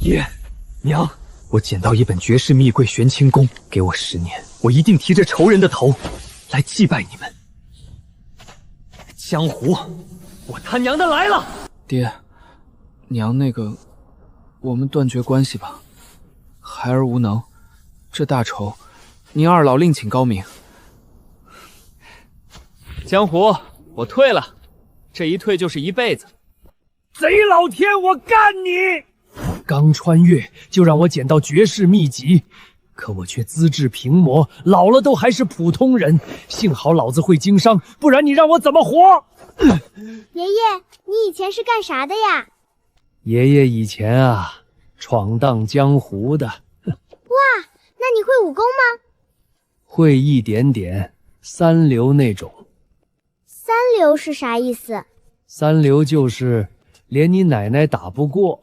爷娘，我捡到一本绝世秘柜玄清宫，给我10年，我一定提着仇人的头来祭拜你们。江湖，我他娘的来了！爹，娘那个，我们断绝关系吧。孩儿无能，这大仇，您二老另请高明。江湖，我退了，这一退就是一辈子。贼老天，我干你！刚穿越就让我捡到绝世秘籍，可我却资质平魔，老了都还是普通人。幸好老子会经商，不然你让我怎么活？爷爷，你以前是干啥的呀？爷爷以前啊，闯荡江湖的。哇，那你会武功吗？会一点点，3流那种。3流是啥意思？3流就是连你奶奶打不过。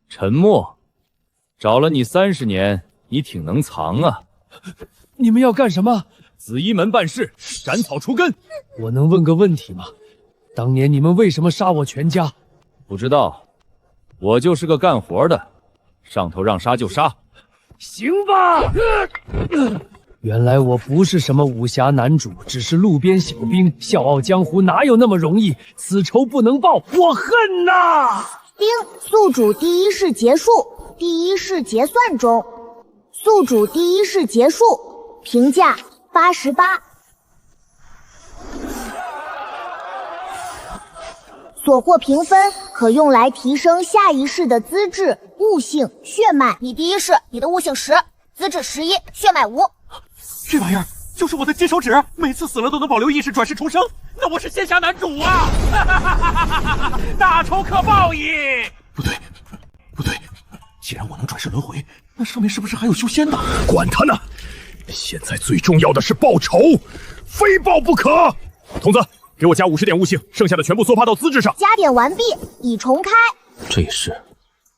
沉默，找了你30年，你挺能藏啊。你们要干什么？紫衣门办事，斩草除根。我能问个问题吗？当年你们为什么杀我全家？不知道，我就是个干活的，上头让杀就杀。行吧。原来我不是什么武侠男主，只是路边小兵。笑傲江湖哪有那么容易？此仇不能报，我恨呐！丁，宿主第一式结束，第一式结算中。宿主第一式结束，评价88。所获评分可用来提升下一式的资质、悟性、血脉。你第一式，你的悟性10，资质11，血脉5。这玩意儿就是我的金手指，每次死了都能保留意识转世重生，那我是仙侠男主啊！大仇可报矣！不对，不对，既然我能转世轮回，那上面是不是还有修仙的？管他呢！现在最重要的是报仇，非报不可。童子，给我加50点悟性，剩下的全部梭发到资质上。加点完毕，已重开。这一世，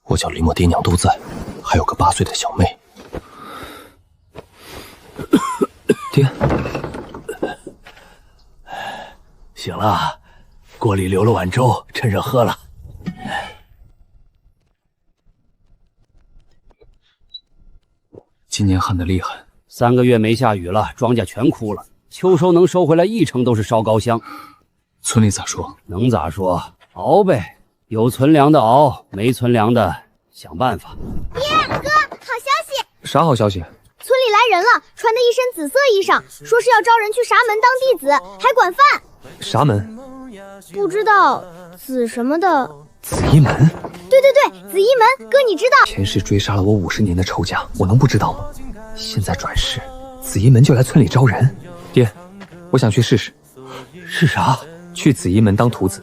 我叫林默爹娘都在，还有个8岁的小妹。爹，行了，锅里留了碗粥，趁热喝了。今年旱得厉害，3个月没下雨了，庄稼全枯了，秋收能收回来1成都是烧高香。村里咋说？能咋说？熬呗，有存粮的熬，没存粮的想办法。爹，哥，好消息！啥好消息？村里来人了，穿的一身紫色衣裳，说是要招人去沙门当弟子，还管饭。啥门？不知道，紫什么的。紫衣门？对对对，紫衣门，哥你知道？前世追杀了我50年的仇家，我能不知道吗？现在转世，紫衣门就来村里招人。爹，我想去试试。是啥？去紫衣门当徒子。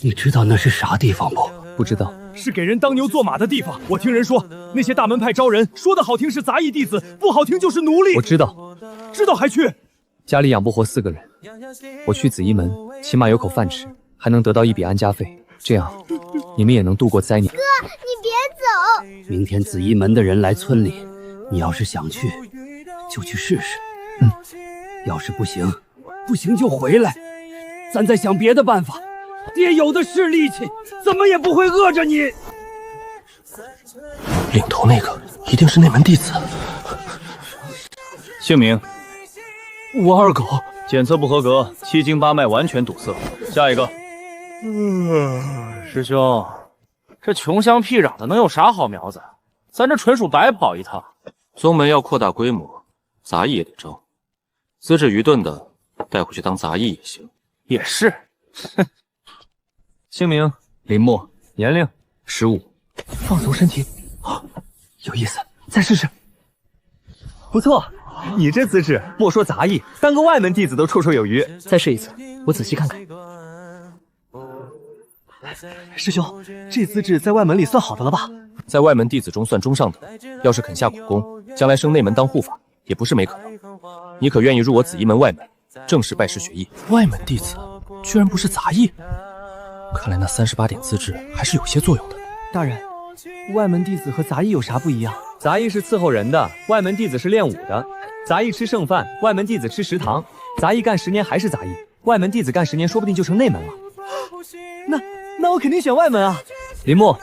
你知道那是啥地方不？不知道。是给人当牛做马的地方。我听人说，那些大门派招人，说的好听是杂役弟子，不好听就是奴隶。我知道，知道还去？家里养不活4个人，我去紫衣门，起码有口饭吃，还能得到一笔安家费，这样你们也能度过灾年。哥，你别走。明天紫衣门的人来村里，你要是想去，就去试试。要是不行，不行就回来，咱再想别的办法。爹有的是力气，怎么也不会饿着你。领头那个一定是那门弟子。姓名？我二狗。检测不合格，7经8脉完全堵塞。下一个。师兄，这穷乡僻壤的能有啥好苗子？咱这纯属白跑一趟。宗门要扩大规模，杂役也得招。资质愚钝的带回去当杂役也行。也是。姓名林默，年龄15。放松身体，有意思，再试试。不错，你这资质，莫说杂役，当个外门弟子都绰绰有余。再试一次，我仔细看看。师兄，这资质在外门里算好的了吧？在外门弟子中算中上等，要是肯下苦功，将来升内门当护法，也不是没可能。你可愿意入我紫衣门外门，正式拜师学艺？外门弟子居然不是杂役，看来那38点资质还是有些作用的。大人，外门弟子和杂役有啥不一样？杂役是伺候人的，外门弟子是练武的。杂役吃剩饭，外门弟子吃食堂。杂役干10年还是杂役，外门弟子干10年说不定就成内门了。那我肯定选外门啊！林墨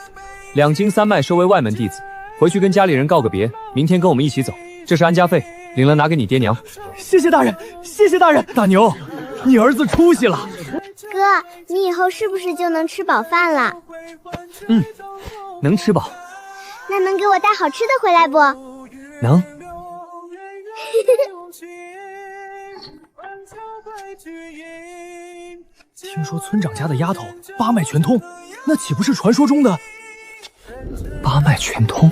，2经3脉收为外门弟子，回去跟家里人告个别，明天跟我们一起走。这是安家费，领了拿给你爹娘。谢谢大人，谢谢大人。大牛，你儿子出息了。哥，你以后是不是就能吃饱饭了？能吃饱。那能给我带好吃的回来不？能。听说村长家的丫头八脉全通，那岂不是传说中的八脉全通？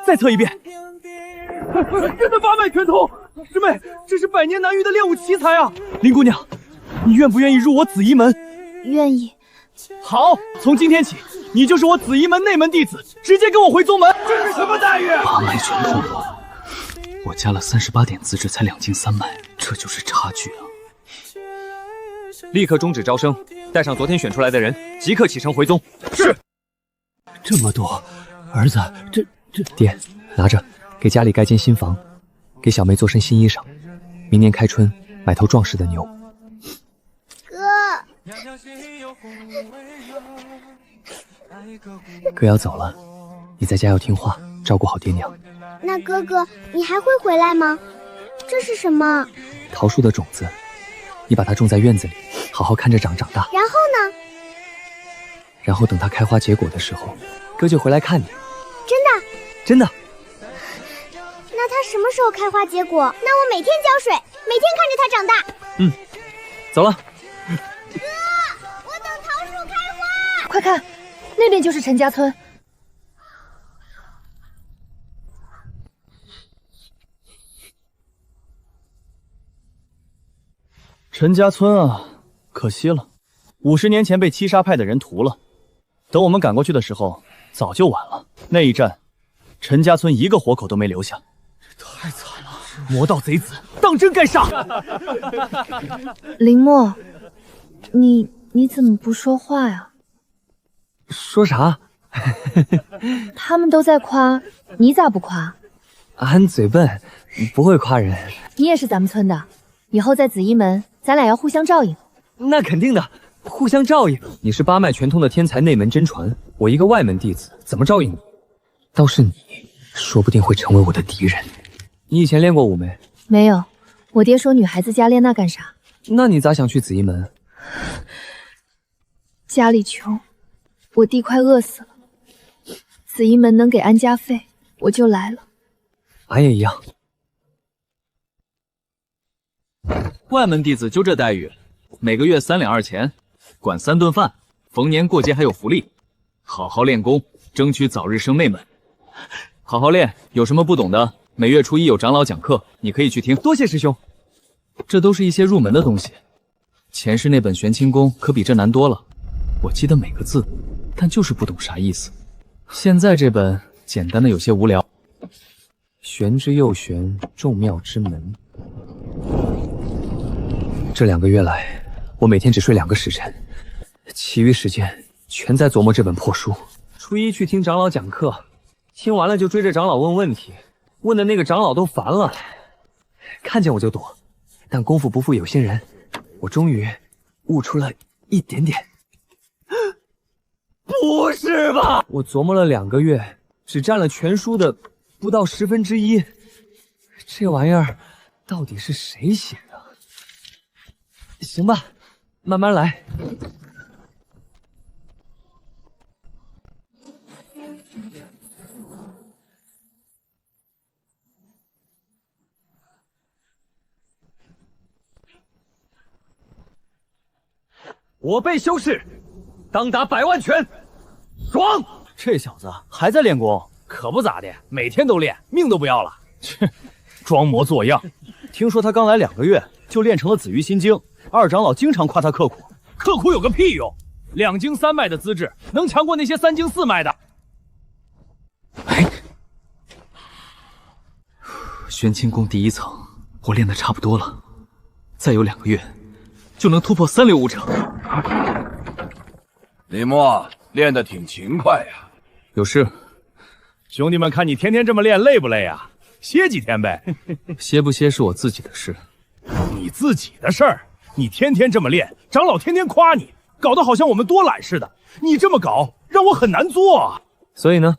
再测一遍。真的八脉全通！师妹，这是百年难遇的练武奇才啊！林姑娘，你愿不愿意入我紫衣门？愿意。好，从今天起，你就是我紫衣门内门弟子，直接跟我回宗门。这是什么待遇？八脉全通，我加了38点资质才2经3脉，这就是差距啊！立刻终止招生，带上昨天选出来的人，即刻启程回宗。是。这么多，儿子，这爹，拿着，给家里盖间新房，给小妹做身新衣裳，明年开春买头壮实的牛。哥要走了，你在家要听话，照顾好爹娘。那哥哥，你还会回来吗？这是什么？桃树的种子，你把它种在院子里，好好看着长大。然后呢？然后等它开花结果的时候，哥就回来看你。真的？真的。那它什么时候开花结果？那我每天浇水，每天看着它长大。走了。哥，我等桃树开花。快看，那边就是陈家村。陈家村啊，可惜了，50年前被七杀派的人屠了。等我们赶过去的时候，早就晚了。那一战，陈家村一个活口都没留下。太惨了！魔道贼子，当真该杀！林墨，你怎么不说话呀？说啥？他们都在夸，你咋不夸？俺嘴笨，不会夸人。你也是咱们村的，以后在紫衣门，咱俩要互相照应。那肯定的，互相照应。你是八脉全通的天才内门真传，我一个外门弟子，怎么照应你？倒是你，说不定会成为我的敌人。你以前练过武没？没有，我爹说女孩子家练那干啥？那你咋想去紫衣门？家里穷，我弟快饿死了，紫衣门能给安家费，我就来了。俺也一样。外门弟子就这待遇，每个月3两2钱，管3顿饭，逢年过节还有福利。好好练功，争取早日升内门。好好练，有什么不懂的，每月初1有长老讲课，你可以去听。多谢师兄。这都是一些入门的东西，前世那本玄清功可比这难多了。我记得每个字，但就是不懂啥意思。现在这本简单的有些无聊。玄之又玄，众妙之门。这2个月来，我每天只睡2个时辰，其余时间全在琢磨这本破书。初1去听长老讲课，听完了就追着长老问问题，问的那个长老都烦了，看见我就躲。但功夫不负有心人，我终于悟出了一点点。不是吧？我琢磨了2个月，只占了全书的不到1/10。这玩意儿到底是谁写的？行吧，慢慢来。我辈修士，当打100万拳！爽！这小子还在练功，可不咋的，每天都练，命都不要了。切，装模作样。听说他刚来2个月就练成了紫鱼心经，二长老经常夸他刻苦。刻苦有个屁用！2经3脉的资质能强过那些3经4脉的？哎，玄清宫第1层，我练得差不多了，再有2个月就能突破3流5成。林墨练得挺勤快呀。有事。兄弟们看你天天这么练，累不累啊？歇几天呗。歇不歇是我自己的事。你自己的事儿，你天天这么练，长老天天夸你，搞得好像我们多懒似的。你这么搞，让我很难做啊。所以呢，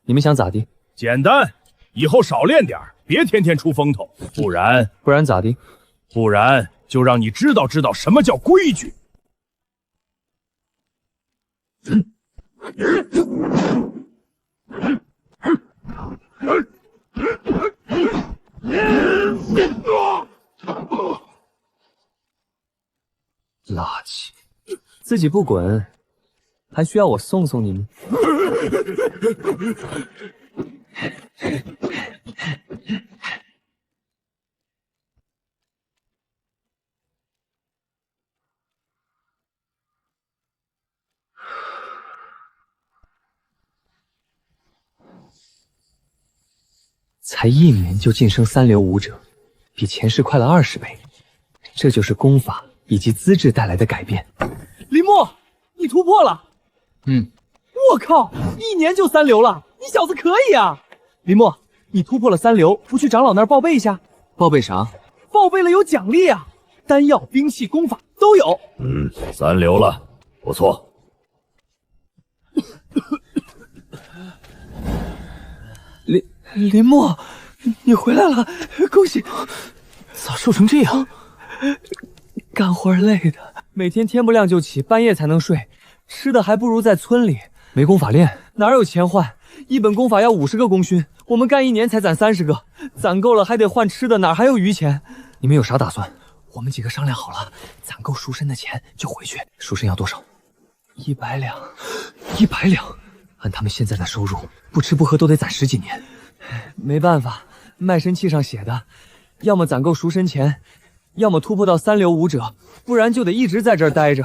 你们想咋地？简单，以后少练点，别天天出风头，不然咋地？不然就让你知道什么叫规矩。垃圾，自己不滚，还需要我送送你们？才1年就晋升3流武者，比前世快了20倍，这就是功法以及资质带来的改变。林墨，你突破了！我靠，1年就3流了，你小子可以啊！林墨，你突破了3流，不去长老那儿报备一下？报备啥？报备了有奖励啊，丹药、兵器、功法都有。3流了，不错。林墨，你回来了，恭喜！咋瘦成这样？干活累的，每天天不亮就起，半夜才能睡，吃的还不如在村里。没功法练，哪有钱换？一本功法要50个功勋，我们干1年才攒30个，攒够了还得换吃的，哪还有余钱？你们有啥打算？我们几个商量好了，攒够赎身的钱就回去。赎身要多少？100两。100两，按他们现在的收入，不吃不喝都得攒10几年。没办法，卖身契上写的，要么攒够赎身钱，要么突破到3流武者，不然就得一直在这儿待着。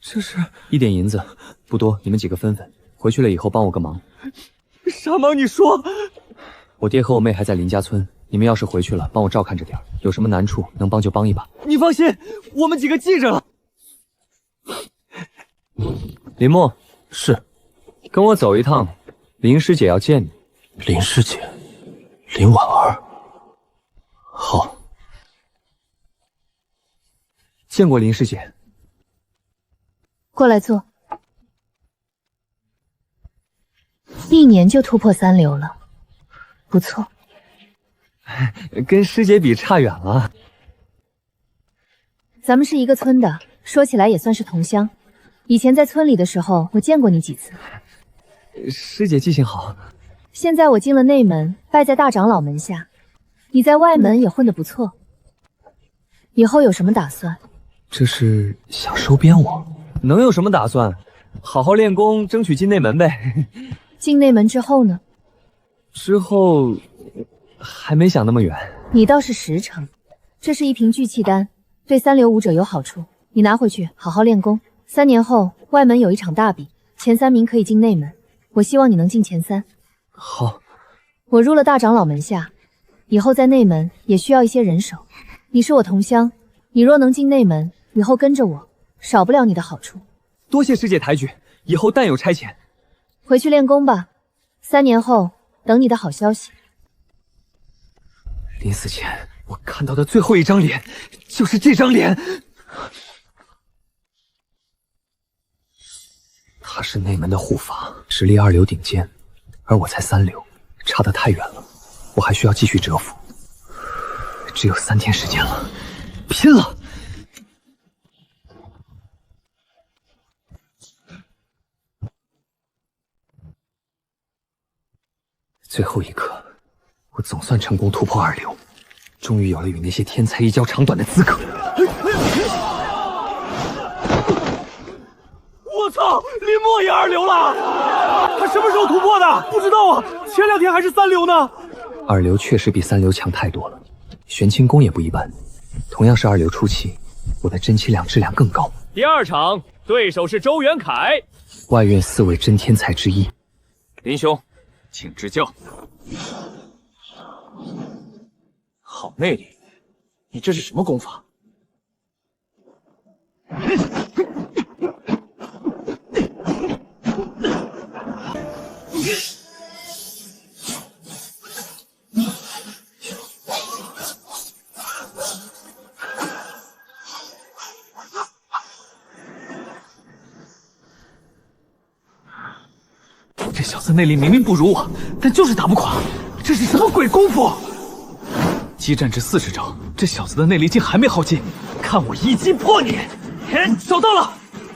这是1点银子，不多，你们几个分分。回去了以后帮我个忙。啥忙？你说。我爹和我妹还在林家村，你们要是回去了，帮我照看着点，有什么难处能帮就帮一把。你放心，我们几个记着了。林墨，是，跟我走一趟。林师姐要见你。林师姐，林婉儿。好。见过林师姐。过来坐。1年就突破3流了，不错。跟师姐比差远了。咱们是一个村的，说起来也算是同乡。以前在村里的时候，我见过你几次。师姐记性好。现在我进了内门，拜在大长老门下。你在外门也混得不错，以后有什么打算？这是想收编我？能有什么打算？好好练功，争取进内门呗。进内门之后呢？之后还没想那么远。你倒是实诚。这是一瓶聚气丹，对3流武者有好处，你拿回去好好练功。3年后外门有一场大比，前3名可以进内门，我希望你能进前3。好。我入了大长老门下，以后在内门也需要一些人手。你是我同乡，你若能进内门，以后跟着我，少不了你的好处。多谢师姐抬举，以后但有差遣。回去练功吧，3年后等你的好消息。临死前我看到的最后一张脸就是这张脸。他是内门的护法，实力2流顶尖，而我才3流，差得太远了。我还需要继续蛰伏，只有3天时间了，拼了！最后一刻，我总算成功突破2流，终于有了与那些天才一较长短的资格。我操，林墨也2流了！他什么时候突破的？不知道啊，前2天还是3流呢。2流确实比3流强太多了，玄清宫也不一般。同样是2流初期，我的真气量质量更高。第2场对手是周元凯，外院4位真天才之一。林兄，请指教。好内力，你这是什么功法？小子内力明明不如我，但就是打不垮，这是什么鬼功夫？激战至40招，这小子的内力竟还没耗尽，看我一击破你！找到了，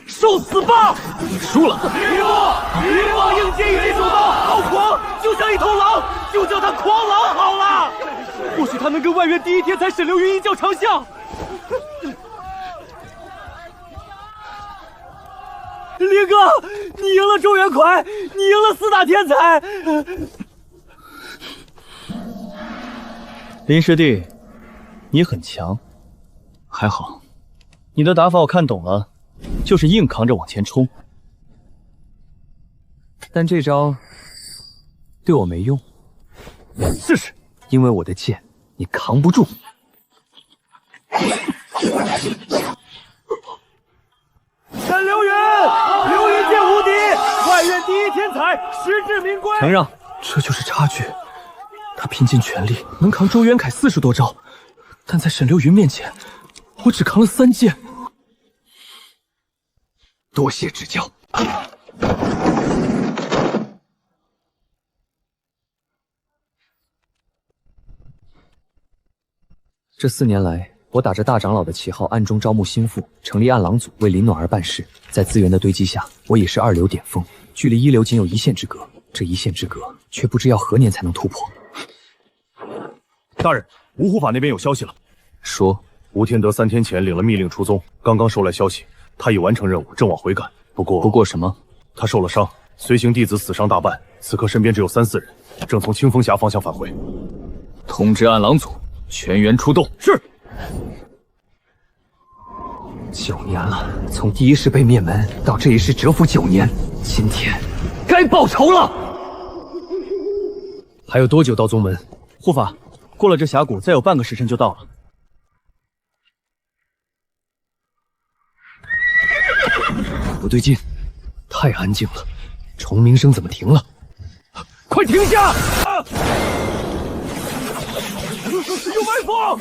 受死吧！你输了。鱼王应接一击主刀，好狂，就像一头狼，就叫他狂狼好了。或许他能跟外院第一天才沈流云一较长项。林哥，你赢了周元蒯，你赢了4大天才。林师弟，你很强，还好，你的打法我看懂了，就是硬扛着往前冲。但这招对我没用，试试，因为我的剑你扛不住。沈流云，流云剑无敌，外院第一天才，实至名归。承让，这就是差距。他拼尽全力能扛周元凯40多招，但在沈流云面前，我只扛了3剑。多谢指教。这4年来，我打着大长老的旗号，暗中招募心腹，成立暗狼组，为林暖儿办事。在资源的堆积下，我已是2流巅峰，距离1流仅有1线之隔。这1线之隔，却不知要何年才能突破。大人，吴护法那边有消息了。说，吴天德3天前领了密令出宗，刚刚收来消息，他已完成任务，正往回赶。不过什么？他受了伤，随行弟子死伤大半，此刻身边只有3、4人，正从清风峡方向返回。通知暗狼组全员出动。是。 9年了，从第一世被灭门到这一世蛰伏9年，今天该报仇了。还有多久到宗门？护法，过了这峡谷，再有半个时辰就到了。不对劲，太安静了，虫鸣声怎么停了？快停下！有埋伏！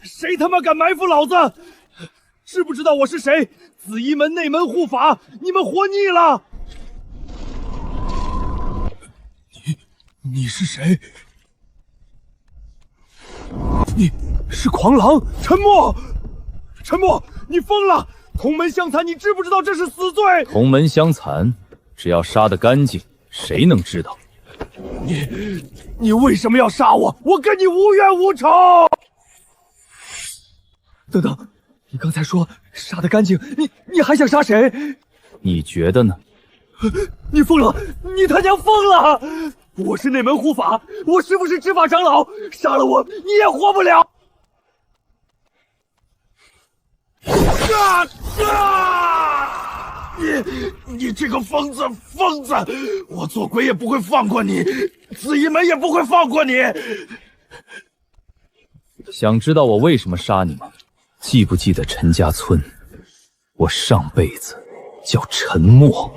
谁他妈敢埋伏老子？知不知道我是谁？紫衣门内门护法，你们活腻了！你是谁？你是狂狼！沉默！沉默！你疯了！ 同门相残，你知不知道这是死罪？同门相残，只要杀得干净，谁能知道？你为什么要杀我？我跟你无冤无仇。等等，你刚才说杀得干净，你还想杀谁？你觉得呢？你疯了！你他娘疯了！我是内门护法，我师父是执法长老，杀了我你也活不了。 你这个疯子！我做鬼也不会放过你，紫衣门也不会放过你。想知道我为什么杀你吗？记不记得陈家村？我上辈子叫陈默。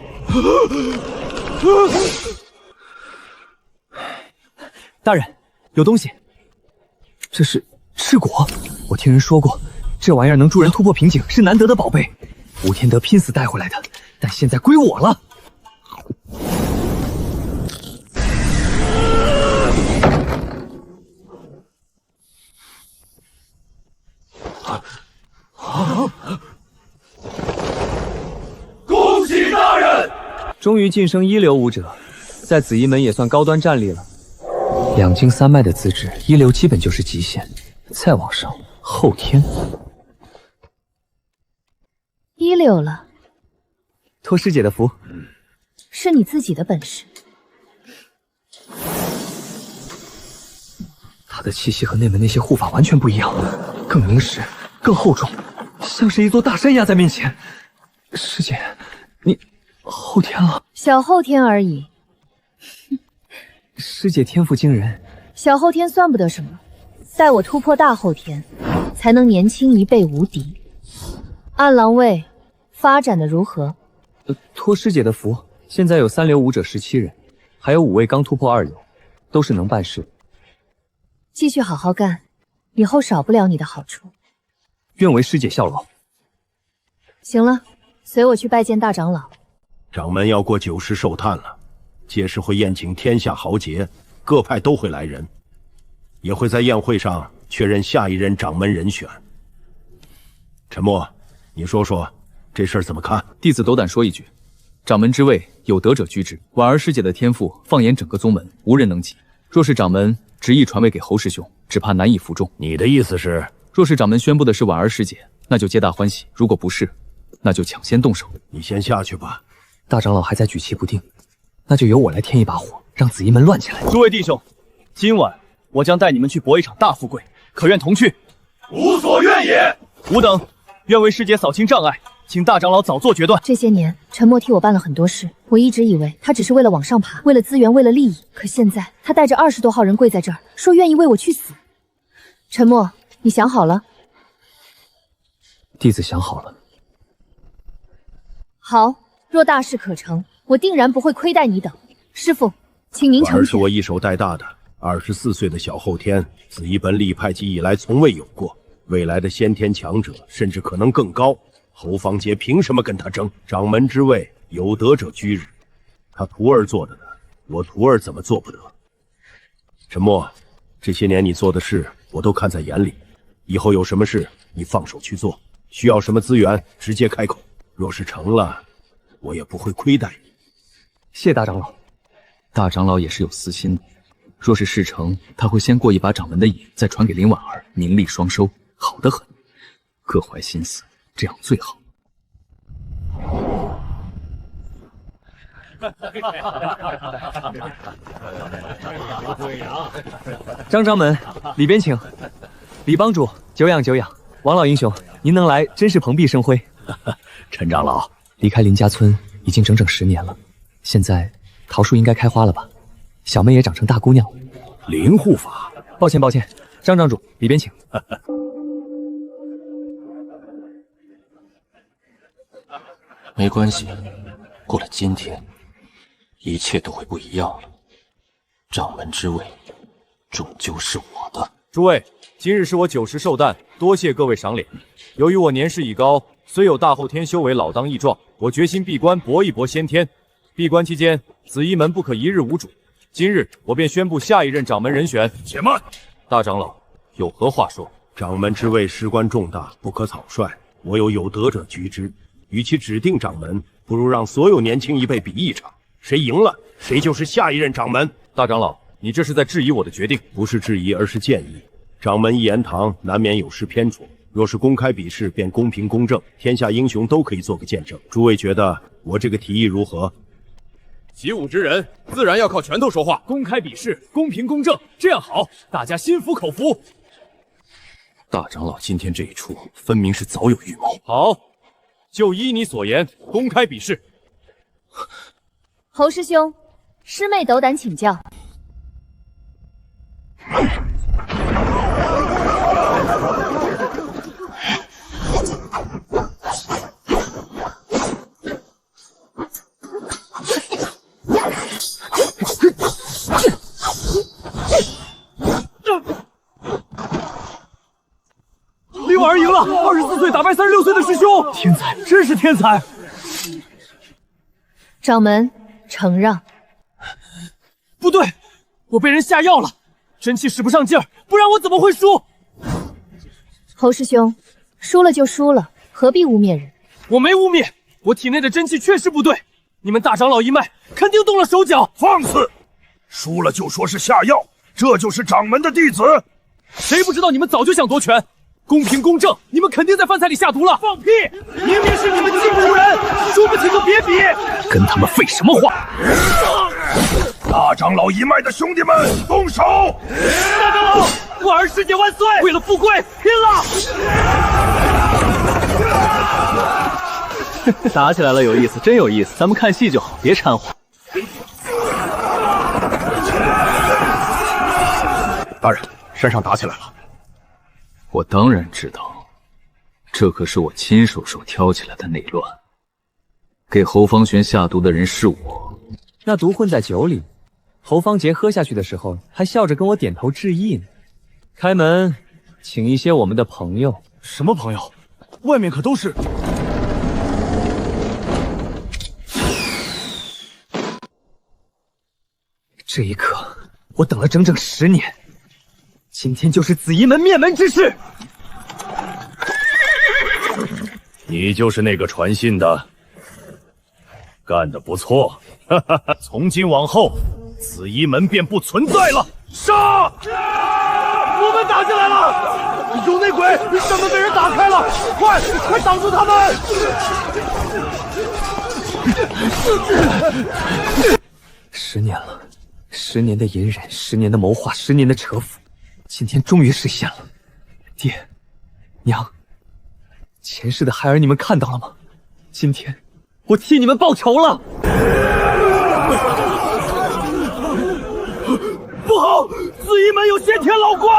大人，有东西。这是赤果，我听人说过。 这玩意儿能助人突破瓶颈，是难得的宝贝。吴天德拼死带回来的，但现在归我了。恭喜大人！终于晋升1流武者，在紫衣门也算高端战力了。2经3脉的资质，1流基本就是极限，再往上，后天。 1流了，托师姐的福，是你自己的本事。他的气息和内门那些护法完全不一样，更凝实，更厚重，像是一座大山压在面前。师姐，你后天了？小后天而已。师姐天赋惊人，小后天算不得什么，待我突破大后天，才能年轻1倍无敌。 暗狼卫发展的如何？托师姐的福，现在有3流武者17人，还有5位刚突破2流，都是能办事。继续好好干，以后少不了你的好处。愿为师姐效劳。行了，随我去拜见大长老。掌门要过90寿诞了，届时会宴请天下豪杰，各派都会来人，也会在宴会上确认下一任掌门人选。陈默，你说说这事儿怎么看？弟子斗胆说一句，掌门之位有德者居之，婉儿师姐的天赋，放眼整个宗门，无人能及。若是掌门执意传位给侯师兄，只怕难以服众。你的意思是，若是掌门宣布的是婉儿师姐，那就皆大欢喜；如果不是，那就抢先动手。你先下去吧。大长老还在举棋不定，那就由我来添一把火，让紫衣门乱起来。诸位弟兄，今晚我将带你们去搏一场大富贵，可愿同去？无所愿也。吾等愿为师姐扫清障碍，请大长老早做决断。这些年，陈默替我办了很多事，我一直以为他只是为了往上爬，为了资源，为了利益。可现在，他带着20多号人跪在这儿，说愿意为我去死。陈默，你想好了？弟子想好了。好，若大事可成，我定然不会亏待你等。师父，请您成全。婉儿是我一手带大的，24岁的小后天，紫衣门立派起以来从未有过。未来的先天强者，甚至可能更高。侯方杰凭什么跟他争？掌门之位，有德者居之。他徒儿做的呢，我徒儿怎么做不得？陈默，这些年你做的事，我都看在眼里。以后有什么事，你放手去做。需要什么资源，直接开口。若是成了，我也不会亏待你。谢大长老。大长老也是有私心的，若是事成，他会先过一把掌门的瘾，再传给林婉儿，名利双收，好得很。各怀心思，这样最好。张掌门，里边请。李帮主，久仰久仰。王老英雄，您能来真是蓬荜生辉。陈长老，离开林家村已经整整10年了，现在桃树应该开花了吧？小妹也长成大姑娘了。林护法，抱歉抱歉，张掌主，里边请。没关系，过了今天，一切都会不一样了。掌门之位，终究是我的。诸位，今日是我90寿诞，多谢各位赏脸。由于我年事已高，虽有大后天修为老当益壮，我决心闭关搏一搏先天。闭关期间，紫衣门不可一日无主。今日我便宣布下一任掌门人选。且慢，大长老有何话说？掌门之位事关重大，不可草率。我有德者居之，与其指定掌门，不如让所有年轻一辈比一场，谁赢了，谁就是下一任掌门。大长老，你这是在质疑我的决定？不是质疑，而是建议。掌门一言堂，难免有失偏颇。若是公开比试，便公平公正，天下英雄都可以做个见证。诸位觉得我这个提议如何？习武之人自然要靠拳头说话，公开比试，公平公正，这样好，大家心服口服。大长老今天这一出，分明是早有预谋。好，就依你所言，公开比试。侯师兄，师妹斗胆请教。林婉儿赢了，24岁打败36岁的师兄，天才，真是天才！掌门承让。不对，我被人下药了，真气使不上劲儿，不然我怎么会输？侯师兄，输了就输了，何必污蔑人？我没污蔑，我体内的真气确实不对，你们大长老一脉肯定动了手脚。放肆！输了就说是下药，这就是掌门的弟子。谁不知道你们早就想夺权？公平公正，你们肯定在饭菜里下毒了！放屁！明明是你们技不如人，输不起就别比！跟他们废什么话！大长老一脉的兄弟们，动手！大长老，婉儿师姐万岁！为了富贵，拼了！打起来了，有意思，真有意思。咱们看戏就好，别掺和。大人，山上打起来了。我当然知道，这可是我亲手挑起来的内乱。给侯方玄下毒的人是我，那毒混在酒里，侯方杰喝下去的时候还笑着跟我点头致意呢。开门，请一些我们的朋友。什么朋友？外面可都是。这一刻，我等了整整10年，今天就是紫衣门灭门之日。你就是那个传信的，干得不错。哈哈哈！从今往后，紫衣门便不存在了。杀！我们打进来了！有内鬼，山门被人打开了，快挡住他们！10年了，10年的隐忍，10年的谋划，10年的蛰伏，今天终于实现了。爹，娘，前世的孩儿你们看到了吗？今天我替你们报仇了！不好，紫衣门有先天老怪！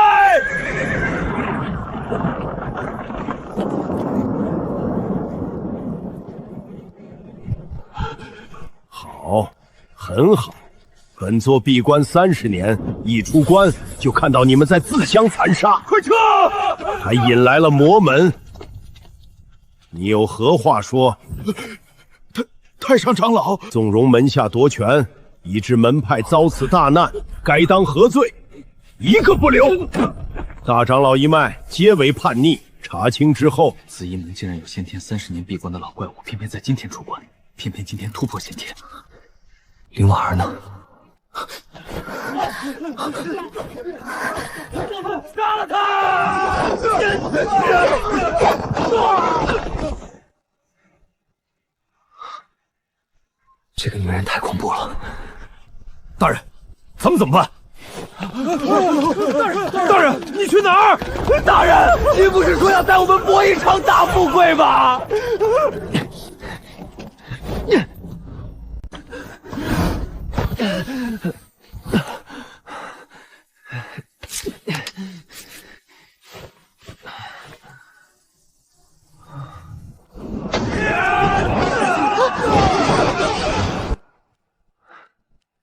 好，很好。本座闭关30年，一出关就看到你们在自相残杀，快撤！还引来了魔门。你有何话说？太上长老，纵容门下夺权，以致门派遭此大难，该当何罪？一个不留！大长老一脉皆为叛逆，查清之后，紫衣门竟然有先天30年闭关的老怪物，偏偏在今天出关，偏偏今天突破先天。林婉儿呢？杀了他！这个女人太恐怖了。大人，咱们怎么办？大人，你去哪儿？大人，你不是说要带我们搏一场大富贵吗？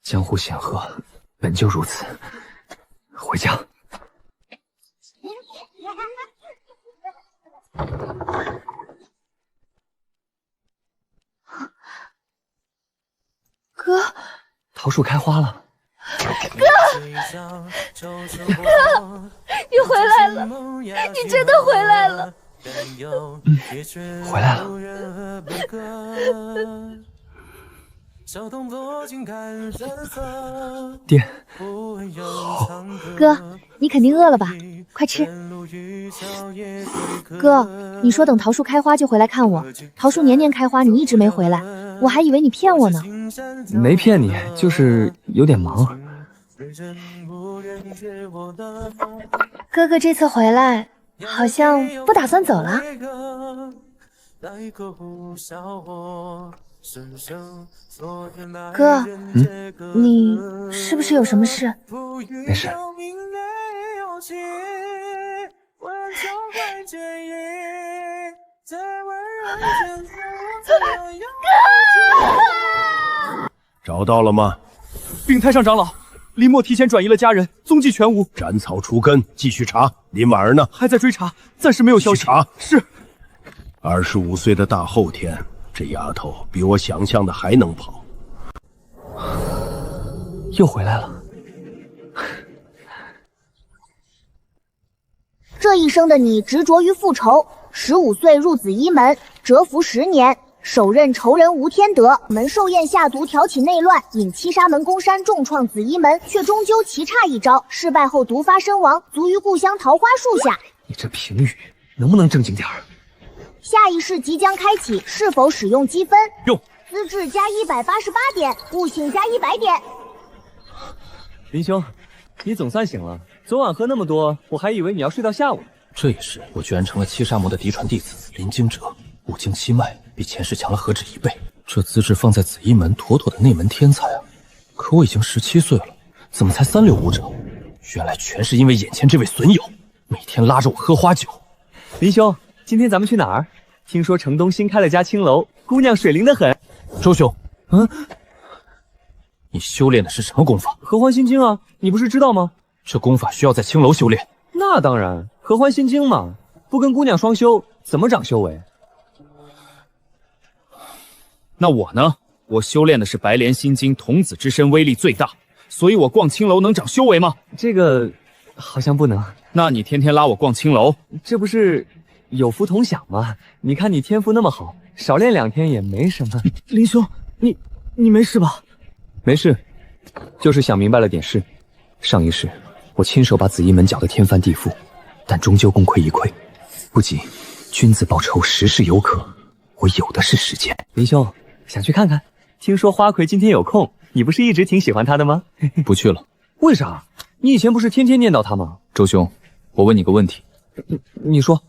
江湖险恶，本就如此。回家。哥，桃树开花了。哥，你回来了，你真的回来了。回来了。爹，哥，你肯定饿了吧？快吃。哥，你说等桃树开花就回来看我，桃树年年开花，你一直没回来，我还以为你骗我呢。没骗你，就是有点忙。哥哥这次回来，好像不打算走了。哥，你是不是有什么事？没事。找到了吗？禀太上长老，林墨提前转移了家人，踪迹全无。斩草除根，继续查。林婉儿呢？还在追查，暂时没有消息。查是。25岁的大后天。这丫头比我想象的还能跑，又回来了。这一生的你执着于复仇，15岁入紫衣门，蛰伏10年，首任仇人吴天德，门寿宴下毒，挑起内乱，引七杀门攻山，重创紫衣门，却终究棋差一招，失败后毒发身亡，卒于故乡桃花树下。你这评语能不能正经点儿？下一世即将开启，是否使用积分？用。资质加188点，悟性加100点。林兄，你总算醒了。昨晚喝那么多，我还以为你要睡到下午。这一世，我居然成了七杀魔的嫡传弟子，临经者，悟经七脉比前世强了何止1倍。这资质放在紫衣门，妥妥的内门天才啊！可我已经17岁了，怎么才3流武者？原来全是因为眼前这位损友，每天拉着我喝花酒。林兄，今天咱们去哪儿？听说城东新开了家青楼，姑娘水灵得很。周兄，你修炼的是什么功法？合欢心经啊，你不是知道吗？这功法需要在青楼修炼。那那当然，合欢心经嘛，不跟姑娘双修，怎么长修为？那我呢？我修炼的是白莲心经，童子之身威力最大，所以我逛青楼能长修为吗？这个好像不能。那你天天拉我逛青楼，这不是有福同享吗？你看你天赋那么好，少练2天也没什么。林兄，你没事吧？没事，就是想明白了点事。上一世我亲手把紫衣门搅得天翻地覆，但终究功亏一篑。不急，君子报仇，时势有可，我有的是时间。林兄，想去看看？听说花魁今天有空，你不是一直挺喜欢他的吗？不去了。为啥？你以前不是天天念叨他吗？周兄，我问你个问题。你说。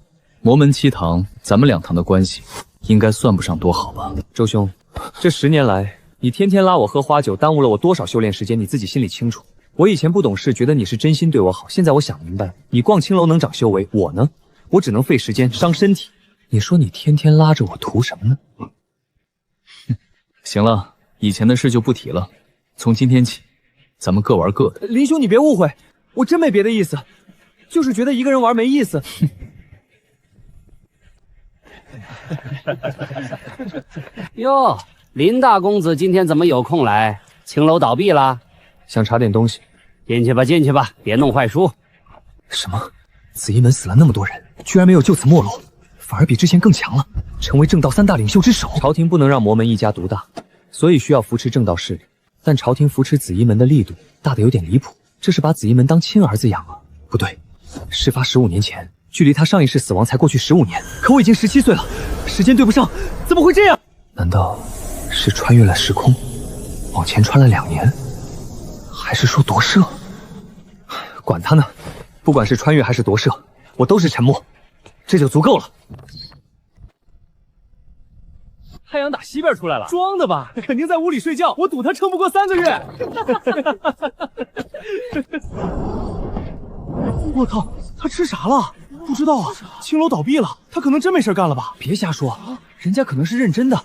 魔门7堂，咱们2堂的关系应该算不上多好吧？周兄，这10年来，你天天拉我喝花酒，耽误了我多少修炼时间，你自己心里清楚。我以前不懂事，觉得你是真心对我好，现在我想明白了，你逛青楼能长修为，我呢，我只能费时间伤身体。你说你天天拉着我图什么呢？行了，以前的事就不提了。从今天起，咱们各玩各的。林兄，你别误会，我真没别的意思，就是觉得一个人玩没意思。哟，林大公子今天怎么有空来？青楼倒闭了，想查点东西。进去吧，进去吧，别弄坏书。什么？紫衣门死了那么多人，居然没有就此没落，反而比之前更强了，成为正道3大领袖之首。朝廷不能让魔门一家独大，所以需要扶持正道势力。但朝廷扶持紫衣门的力度大得有点离谱，这是把紫衣门当亲儿子养啊？不对，事发15年前。距离他上一世死亡才过去15年，可我已经17岁了，时间对不上，怎么会这样？难道是穿越了时空，往前穿了2年？还是说夺舍？管他呢，不管是穿越还是夺舍，我都是沉默，这就足够了。太阳打西边出来了，装的吧？肯定在屋里睡觉，我赌他撑不过3个月。我靠，他吃啥了？不知道啊，青楼倒闭了，他可能真没事干了吧？别瞎说，人家可能是认真的。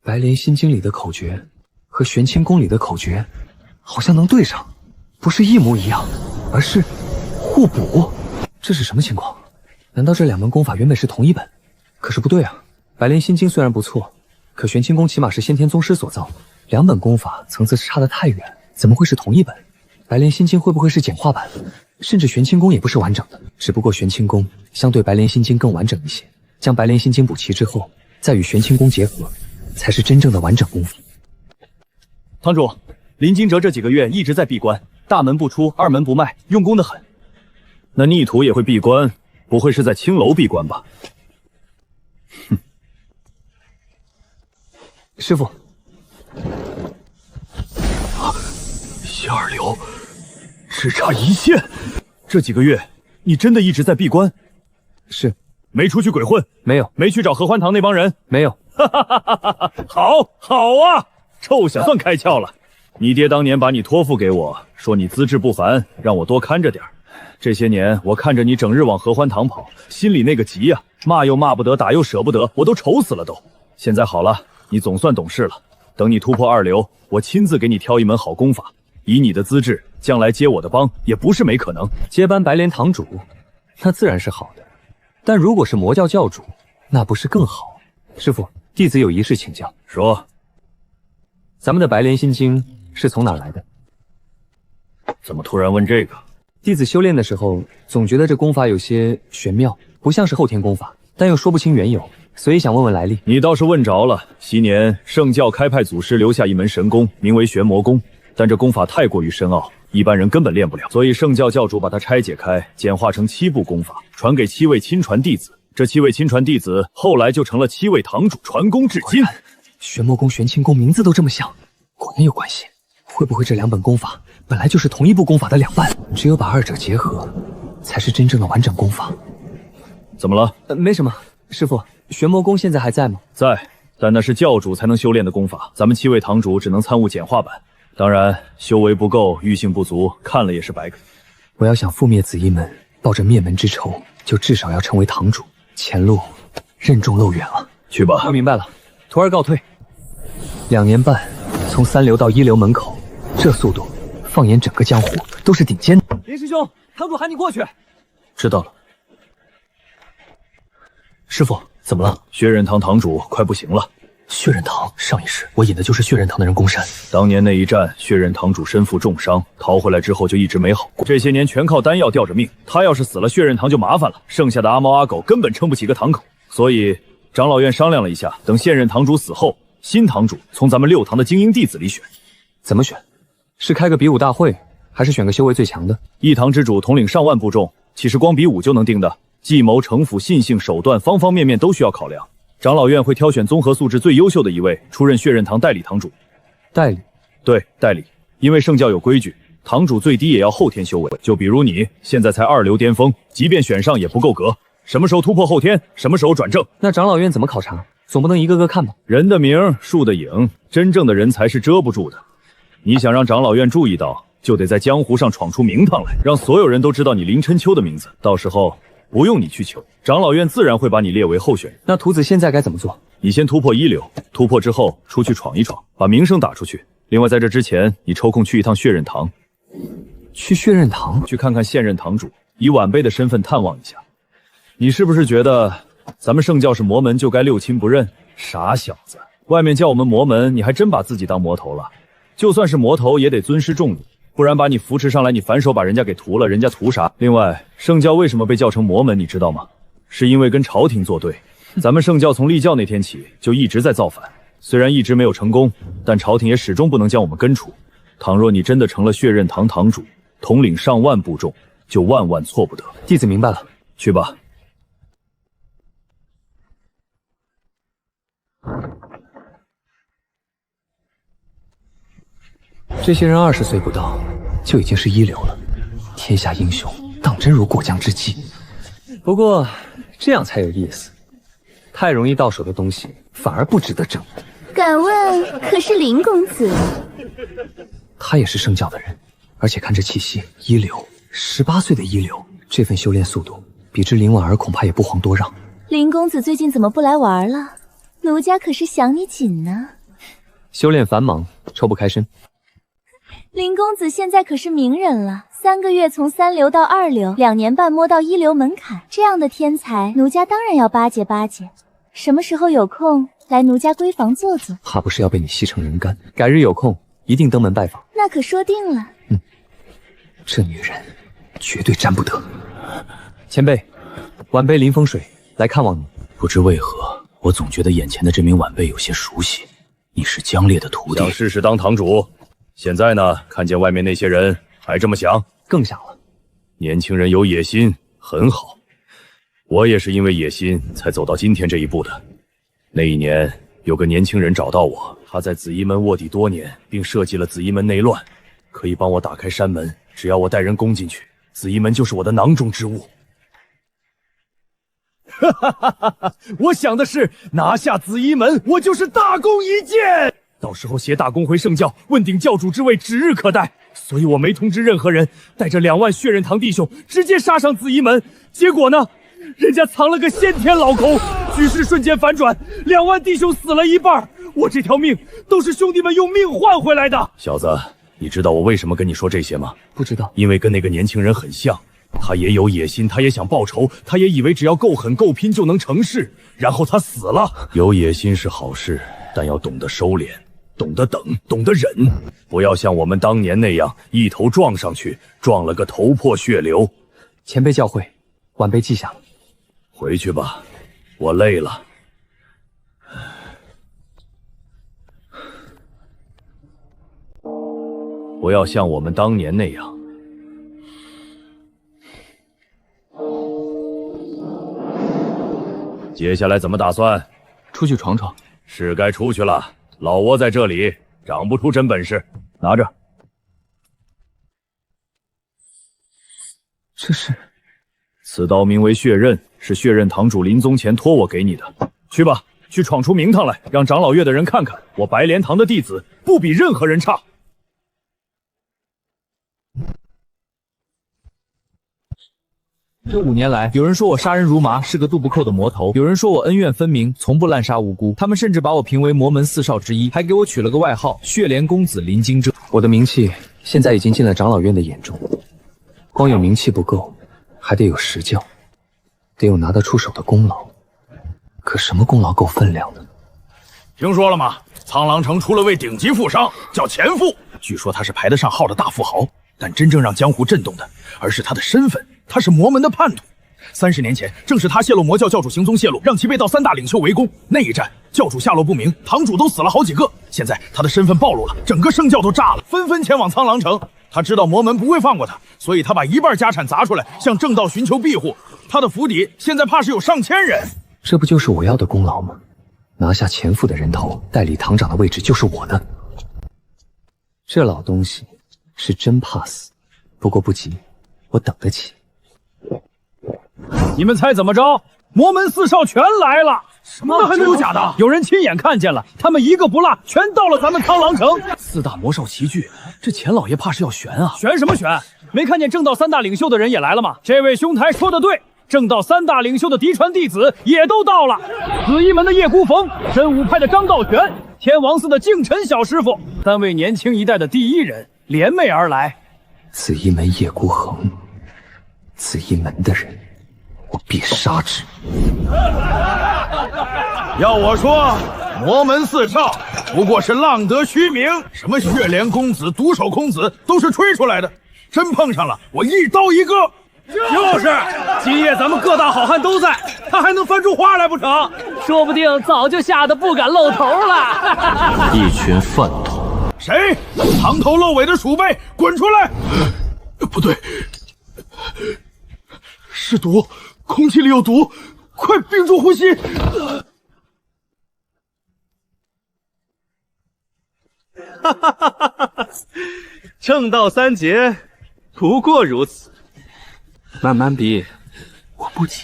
白莲心经里的口诀和玄清宫里的口诀好像能对上，不是一模一样，而是互补。这是什么情况？难道这2门功法原本是同一本？可是不对啊，白莲心经虽然不错，可玄清宫起码是先天宗师所造，2本功法层次差得太远。怎么会是同一本？白莲心经会不会是简化版？甚至玄清宫也不是完整的，只不过玄清宫相对白莲心经更完整一些。将白莲心经补齐之后，再与玄清宫结合，才是真正的完整功夫。堂主，林惊蛰这几个月一直在闭关，大门不出，二门不迈，用功的很。那逆徒也会闭关，不会是在青楼闭关吧？哼，师傅。1、2流，只差1线。这几个月，你真的一直在闭关？是。没出去鬼混？没有。没去找合欢堂那帮人？没有。哈哈哈哈哈！好啊，臭小算开窍了。你爹当年把你托付给我，说你资质不凡，让我多看着点。这些年我看着你整日往合欢堂跑，心里那个急呀，骂又骂不得，打又舍不得，我都愁死了都。现在好了，你总算懂事了。等你突破2流，我亲自给你挑一门好功法。以你的资质，将来接我的帮也不是没可能。接班白莲堂主，那自然是好的。但如果是魔教教主，那不是更好？师傅，弟子有一事请教。说，咱们的白莲心经是从哪来的？怎么突然问这个？弟子修炼的时候，总觉得这功法有些玄妙，不像是后天功法，但又说不清缘由，所以想问问来历。你倒是问着了。昔年圣教开派祖师留下一门神功，名为玄魔功。但这功法太过于深奥，一般人根本练不了，所以圣教教主把它拆解开，简化成7部功法，传给7位亲传弟子。这7位亲传弟子后来就成了7位堂主，传功至今。玄魔宫、玄清宫名字都这么像，果然有关系。会不会这2本功法本来就是同一部功法的2半？只有把2者结合，才是真正的完整功法。怎么了？没什么。师傅，玄魔宫现在还在吗？在，但那是教主才能修炼的功法，咱们7位堂主只能参悟简化版。当然，修为不够，玉性不足，看了也是白看。我要想覆灭紫衣门，抱着灭门之仇，就至少要成为堂主。前路任重漏远了。去吧。我明白了，徒儿告退。2年半，从3流到1流门口，这速度，放眼整个江湖都是顶尖的。林师兄，堂主喊你过去。知道了。师傅，怎么了？血刃堂堂主快不行了。血刃堂，上一世我引的就是血刃堂的人攻山。当年那一战，血刃堂主身负重伤，逃回来之后就一直没好过。这些年全靠丹药吊着命，他要是死了，血刃堂就麻烦了。剩下的阿猫阿狗根本撑不起个堂口。所以长老院商量了一下，等现任堂主死后，新堂主从咱们6堂的精英弟子里选。怎么选？是开个比武大会，还是选个修为最强的？一堂之主统领上万部众，岂是光比武就能定的？计谋、城府、信性、手段，方方面面都需要考量。长老院会挑选综合素质最优秀的一位，出任血刃堂代理堂主。代理？对，代理。因为圣教有规矩，堂主最低也要后天修为。就比如你现在才2流巅峰，即便选上也不够格。什么时候突破后天，什么时候转正？那长老院怎么考察？总不能一个个看吧？人的名，树的影，真正的人才是遮不住的。你想让长老院注意到，就得在江湖上闯出名堂来，让所有人都知道你林琛秋的名字。到时候不用你去求，长老院自然会把你列为候选人。那徒子现在该怎么做？你先突破1流，突破之后出去闯一闯，把名声打出去。另外，在这之前，你抽空去一趟血刃堂。去血刃堂？去看看现任堂主，以晚辈的身份探望一下。你是不是觉得咱们圣教是魔门就该六亲不认？傻小子，外面叫我们魔门，你还真把自己当魔头了。就算是魔头，也得尊师重礼，不然把你扶持上来，你反手把人家给屠了，人家图啥？另外，圣教为什么被叫成魔门，你知道吗？是因为跟朝廷作对。咱们圣教从立教那天起就一直在造反，虽然一直没有成功，但朝廷也始终不能将我们根除。倘若你真的成了血刃堂堂主，统领上万部众，就万万错不得。弟子明白了，去吧。这些人20岁不到，就已经是1流了。天下英雄，当真如过江之鲫。不过这样才有意思，太容易到手的东西反而不值得整。敢问可是林公子？他也是圣教的人，而且看这气息，1流，18岁的1流，这份修炼速度，比之林婉儿恐怕也不遑多让。林公子最近怎么不来玩了？奴家可是想你紧呢。修炼繁忙，抽不开身。林公子现在可是名人了，3个月从3流到2流，2年半摸到1流门槛，这样的天才，奴家当然要巴结巴结。什么时候有空来奴家闺房坐坐？怕不是要被你吸成人干？改日有空一定登门拜访。那可说定了。这女人绝对沾不得。前辈，晚辈林风水来看望你。不知为何，我总觉得眼前的这名晚辈有些熟悉。你是江烈的徒弟？想试试当堂主。现在呢，看见外面那些人还这么想，更想了。年轻人有野心，很好。我也是因为野心才走到今天这一步的。那一年，有个年轻人找到我，他在紫衣门卧底多年，并设计了紫衣门内乱，可以帮我打开山门。只要我带人攻进去，紫衣门就是我的囊中之物。哈哈哈哈哈！我想的是拿下紫衣门，我就是大功一件。到时候携大功回圣教，问鼎教主之位指日可待。所以我没通知任何人，带着2万血刃堂弟兄直接杀上紫衣门。结果呢，人家藏了个先天老口，局势瞬间反转，2万弟兄死了一半。我这条命都是兄弟们用命换回来的。小子，你知道我为什么跟你说这些吗？不知道。因为跟那个年轻人很像，他也有野心，他也想报仇，他也以为只要够狠够拼就能成事，然后他死了。有野心是好事，但要懂得收敛，懂得等，懂得忍，不要像我们当年那样一头撞上去，撞了个头破血流。前辈教诲，晚辈记下了。回去吧，我累了。不要像我们当年那样。接下来怎么打算？出去闯闯。是该出去了。老窝在这里，长不出真本事。拿着。这是？此刀名为血刃，是血刃堂主临终前托我给你的。去吧，去闯出名堂来，让长老院的人看看，我白莲堂的弟子不比任何人差。这5年来，有人说我杀人如麻，是个渡不扣的魔头；有人说我恩怨分明，从不滥杀无辜。他们甚至把我评为魔门4少之一，还给我取了个外号——血莲公子林惊蛰。我的名气现在已经进了长老院的眼中，光有名气不够，还得有实教，得有拿得出手的功劳。可什么功劳够分量呢？听说了吗？苍狼城出了位顶级富商，叫钱父。据说他是排得上号的大富豪，但真正让江湖震动的，而是他的身份。他是魔门的叛徒。30年前，正是他泄露魔教教主行踪泄露，让其被盗3大领袖围攻。那一战，教主下落不明，堂主都死了好几个。现在他的身份暴露了，整个圣教都炸了，纷纷前往苍狼城。他知道魔门不会放过他，所以他把1半家产砸出来，向正道寻求庇护。他的府邸现在怕是有上千人。这不就是我要的功劳吗？拿下钱父的人头，代理堂长的位置就是我的。这老东西是真怕死，不过不急，我等得起。你们猜怎么着？魔门4少全来了！什么？那还能有假的？有人亲眼看见了，他们一个不落，全到了咱们苍狼城。4大魔少齐聚，这钱老爷怕是要悬啊！悬什么悬？没看见正道3大领袖的人也来了吗？这位兄台说的对，正道3大领袖的嫡传弟子也都到了。紫衣门的叶孤逢，真武派的张道全，天王寺的敬晨小师傅，3位年轻一代的第一人联袂而来。紫衣门叶孤衡，紫衣门的人，我必杀之。要我说，魔门4少不过是浪得虚名，什么血莲公子、独手公子都是吹出来的。真碰上了，我一刀一个。就是，今夜咱们各大好汉都在，他还能翻出花来不成？说不定早就吓得不敢露头了。一群饭桶！谁？藏头露尾的鼠辈，滚出来！不对，是毒，空气里有毒，快屏住呼吸！哈哈哈哈哈！正道3劫，不过如此。慢慢比，我不急。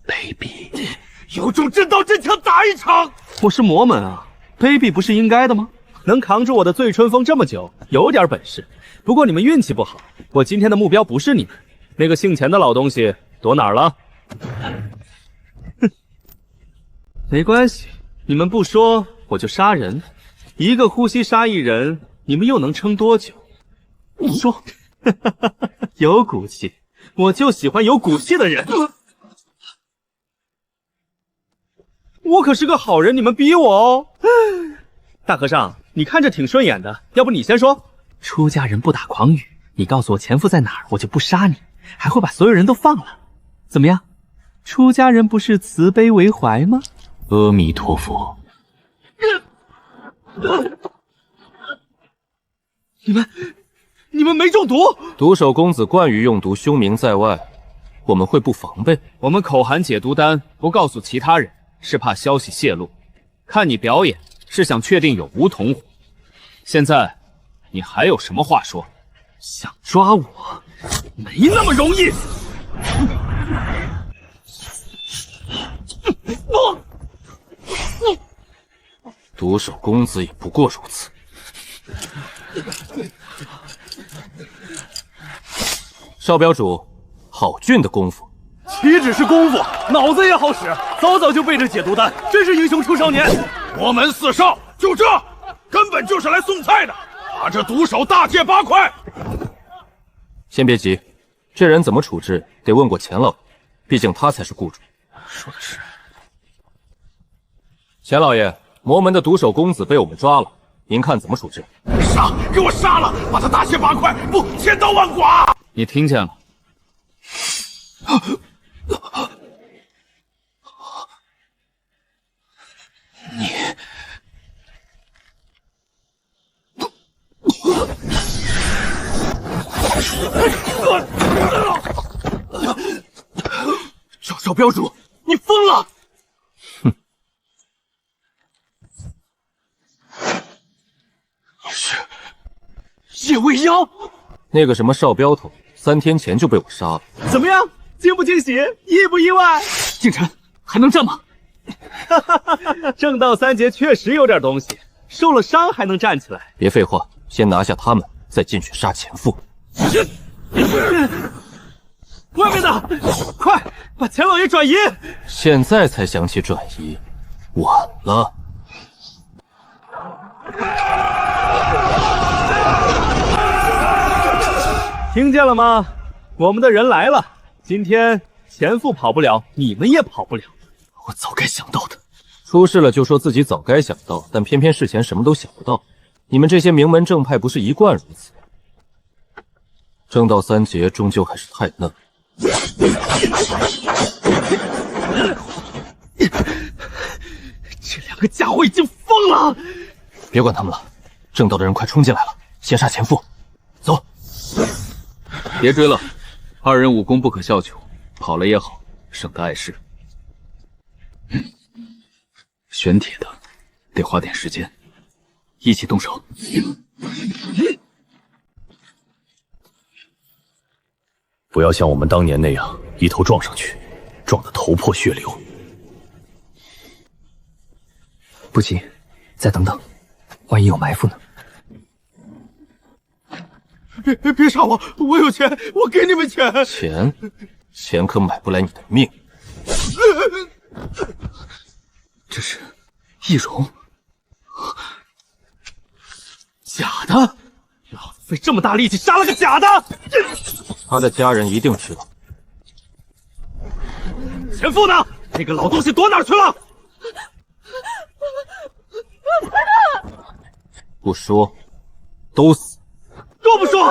卑鄙，有种真刀真枪打一场！我是魔门啊，卑鄙不是应该的吗？能扛住我的醉春风这么久，有点本事。不过你们运气不好，我今天的目标不是你们，那个姓钱的老东西躲哪儿了？哼，没关系，你们不说我就杀人，一个呼吸杀一人，你们又能撑多久？说，有骨气。我就喜欢有骨气的人。我可是个好人，你们逼我哦。大和尚，你看着挺顺眼的，要不你先说。出家人不打诳语，你告诉我钱父在哪儿，我就不杀你，还会把所有人都放了。怎么样？出家人不是慈悲为怀吗？阿弥陀佛。你们没中毒？独手公子惯于用毒，凶名在外，我们会不防备？我们口含解毒丹，不告诉其他人，是怕消息泄露。看你表演，是想确定有无同伙。现在，你还有什么话说？想抓我，没那么容易。独手公子也不过如此。少镖主，好俊的功夫！岂止是功夫，脑子也好使，早早就背着解毒丹，真是英雄出少年。魔门4少就这，根本就是来送菜的，把这毒手大卸8块。先别急，这人怎么处置，得问过钱老爷，毕竟他才是雇主。说的是。钱老爷，魔门的独手公子被我们抓了，您看怎么处置？杀！给我杀了，把他大卸8块，不，千刀万剐！你听见了？少镖主，你疯了！哼，叶未央，那个什么少镖头，3天前就被我杀了。怎么样？惊不惊喜？意不意外？敬晨还能站吗？正道3劫确实有点东西，受了伤还能站起来。别废话，先拿下他们，再进去杀钱父。外面的，快把钱老爷转移！现在才想起转移，晚了。听见了吗？我们的人来了。今天前夫跑不了，你们也跑不了。我早该想到的。出事了就说自己早该想到，但偏偏事前什么都想不到。你们这些名门正派不是一贯如此？正道三杰终究还是太嫩。这两个家伙已经疯了！别管他们了，正道的人快冲进来了，先杀前夫。走。别追了，二人武功不可小觑，跑了也好，省得碍事。玄铁的，得花点时间，一起动手。不要像我们当年那样一头撞上去，撞得头破血流。不急，再等等，万一有埋伏呢？别杀我！我有钱，我给你们钱。钱可买不来你的命。这是易容，假的！老子费这么大力气杀了个假的！他的家人一定知道。前夫呢？那个老东西躲哪去了？不说，都死。都不说！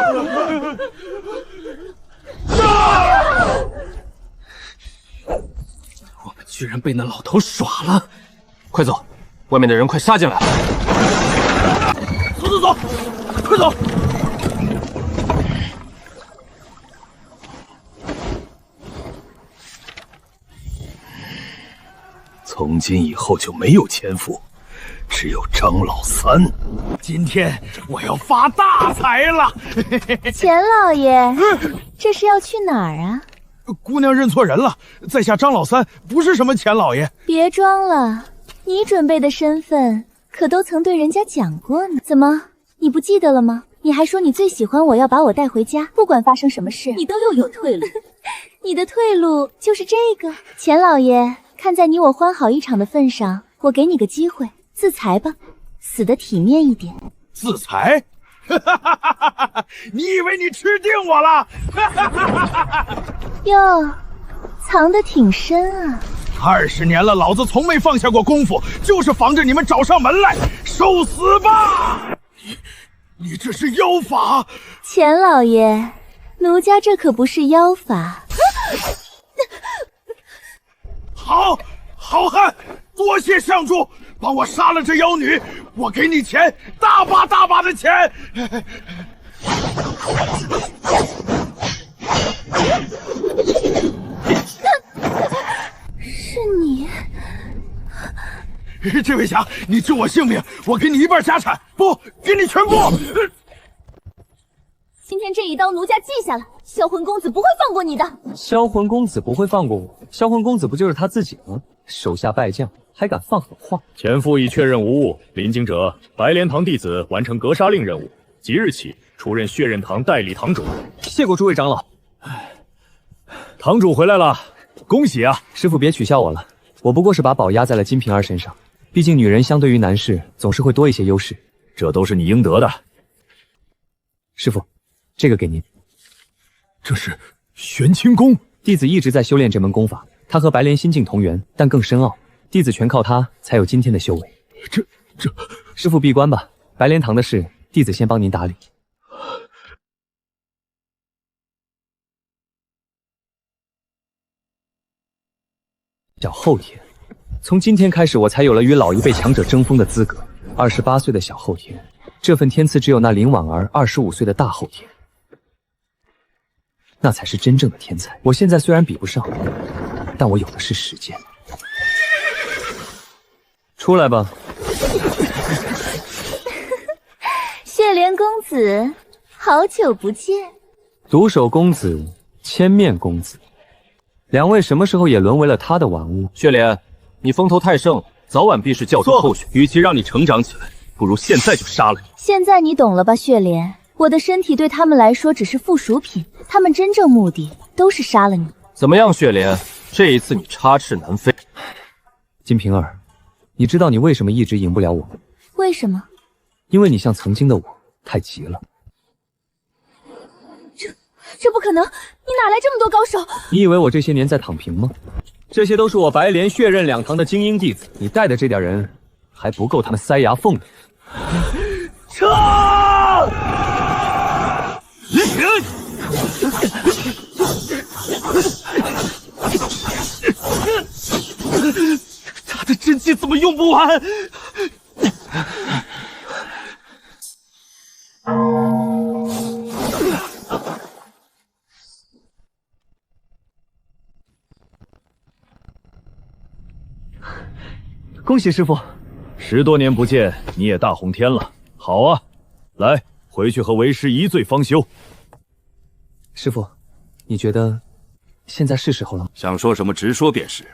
我们居然被那老头耍了！快走，外面的人快杀进来了！走，快走！从今以后就没有前夫，只有张老三。今天我要发大财了！钱老爷，这是要去哪儿啊？姑娘认错人了，在下张老三，不是什么钱老爷。别装了，你准备的身份可都曾对人家讲过呢。怎么，你不记得了吗？你还说你最喜欢我，要把我带回家，不管发生什么事，你都又有退路。你的退路就是这个。钱老爷，看在你我欢好一场的份上，我给你个机会，自裁吧，死得体面一点。自裁？你以为你吃定我了？哟，藏得挺深啊。20年了，老子从没放下过功夫，就是防着你们找上门来，受死吧！你这是妖法！钱老爷，奴家这可不是妖法。好汉，多谢相助，帮我杀了这妖女，我给你钱，大把大把的钱。是你，这位侠，你救我性命，我给你一半家产，不，给你全部。今天这一刀奴家记下了，销魂公子不会放过你的。销魂公子不会放过我，销魂公子不就是他自己吗？手下败将还敢放狠话？前夫已确认无误，临经者白莲堂弟子完成格杀令任务，即日起出任血刃堂代理堂主。谢过诸位长老。堂主回来了，恭喜啊！师傅别取笑我了，我不过是把宝压在了金瓶儿身上，毕竟女人相对于男士总是会多一些优势，这都是你应得的。师傅，这个给您。这是玄清功，弟子一直在修炼这门功法，它和白莲心境同源，但更深奥。弟子全靠它才有今天的修为。这，师傅闭关吧，白莲堂的事，弟子先帮您打理。小后天，从今天开始，我才有了与老一辈强者争锋的资格。28岁的小后天，这份天赐只有那林婉儿25岁的大后天。那才是真正的天才。我现在虽然比不上，但我有的是时间。出来吧。血莲公子，好久不见。独守公子，千面公子，两位什么时候也沦为了他的玩物？血莲，你风头太盛，早晚必是教主后续。与其让你成长起来，不如现在就杀了你。现在你懂了吧，血莲？我的身体对他们来说只是附属品，他们真正目的都是杀了你。怎么样，雪莲？这一次你插翅难飞。金瓶儿，你知道你为什么一直赢不了我吗？为什么？因为你像曾经的我，太急了。这不可能！你哪来这么多高手？你以为我这些年在躺平吗？这些都是我白莲血刃2堂的精英弟子，你带的这点人还不够他们塞牙缝的。撤！他的真气怎么用不完？恭喜师傅，10多年不见，你也大红天了。好啊，来，回去和为师一醉方休。师傅，你觉得现在是时候了吗？想说什么直说便是。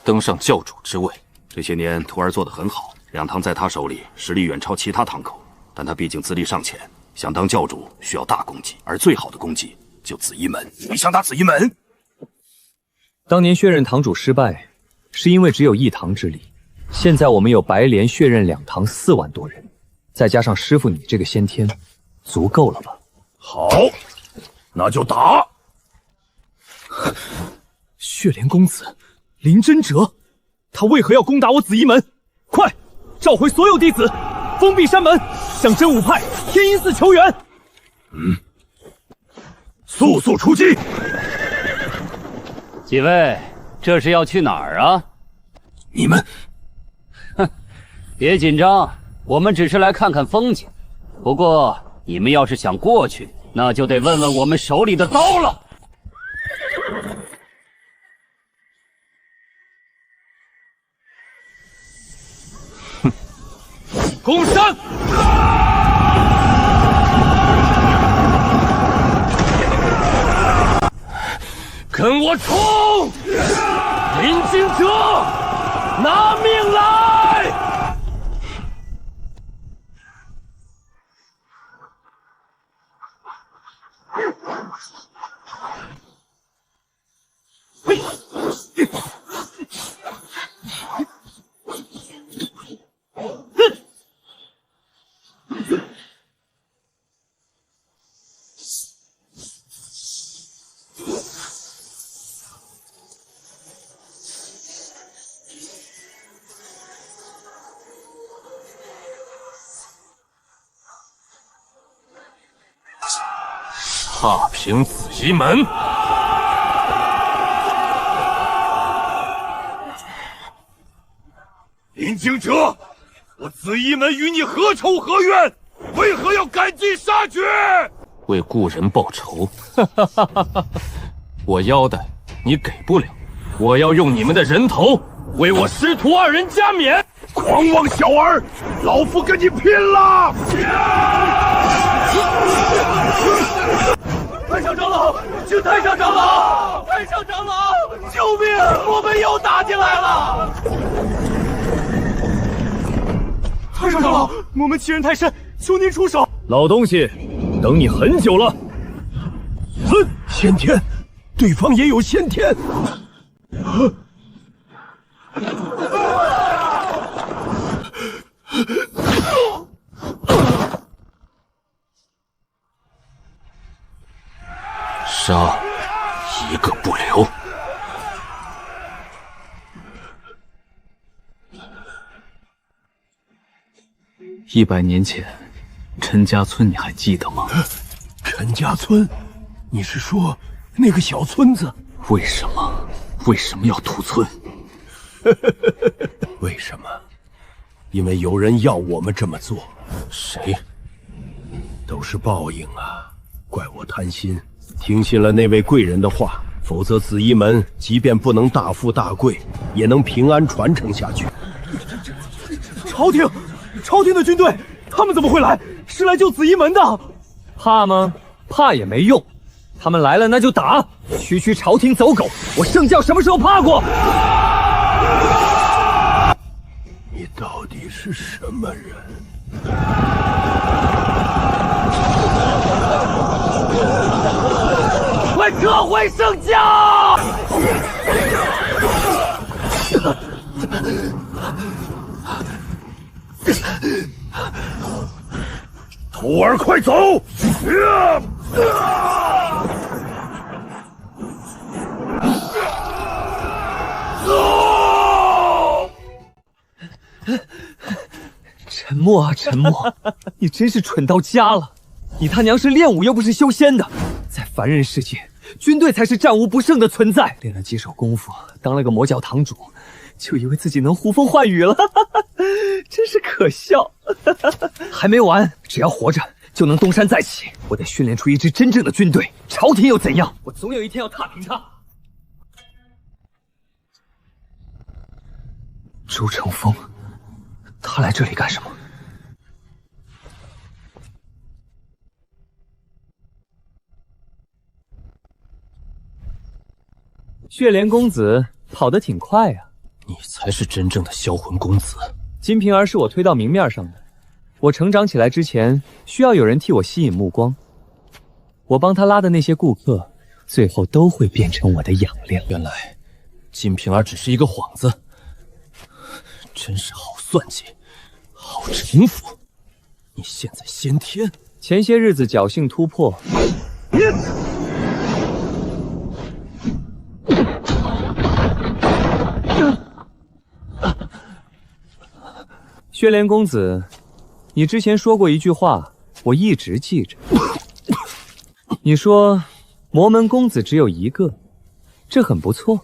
登上教主之位，这些年徒儿做得很好，2堂在他手里实力远超其他堂口，但他毕竟资历尚浅，想当教主需要大功绩，而最好的功绩就紫衣门。你想打紫衣门？当年血刃堂主失败，是因为只有1堂之力。现在我们有白莲血刃2堂4万多人，再加上师傅你这个先天，足够了吧？好，那就打！血莲公子林真哲，他为何要攻打我紫衣门？快，召回所有弟子，封闭山门，向真武派、天音寺求援。速速出击！几位，这是要去哪儿啊？你们，别紧张，我们只是来看看风景。不过你们要是想过去，那就得问问我们手里的刀了。攻山！跟我冲！林惊蛰，拿命来！踏平紫衣门！林惊蛰，我紫衣门与你何仇何怨？为何要赶尽杀绝？为故人报仇。我要的你给不了，我要用你们的人头为我师徒2人加冕。狂妄小儿，老夫跟你拼了！太上长老，请太上长老！太上长老，救命！我们又打进来了！太上长老，我们欺人太甚，求您出手！老东西，等你很久了。哼，先天，对方也有先天。杀一个不留。100年前，陈家村你还记得吗？陈家村，你是说那个小村子？为什么要屠村？为什么？因为有人要我们这么做。谁？都是报应啊！怪我贪心，听信了那位贵人的话，否则紫衣门即便不能大富大贵，也能平安传承下去。朝廷的军队，他们怎么会来？是来救紫衣门的。怕吗？怕也没用。他们来了，那就打！区区朝廷走狗，我圣教什么时候怕过？你到底是什么人？快撤回圣驾！徒儿，快走！走！沉默啊，沉默！你真是蠢到家了！你他娘是练武又不是修仙的，在凡人世界，军队才是战无不胜的存在。练了几手功夫，当了个魔教堂主，就以为自己能呼风唤雨了，真是可笑。还没完，只要活着就能东山再起。我得训练出一支真正的军队，朝廷又怎样？我总有一天要踏平他。周成风，他来这里干什么？血莲公子跑得挺快呀！你才是真正的销魂公子。金瓶儿是我推到明面上的，我成长起来之前，需要有人替我吸引目光。我帮他拉的那些顾客，最后都会变成我的养料。原来，金瓶儿只是一个幌子，真是好算计，好城府。你现在先天，前些日子侥幸突破。血莲公子，你之前说过一句话，我一直记着。你说魔门公子只有一个，这很不错。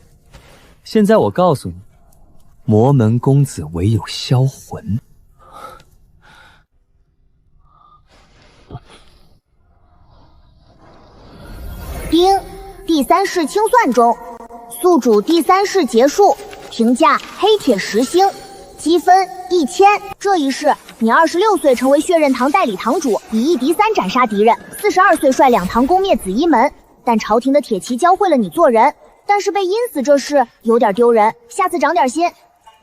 现在我告诉你，魔门公子唯有销魂。丁，第3式清算中，宿主第3式结束，评价黑铁10星。积分1000。这一世，你26岁成为血刃堂代理堂主，以1敌3斩杀敌人；42岁率2堂攻灭紫衣门。但朝廷的铁骑教会了你做人，但是被阴死这事有点丢人，下次长点心。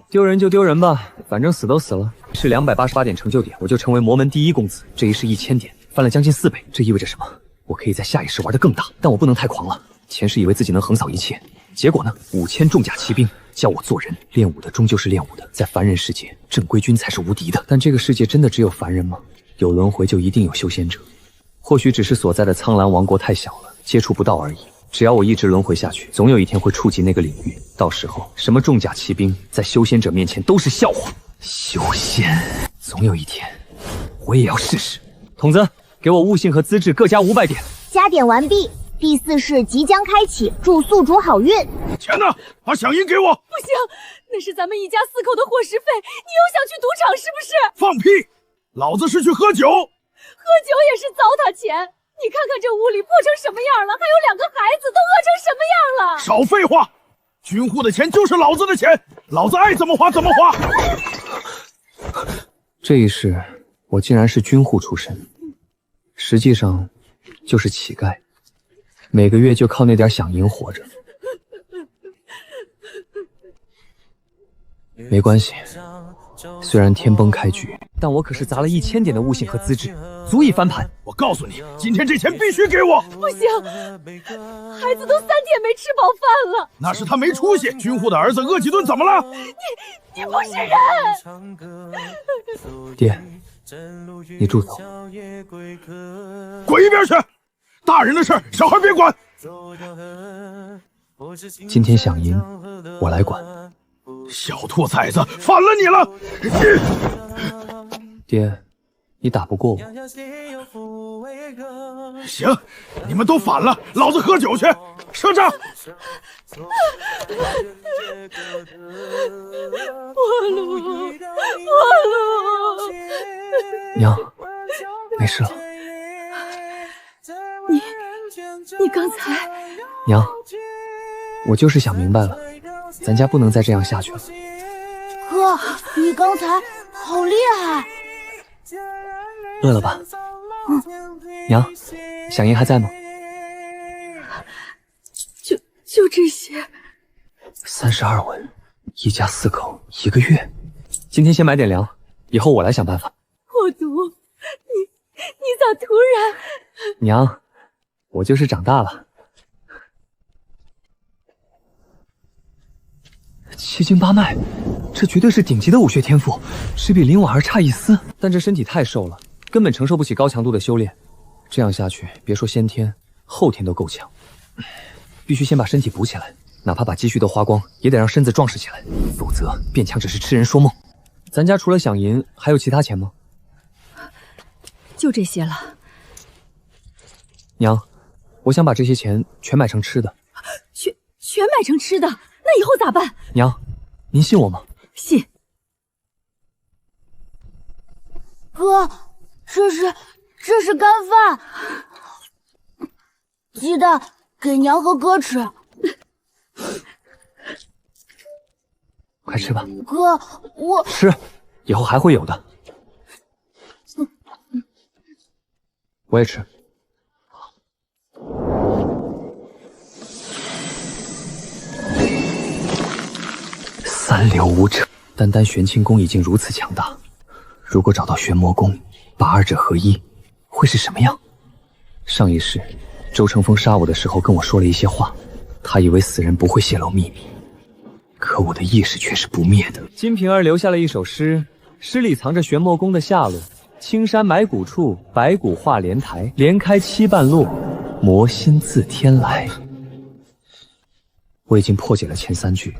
丢人就丢人吧，反正死都死了。是288点成就点，我就成为魔门第1公子。这一世1000点，翻了将近4倍。这意味着什么？我可以在下一世玩得更大，但我不能太狂了。前世以为自己能横扫一切，结果呢？5000重甲骑兵。教我做人，练武的终究是练武的，在凡人世界，正规军才是无敌的。但这个世界真的只有凡人吗？有轮回就一定有修仙者？或许只是所在的苍蓝王国太小了，接触不到而已。只要我一直轮回下去，总有一天会触及那个领域。到时候，什么重甲骑兵在修仙者面前都是笑话。修仙，总有一天，我也要试试。筒子，给我悟性和资质各加500点。加点完毕。第4式即将开启，祝宿主好运。钱呢？把响银给我！不行，那是咱们一家4口的伙食费，你又想去赌场是不是？放屁！老子是去喝酒。喝酒也是糟蹋钱。你看看这屋里破成什么样了，还有2个孩子都饿成什么样了。少废话！军户的钱就是老子的钱，老子爱怎么花怎么花。这一世，我竟然是军户出身，实际上就是乞丐。每个月就靠那点响银活着，没关系。虽然天崩开局，但我可是砸了1000点的悟性和资质，足以翻盘。我告诉你，今天这钱必须给我！不行，孩子都3天没吃饱饭了。那是他没出息。军户的儿子饿几顿怎么了？你不是人！爹，你住手！滚一边去！大人的事，小孩别管。今天响银，我来管。小兔崽子，反了你了！爹，你打不过我。行，你们都反了，老子喝酒去，撤账。破路，娘，没事了。你刚才……娘，我就是想明白了，咱家不能再这样下去了。哥，你刚才好厉害！饿了吧？娘，响银还在吗？就这些。32文，一家4口1个月。今天先买点粮，以后我来想办法。破毒，你咋突然……娘，我就是长大了，七经八脉，这绝对是顶级的武学天赋，只比林婉儿差一丝。但这身体太瘦了，根本承受不起高强度的修炼。这样下去，别说先天，后天都够呛。必须先把身体补起来，哪怕把积蓄都花光，也得让身子壮实起来，否则变强只是痴人说梦。咱家除了饷银，还有其他钱吗？就这些了。娘，我想把这些钱全买成吃的。全买成吃的，那以后咋办？娘，您信我吗？信。哥，这是干饭，记得给娘和哥吃。快吃吧。哥，我吃，以后还会有的。我也吃。三流武者，单单玄清宫已经如此强大，如果找到玄魔宫，把二者合一，会是什么样？上一世，周成风杀我的时候跟我说了一些话，他以为死人不会泄露秘密，可我的意识却是不灭的。金瓶儿留下了一首诗，诗里藏着玄魔宫的下落：青山埋骨处，白骨化莲台，莲开七瓣落，魔心自天来。我已经破解了前3句，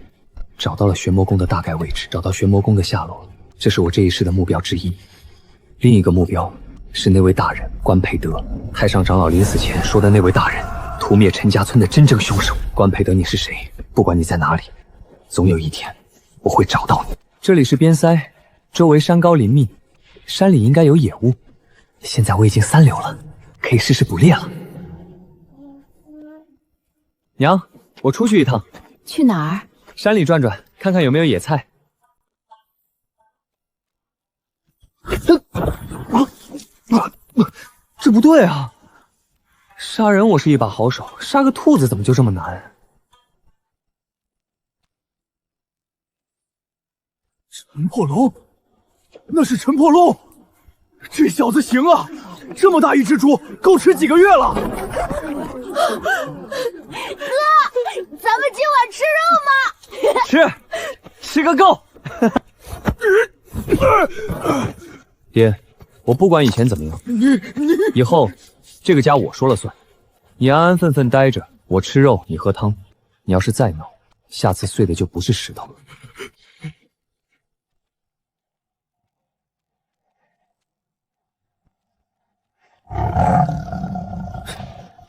找到了玄魔宫的大概位置，找到玄魔宫的下落，这是我这一世的目标之一。另一个目标是那位大人关培德，太上长老临死前说的那位大人，屠灭陈家村的真正凶手。关培德，你是谁？不管你在哪里，总有一天我会找到你。这里是边塞，周围山高林密，山里应该有野物。现在我已经3流了，可以试试捕猎了。娘，我出去一趟。去哪儿？山里转转，看看有没有野菜。这不对啊！杀人我是一把好手，杀个兔子怎么就这么难？陈破龙，那是陈破龙，这小子行啊！这么大一只猪，够吃几个月了。哥，咱们今晚吃肉吗？吃个够。爹，我不管以前怎么样，以后这个家我说了算。你安安分分待着，我吃肉，你喝汤。你要是再闹，下次碎的就不是石头了。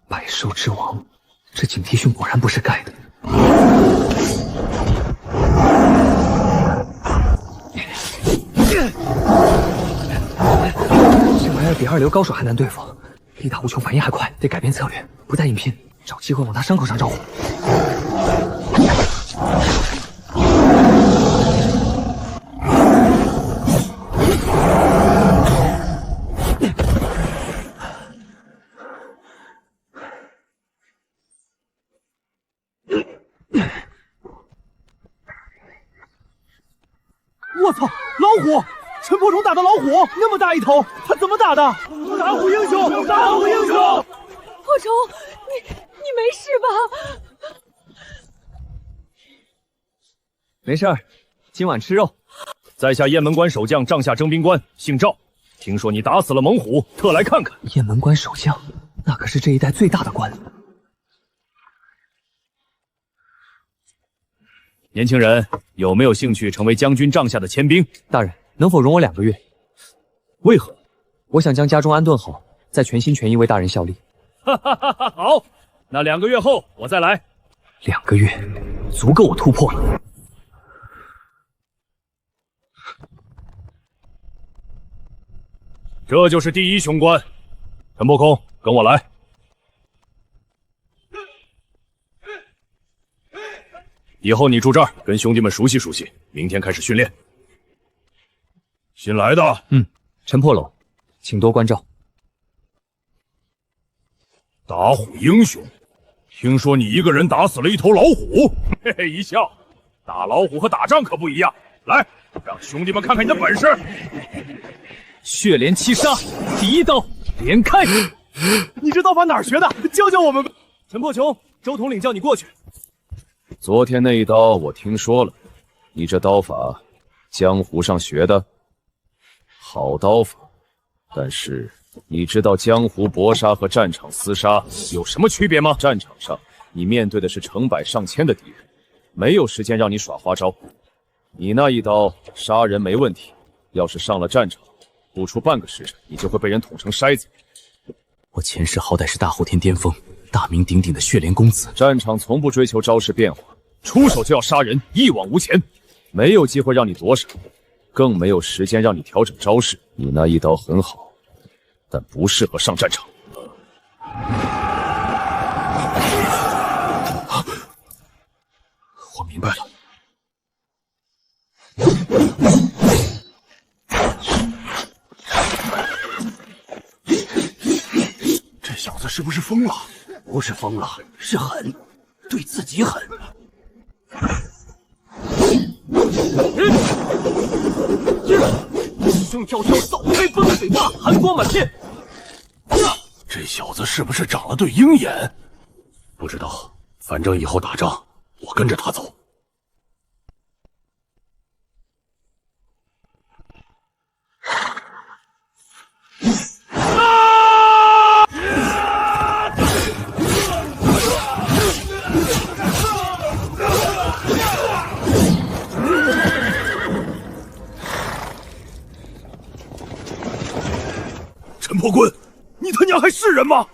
百兽之王，这警惕胸果然不是盖的。这玩意儿比2流高手还难对付，力大无穷，反应还快，得改变策略，不再硬拼，找机会往他伤口上招呼。我操，老虎！陈破虫打的老虎，那么大一头，他怎么打的？打虎英雄，打虎英雄！破虫，你没事吧？没事儿，今晚吃肉。在下雁门关守将帐下征兵官，姓赵。听说你打死了猛虎，特来看看。雁门关守将，那可是这一带最大的官。年轻人，有没有兴趣成为将军帐下的签兵？大人，能否容我2个月？为何？我想将家中安顿好，再全心全意为大人效力。哈哈哈哈！好，那2个月后我再来。2个月，足够我突破了。这就是第1雄关，陈破空，跟我来。以后你住这儿，跟兄弟们熟悉熟悉。明天开始训练。新来的，陈破龙，请多关照。打虎英雄，听说你一个人打死了1头老虎，嘿嘿一笑。打老虎和打仗可不一样，来，让兄弟们看看你的本事。血连七杀，第1刀连开。你这刀法哪儿学的？教教我们吧。陈破琼，周统领叫你过去。昨天那一刀我听说了，你这刀法，江湖上学的？好刀法，但是你知道江湖搏杀和战场厮杀有什么区别吗？战场上，你面对的是成百上千的敌人，没有时间让你耍花招。你那一刀杀人没问题，要是上了战场，不出半个时辰，你就会被人捅成筛子。我前世好歹是大后天巅峰，大名鼎鼎的血莲公子。战场从不追求招式变化，出手就要杀人，一往无前，没有机会让你躲闪，更没有时间让你调整招式。你那一刀很好，但不适合上战场。我明白了。这小子是不是疯了？不是疯了，是狠，对自己狠。胸跳跳，扫开风水坝，寒光满面。这小子是不是长了对鹰眼？不知道，反正以后打仗，我跟着他走。陈破棍，你他娘还是人吗？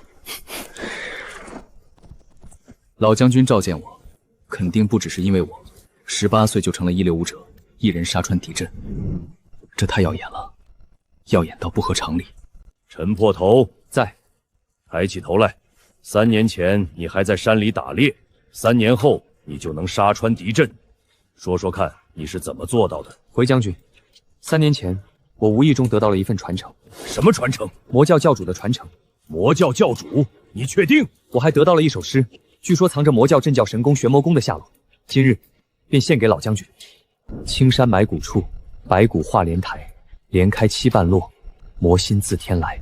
老将军召见我，肯定不只是因为我18岁就成了165者，一人杀穿敌阵，这太耀眼了，耀眼到不合常理。陈破头在，抬起头来。3年前你还在山里打猎，3年后你就能杀穿敌阵，说说看你是怎么做到的？回将军，3年前我无意中得到了一份传承。什么传承？魔教教主的传承。魔教教主？你确定？我还得到了一首诗，据说藏着魔教镇教神功玄魔功的下落，今日便献给老将军。青山埋骨处，白骨化莲台，莲开七瓣落，魔心自天来。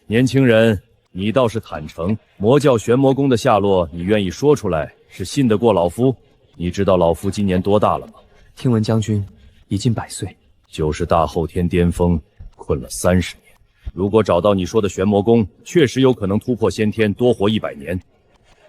年轻人，你倒是坦诚，魔教玄魔功的下落你愿意说出来，是信得过老夫？你知道老夫今年多大了吗？听闻将军已近100岁，就是大后天巅峰，困了30年。如果找到你说的玄魔功，确实有可能突破先天，多活100年。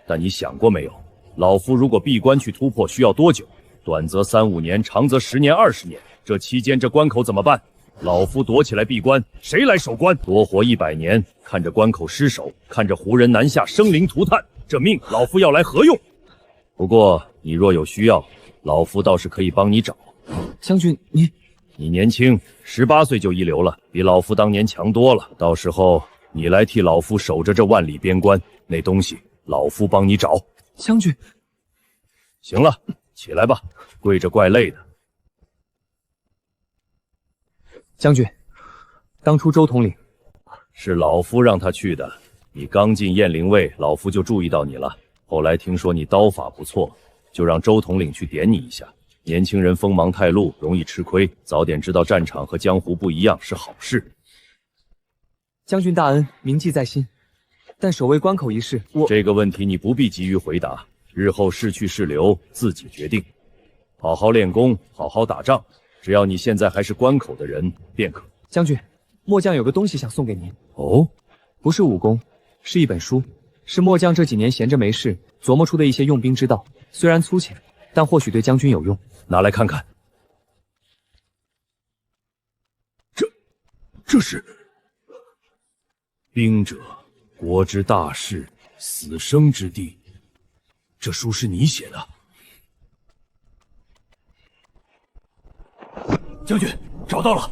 但你想过没有，老夫如果闭关去突破需要多久？短则3、5年，长则10年、20年。这期间这关口怎么办？老夫躲起来闭关，谁来守关？多活100年，看着关口失守，看着胡人南下，生灵涂炭，这命老夫要来何用？不过你若有需要，老夫倒是可以帮你找。将军，你年轻，18岁就一流了，比老夫当年强多了。到时候你来替老夫守着这万里边关，那东西老夫帮你找。将军，行了，起来吧，跪着怪累的。将军，当初周统领是老夫让他去的。你刚进燕灵卫，老夫就注意到你了。后来听说你刀法不错，就让周统领去点你一下。年轻人锋芒太露，容易吃亏，早点知道战场和江湖不一样是好事。将军大恩，铭记在心。但守卫关口一事，这个问题你不必急于回答，日后是去是留自己决定。好好练功，好好打仗，只要你现在还是关口的人便可。将军，末将有个东西想送给您。哦，不是武功，是一本书，是末将这几年闲着没事琢磨出的一些用兵之道，虽然粗浅，但或许对将军有用。拿来看看。这是兵者，国之大事，死生之地。这书是你写的？将军，找到了。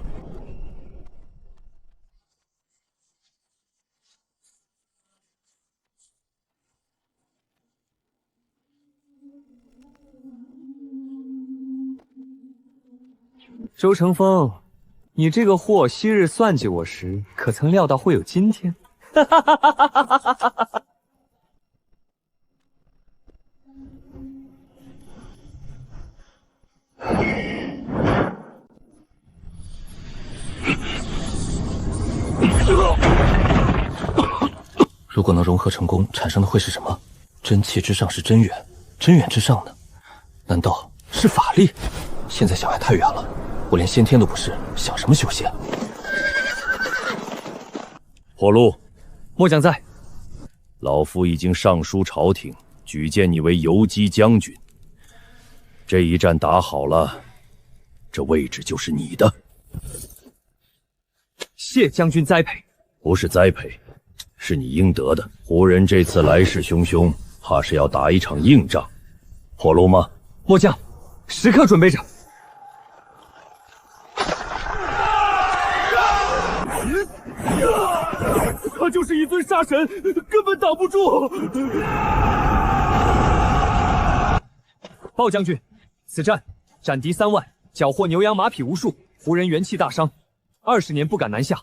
周成风，你这个货，昔日算计我时，可曾料到会有今天？如果能融合成功，产生的会是什么？真气之上是真元，真元之上呢？难道是法力。现在小孩太远了，我连先天都不是，想什么修仙？破路，末将在。老夫已经上书朝廷，举荐你为游击将军。这一战打好了，这位置就是你的。谢将军栽培。不是栽培，是你应得的。胡人这次来势汹汹，怕是要打一场硬仗。破路吗？末将时刻准备着。他就是一尊杀神，根本挡不住。鲍将军，此战斩敌3万，缴获牛羊马匹无数，胡人元气大伤，20年不敢南下。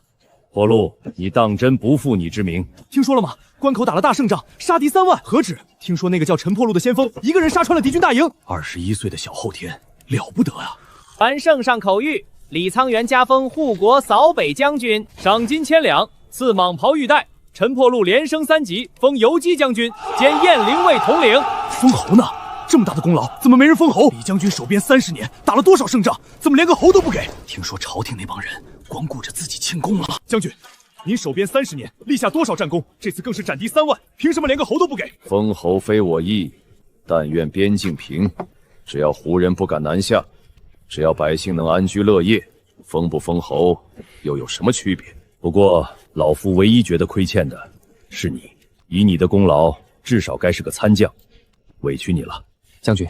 破路，你当真不负你之名？听说了吗？关口打了大胜仗，杀敌3万，何止？听说那个叫陈破路的先锋，一个人杀穿了敌军大营。21岁的小后天，了不得啊！传圣上口谕，李沧源加封护国扫北将军，赏金1000两，赐蟒袍玉带。陈破路连升3级，封游击将军兼雁翎卫统领。封侯呢？这么大的功劳，怎么没人封侯？李将军守边30年，打了多少胜仗，怎么连个侯都不给？听说朝廷那帮人光顾着自己庆功了。将军，您守边30年，立下多少战功？这次更是斩敌3万，凭什么连个侯都不给？封侯非我意，但愿边境平。只要胡人不敢南下，只要百姓能安居乐业，封不封侯又有什么区别？不过老夫唯一觉得亏欠的是你，以你的功劳，至少该是个参将，委屈你了。将军，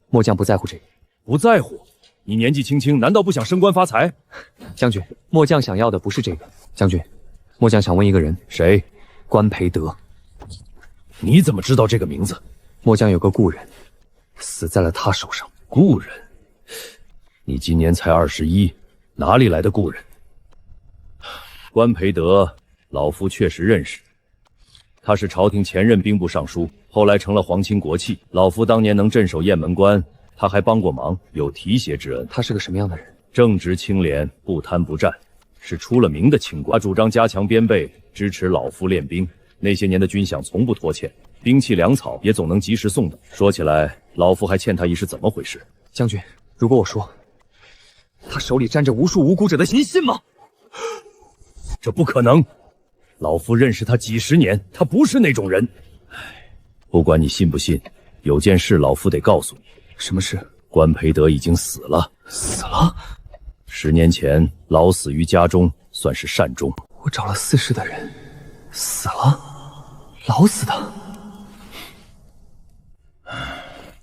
末将不在乎这个。不在乎？你年纪轻轻，难道不想升官发财？将军，末将想要的不是这个。将军，末将想问一个人。谁？关培德。你怎么知道这个名字？末将有个故人，死在了他手上。故人？你今年才21，哪里来的故人？关培德，老夫确实认识。他是朝廷前任兵部尚书，后来成了皇亲国戚。老夫当年能镇守雁门关，他还帮过忙，有提携之恩。他是个什么样的人？正直清廉，不贪不占，是出了名的清官。他主张加强边备，支持老夫练兵。那些年的军饷从不拖欠，兵器粮草也总能及时送到。说起来，老夫还欠他一是怎么回事？将军，如果我说他手里沾着无数无辜者的血，您信吗？这不可能。老夫认识他几10年，他不是那种人。不管你信不信，有件事老夫得告诉你。什么事？关培德已经死了。死了？10年前老死于家中，算是善终。我找了4世的人，死了，老死的。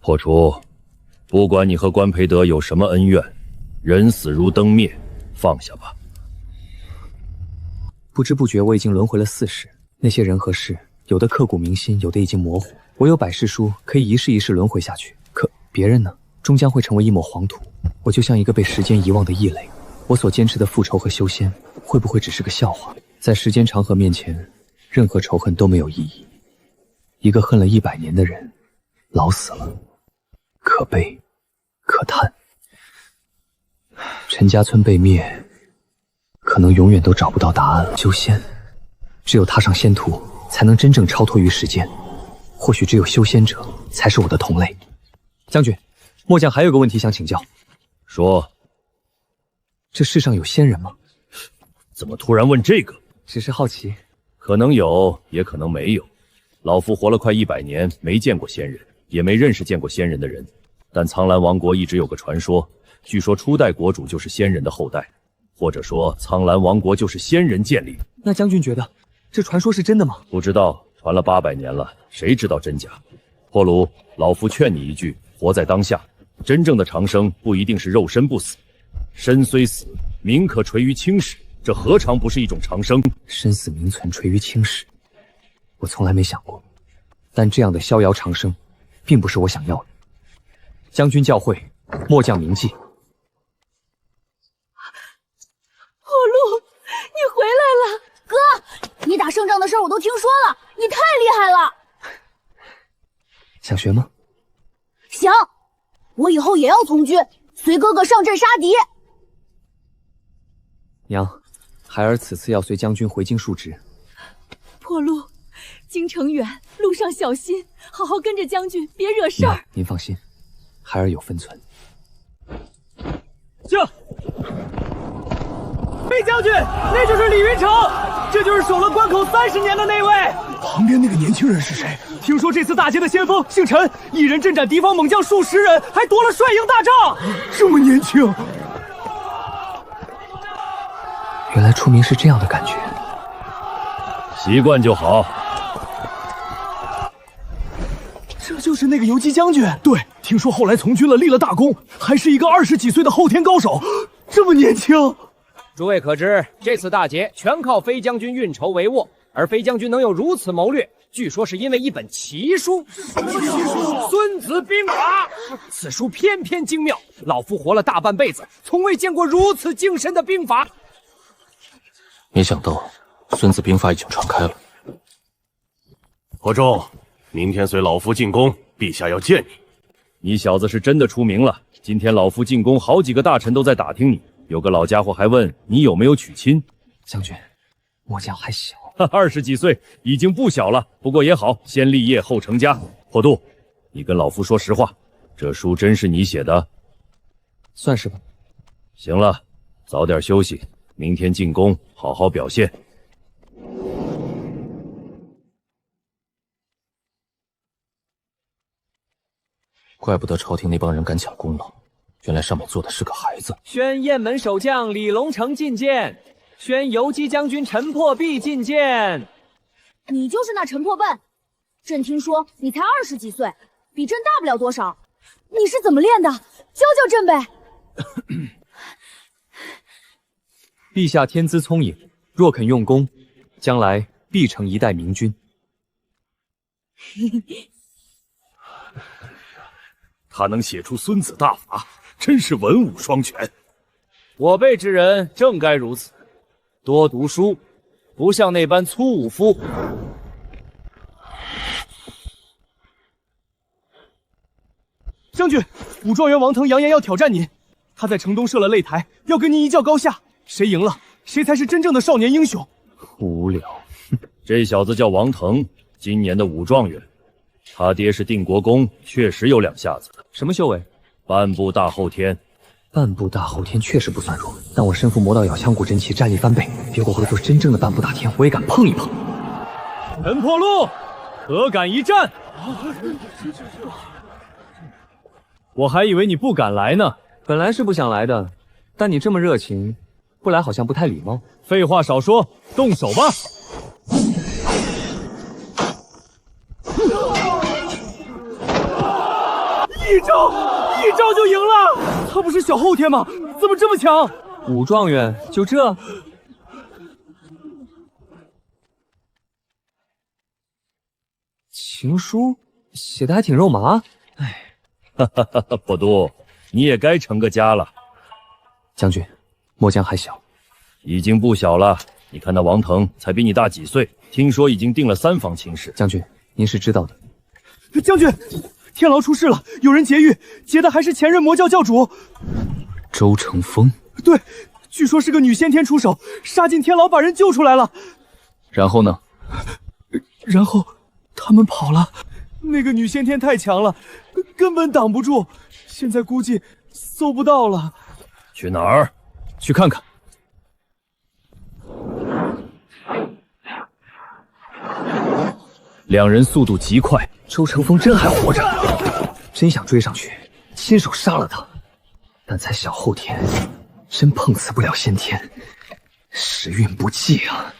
破除，不管你和关培德有什么恩怨，人死如灯灭，放下吧。不知不觉，我已经轮回了4世。那些人和事，有的刻骨铭心，有的已经模糊。我有百世书，可以一世一世轮回下去。可别人呢，终将会成为一抹黄土。我就像一个被时间遗忘的异类。我所坚持的复仇和修仙，会不会只是个笑话？在时间长河面前，任何仇恨都没有意义。一个恨了100年的人，老死了，可悲，可叹。陈家村被灭，可能永远都找不到答案了。修仙，只有踏上仙途，才能真正超脱于时间。或许只有修仙者才是我的同类。将军，末将还有个问题想请教。说。这世上有仙人吗？怎么突然问这个？只是好奇。可能有，也可能没有。老夫活了快100年，没见过仙人，也没认识见过仙人的人。但苍兰王国一直有个传说，据说初代国主就是仙人的后代。或者说，苍兰王国就是仙人建立。那将军觉得这传说是真的吗？不知道，传了800年了，谁知道真假？破炉，老夫劝你一句：活在当下。真正的长生不一定是肉身不死，身虽死，名可垂于青史，这何尝不是一种长生？身死名存，垂于青史，我从来没想过。但这样的逍遥长生，并不是我想要的。将军教诲，末将铭记。破路，你回来了！哥，你打胜仗的事我都听说了，你太厉害了。想学吗？想，我以后也要从军，随哥哥上阵杀敌。娘，孩儿此次要随将军回京述职。破路，京城远，路上小心，好好跟着将军，别惹事儿。您放心，孩儿有分寸。驾！飞将军，那就是李云城，这就是守了关口30年的那位。旁边那个年轻人是谁？听说这次大捷的先锋姓陈，一人阵斩敌方猛将数十人，还夺了帅营大帐。这么年轻，原来出名是这样的感觉。习惯就好。这就是那个游击将军。对，听说后来从军了，立了大功，还是一个20几岁的后天高手，这么年轻。诸位可知，这次大捷全靠飞将军运筹帷幄，而飞将军能有如此谋略，据说是因为一本奇书《孙子兵法》。此书偏偏精妙，老夫活了大半辈子，从未见过如此精深的兵法。没想到《孙子兵法》已经传开了。伯仲，明天随老夫进宫，陛下要见你。你小子是真的出名了。今天老夫进宫，好几个大臣都在打听你。有个老家伙还问你有没有娶亲。将军，末将还小，20几岁已经不小了。不过也好，先立业后成家。破度，你跟老夫说实话，这书真是你写的？算是吧。行了，早点休息，明天进宫好好表现。怪不得朝廷那帮人敢抢功劳，原来上面坐的是个孩子。宣雁门守将李龙城觐见，宣游击将军陈破壁觐见。你就是那陈破笨，朕听说你才20几岁，比朕大不了多少，你是怎么练的？教教朕呗。陛下天资聪颖，若肯用功，将来必成一代明君。他能写出孙子大法，真是文武双全。我辈之人正该如此，多读书，不像那般粗武夫。将军，武状元王腾扬言要挑战您，他在城东设了擂台，要跟您一较高下，谁赢了，谁才是真正的少年英雄。无聊，这小子叫王腾，今年的武状元。他爹是定国公，确实有两下子。什么修为？半步大后天。半步大后天确实不算弱，但我身负魔道咬枪骨真气，战力翻倍。别过会做真正的半步大天，我也敢碰一碰。陈破路，可敢一战？我还以为你不敢来呢。本来是不想来的，但你这么热情，不来好像不太礼貌。废话少说，动手吧。一招就赢了，他不是小后天吗？怎么这么强？武状元就这？情书写的还挺肉麻。哎，哈哈哈哈！破都，你也该成个家了。将军，末将还小，已经不小了。你看那王腾才比你大几岁，听说已经定了3房亲事。将军，您是知道的。将军。天牢出事了，有人劫狱，劫的还是前任魔教教主周成风。对，据说是个女先天出手，杀进天牢把人救出来了。然后呢？然后他们跑了。那个女先天太强了，根本挡不住。现在估计搜不到了。去哪儿？去看看。两人速度极快。周成风真还活着，真想追上去亲手杀了他，但才小后天，真碰瓷不了先天，时运不济啊。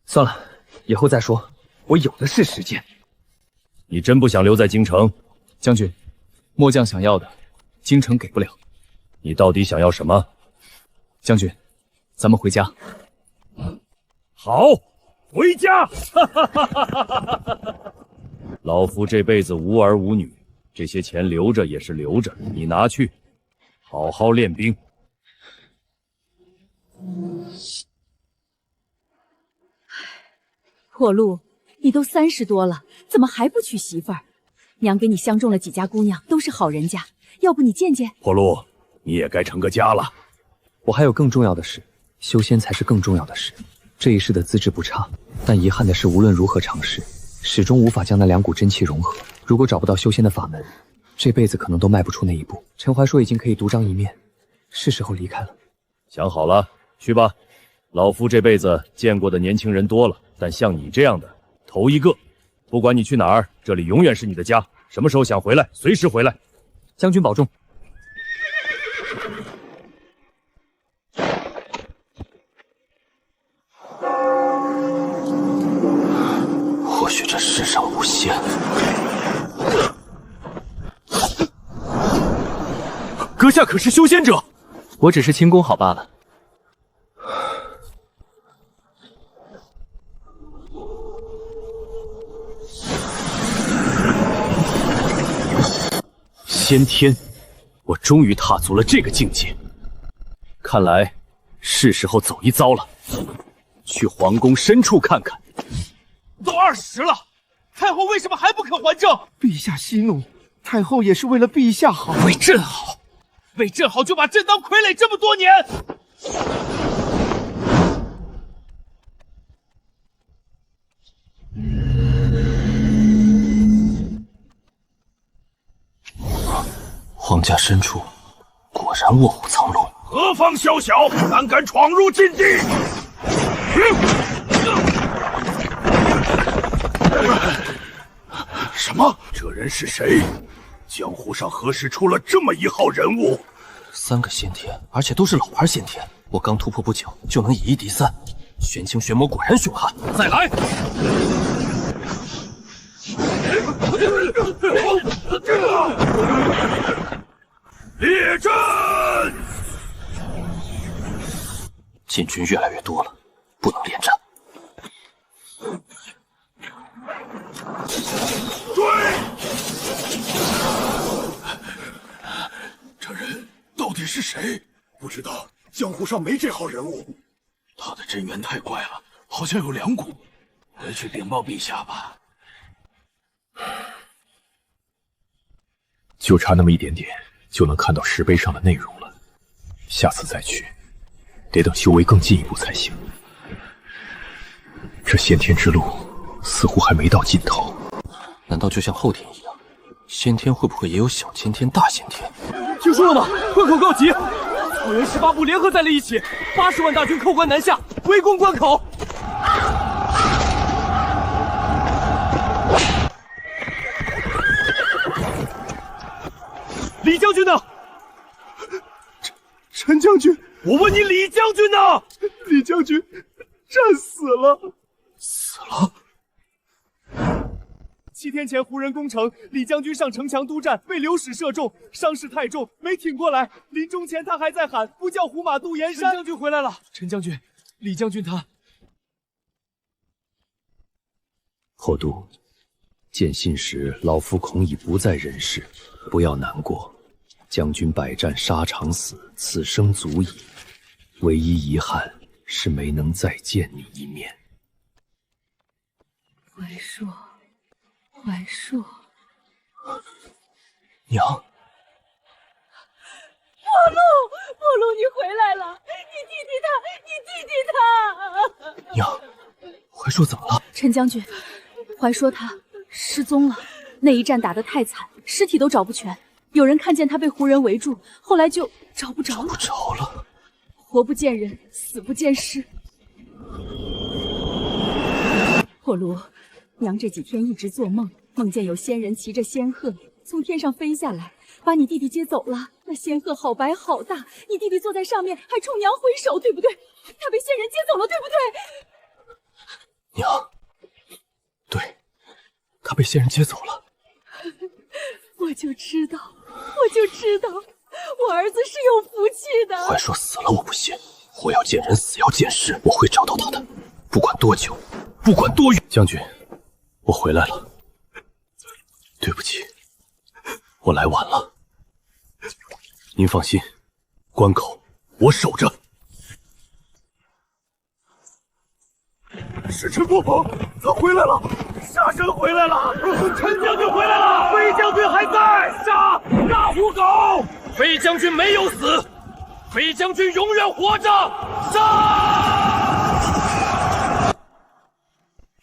算了，以后再说，我有的是时间。你真不想留在京城？将军，末将想要的，京城给不了。你到底想要什么？将军，咱们回家。好，回家！哈哈哈哈哈哈！老夫这辈子无儿无女，这些钱留着也是留着，你拿去，好好练兵。破路，你都30多了，怎么还不娶媳妇儿？娘给你相中了几家姑娘，都是好人家，要不你见见？破路，你也该成个家了。我还有更重要的事，修仙才是更重要的事。这一世的资质不差，但遗憾的是，无论如何尝试，始终无法将那2股真气融合。如果找不到修仙的法门，这辈子可能都迈不出那一步。陈怀说已经可以独当一面，是时候离开了。想好了，去吧。老夫这辈子见过的年轻人多了，但像你这样的，头一个。不管你去哪儿，这里永远是你的家。什么时候想回来，随时回来。将军保重。或许这世上无仙。阁下可是修仙者？我只是轻功好罢了。先天，我终于踏足了这个境界。看来是时候走一遭了，去皇宫深处看看。都20了，太后为什么还不肯还政？陛下息怒，太后也是为了陛下好。为朕好，为朕好就把朕当傀儡这么多年。皇家深处果然卧虎藏龙。何方宵小，胆敢闯入禁地？什么？这人是谁？江湖上何时出了这么一号人物？3个先天，而且都是老牌先天。我刚突破不久，就能以1敌3，玄清玄魔果然凶悍。再来！列阵！禁军越来越多了，不能恋战。追！这人到底是谁？不知道，江湖上没这号人物。他的真元太怪了，好像有2股。回去禀报陛下吧。就差那么一点点，就能看到石碑上的内容了。下次再去，得等修为更进一步才行。这先天之路似乎还没到尽头。难道就像后天一样，先天会不会也有小先天、大先天？听说了吗？关口告急，草原18部联合在了一起，80万大军扣关南下，围攻关口。李将军呢？陈将军，我问你，李将军呢？李将军战死了。死了？7天前胡人攻城，李将军上城墙督战，被流矢射中，伤势太重，没挺过来。临终前他还在喊“不教胡马度盐山”。陈将军回来了。陈将军，李将军他……后都，见信时老夫恐已不在人世，不要难过。将军百战沙场死，此生足矣。唯一遗憾是没能再见你一面。怀硕，怀硕，娘，破路，你回来了！你弟弟他！娘，怀硕怎么了？陈将军，怀硕他失踪了。那一战打得太惨，尸体都找不全。有人看见他被胡人围住，后来就找不着了。活不见人，死不见尸。破卢，娘这几天一直做梦，梦见有仙人骑着仙鹤从天上飞下来，把你弟弟接走了。那仙鹤好白好大，你弟弟坐在上面，还冲娘挥手，对不对？他被仙人接走了，对不对？娘，对，他被仙人接走了。我就知道，我儿子是有福气的。怀硕死了我不信，活要见人，死要见尸，我会找到他的，不管多久，不管多远。将军，我回来了，对不起，我来晚了。您放心，关口我守着。是陈伯鹏，他回来了，杀神回来了，陈将军回来了，飞将军还在，杀大虎狗，飞将军没有死，飞将军永远活着，杀！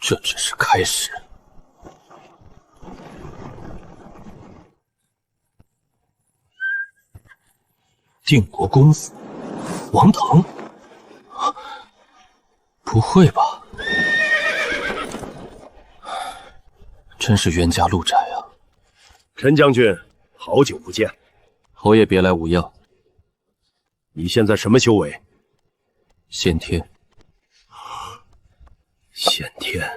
这只是开始。定国公府，王腾？不会吧？真是冤家路窄啊！陈将军，好久不见。侯爷别来无恙。你现在什么修为？先天。先天。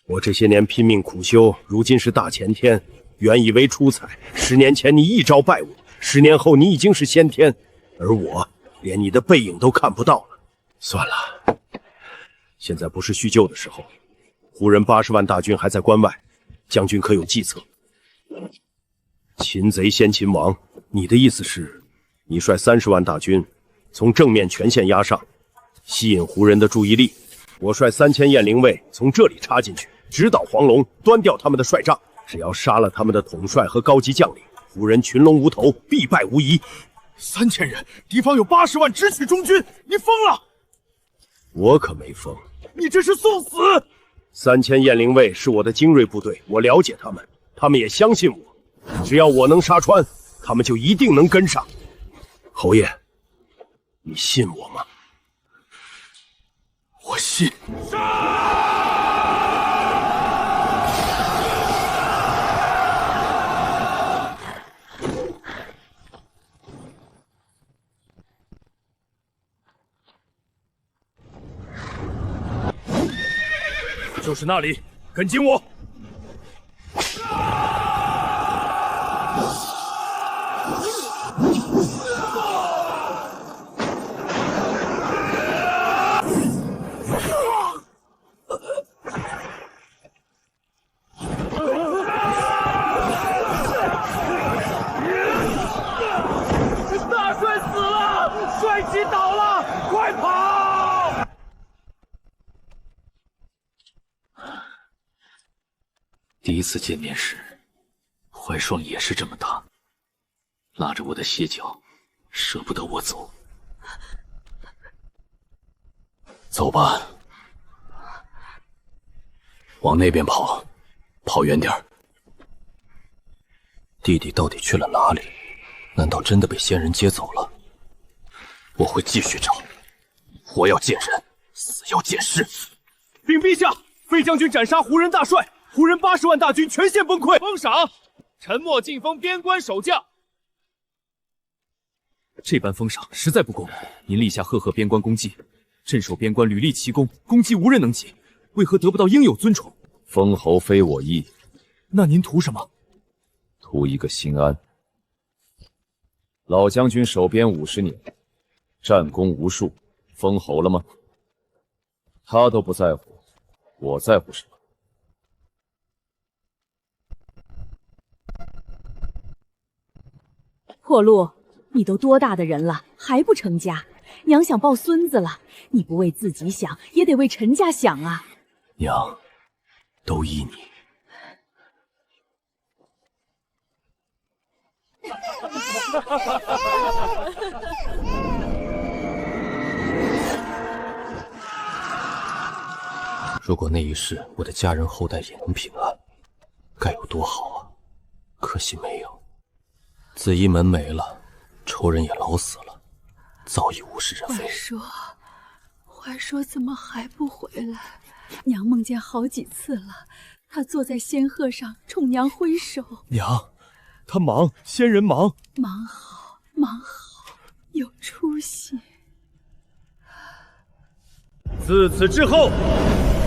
我这些年拼命苦修，如今是大前天，原以为出彩。10年前你一招败我，10年后你已经是先天，而我连你的背影都看不到了。算了，现在不是叙旧的时候。胡人80万大军还在关外，将军可有计策？擒贼先擒王，你的意思是，你率30万大军从正面全线压上，吸引胡人的注意力。我率3000雁翎卫从这里插进去，直捣黄龙，端掉他们的帅帐。只要杀了他们的统帅和高级将领，胡人群龙无头，必败无疑。3000人，敌方有80万，直取中军，你疯了！我可没疯，你这是送死！3000雁翎卫是我的精锐部队，我了解他们，他们也相信我。只要我能杀穿，他们就一定能跟上。侯爷，你信我吗？我信。就是那里，跟紧我！大帅死了，帅旗倒了，快跑！第一次见面时，怀霜也是这么大，拉着我的鞋脚，舍不得我走。走吧，往那边跑，跑远点儿。弟弟到底去了哪里？难道真的被仙人接走了？我会继续找，活要见人，死要见尸。禀陛下，飞将军斩杀胡人大帅，胡人80万大军全线崩溃。封赏，陈默晋封边关守将。这般封赏实在不公，您立下赫赫边关功绩，镇守边关屡立奇功，功绩无人能及，为何得不到应有尊崇？封侯非我意，那您图什么？图一个心安。老将军守边50年，战功无数，封侯了吗？他都不在乎，我在乎什么？破路，你都多大的人了，还不成家？娘想抱孙子了，你不为自己想，也得为陈家想啊！娘，都依你。如果那一世我的家人后代也能平安，该有多好啊！可惜没有。紫衣门没了，仇人也老死了，早已物是人非。怀说怎么还不回来？娘梦见好几次了，他坐在仙鹤上冲娘挥手。娘，他忙，仙人忙。忙好，忙好，有出息。自此之后，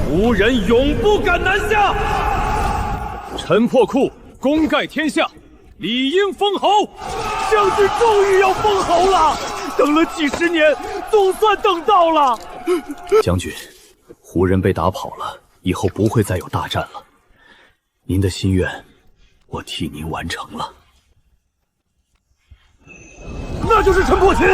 胡人永不敢南下。陈破库，功盖天下，理应封侯。将军终于要封侯了，等了几10年，总算等到了。将军，胡人被打跑了，以后不会再有大战了。您的心愿，我替您完成了。那就是陈破群，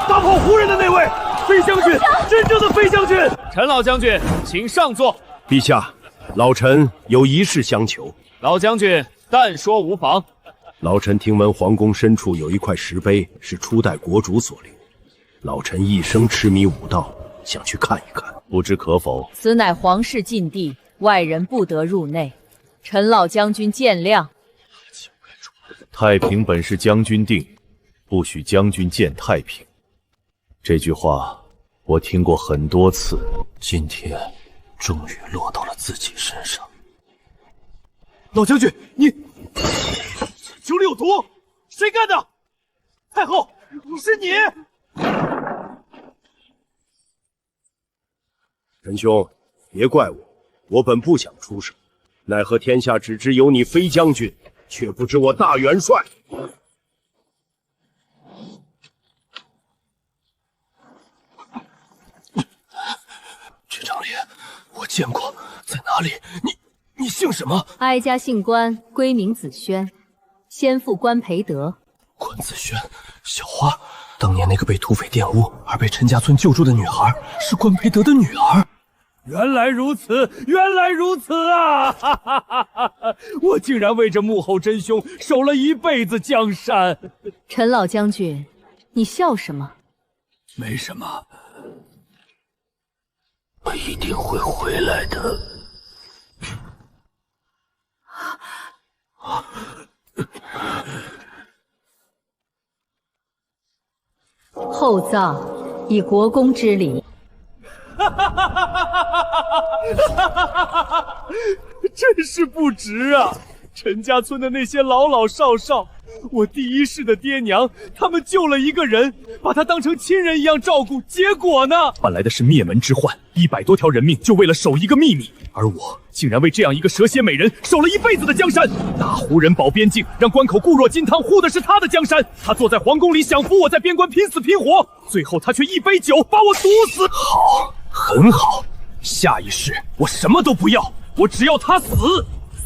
打跑胡人的那位飞将军，真正的飞将军。陈老将军，请上座。陛下，老臣有一事相求。老将军，但说无妨。老臣听闻皇宫深处有一块石碑，是初代国主所留。老臣一生痴迷武道，想去看一看，不知可否？此乃皇室禁地，外人不得入内。陈老将军见谅。太平本是将军定，不许将军见太平。这句话我听过很多次，今天终于落到了自己身上。老将军，你酒里有毒，谁干的？太后，是你！仁兄，别怪我，我本不想出手，奈何天下只知有你飞将军，却不知我大元帅。这张脸我见过，在哪里？你姓什么？哀家姓关，闺名子轩，先父关培德。关子轩，小花，当年那个被土匪玷污而被陈家村救助的女孩，是关培德的女儿。原来如此，原来如此啊！哈哈哈哈！我竟然为这幕后真凶守了一辈子江山。陈老将军，你笑什么？没什么，我一定会回来的。厚葬以国公之礼。真是不值啊！陈家村的那些老老少少，我第一世的爹娘，他们救了一个人，把他当成亲人一样照顾，结果呢？换来的是灭门之患，100多条人命就为了守一个秘密，而我竟然为这样一个蛇蝎美人守了一辈子的江山。大胡人保边境，让关口固若金汤，护的是他的江山。他坐在皇宫里享福，我在边关拼死拼活，最后他却一杯酒把我毒死。好，很好，下一世我什么都不要，我只要他死，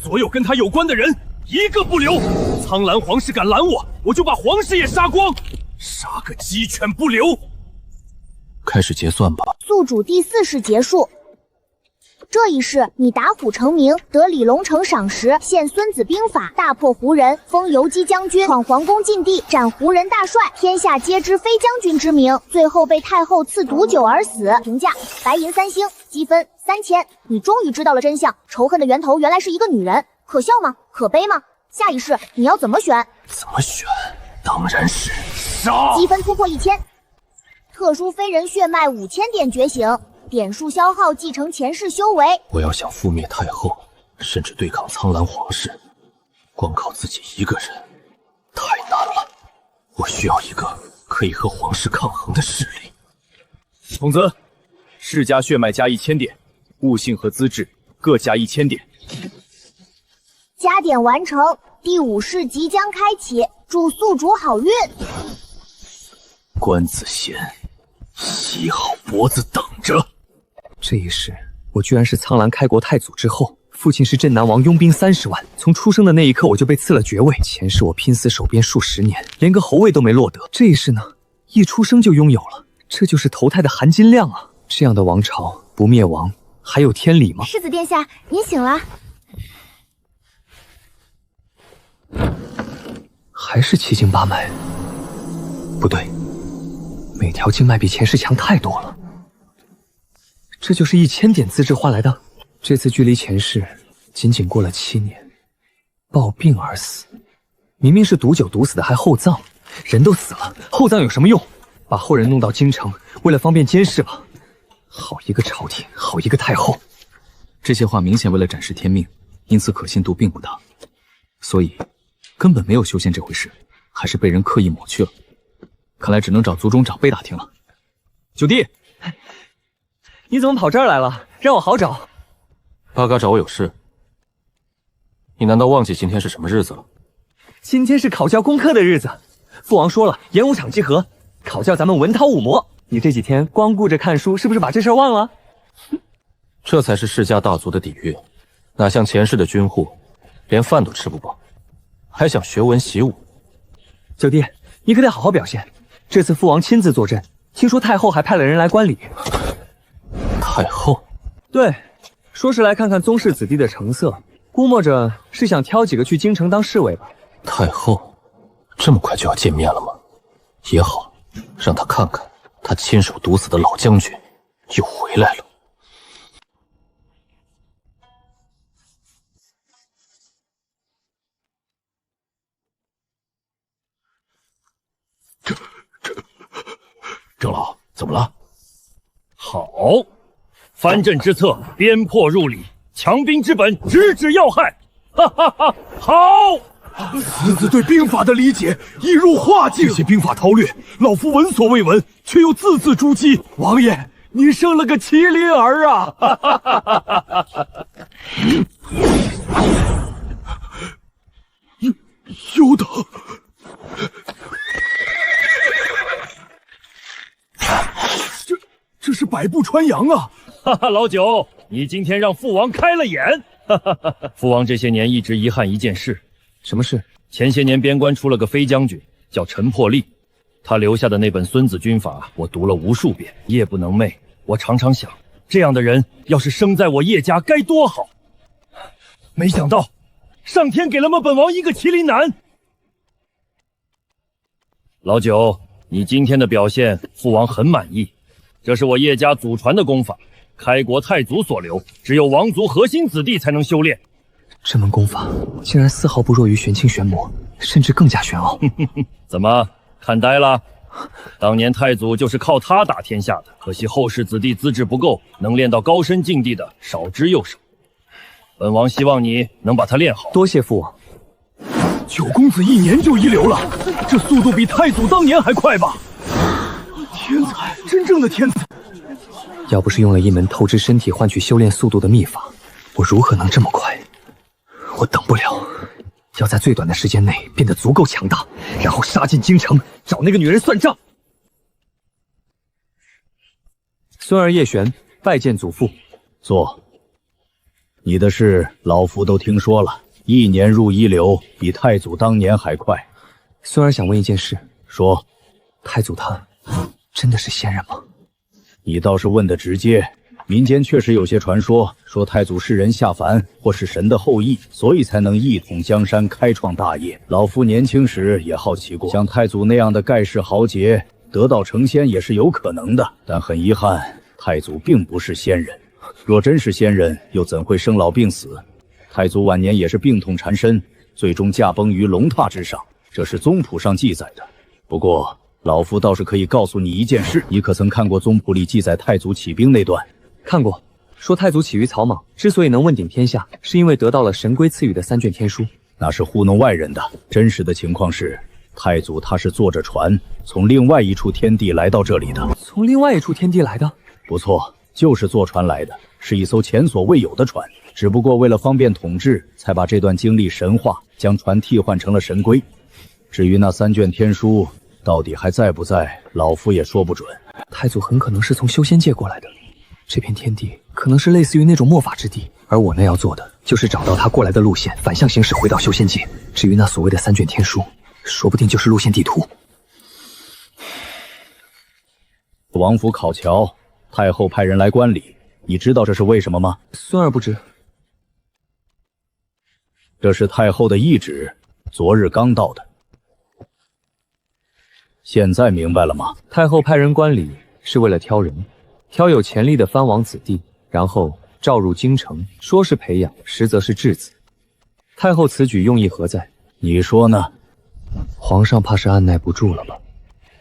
所有跟他有关的人一个不留。苍蓝皇室敢拦我，我就把皇室也杀光，杀个鸡犬不留。开始结算吧。宿主第4世结束。这一世你打虎成名，得李隆城赏识，献孙子兵法，大破胡人，封游击将军，闯皇宫禁地，斩胡人大帅，天下皆知飞将军之名。最后被太后赐毒酒而死。评价：白银3星，积分3000。你终于知道了真相，仇恨的源头原来是一个女人，可笑吗？可悲吗？下一世你要怎么选？怎么选？当然是杀！积分突破1000，特殊非人血脉5000点觉醒。点数消耗继承前世修为。我要想覆灭太后，甚至对抗苍蓝皇室，光靠自己一个人太难了。我需要一个可以和皇室抗衡的势力。孔子，世家血脉加1000点，悟性和资质各加1000点。加点完成，第5世即将开启，祝宿主好运。关子贤，洗好脖子等着。这一世，我居然是苍兰开国太祖之后，父亲是镇南王，拥兵30万。从出生的那一刻，我就被赐了爵位。前世我拼死守边数10年，连个侯位都没落得。这一世呢，一出生就拥有了，这就是投胎的含金量啊！这样的王朝不灭亡，还有天理吗？世子殿下，您醒了。还是7经8脉？不对，每条经脉比前世强太多了。这就是1000点资质换来的。这次距离前世仅仅过了7年，暴病而死。明明是毒酒毒死的，还厚葬，人都死了，厚葬有什么用？把后人弄到京城，为了方便监视吧。好一个朝廷，好一个太后！这些话明显为了展示天命，因此可信度并不大，所以根本没有修仙这回事，还是被人刻意抹去了。看来只能找族中长辈打听了。九弟，你怎么跑这儿来了？让我好找。八嘎找我有事。你难道忘记今天是什么日子了？今天是考教功课的日子。父王说了，演武场集合，考教咱们文韬武魔。你这几天光顾着看书，是不是把这事儿忘了？这才是世家大族的底蕴，哪像前世的军户，连饭都吃不饱，还想学文习武。九弟，你可得好好表现。这次父王亲自坐镇，听说太后还派了人来观礼。太后？对，说是来看看宗室子弟的成色，估摸着是想挑几个去京城当侍卫吧。太后，这么快就要见面了吗？也好，让他看看他亲手毒死的老将军又回来了。郑老，怎么了？好，藩镇之策，鞭破入里，强兵之本，直指要害。哈哈哈！好。此子对兵法的理解已入化境，这些兵法韬略，老夫闻所未闻，却又字字珠玑。王爷，您生了个麒麟儿啊！有的。这是百步穿杨啊！哈哈，老九，你今天让父王开了眼。哈哈哈！父王这些年一直遗憾一件事。什么事？前些年边关出了个飞将军，叫陈破例。他留下的那本《孙子军法》，我读了无数遍，夜不能寐。我常常想，这样的人要是生在我叶家该多好。没想到，上天给了本王一个麒麟男。老九，你今天的表现，父王很满意。这是我叶家祖传的功法，开国太祖所留，只有王族核心子弟才能修炼。这门功法竟然丝毫不弱于玄清玄魔，甚至更加玄奥。怎么看呆了？当年太祖就是靠他打天下的，可惜后世子弟资质不够，能练到高深境地的少之又少。本王希望你能把他练好。多谢父王。九公子1年就一流了，这速度比太祖当年还快吧？天才，真正的天才！要不是用了一门透支身体换取修炼速度的秘法，我如何能这么快？我等不了，要在最短的时间内变得足够强大，然后杀进京城，找那个女人算账。孙儿叶璇拜见祖父。坐。你的事老夫都听说了，1年入一流，比太祖当年还快。孙儿想问一件事。说。太祖他真的是仙人吗？你倒是问得直接。民间确实有些传说，说太祖是人下凡，或是神的后裔，所以才能一统江山，开创大业。老夫年轻时也好奇过，像太祖那样的盖世豪杰，得道成仙也是有可能的。但很遗憾，太祖并不是仙人。若真是仙人，又怎会生老病死？太祖晚年也是病痛缠身，最终驾崩于龙榻之上，这是宗谱上记载的。不过，老夫倒是可以告诉你一件事，你可曾看过宗谱里记载太祖起兵那段？看过，说太祖起于草莽，之所以能问鼎天下，是因为得到了神龟赐予的3卷天书。那是糊弄外人的，真实的情况是，太祖他是坐着船从另外一处天地来到这里的。从另外一处天地来的？不错，就是坐船来的，是一艘前所未有的船。只不过为了方便统治，才把这段经历神化，将船替换成了神龟。至于那3卷天书到底还在不在，老夫也说不准。太祖很可能是从修仙界过来的。这片天地可能是类似于那种末法之地，而我那要做的就是找到他过来的路线，反向行驶回到修仙界。至于那所谓的3卷天书，说不定就是路线地图。王府考桥，太后派人来观礼，你知道这是为什么吗？孙儿不知。这是太后的懿旨，昨日刚到的。现在明白了吗？太后派人观礼是为了挑人。挑有潜力的藩王子弟，然后召入京城，说是培养，实则是质子。太后此举用意何在？你说呢？皇上怕是按耐不住了吧？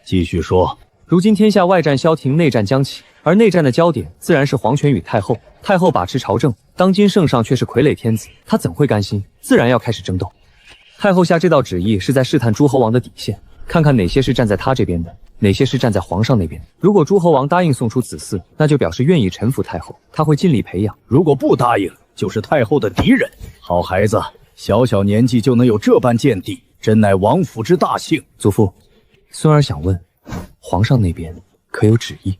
继续说。如今天下外战消停，内战将起，而内战的焦点自然是皇权与太后。太后把持朝政，当今圣上却是傀儡天子，他怎会甘心？自然要开始争斗。太后下这道旨意是在试探诸侯王的底线，看看哪些是站在他这边的，哪些是站在皇上那边。如果诸侯王答应送出子嗣，那就表示愿意臣服太后，他会尽力培养；如果不答应，就是太后的敌人。好孩子，小小年纪就能有这般见地，真乃王府之大幸。祖父，孙儿想问，皇上那边可有旨意？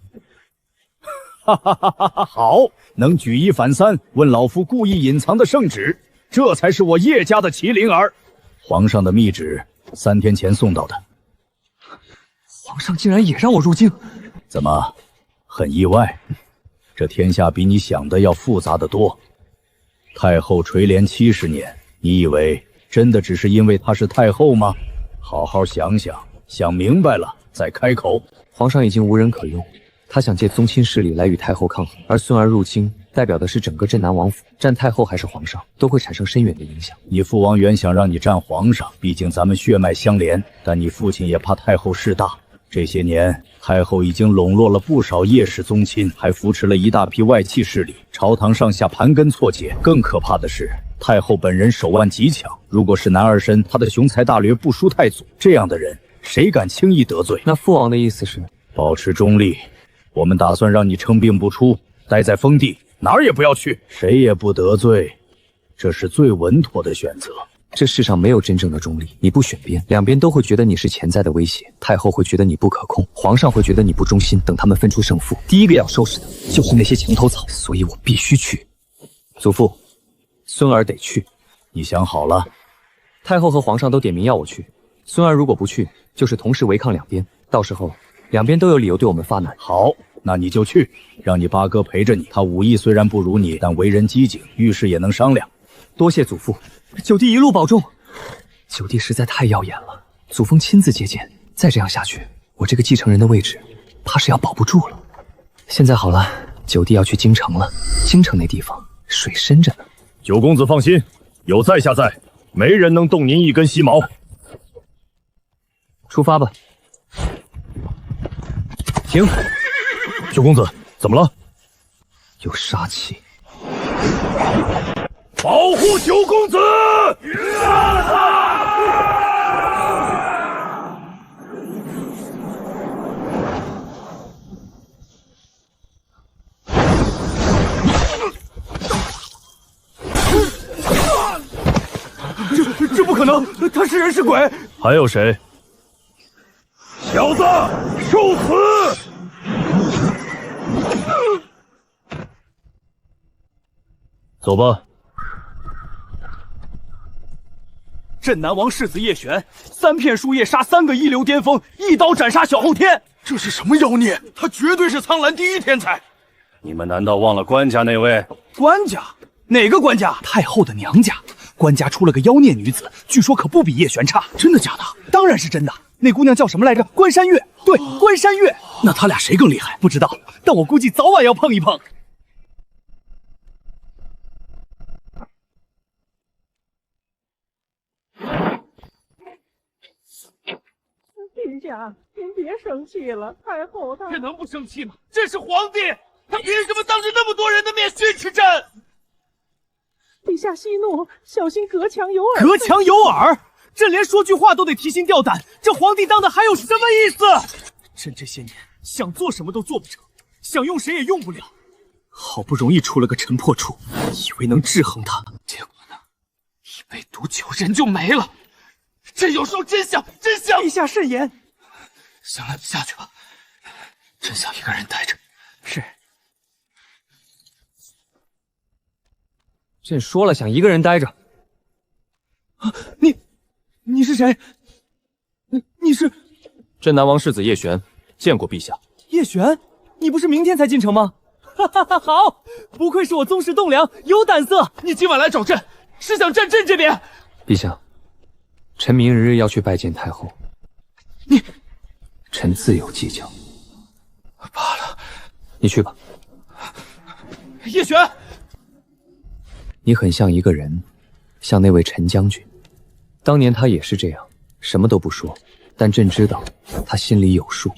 哈哈哈哈哈！好，能举一反三，问老夫故意隐藏的圣旨，这才是我叶家的麒麟儿。皇上的密旨3天前送到的。皇上竟然也让我入京，怎么，很意外？这天下比你想的要复杂得多。太后垂帘70年，你以为真的只是因为她是太后吗？好好想想，想明白了再开口。皇上已经无人可用，他想借宗亲势力来与太后抗衡，而孙儿入京代表的是整个镇南王府，站太后还是皇上，都会产生深远的影响。你父王原想让你站皇上，毕竟咱们血脉相连，但你父亲也怕太后势大。这些年，太后已经笼络了不少叶氏宗亲，还扶持了一大批外戚势力，朝堂上下盘根错节。更可怕的是，太后本人手腕极强，如果是男儿身，她的雄才大略不输太祖，这样的人谁敢轻易得罪？那父王的意思是保持中立。我们打算让你称病不出，待在封地，哪儿也不要去，谁也不得罪，这是最稳妥的选择。这世上没有真正的中立，你不选边，两边都会觉得你是潜在的威胁。太后会觉得你不可控，皇上会觉得你不忠心。等他们分出胜负，第一个要收拾的就是那些墙头草。所以我必须去。祖父，孙儿得去。你想好了？太后和皇上都点名要我去，孙儿如果不去，就是同时违抗两边，到时候两边都有理由对我们发难。好，那你就去，让你八哥陪着你。他武艺虽然不如你，但为人机警，遇事也能商量。多谢祖父，九弟一路保重。九弟实在太耀眼了，祖峰亲自接见，再这样下去，我这个继承人的位置怕是要保不住了。现在好了，九弟要去京城了，京城那地方水深着呢。九公子放心，有在下在，没人能动您一根细毛。出发吧。停！九公子，怎么了？有杀气。保护九公子！这不可能，他是人是鬼？还有谁？小子，受死！走吧。镇南王世子叶璇，3片树叶杀3个一流巅峰，一刀斩杀小后天。这是什么妖孽？他绝对是苍兰第一天才。你们难道忘了官家那位？官家？哪个官家？太后的娘家。官家出了个妖孽女子，据说可不比叶璇差。真的假的？当然是真的。那姑娘叫什么来着？关山月。对，关山月。那他俩谁更厉害？不知道，但我估计早晚要碰一碰。陛下，您别生气了，太后她……这能不生气吗？这是皇帝，他凭什么当着那么多人的面训斥朕？陛下息怒，小心隔墙有耳。隔墙有耳，朕连说句话都得提心吊胆，这皇帝当的还有什么意思？朕这些年想做什么都做不成，想用谁也用不了。好不容易出了个陈破处，以为能制衡他，结果呢，一杯毒酒人就没了。朕有时候真想。陛下慎言。行了，下去吧。朕想一个人待着。是。朕说了，想一个人待着。啊，你是谁？你是镇南王世子叶璇，见过陛下。叶璇，你不是明天才进城吗？哈哈哈，好，不愧是我宗室栋梁，有胆色。你今晚来找朕，是想站朕这边？陛下，臣明日要去拜见太后。臣自有计较。罢了，你去吧。叶璇。你很像一个人，像那位陈将军。当年他也是这样，什么都不说，但朕知道他心里有数。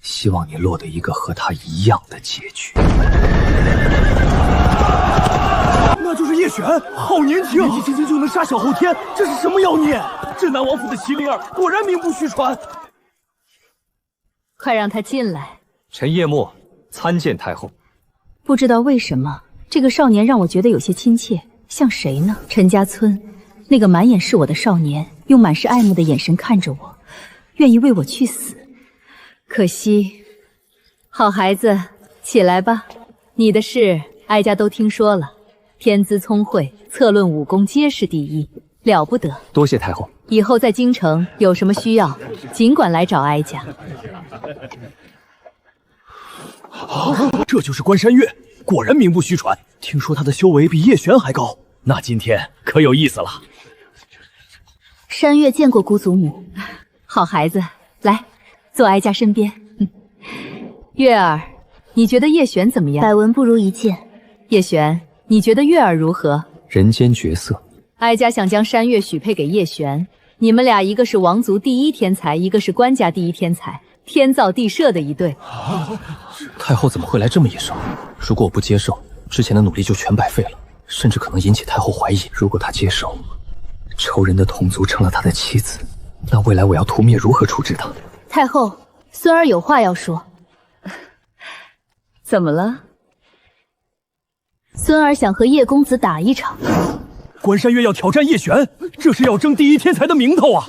希望你落得一个和他一样的结局。那就是叶璇，好年轻，年纪轻轻就能杀小后天，这是什么妖孽？镇南王府的麒麟儿果然名不虚传。快让他进来。臣叶墨参见太后。不知道为什么，这个少年让我觉得有些亲切，像谁呢？陈家村那个满眼是我的少年，用满是爱慕的眼神看着我，愿意为我去死。可惜，好孩子，起来吧。你的事，哀家都听说了。天资聪慧，策论武功皆是第一，了不得。多谢太后。以后在京城有什么需要，尽管来找哀家。这就是关山月，果然名不虚传。听说他的修为比叶璇还高，那今天可有意思了。山月见过姑祖母。好孩子，来，坐哀家身边。月儿，你觉得叶璇怎么样？百闻不如一见。叶璇，你觉得月儿如何？人间绝色。哀家想将山月许配给叶璇，你们俩一个是王族第一天才，一个是官家第一天才，天造地设的一对。太后怎么会来这么一手？如果我不接受，之前的努力就全白费了，甚至可能引起太后怀疑。如果她接受，仇人的同族成了她的妻子，那未来我要屠灭如何处置她？太后，孙儿有话要说。怎么了？孙儿想和叶公子打一场。关山月要挑战叶璇，这是要争第一天才的名头啊！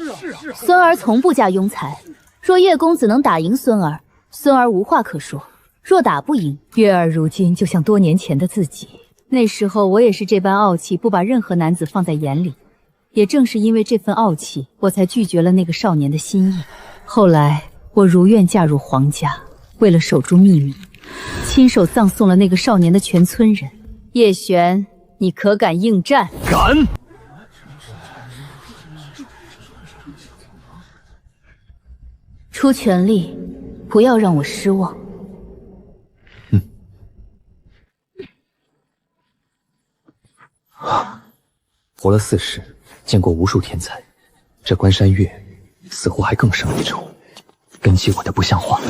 孙儿从不嫁庸才，若叶公子能打赢孙儿，孙儿无话可说；若打不赢，月儿如今就像多年前的自己，那时候我也是这般傲气，不把任何男子放在眼里。也正是因为这份傲气，我才拒绝了那个少年的心意。后来我如愿嫁入皇家，为了守住秘密，亲手葬送了那个少年的全村人。叶璇，你可敢应战？敢！出全力，不要让我失望。活了4世，见过无数天才，这关山月似乎还更胜一筹。根基我的不像话，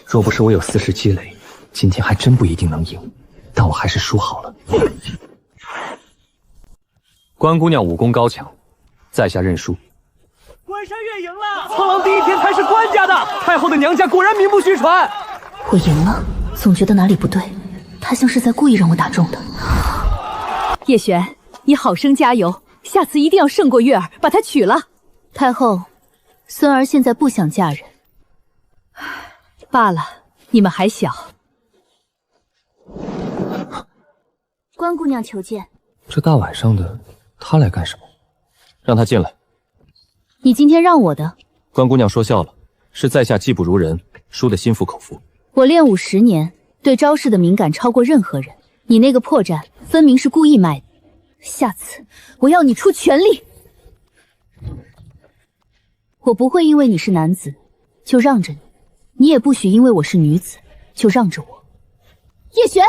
若不是我有4世积累，今天还真不一定能赢。但我还是输好了。关姑娘武功高强，在下认输。关山月赢了，苍狼第一天才是关家的，太后的娘家果然名不虚传。我赢了，总觉得哪里不对，他像是在故意让我打中的。叶璇，你好生加油，下次一定要胜过月儿，把她娶了。太后，孙儿现在不想嫁人。罢了，你们还小。关姑娘求见。这大晚上的，她来干什么？让她进来。你今天让我的。关姑娘说笑了，是在下技不如人，输得心服口服。我练武10年，对招式的敏感超过任何人。你那个破绽，分明是故意卖的。下次我要你出全力。我不会因为你是男子就让着你，你也不许因为我是女子就让着我。叶璇，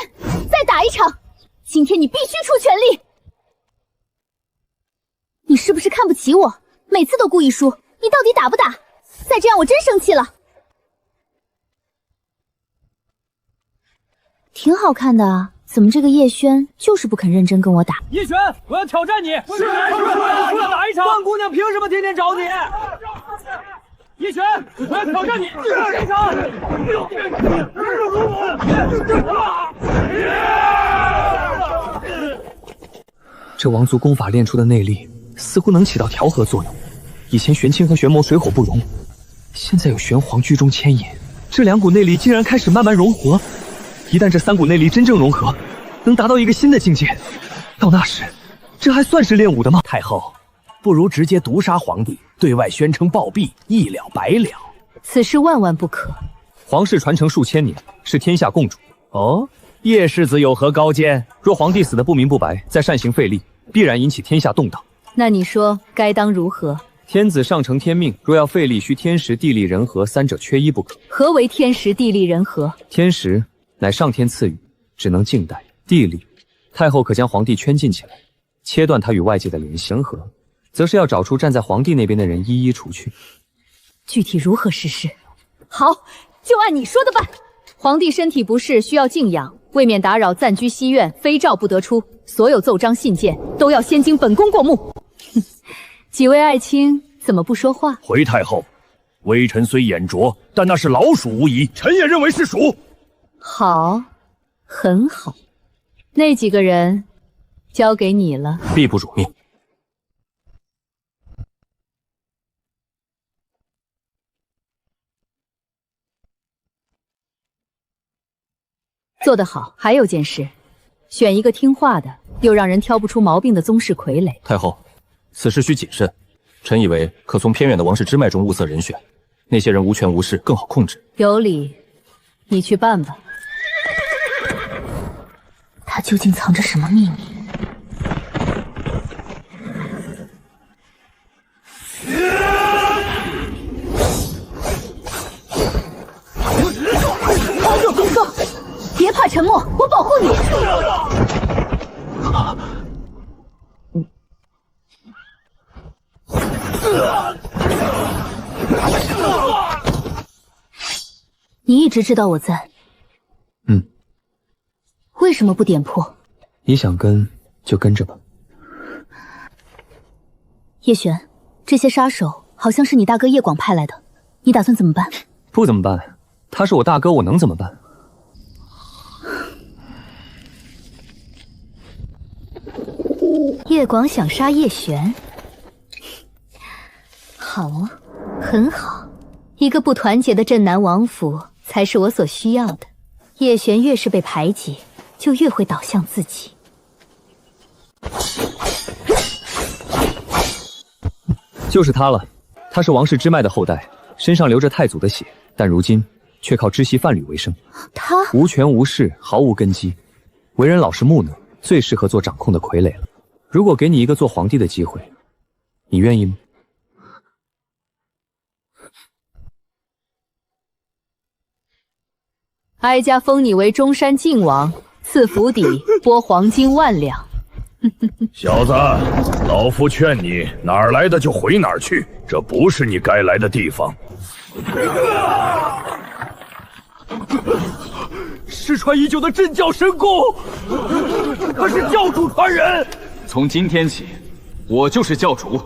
再打一场！今天你必须出全力！你是不是看不起我？每次都故意输，你到底打不打？再这样我真生气了。挺好看的啊，怎么这个叶轩就是不肯认真跟我打？叶璇，我要挑战你！是，我要打一场！关姑娘凭什么天天找你？叶璇，我要挑战你！打一场！这王族功法练出的内力，似乎能起到调和作用。以前玄清和玄魔水火不容，现在有玄黄居中牵引，这2股内力竟然开始慢慢融合。一旦这3股内力真正融合，能达到一个新的境界，到那时，这还算是练武的吗？太后，不如直接毒杀皇帝，对外宣称暴毙，一了百了。此事万万不可。皇室传承数千年，是天下共主。哦，叶世子有何高见？若皇帝死得不明不白，再擅行废立，必然引起天下动荡。那你说该当如何？天子上承天命，若要废立，需天时地利人和3者缺一不可。何为天时地利人和？天时乃上天赐予，只能静待；地利，太后可将皇帝圈禁起来，切断他与外界的联系；人和，则是要找出站在皇帝那边的人，一一除去。具体如何实施？好，就按你说的办。皇帝身体不适，需要静养，为免打扰暂居西院，非诏不得出。所有奏章信件都要先经本宫过目。几位爱卿怎么不说话？回太后，微臣虽眼拙，但那是老鼠无疑，臣也认为是鼠。好，很好。那几个人交给你了。必不辱命。做得好。还有件事，选一个听话的，又让人挑不出毛病的宗室傀儡。太后，此事需谨慎。臣以为可从偏远的王室支脉中物色人选，那些人无权无势，更好控制。有理，你去办吧。他究竟藏着什么秘密？皇有公告，别怕沉默，我保护你。你一直知道我在？嗯。为什么不点破？你想跟就跟着吧。叶璇，这些杀手好像是你大哥叶广派来的，你打算怎么办？不怎么办，他是我大哥，我能怎么办？叶广想杀叶璇，好啊，很好。一个不团结的镇南王府才是我所需要的。叶璇越是被排挤，就越会倒向自己。就是他了，他是王氏支脉的后代，身上流着太祖的血，但如今却靠织席贩履为生。他无权无势，毫无根基，为人老实木讷，最适合做掌控的傀儡了。如果给你一个做皇帝的机会，你愿意吗？哀家封你为中山靖王，赐府邸，拨黄金1万两。小子，老夫劝你哪儿来的就回哪儿去，这不是你该来的地方。失传已久的镇教神功，他是教主传人。从今天起，我就是教主。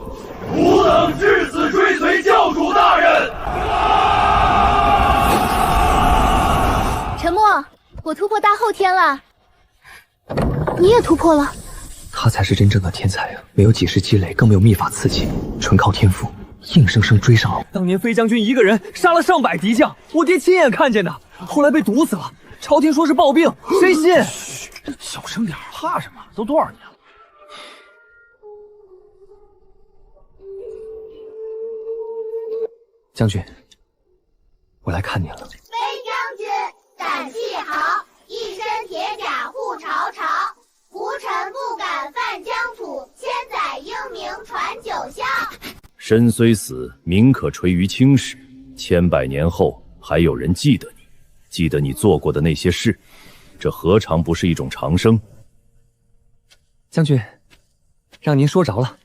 吾等至死追随教主大人。沉默，我突破大后天了。你也突破了。他才是真正的天才啊！没有几世积累，更没有秘法刺激，纯靠天赋，硬生生追上了我。当年飞将军一个人杀了上百敌将，我爹亲眼看见的，后来被毒死了。朝廷说是暴病，谁信？小声点，怕什么？都多少年了？将军，我来看您了。飞将军胆气豪，一身铁甲护朝朝。胡臣不敢犯疆土，千载英名传九霄。身虽死，名可垂于青史，千百年后还有人记得你，记得你做过的那些事，这何尝不是一种长生？将军，让您说着了。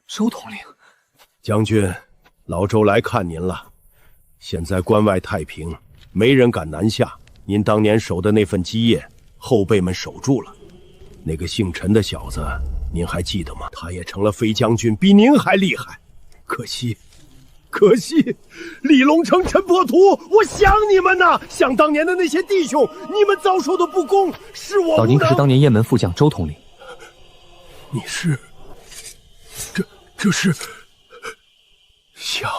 周统领，将军，老周来看您了。现在关外太平，没人敢南下，您当年守的那份基业，后辈们守住了。那个姓陈的小子，您还记得吗？他也成了飞将军，比您还厉害。可惜，李龙城陈破土，我想你们呐！想当年的那些弟兄，你们遭受的不公，是我无能。老宁可是当年雁门副将周统领。你是？这是像，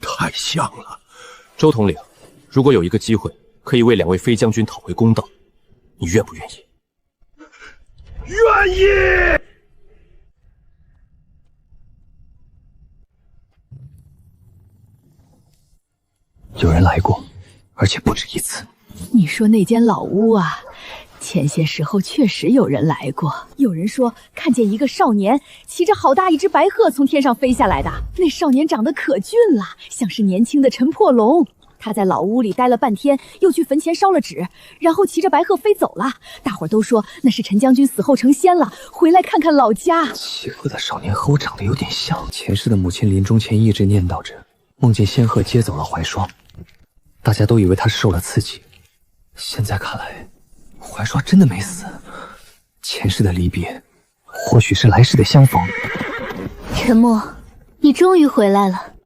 太像了。周统领，如果有一个机会，可以为2位飞将军讨回公道，你愿不愿意？愿意。有人来过，而且不止一次。你说那间老屋啊，前些时候确实有人来过。有人说看见一个少年骑着好大一只白鹤从天上飞下来的，那少年长得可俊了，像是年轻的陈破龙。他在老屋里待了半天，又去坟前烧了纸，然后骑着白鹤飞走了。大伙儿都说那是陈将军死后成仙了，回来看看老家。骑鹤的少年和我长得有点像，前世的母亲临终前一直念叨着，梦见仙鹤接走了怀霜，大家都以为他是受了刺激。现在看来，怀霜真的没死。前世的离别，或许是来世的相逢。陈默，你终于回来了。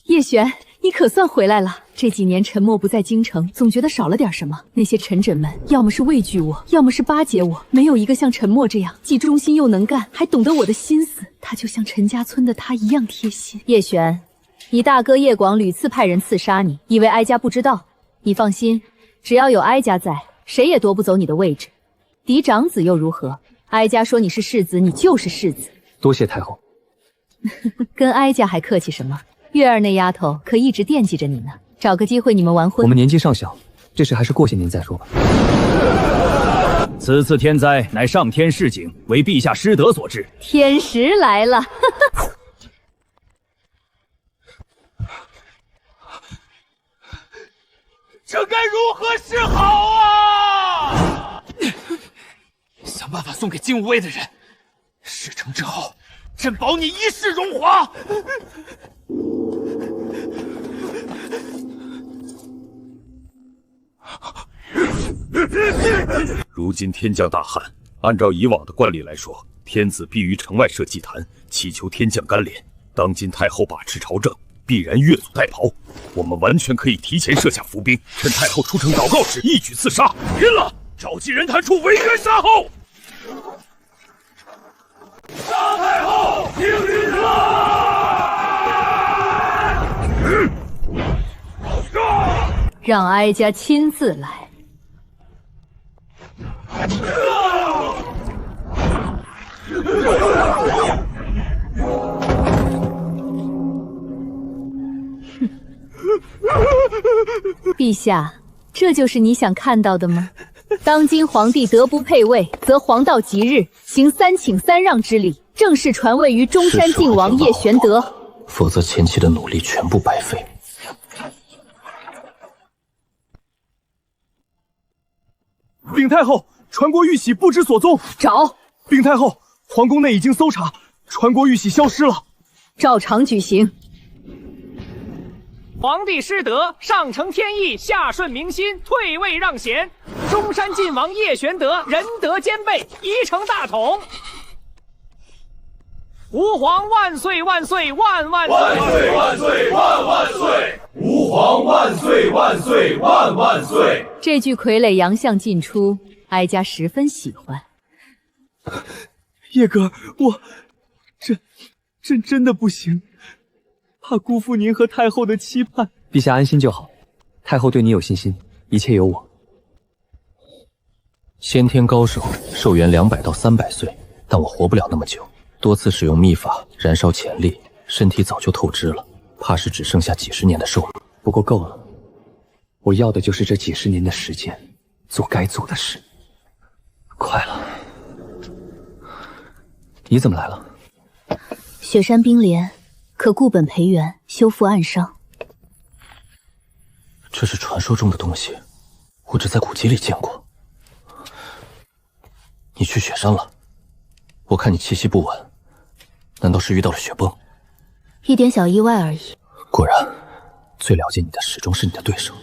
叶璇，你可算回来了。这几年陈默不在京城，总觉得少了点什么。那些臣枕们，要么是畏惧我，要么是巴结我，没有一个像陈默这样既忠心又能干，还懂得我的心思。他就像陈家村的他一样贴心。叶璇，你大哥叶广屡次派人刺杀你，以为哀家不知道。你放心，只要有哀家在，谁也夺不走你的位置。嫡长子又如何？哀家说你是世子，你就是世子。多谢太后。跟哀家还客气什么？月儿那丫头可一直惦记着你呢，找个机会你们完婚。我们年纪尚小，这事还是过些年再说吧。此次天灾乃上天示警，为陛下失德所致。天时来了。这该如何是好啊！想办法送给金无畏的人，事成之后，朕保你一世荣华。如今天降大旱，按照以往的惯例来说，天子必于城外设祭坛，祈求天降甘霖。当今太后把持朝政，必然越俎代庖，我们完全可以提前设下伏兵，趁太后出城祷告时一举刺杀。拼了！召集人坛处围冤杀后。杀太后，听令来！让哀家亲自来。陛下，这就是你想看到的吗？当今皇帝德不配位，则黄道吉日，行3请3让之礼，正式传位于中山靖王叶玄德。否则前期的努力全部白费。禀太后，传国玉玺不知所踪。找。禀太后，皇宫内已经搜查，传国玉玺消失了。照常举行。皇帝失德，上承天意，下顺民心，退位让贤。中山靖王叶玄德仁德兼备，一成大统。吾皇万岁万岁万万岁！万岁万岁万万岁！吾皇万岁万岁万万岁！这句傀儡洋相进出，哀家十分喜欢。叶哥，朕真的不行，怕辜负您和太后的期盼。陛下安心就好，太后对你有信心，一切有我。先天高手，寿元200到300岁，但我活不了那么久。多次使用秘法燃烧潜力，身体早就透支了，怕是只剩下几十年的寿命。不过够了，我要的就是这几十年的时间，做该做的事。快了，你怎么来了？雪山冰莲，可固本培元，修复暗伤。这是传说中的东西，我只在古籍里见过。你去雪山了？我看你气息不稳，难道是遇到了雪崩？一点小意外而已。果然，最了解你的始终是你的对手。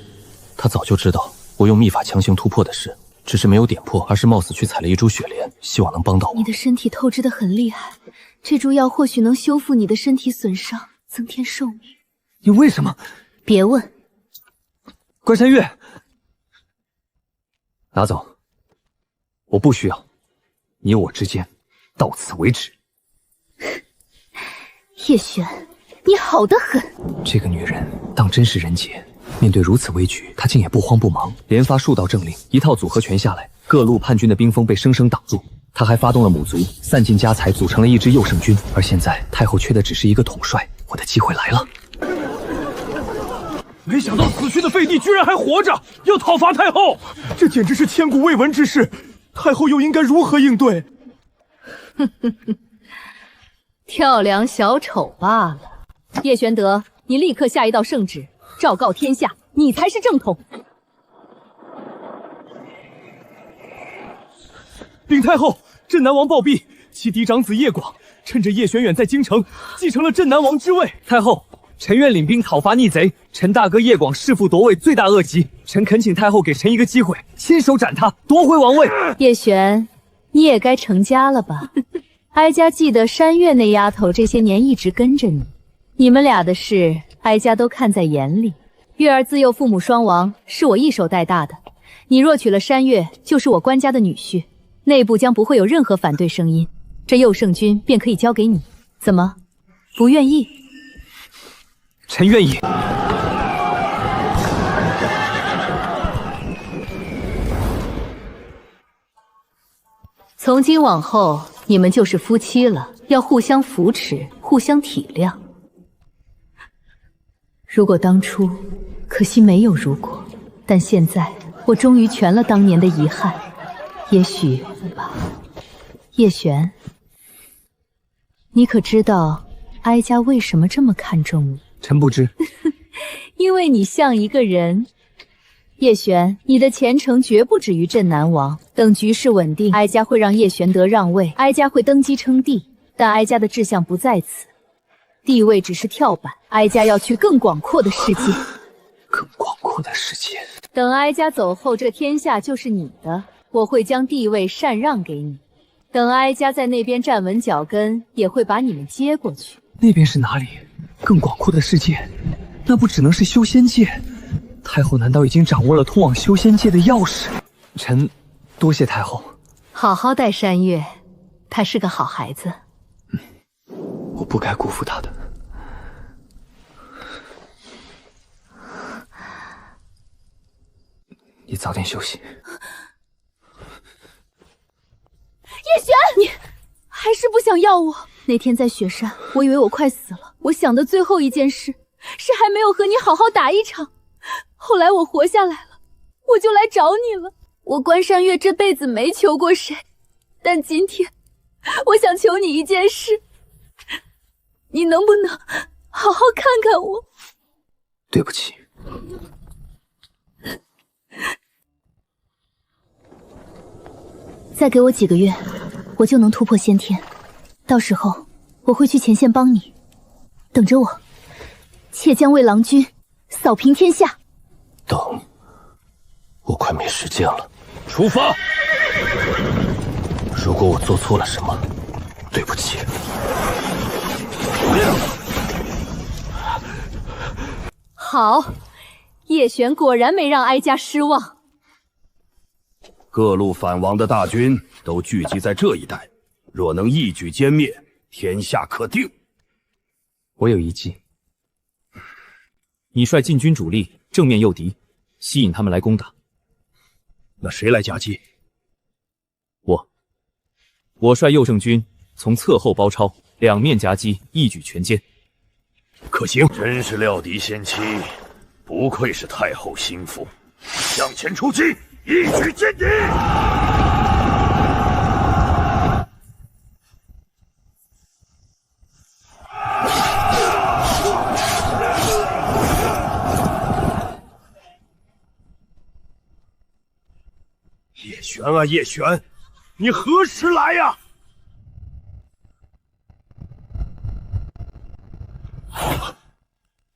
他早就知道我用秘法强行突破的事，只是没有点破，而是冒死去采了一株雪莲，希望能帮到我。你的身体透支得很厉害，这株药或许能修复你的身体损伤，增添寿命。你为什么？别问。关山月，拿走，我不需要。你我之间到此为止。叶璇，你好得很。这个女人当真是人杰，面对如此危局，她竟也不慌不忙，连发数道政令，一套组合拳下来，各路叛军的兵锋被生生挡住。她还发动了母族，散尽家财，组成了一支右圣军。而现在太后缺的只是一个统帅，我的机会来了。没想到死去的废帝居然还活着，要讨伐太后，这简直是千古未闻之事。太后又应该如何应对？跳梁小丑罢了。叶玄德，你立刻下一道圣旨，昭告天下，你才是正统。禀太后，镇南王暴毙，其嫡长子叶广趁着叶玄远在京城，继承了镇南王之位。太后，臣愿领兵讨伐逆贼，臣大哥叶广弑父夺位，罪大恶极。臣恳请太后给臣一个机会，亲手斩他，夺回王位。叶璇，你也该成家了吧？哀家记得山月那丫头这些年一直跟着你，你们俩的事，哀家都看在眼里。月儿自幼父母双亡，是我一手带大的。你若娶了山月，就是我官家的女婿，内部将不会有任何反对声音，这右圣军便可以交给你。怎么，不愿意？臣愿意。从今往后，你们就是夫妻了，要互相扶持，互相体谅。如果当初，可惜没有如果，但现在我终于全了当年的遗憾。也许吧。叶璇，你可知道哀家为什么这么看重你？臣不知。因为你像一个人。叶璇，你的前程绝不止于镇南王。等局势稳定，哀家会让叶玄德让位，哀家会登基称帝。但哀家的志向不在此，地位只是跳板，哀家要去更广阔的世界。更广阔的世界。等哀家走后，这天下就是你的，我会将地位禅让给你。等哀家在那边站稳脚跟，也会把你们接过去。那边是哪里？更广阔的世界，那不只能是修仙界？太后难道已经掌握了通往修仙界的钥匙？臣多谢太后。好好待山月，他是个好孩子。我不该辜负他的。你早点休息。叶璇，你还是不想要我？那天在雪山，我以为我快死了。我想的最后一件事是还没有和你好好打一场。后来我活下来了，我就来找你了。我关山月这辈子没求过谁，但今天我想求你一件事，你能不能好好看看我？对不起。再给我几个月，我就能突破先天。到时候我会去前线帮你，等着我，妾将为郎君扫平天下。等，我快没时间了。出发！如果我做错了什么，对不起。好，叶璇果然没让哀家失望。各路反王的大军都聚集在这一带，若能一举歼灭，天下可定。我有一计，你率禁军主力正面诱敌，吸引他们来攻打。那谁来夹击？我率右圣军从侧后包抄，两面夹击，一举全歼。可行。真是料敌先期，不愧是太后心腹。向前出击，一举歼敌！叶璇啊，叶璇，你何时来呀？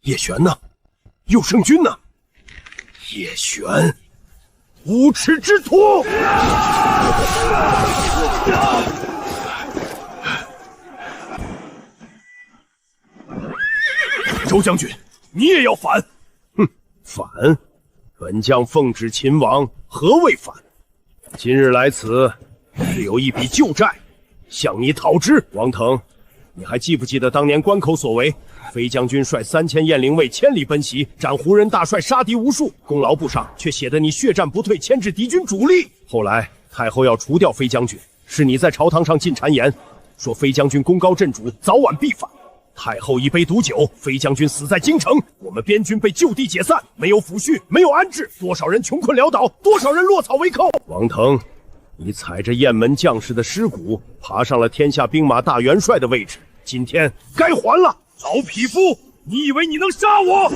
叶璇呢？右圣军呢？叶璇，无耻之徒！周将军，你也要反？哼，反！本将奉旨秦王，何谓反？今日来此，是有一笔旧债，向你讨之。王腾，你还记不记得当年关口所为？飞将军率3000雁翎卫千里奔袭，斩胡人大帅，杀敌无数，功劳簿上却写得你血战不退，牵制敌军主力。后来太后要除掉飞将军，是你在朝堂上进谗言，说飞将军功高震主，早晚必反。太后一杯毒酒，飞将军死在京城，我们边军被就地解散，没有抚恤，没有安置，多少人穷困潦倒，多少人落草为寇。王腾，你踩着雁门将士的尸骨，爬上了天下兵马大元帅的位置，今天该还了。老匹夫，你以为你能杀我？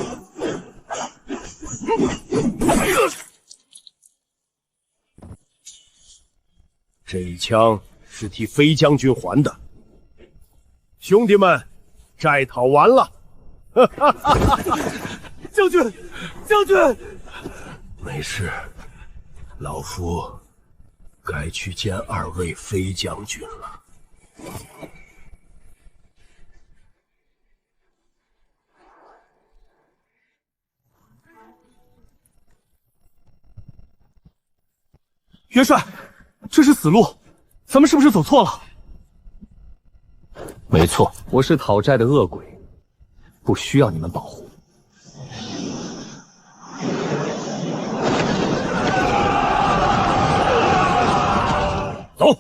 这一枪是替飞将军还的。兄弟们，债讨完了。将军，将军，没事，老夫该去见2位飞将军了。元帅，这是死路，咱们是不是走错了？没错，我是讨债的恶鬼，不需要你们保护。走。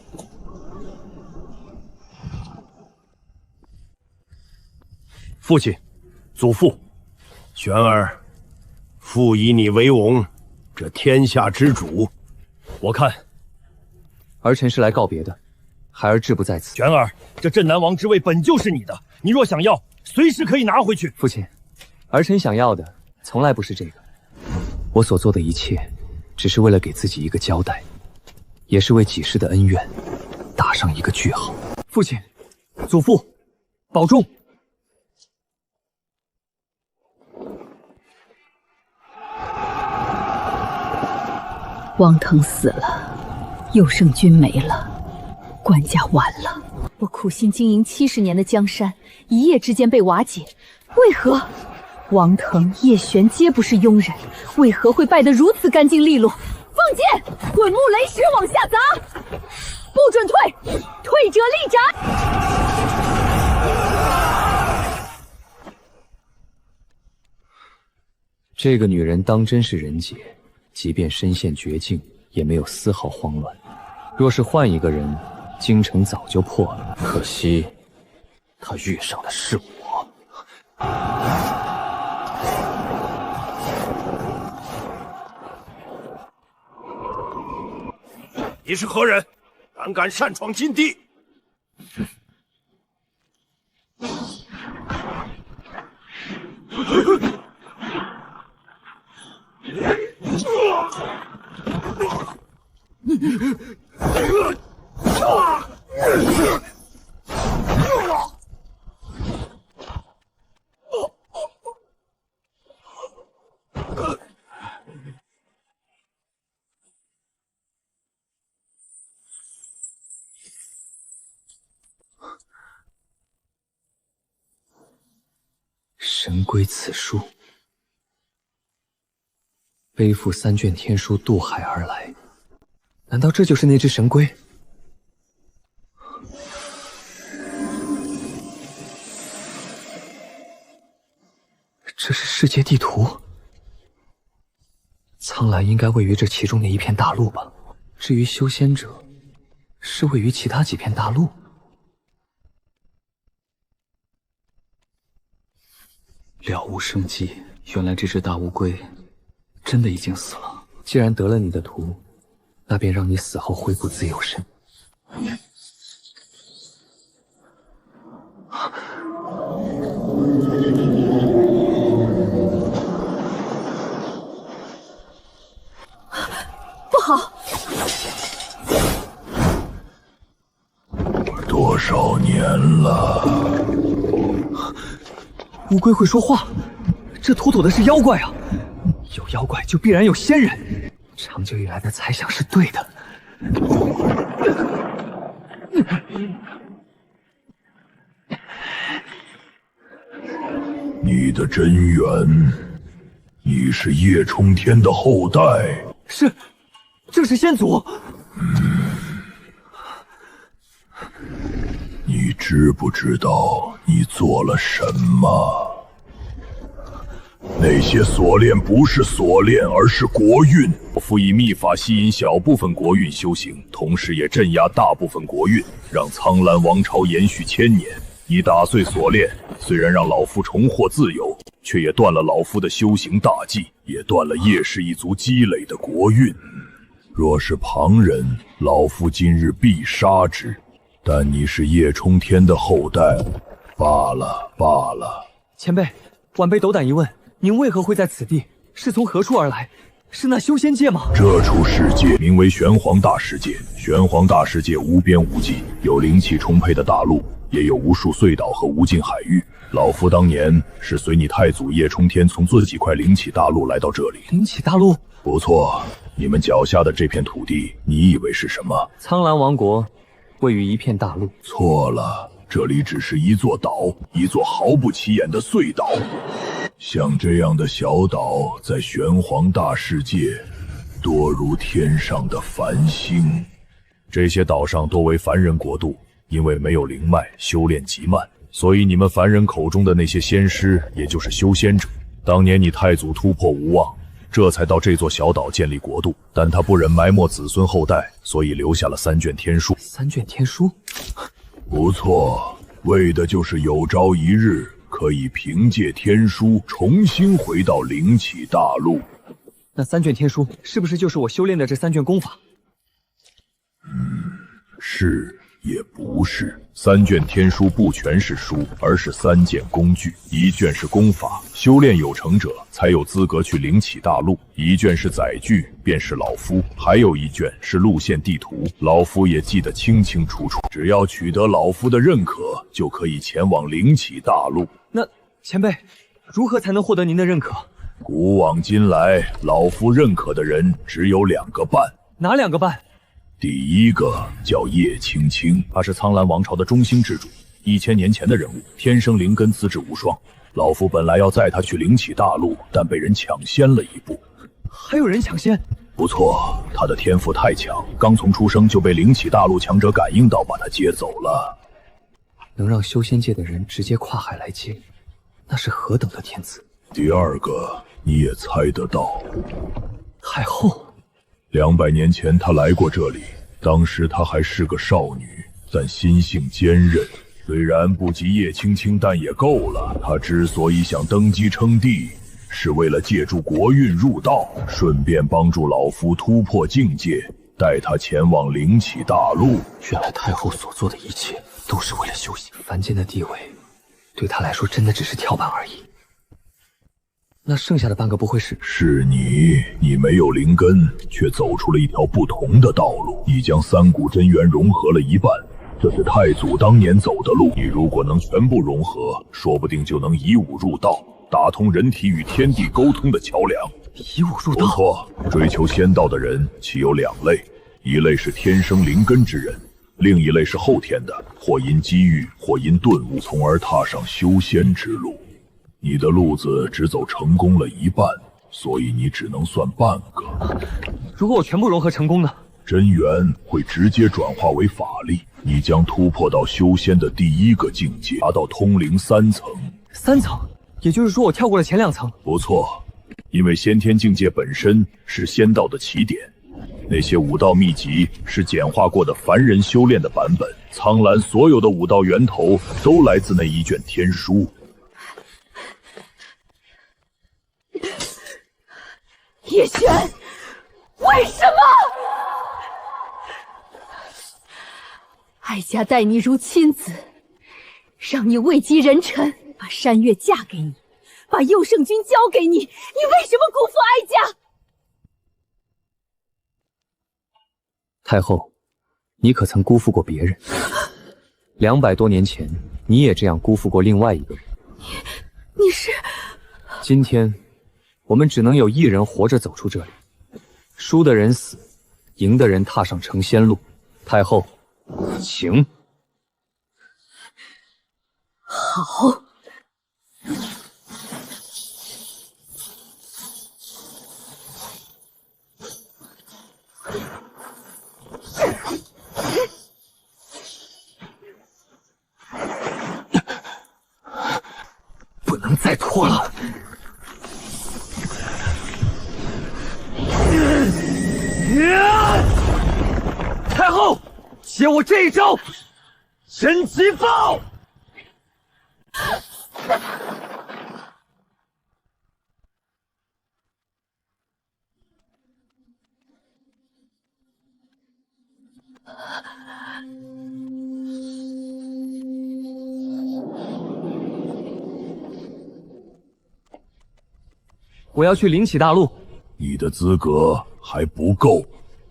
父亲，祖父，玄儿，父以你为王，这天下之主。我看，儿臣是来告别的，孩儿志不在此。玄儿，这镇南王之位本就是你的，你若想要，随时可以拿回去。父亲，儿臣想要的从来不是这个，我所做的一切，只是为了给自己一个交代，也是为几世的恩怨打上一个句号。父亲，祖父，保重。王腾死了，佑圣君没了，关家完了。我苦心经营70年的江山，一夜之间被瓦解，为何？王腾、叶璇皆不是庸人，为何会败得如此干净利落？放箭，滚木雷石往下砸，不准退，退者立斩。这个女人当真是人杰，即便身陷绝境，也没有丝毫慌乱。若是换一个人，京城早就破了。可惜，她遇上的是我。你是何人？胆敢擅闯禁地！神归此书，背负3卷天书渡海而来，难道这就是那只神龟？这是世界地图，苍兰应该位于这其中的一片大陆吧？至于修仙者，是位于其他几片大陆。了无生机，原来这只大乌龟真的已经死了。既然得了你的图，那便让你死后恢复自由身。不好！多少年了？乌龟会说话，这妥妥的是妖怪啊！有妖怪就必然有仙人，长久以来的猜想是对的。你的真源，你是叶冲天的后代。是，正是先祖。你知不知道你做了什么？那些锁链不是锁链，而是国运。我父以秘法吸引小部分国运修行，同时也镇压大部分国运，让苍兰王朝延续1000年。你打碎锁链，虽然让老夫重获自由，却也断了老夫的修行大计，也断了叶氏一族积累的国运。若是旁人，老夫今日必杀之。但你是叶冲天的后代，罢了罢了。前辈，晚辈斗胆一问，您为何会在此地？是从何处而来？是那修仙界吗？这处世界名为玄黄大世界，玄黄大世界无边无际，有灵气充沛的大陆，也有无数隧道和无尽海域。老夫当年是随你太祖叶冲天从自己块灵气大陆来到这里。灵气大陆？不错，你们脚下的这片土地，你以为是什么？苍兰王国位于一片大陆。错了，这里只是一座岛，一座毫不起眼的隧道。像这样的小岛，在玄黄大世界，多如天上的繁星。这些岛上多为凡人国度，因为没有灵脉，修炼极慢，所以你们凡人口中的那些仙师，也就是修仙者。当年你太祖突破无望，这才到这座小岛建立国度，但他不忍埋没子孙后代，所以留下了3卷天书。3卷天书，不错，为的就是有朝一日可以凭借天书重新回到灵气大陆。那3卷天书是不是就是我修炼的这3卷功法？是，也不是。3卷天书不全是书，而是3件工具。1卷是功法，修炼有成者才有资格去灵起大陆；1卷是载具，便是老夫；还有1卷是路线地图，老夫也记得清清楚楚。只要取得老夫的认可，就可以前往灵起大陆。那前辈，如何才能获得您的认可？古往今来，老夫认可的人只有2个半。哪2个半？第1个叫叶青青，他是苍兰王朝的中兴之主，1000年前的人物，天生灵根，资质无双。老夫本来要载他去灵起大陆，但被人抢先了一步。还有人抢先？不错，他的天赋太强，刚从出生就被灵起大陆强者感应到，把他接走了。能让修仙界的人直接跨海来接，那是何等的天资！第2个你也猜得到，太后。200年前她来过这里，当时她还是个少女，但心性坚韧。虽然不及叶青青，但也够了。她之所以想登基称帝，是为了借助国运入道，顺便帮助老夫突破境界，带他前往灵起大陆。原来太后所做的一切都是为了修行。凡间的地位，对她来说真的只是跳板而已。那剩下的半个不会是？是你没有灵根，却走出了一条不同的道路。你将3股真元融合了一半，这是太祖当年走的路。你如果能全部融合，说不定就能以武入道，打通人体与天地沟通的桥梁。以武入道？不错，追求仙道的人其有2类，一类是天生灵根之人，另一类是后天的，或因机遇，或因顿悟，从而踏上修仙之路。你的路子只走成功了一半，所以你只能算半个。如果我全部融合成功呢？真元会直接转化为法力，你将突破到修仙的第1个境界，达到通灵3层。3层？也就是说我跳过了前2层？不错，因为先天境界本身是仙道的起点，那些武道秘籍是简化过的凡人修炼的版本。苍兰所有的武道源头都来自那1卷天书。叶璇，为什么？哀家待你如亲子，让你位极人臣，把山月嫁给你，把佑圣君交给你，你为什么辜负哀家？太后，你可曾辜负过别人？200多年前，你也这样辜负过另外一个人。你是？今天，我们只能有1人活着走出这里，输的人死，赢的人踏上成仙路。太后，请。好。不能再拖了。太后，接我这一招，神奇爆！我要去灵起大陆。你的资格还不够，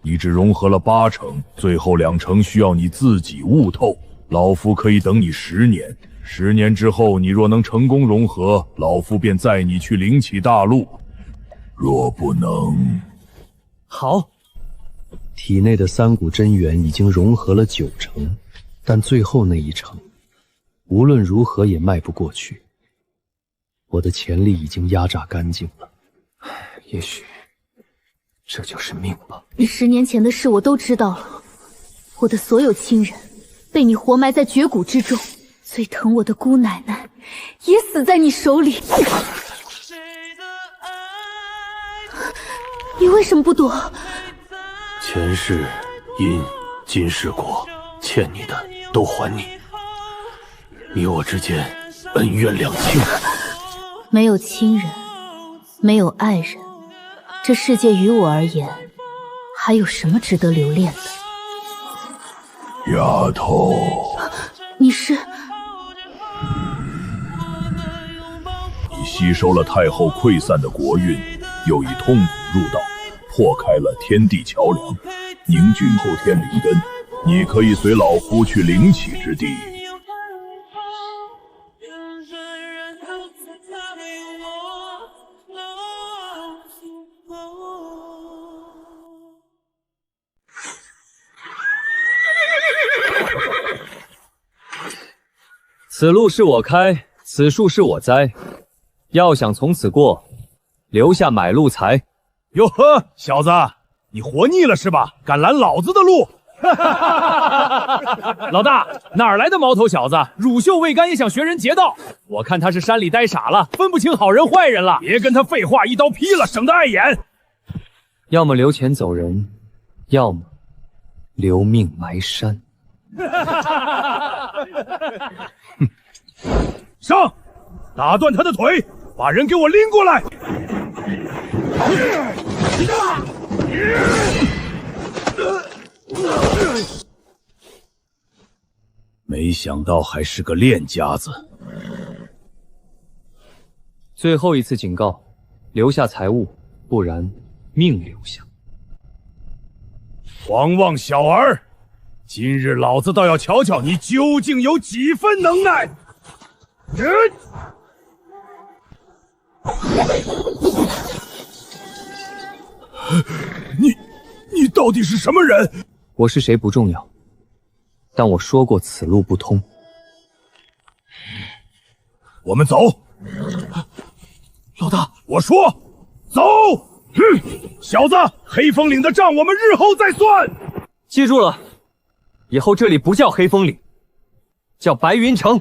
你只融合了8成，最后2成需要你自己悟透。老夫可以等你10年，10年之后，你若能成功融合，老夫便载你去灵起大陆。若不能，好。体内的3股真元已经融合了9成，但最后那1成，无论如何也迈不过去。我的潜力已经压榨干净了。也许这就是命吧。10年前的事我都知道了，我的所有亲人被你活埋在绝谷之中，最疼我的姑奶奶也死在你手里。你为什么不躲？前世因，今世果，欠你的都还你。你我之间恩怨两清。没有亲人，没有爱人，这世界于我而言，还有什么值得留恋的？丫头，你是？你吸收了太后溃散的国运，又以痛苦入道，破开了天地桥梁，凝聚后天灵根。你可以随老夫去灵起之地。此路是我开，此树是我栽。要想从此过，留下买路财。哟呵，小子，你活腻了是吧？敢拦老子的路！老大，哪儿来的毛头小子？乳臭未干也想学人劫道？我看他是山里呆傻了，分不清好人坏人了。别跟他废话，一刀劈了，省得碍眼。要么留钱走人，要么留命埋山。上，打断他的腿，把人给我拎过来。没想到还是个练家子。最后一次警告，留下财物，不然命留下。狂妄小儿，今日老子倒要瞧瞧你究竟有几分能耐！你到底是什么人？我是谁不重要，但我说过此路不通。我们走。老大，我说走。小子，黑风岭的账我们日后再算。记住了，以后这里不叫黑风岭，叫白云城。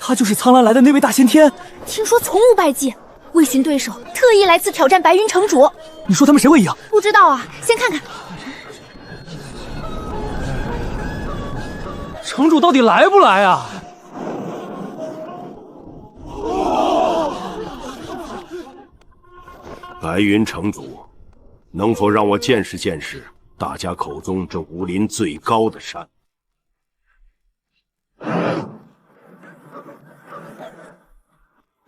他就是苍兰来的那位大先天，听说从无败绩，未寻对手，特意来此挑战白云城主。你说他们谁会赢？不知道啊，先看看。城主到底来不来啊？白云城主，能否让我见识见识大家口中这武林最高的山？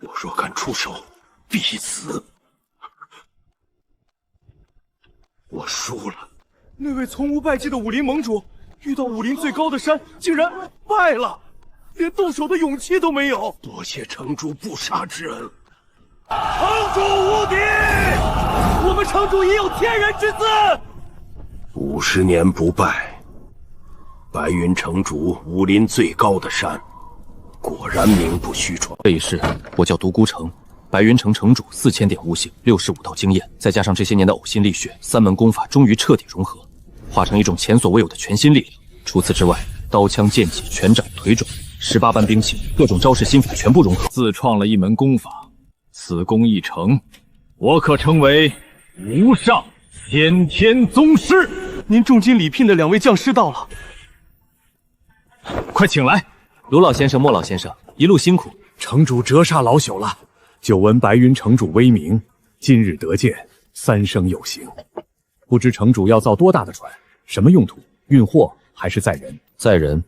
我若敢出手，必死。我输了。那位从无败绩的武林盟主，遇到武林最高的山，竟然败了，连动手的勇气都没有。多谢城主不杀之恩。城主无敌，我们城主也有天人之姿。50年不败，白云城主武林最高的山。果然名不虚传。这一世，我叫独孤城，白云城城主4000点悟性，65道经验，再加上这些年的呕心沥血，3门功法终于彻底融合，化成一种前所未有的全新力量。除此之外，刀枪剑戟、拳掌腿爪，18般兵器，各种招式心法全部融合，自创了一门功法。此功一成，我可称为无上先天宗师。您重金礼聘的2位将师到了，快请来。卢老先生、莫老先生，一路辛苦。城主折煞老朽了。久闻白云城主威名，今日得见，3生有幸。不知城主要造多大的船？什么用途？运货还是载人？载人，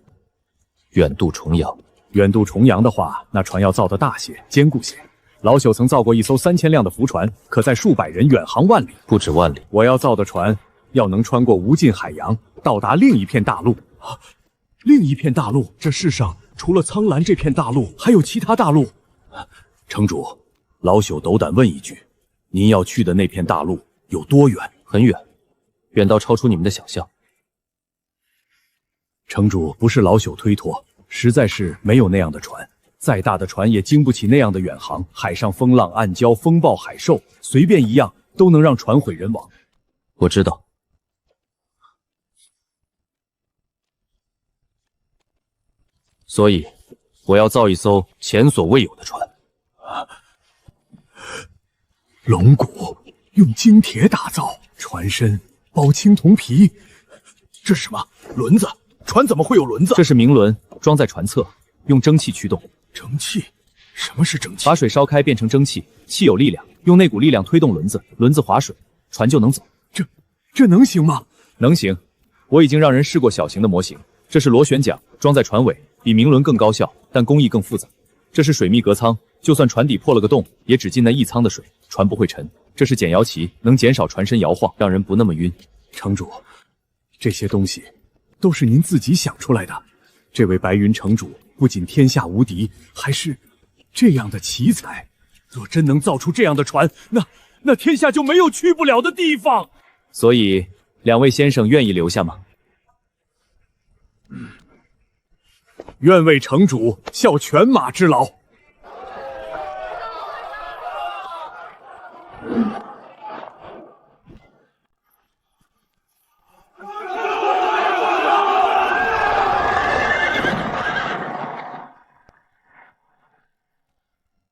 远渡重洋。远渡重洋的话，那船要造得大些，坚固些。老朽曾造过一艘3000辆的浮船，可载数百人远航万里。不止万里。我要造的船，要能穿过无尽海洋，到达另一片大陆。另一片大陆？这世上除了苍兰这片大陆，还有其他大陆？城主，老朽斗胆问一句，您要去的那片大陆有多远？很远，远到超出你们的想象。城主，不是老朽推脱，实在是没有那样的船，再大的船也经不起那样的远航。海上风浪、暗礁、风暴、海兽，随便一样都能让船毁人亡。我知道。所以，我要造一艘前所未有的船。龙骨用精铁打造，船身包青铜皮，这是什么？轮子？船怎么会有轮子？这是明轮，装在船侧，用蒸汽驱动。蒸汽？什么是蒸汽？把水烧开变成蒸汽，气有力量，用那股力量推动轮子，轮子划水，船就能走。这能行吗？能行，我已经让人试过小型的模型。这是螺旋桨，装在船尾，比明轮更高效，但工艺更复杂。这是水密隔舱，就算船底破了个洞，也只进那一舱的水，船不会沉。这是减摇旗，能减少船身摇晃，让人不那么晕。城主，这些东西都是您自己想出来的。这位白云城主不仅天下无敌，还是这样的奇才。若真能造出这样的船，那天下就没有去不了的地方。所以，两位先生愿意留下吗？愿为城主效犬马之劳。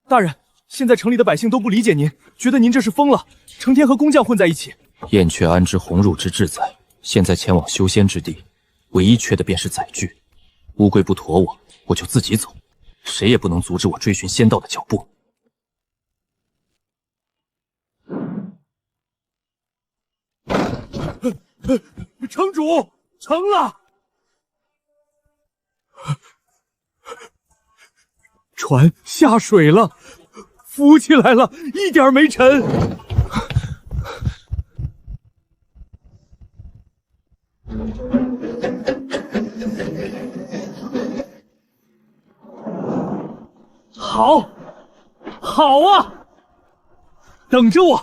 大人，现在城里的百姓都不理解您，觉得您这是疯了，成天和工匠混在一起。燕雀安知鸿儒之志在？现在前往修仙之地，唯一缺的便是载具。乌龟不驮我，我就自己走，谁也不能阻止我追寻仙道的脚步。城主，成了！船下水了，浮起来了，一点没沉。好，好啊！等着我。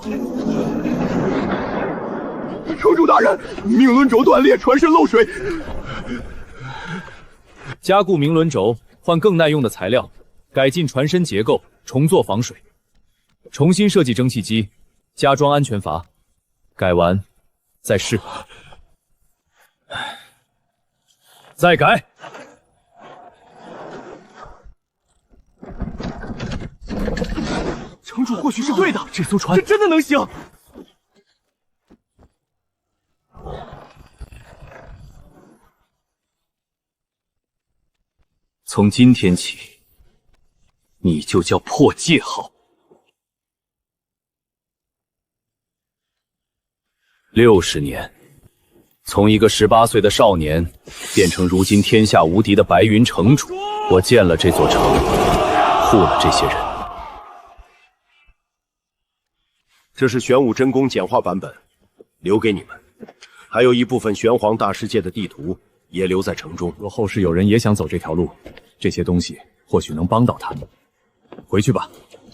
城主大人，明轮轴断裂，船身漏水。加固明轮轴，换更耐用的材料，改进船身结构，重做防水，重新设计蒸汽机，加装安全阀，改完再试，再改。城主或许是对的，这艘船真的能行。从今天起，你就叫破戒号。60年，从一个18岁的少年，变成如今天下无敌的白云城主。我建了这座城，护了这些人。这是玄武真功简化版本，留给你们。还有一部分玄黄大世界的地图也留在城中。若后世有人也想走这条路，这些东西或许能帮到他们。回去吧，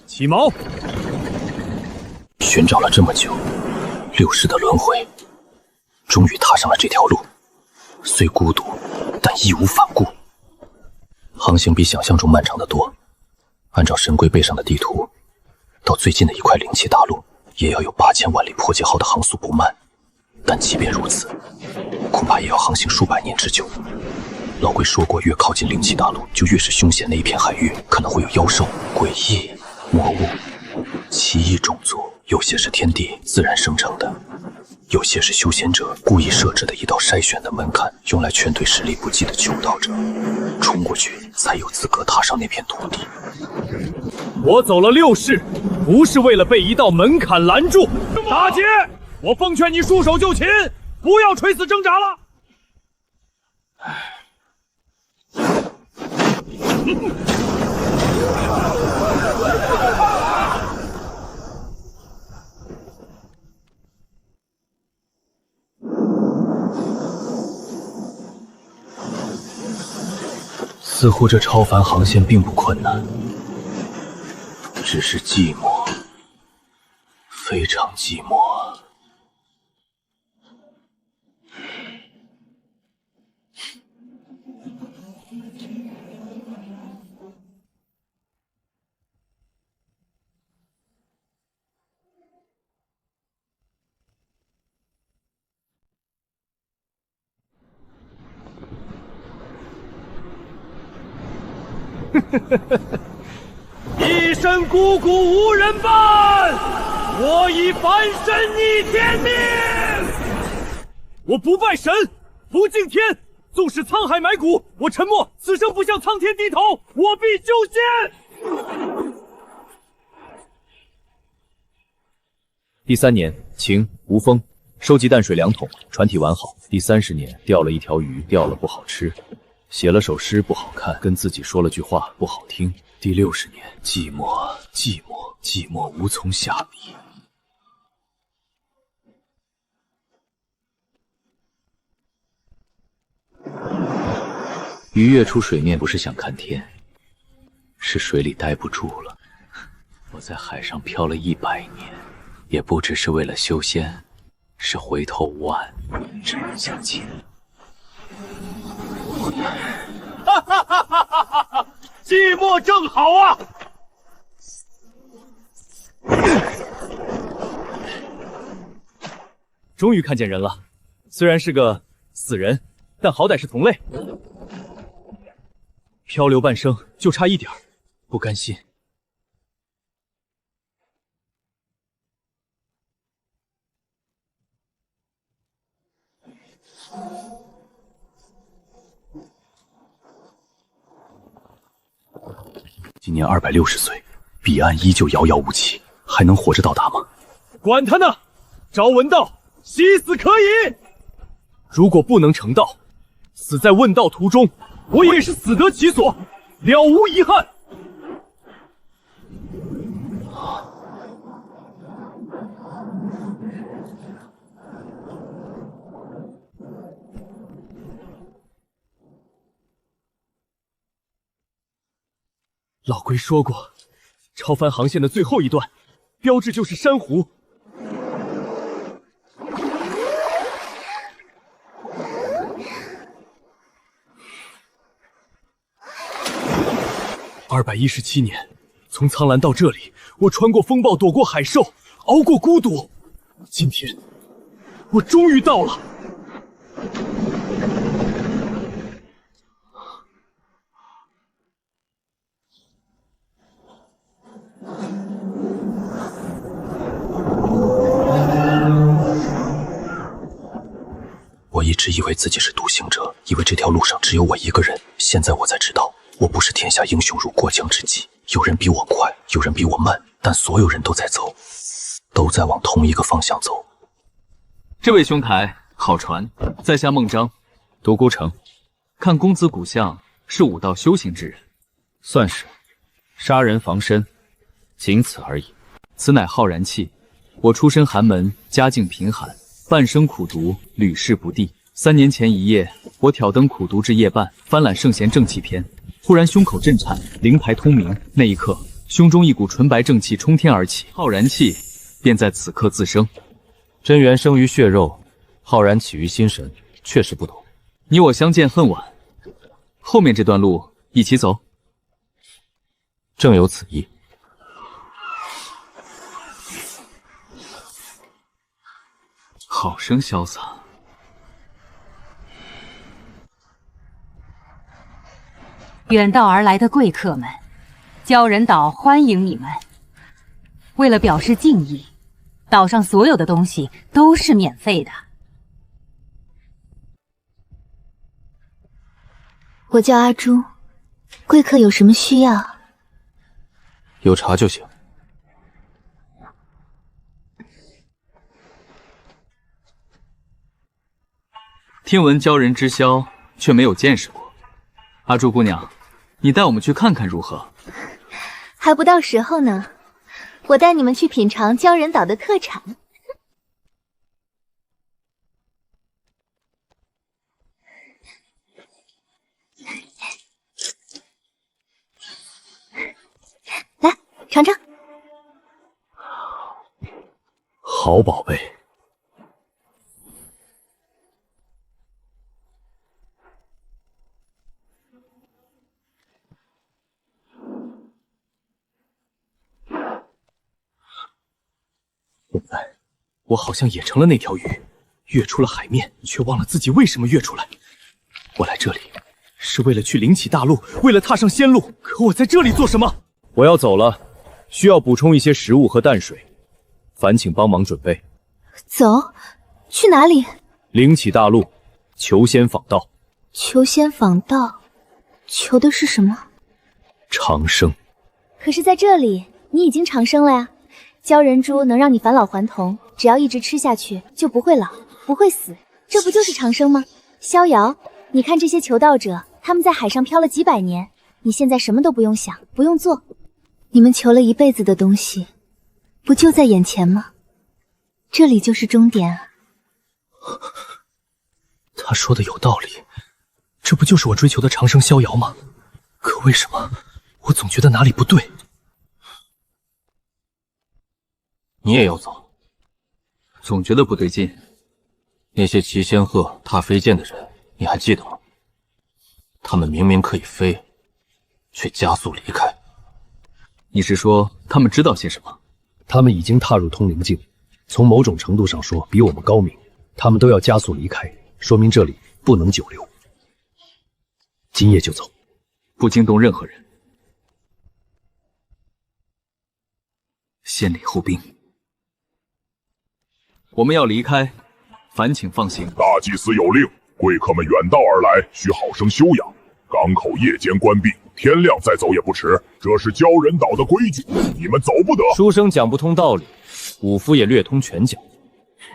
起锚。寻找了这么久，6世的轮回，终于踏上了这条路。虽孤独，但义无反顾。航行比想象中漫长得多。按照神龟背上的地图，到最近的一块灵气大陆，也要有8000万里破戒号的航速不慢。但即便如此，恐怕也要航行数百年之久。老龟说过，越靠近灵气大陆，就越是凶险的一片海域，可能会有妖兽、诡异、魔物、奇异种族，有些是天地自然生成的，有些是修仙者故意设置的一道筛选的门槛，用来劝退实力不济的求道者。冲过去，才有资格踏上那片土地。我走了6世，不是为了被一道门槛拦住。大姐，我奉劝你束手就擒，不要垂死挣扎了。似乎这超凡航线并不困难，只是寂寞，非常寂寞。一身孤骨无人伴，我已凡身逆天命。我不拜神，不敬天，纵使沧海埋骨，我沉默，此生不向苍天低头，我必修仙。第3年，晴无风，收集淡水2桶，船体完好。第30年，钓了一条鱼，钓了不好吃，写了首诗不好看，跟自己说了句话不好听。第60年，寂寞，寂寞，寂寞无从下笔。鱼跃出水面不是想看天，是水里待不住了。我在海上漂了100年，也不只是为了修仙，是回头无岸，只能向前。哈哈哈哈哈哈！寂寞正好啊！终于看见人了，虽然是个死人，但好歹是同类。漂流半生，就差一点，不甘心。今年260岁，彼岸依旧遥遥无期，还能活着到达吗？管他呢，朝闻道，夕死可以。如果不能成道，死在问道途中，我也是死得其所，了无遗憾。老龟说过，超凡航线的最后一段，标志就是珊瑚。217年，从苍蓝到这里，我穿过风暴，躲过海兽，熬过孤独。今天，我终于到了。我一直以为自己是独行者，以为这条路上只有我一个人。现在我才知道，我不是天下英雄如过江之鲫。有人比我快，有人比我慢，但所有人都在走，都在往同一个方向走。这位兄台，好船，在下孟章，独孤城。看公子骨相，是武道修行之人，算是。杀人防身，仅此而已。此乃浩然气。我出身寒门，家境贫寒，半生苦读，屡试不第。3年前一夜，我挑灯苦读至夜半，翻览圣贤正气篇，忽然胸口震颤，灵牌通明。那一刻，胸中一股纯白正气冲天而起，浩然气便在此刻自生。真元生于血肉，浩然起于心神，确实不同。你我相见恨晚，后面这段路一起走。正有此意。好生潇洒。远道而来的贵客们，鲛人岛欢迎你们。为了表示敬意，岛上所有的东西都是免费的。我叫阿朱，贵客有什么需要？有茶就行。听闻鲛人之宵，却没有见识过。阿朱姑娘，你带我们去看看如何？还不到时候呢，我带你们去品尝鲛人岛的特产。来，尝尝。好宝贝。现在，我好像也成了那条鱼，跃出了海面，却忘了自己为什么跃出来。我来这里是为了去灵起大陆，为了踏上仙路。可我在这里做什么？我要走了，需要补充一些食物和淡水，烦请帮忙准备。走，去哪里？灵起大陆，求仙访道，求仙访道，求的是什么？长生。可是在这里，你已经长生了呀。鲛人珠能让你返老还童，只要一直吃下去，就不会老，不会死，这不就是长生吗？逍遥，你看这些求道者，他们在海上漂了几百年，你现在什么都不用想，不用做，你们求了一辈子的东西，不就在眼前吗？这里就是终点啊！他说的有道理，这不就是我追求的长生逍遥吗？可为什么我总觉得哪里不对？你也要走？总觉得不对劲。那些骑仙鹤、踏飞剑的人，你还记得吗？他们明明可以飞，却加速离开。你是说他们知道些什么？他们已经踏入通灵境，从某种程度上说比我们高明。他们都要加速离开，说明这里不能久留。今夜就走，不惊动任何人。先礼后兵，我们要离开，烦请放行。大祭司有令，贵客们远道而来，需好生休养。港口夜间关闭，天亮再走也不迟。这是鲛人岛的规矩，你们走不得。书生讲不通道理，武夫也略通拳脚。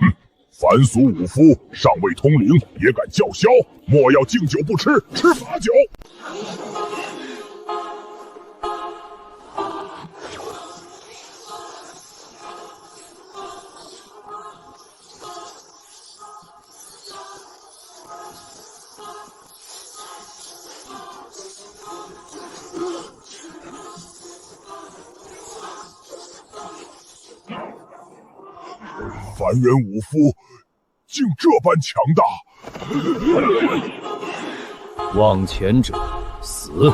哼，凡俗武夫尚未通灵，也敢叫嚣，莫要敬酒不吃，吃罚酒。凡人武夫竟这般强大！往前者死！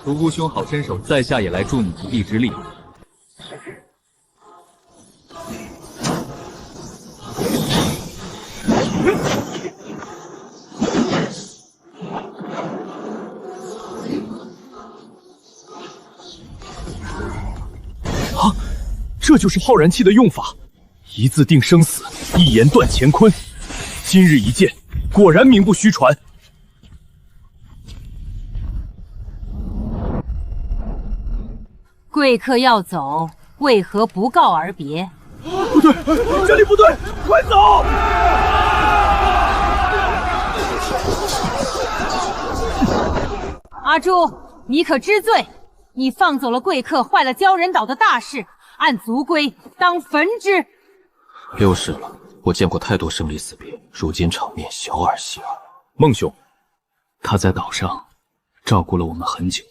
独孤兄好身手，在下也来助你一臂之力。啊！这就是浩然气的用法，一字定生死，一言断乾坤。今日一见，果然名不虚传。贵客要走，为何不告而别？不对，这里不对，快走！阿朱，你可知罪？你放走了贵客，坏了鲛人岛的大事，按族规当焚之。6世了，我见过太多生离死别，如今场面小儿戏儿。孟兄，他在岛上照顾了我们很久，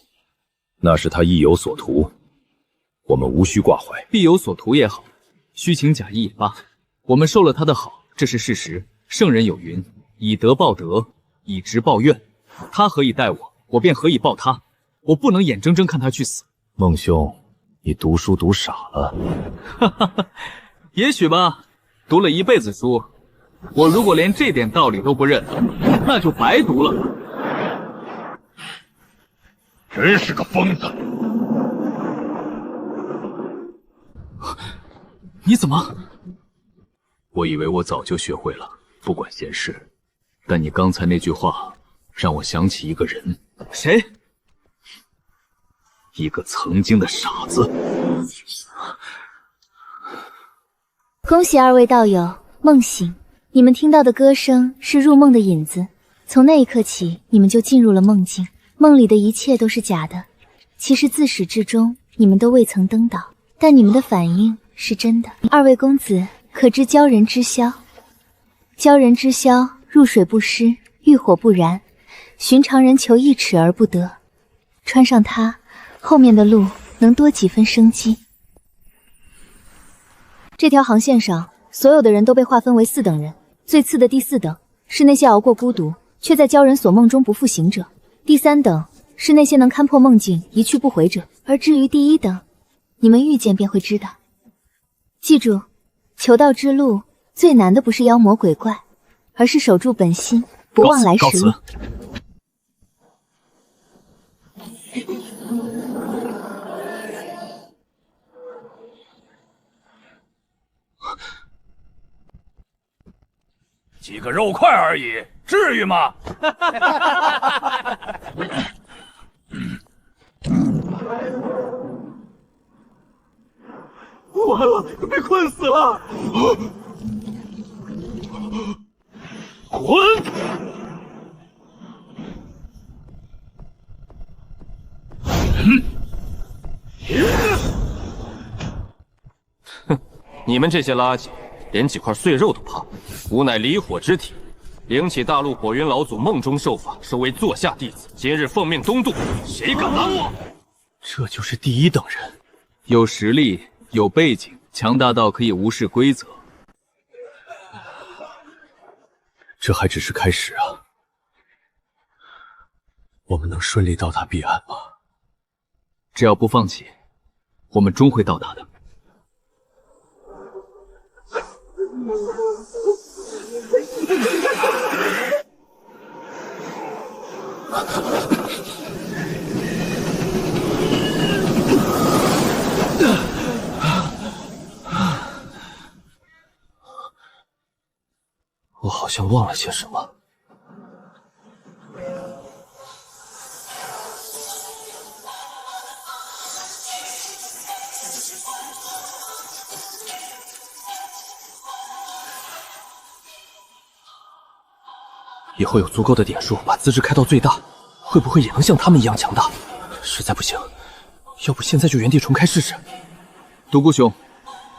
那是他意有所图，我们无需挂怀。必有所图也好，虚情假意也罢，我们受了他的好，这是事实。圣人有云：以德报德，以直报怨。他何以待我，我便何以报他。我不能眼睁睁看他去死。孟兄，你读书读傻了。哈哈，也许吧。读了一辈子书，我如果连这点道理都不认，那就白读了。真是个疯子！你怎么？我以为我早就学会了不管闲事，但你刚才那句话让我想起一个人。谁？一个曾经的傻子。恭喜二位道友梦醒，你们听到的歌声是入梦的引子，从那一刻起，你们就进入了梦境。梦里的一切都是假的，其实自始至终你们都未曾登岛，但你们的反应是真的。二位公子可知鲛人之箫？鲛人之箫，入水不湿，遇火不燃，寻常人求1尺而不得，穿上它，后面的路能多几分生机。这条航线上，所有的人都被划分为4等人，最次的第4等是那些熬过孤独，却在鲛人所梦中不复醒者；第3等是那些能看破梦境一去不回者，而至于第1等，你们遇见便会知道。记住，求道之路最难的不是妖魔鬼怪，而是守住本心，不忘来时路。几个肉块而已，至于吗？完了，被困死了！滚！哼，你们这些垃圾，连几块碎肉都怕，吾乃离火之体，灵启大陆火云老祖梦中受法，收为座下弟子，今日奉命东渡，谁敢拦我？这就是第一等人，有实力，有背景，强大到可以无视规则。这还只是开始啊！我们能顺利到达彼岸吗？只要不放弃，我们终会到达的。我好像忘了些什么。以后有足够的点数把资质开到最大，会不会也能像他们一样强大？实在不行，要不现在就原地重开试试？独孤兄，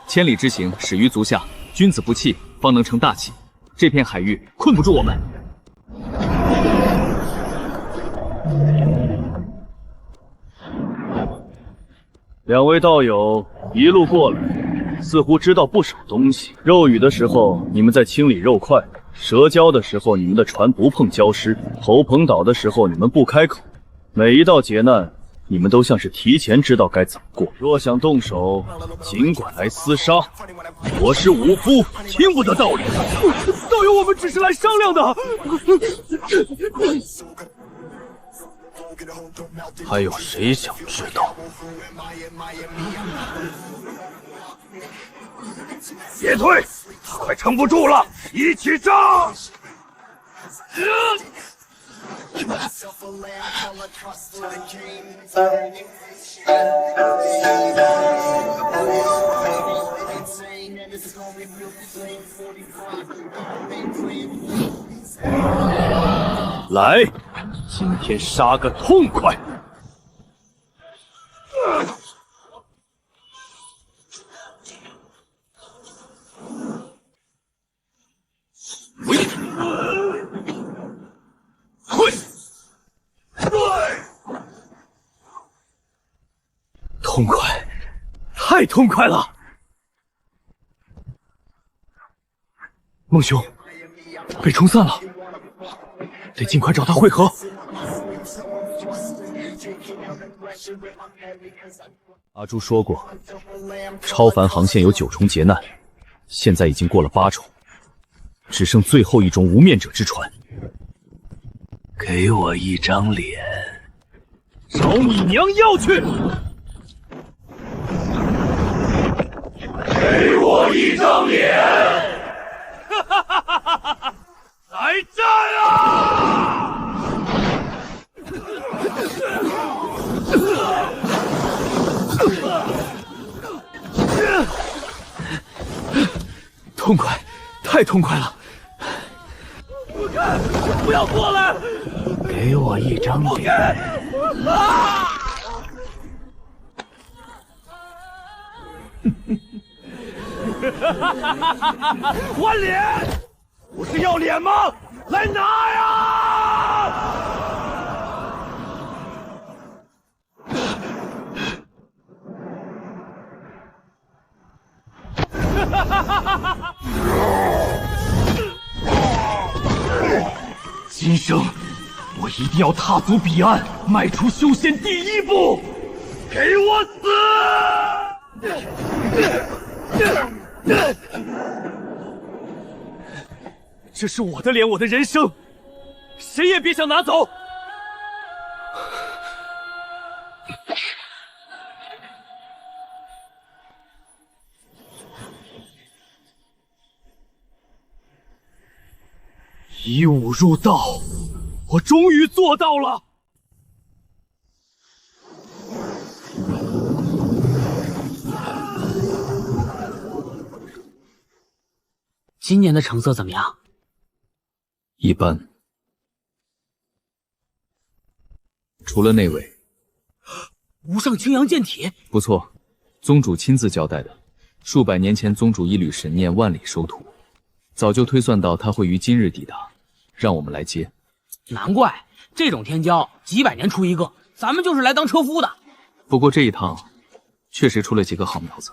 千里之行始于足下，君子不器，方能成大器。这片海域困不住我们。两位道友一路过来，似乎知道不少东西。肉雨的时候，你们在清理肉块；蛇礁的时候，你们的船不碰礁石；侯鹏岛的时候，你们不开口。每一道劫难，你们都像是提前知道该怎么过。若想动手，尽管来厮杀。我是武夫，听不得道理。道友，我们只是来商量的。还有谁想知道？别退，快撑不住了，一起上！来，今天杀个痛快！痛快，太痛快了！孟兄，被冲散了，得尽快找他会合。阿朱说过，超凡航线有9重劫难，现在已经过了8重，只剩最后一种无面者之船。给我一张脸，找你娘要去！给我一张脸！来战啊！痛快，太痛快了！不看，不要过来！给我一张脸！啊！换脸，不是要脸吗？来拿呀！今生我一定要踏足彼岸，迈出修仙第一步。给我死！这是我的脸，我的人生，谁也别想拿走。以武入道，我终于做到了。今年的成色怎么样？一般。除了那位，无上青阳剑体，不错，宗主亲自交代的。数百年前，宗主一缕神念，万里收徒，早就推算到他会于今日抵达，让我们来接。难怪这种天骄几百年出一个，咱们就是来当车夫的。不过这一趟，确实出了几个好苗子。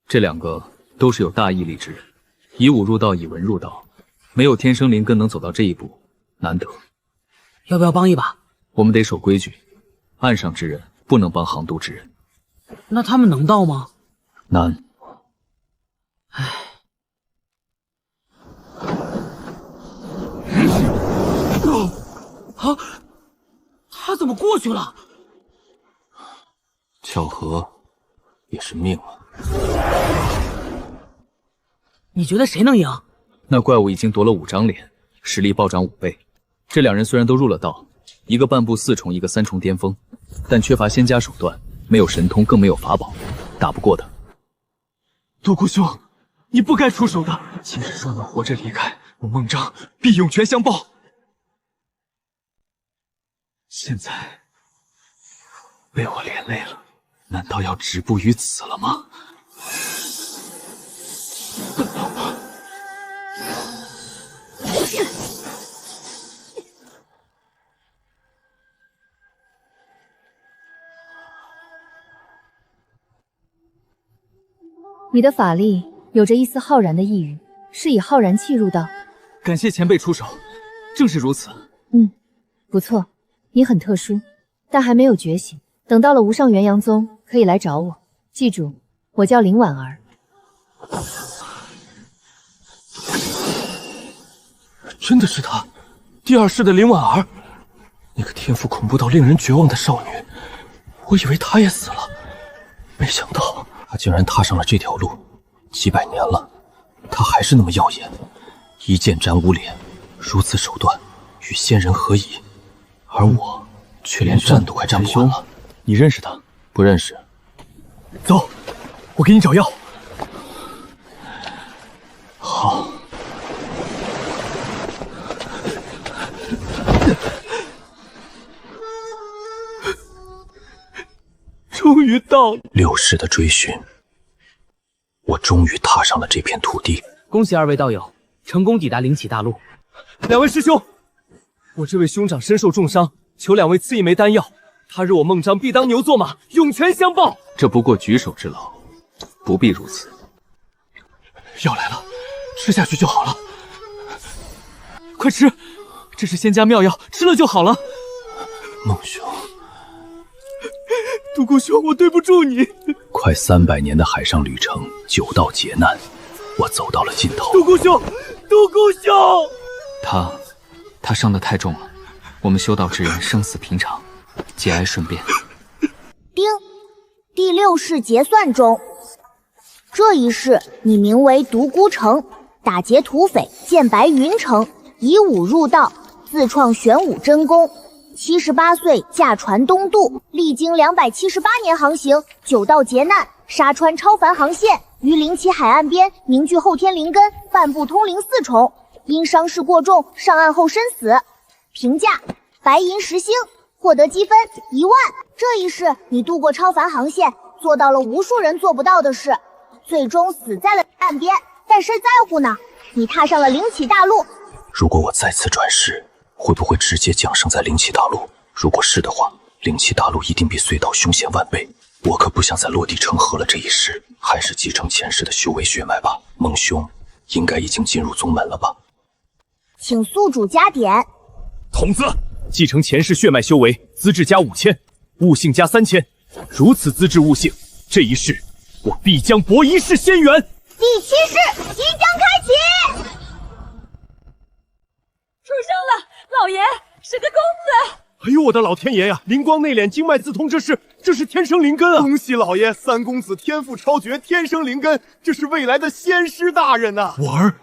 这两个都是有大毅力之人，以武入道，以文入道，没有天生灵根能走到这一步，难得。要不要帮一把？我们得守规矩，岸上之人不能帮航渡之人。那他们能到吗？难。唉。啊！他怎么过去了？巧合，也是命啊。你觉得谁能赢？那怪物已经夺了5张脸，实力暴涨5倍。这两人虽然都入了道，一个半步4重，一个3重巅峰，但缺乏仙家手段，没有神通，更没有法宝，打不过的。独孤兄，你不该出手的。今日若能活着离开，我孟章必涌泉相报。现在被我连累了，难道要止步于此了吗？你的法力有着一丝浩然的意蕴，是以浩然气入道。感谢前辈出手，正是如此。不错，你很特殊，但还没有觉醒。等到了无上元阳宗，可以来找我。记住，我叫林婉儿。真的是她，第2世的林婉儿，那个天赋恐怖到令人绝望的少女。我以为她也死了，没想到她竟然踏上了这条路。几百年了，她还是那么耀眼，一剑斩5脸，如此手段，与仙人何以？而我却连站都快站不稳了。你认识他？不认识。走，我给你找药。好。终于到了。6世的追寻，我终于踏上了这片土地。恭喜2位道友成功抵达灵启大陆。2位师兄，我这位兄长身受重伤，求2位赐一枚丹药。他日我孟章必当牛做马，涌泉相报。这不过举手之劳，不必如此。药来了，吃下去就好了。快吃，这是仙家妙药，吃了就好了。孟兄，独孤兄，我对不住你。快300年的海上旅程，9道劫难，我走到了尽头。独孤兄，独孤兄，他伤得太重了，我们修道之人生死平常，节哀顺变。丁，第6世结算中。这一世你名为独孤城，打劫土匪，剑白云城，以武入道，自创玄武真功。78岁驾船东渡，历经278年航行，9道劫难，杀穿超凡航线，于灵奇海岸边凝聚后天灵根，半步通灵4重。因伤势过重，上岸后身死。评价：白银10星，获得积分1万。这一世你渡过超凡航线，做到了无数人做不到的事，最终死在了岸边。但谁在乎呢？你踏上了灵启大陆。如果我再次转世，会不会直接降生在灵启大陆？如果是的话，灵启大陆一定比隧道凶险万倍。我可不想再落地成河了。这一世还是继承前世的修为血脉吧。孟兄应该已经进入宗门了吧？请宿主加点。童子继承前世血脉修为，资质加5000，悟性加3000，如此资质悟性，这一世我必将博1世仙缘。第7世即将开启。出生了，老爷是个公子。哎呦我的老天爷呀！灵光内敛，经脉自通，这是天生灵根啊！恭喜老爷，三公子天赋超绝，天生灵根，这是未来的仙师大人呐！我儿，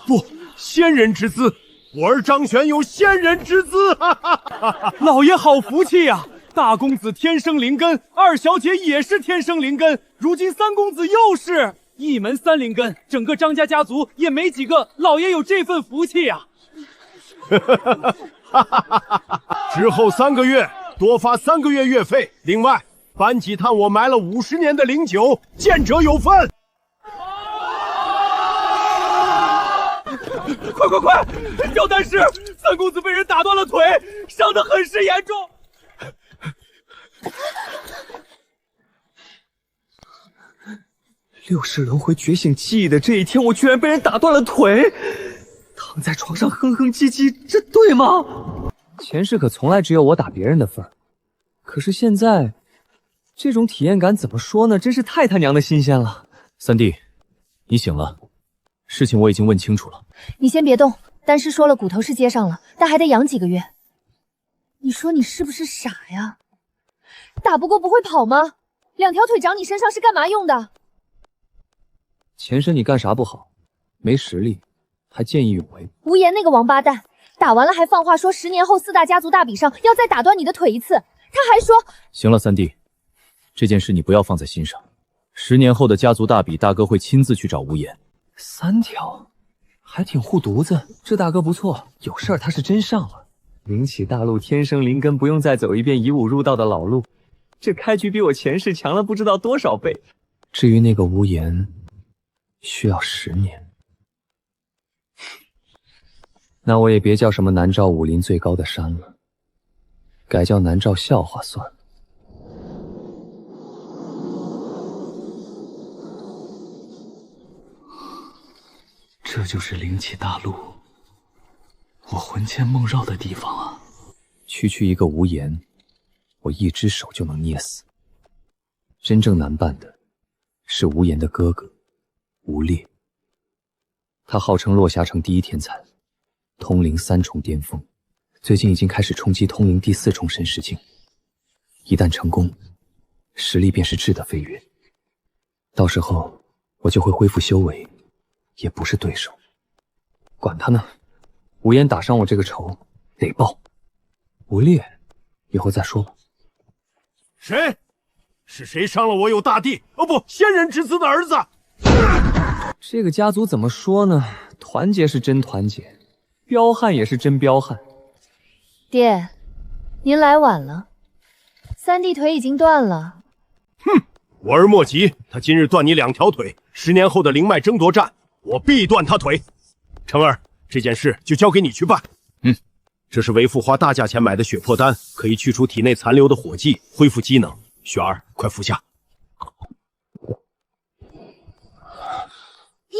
不，仙人之姿，我儿张玄有仙人之姿！哈哈哈哈！老爷好福气呀！大公子天生灵根，二小姐也是天生灵根，如今三公子又是一门三灵根，整个张家家族也没几个老爷有这份福气呀！之后3个月多发3个月月费，另外班级探我埋了50年的灵酒，见者有份。快！赵丹师，三公子被人打断了腿，伤得很是严重。6世轮回觉醒记忆的这一天，我居然被人打断了腿，躺在床上哼哼唧唧，这对吗？前世可从来只有我打别人的份儿，可是现在，这种体验感怎么说呢？真是太他娘的新鲜了。三弟，你醒了，事情我已经问清楚了。你先别动，丹师说了，骨头是接上了，但还得养几个月。你说你是不是傻呀？打不过不会跑吗？2条腿长你身上是干嘛用的？前世你干啥不好？没实力，还见义勇为。无言那个王八蛋，打完了还放话说10年后4大家族大比上要再打断你的腿一次，他还说……行了，三弟，这件事你不要放在心上。10年后的家族大比，大哥会亲自去找无言。3条，还挺护犊子，这大哥不错，有事儿他是真上了。灵起大陆天生灵根，不用再走一遍以武入道的老路，这开局比我前世强了不知道多少倍。至于那个无言，需要10年。那我也别叫什么南诏武林最高的山了，改叫南诏笑话算了。这就是灵起大陆，我魂牵梦绕的地方啊！区一个无言，我一只手就能捏死。真正难办的是无言的哥哥无烈，他号称落霞城第1天才，通灵3重巅峰，最近已经开始冲击通灵第4重神识境。一旦成功，实力便是质的飞跃。到时候我就会恢复修为，也不是对手。管他呢，无言打伤我这个仇得报。无烈，以后再说吧。谁？是谁伤了我有大帝？哦不，仙人之子的儿子！这个家族怎么说呢？团结是真团结，彪悍也是真彪悍。爹，您来晚了，三弟腿已经断了。哼，我儿莫急，他今日断你2条腿，10年后的灵脉争夺战，我必断他腿。成儿，这件事就交给你去办。这是为父花大价钱买的血魄丹，可以去除体内残留的火气，恢复机能。雪儿，快服下。咦，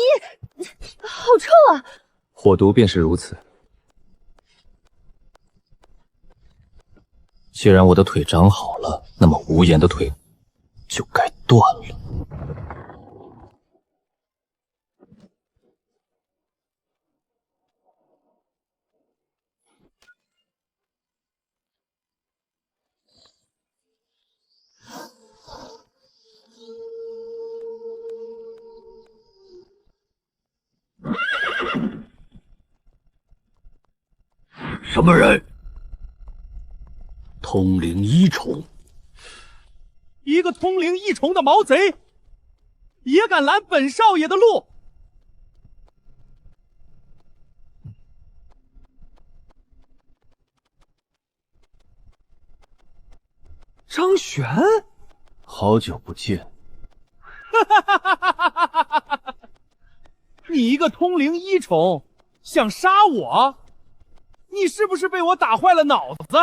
好臭啊！火毒便是如此。既然我的腿长好了，那么无言的腿就该断了。什么人？通灵1重，一个通灵1重的毛贼，也敢拦本少爷的路！张璇，好久不见。你一个通灵1重，想杀我？你是不是被我打坏了脑子？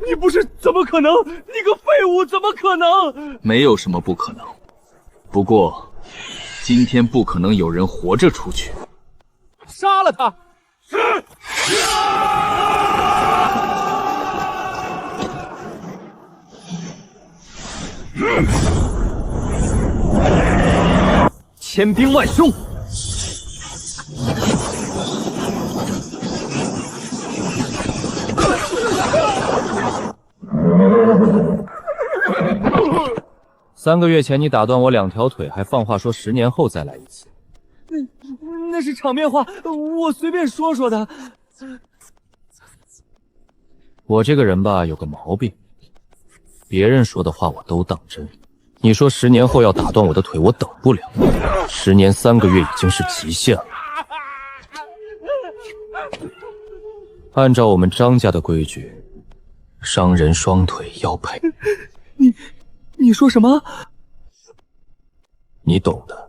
你不是，怎么可能？你个废物，怎么可能？没有什么不可能，不过今天不可能有人活着出去。杀了他！是。千兵万凶！ 3个月前你打断我2条腿，还放话说10年后再来一次。那是场面话，我随便说说的。我这个人吧，有个毛病，别人说的话我都当真。你说10年后要打断我的腿，我等不了。10年3个月已经是极限了。按照我们张家的规矩，伤人双腿要赔。你说什么？你懂的。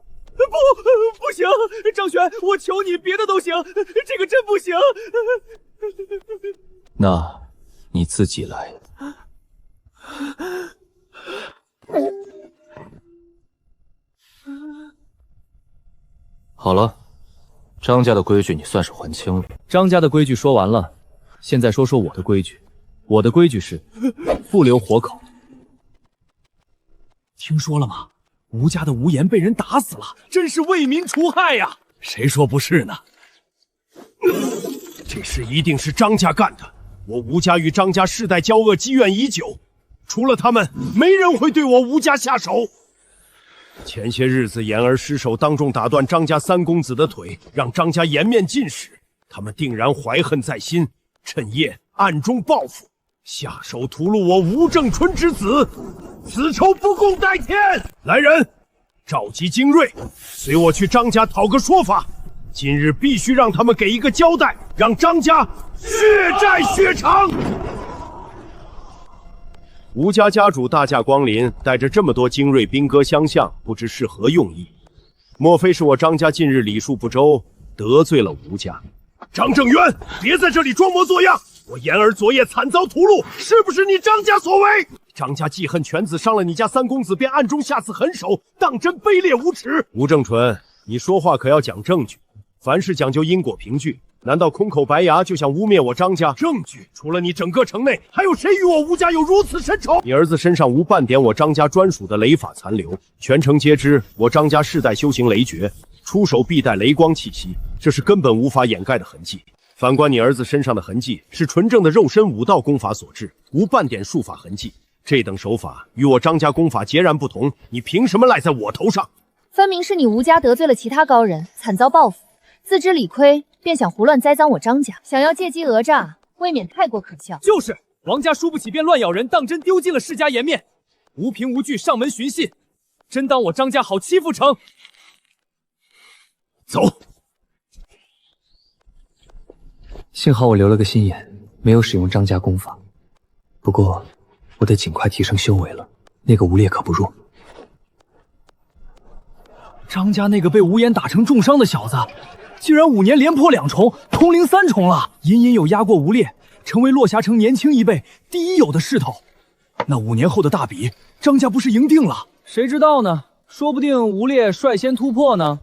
不行，张璇，我求你，别的都行，这个真不行。那你自己来。好了，张家的规矩你算是还清了。张家的规矩说完了，现在说说我的规矩。我的规矩是不留活口。听说了吗？吴家的吴岩被人打死了，真是为民除害呀！谁说不是呢？这事一定是张家干的。我吴家与张家世代交恶，积怨已久，除了他们，没人会对我吴家下手。前些日子，言儿失手当众打断张家3公子的腿，让张家颜面尽失，他们定然怀恨在心，趁夜暗中报复，下手屠戮我吴正春之子。此仇不共戴天！来人，召集精锐，随我去张家讨个说法。今日必须让他们给一个交代，让张家血债血偿。吴家家主大驾光临，带着这么多精锐兵戈相向，不知是何用意？莫非是我张家近日礼数不周，得罪了吴家？张正元，别在这里装模作样！我言儿昨夜惨遭屠戮，是不是你张家所为？张家记恨犬子伤了你家3公子，便暗中下此狠手，当真卑劣无耻！吴正纯，你说话可要讲证据，凡事讲究因果凭据。难道空口白牙就想污蔑我张家？证据除了你，整个城内还有谁与我吴家有如此深仇？你儿子身上无半点我张家专属的雷法残留，全城皆知我张家世代修行雷诀，出手必带雷光气息，这是根本无法掩盖的痕迹。反观你儿子身上的痕迹，是纯正的肉身武道功法所致，无半点术法痕迹。这等手法与我张家功法截然不同，你凭什么赖在我头上？分明是你吴家得罪了其他高人，惨遭报复，自知理亏，便想胡乱栽赃我张家，想要借机讹诈，未免太过可笑。就是王家输不起便乱咬人，当真丢尽了世家颜面，无凭无据上门寻衅，真当我张家好欺负成？走。幸好我留了个心眼，没有使用张家功法。不过我得尽快提升修为了，那个吴烈可不弱。张家那个被吴岩打成重伤的小子，居然5年连破2重，通灵3重了，隐隐有压过吴烈，成为落霞城年轻一辈第一有的势头。那5年后的大比，张家不是赢定了？谁知道呢？说不定吴烈率先突破呢。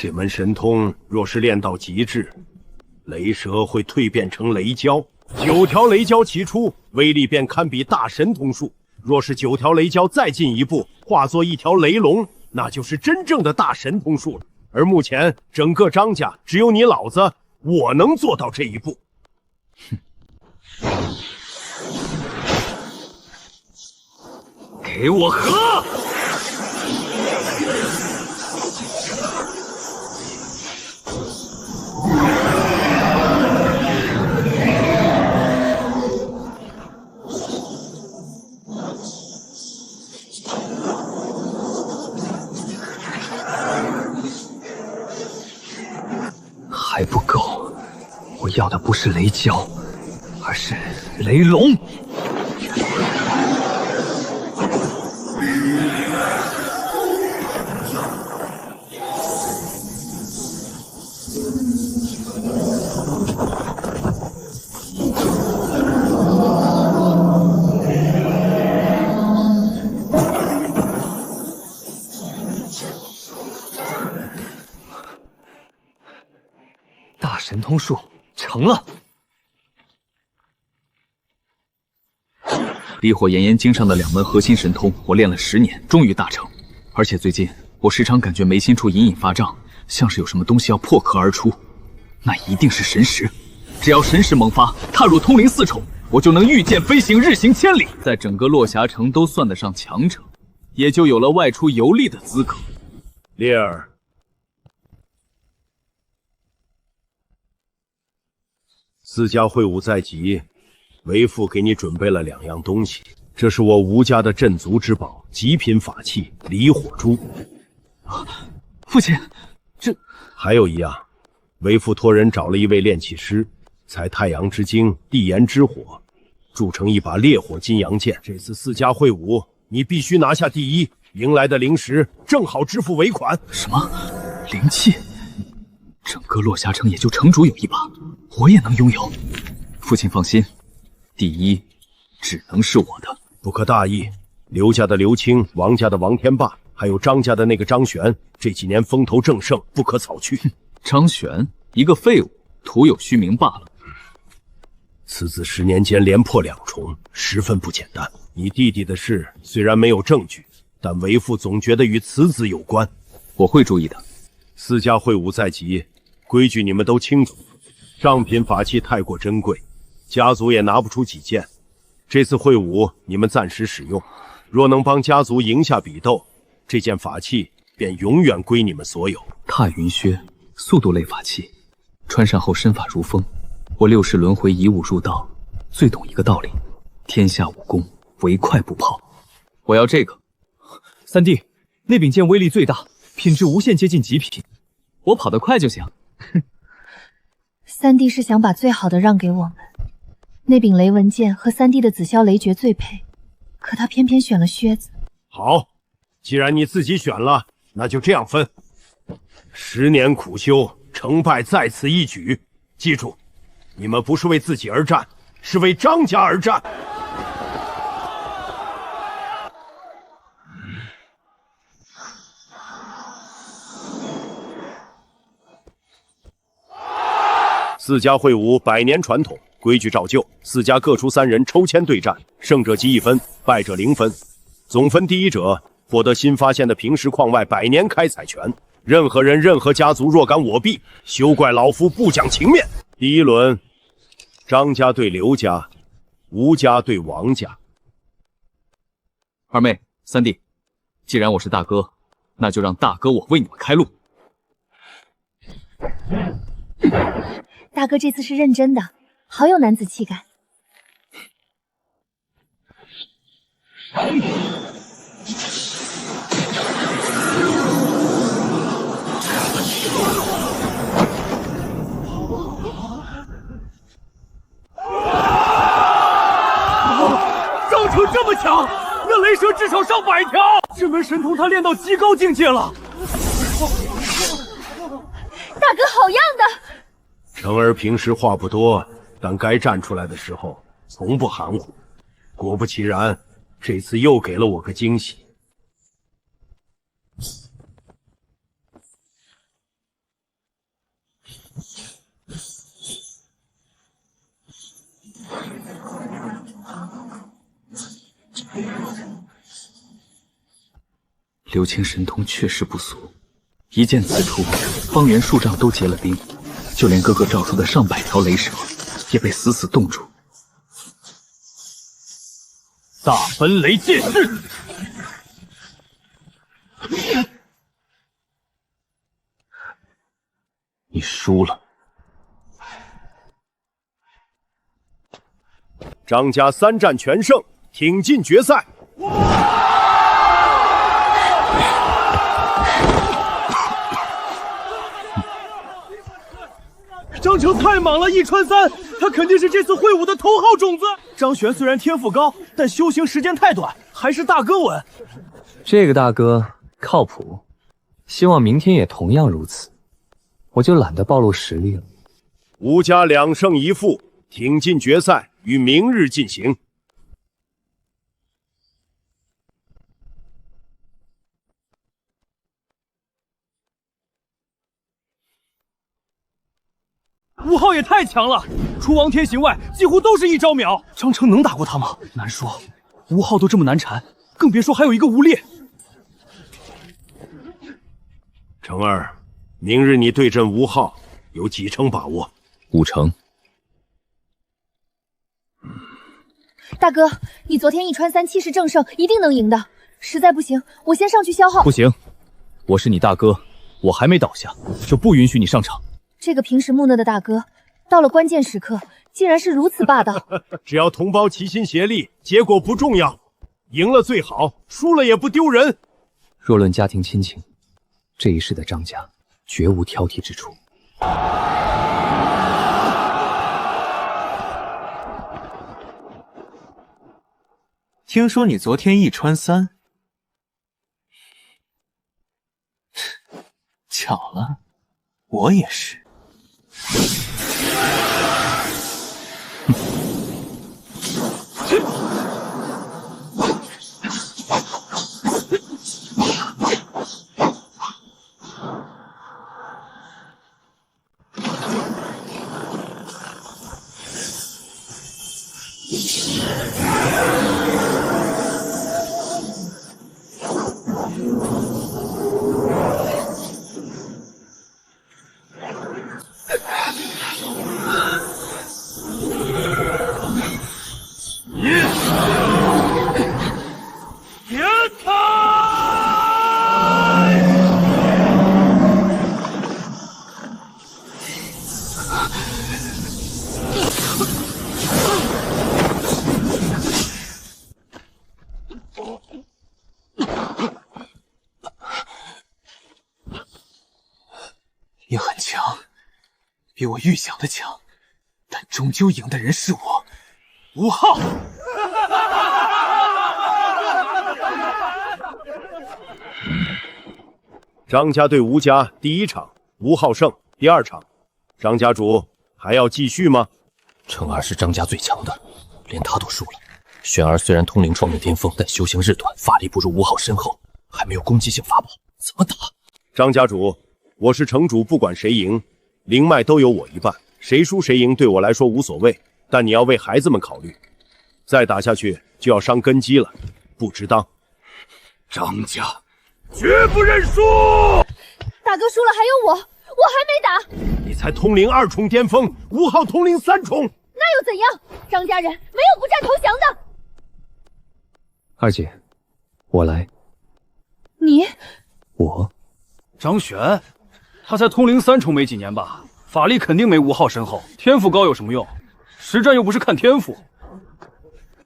这门神通若是练到极致，雷蛇会蜕变成雷蛟，9条雷蛟齐出，威力便堪比大神通术。若是9条雷蛟再进一步，化作一条雷龙，那就是真正的大神通术了。而目前整个张家只有你老子我能做到这一步。给我喝！还不够，我要的不是雷蛟，而是雷龙。大神通术成了！离火炎炎经上的2门核心神通，我练了10年，终于大成。而且最近我时常感觉眉心处隐隐发胀，像是有什么东西要破壳而出。那一定是神识，只要神识萌发，踏入通灵4重，我就能御剑飞行，日行千里，在整个落霞城都算得上强者，也就有了外出游历的资格。烈儿，私家会武在即，为父给你准备了2样东西，这是我吴家的镇族之宝，极品法器离火珠。父亲，这还有一样，为父托人找了一位炼器师，采太阳之精、地炎之火，铸成一把烈火金阳剑。这次私家会武，你必须拿下第一，赢来的灵石正好支付尾款。什么灵器？整个落霞城也就城主有一把，我也能拥有。父亲放心，第一只能是我的。不可大意，刘家的刘青，王家的王天霸，还有张家的那个张玄，这几年风头正盛，不可草去。张玄一个废物，徒有虚名罢了。此子10年间连破2重，十分不简单。你弟弟的事虽然没有证据，但为父总觉得与此子有关。我会注意的。私家会武在即，规矩你们都清楚。上品法器太过珍贵，家族也拿不出几件。这次会武你们暂时使用，若能帮家族赢下比斗，这件法器便永远归你们所有。踏云靴，速度类法器，穿上后身法如风。我6世轮回以武入道，最懂一个道理：天下武功唯快不破。我要这个。三弟，那柄剑威力最大，品质无限接近极品，我跑得快就行。三弟是想把最好的让给我们。那柄雷纹剑和三弟的紫霄雷诀最配，可他偏偏选了靴子。好，既然你自己选了，那就这样分。10年苦修，成败在此一举。记住，你们不是为自己而战，是为张家而战。4家会武100年传统，规矩照旧，4家各出3人抽签对战，胜者积1分，败者0分。总分第1者获得新发现的平石矿外100年开采权。任何人、任何家族若敢我避，休怪老夫不讲情面。第1轮，张家对刘家，吴家对王家。二妹、三弟，既然我是大哥，那就让大哥我为你们开路。大哥这次是认真的，好有男子气概。张成这么强，那雷蛇至少上100条，这门神通他练到极高境界了。大哥好样的！成儿平时话不多，但该站出来的时候从不含糊。果不其然，这次又给了我个惊喜。刘青神通确实不俗，一剑刺出，方圆数丈都结了冰，就连哥哥照出的上百条雷蛇也被死死冻住。大奔雷剑势，你输了。张家3战全胜，挺进决赛。张成太莽了，1穿3，他肯定是这次会武的头号种子。张玄虽然天赋高，但修行时间太短，还是大哥稳。这个大哥靠谱，希望明天也同样如此。我就懒得暴露实力了。吴家2胜1负，挺进决赛，于明日进行。吴昊也太强了，除王天行外，几乎都是一招秒。张成能打过他吗？难说。吴昊都这么难缠，更别说还有一个吴烈。成儿，明日你对阵吴昊有几成把握？5成。大哥，你昨天一穿3气势正盛，一定能赢的。实在不行，我先上去消耗。不行，我是你大哥，我还没倒下，就不允许你上场。这个平时木讷的大哥，到了关键时刻，竟然是如此霸道。只要同胞齐心协力，结果不重要，赢了最好，输了也不丢人。若论家庭亲情，这一世的张家绝无挑剔之处。听说你昨天一穿3，巧了，我也是。也很强，比我预想的强，但终究赢的人是我，吴昊。张家对吴家第1场，吴昊胜；第2场，张家主还要继续吗？成儿是张家最强的，连他都输了。玄儿虽然通灵创命巅峰，但修行日短，法力不如吴昊深厚，还没有攻击性法宝，怎么打？张家主，我是城主，不管谁赢，灵脉都有我一半，谁输谁赢对我来说无所谓，但你要为孩子们考虑，再打下去就要伤根基了，不值当。张家绝不认输！大哥输了还有我还没打。你才通灵2重巅峰，吴昊通灵3重，那又怎样？张家人没有不战投降的。二姐，我来。你？我？张璇，他才通灵3重没几年吧，法力肯定没吴昊深厚，天赋高有什么用？实战又不是看天赋。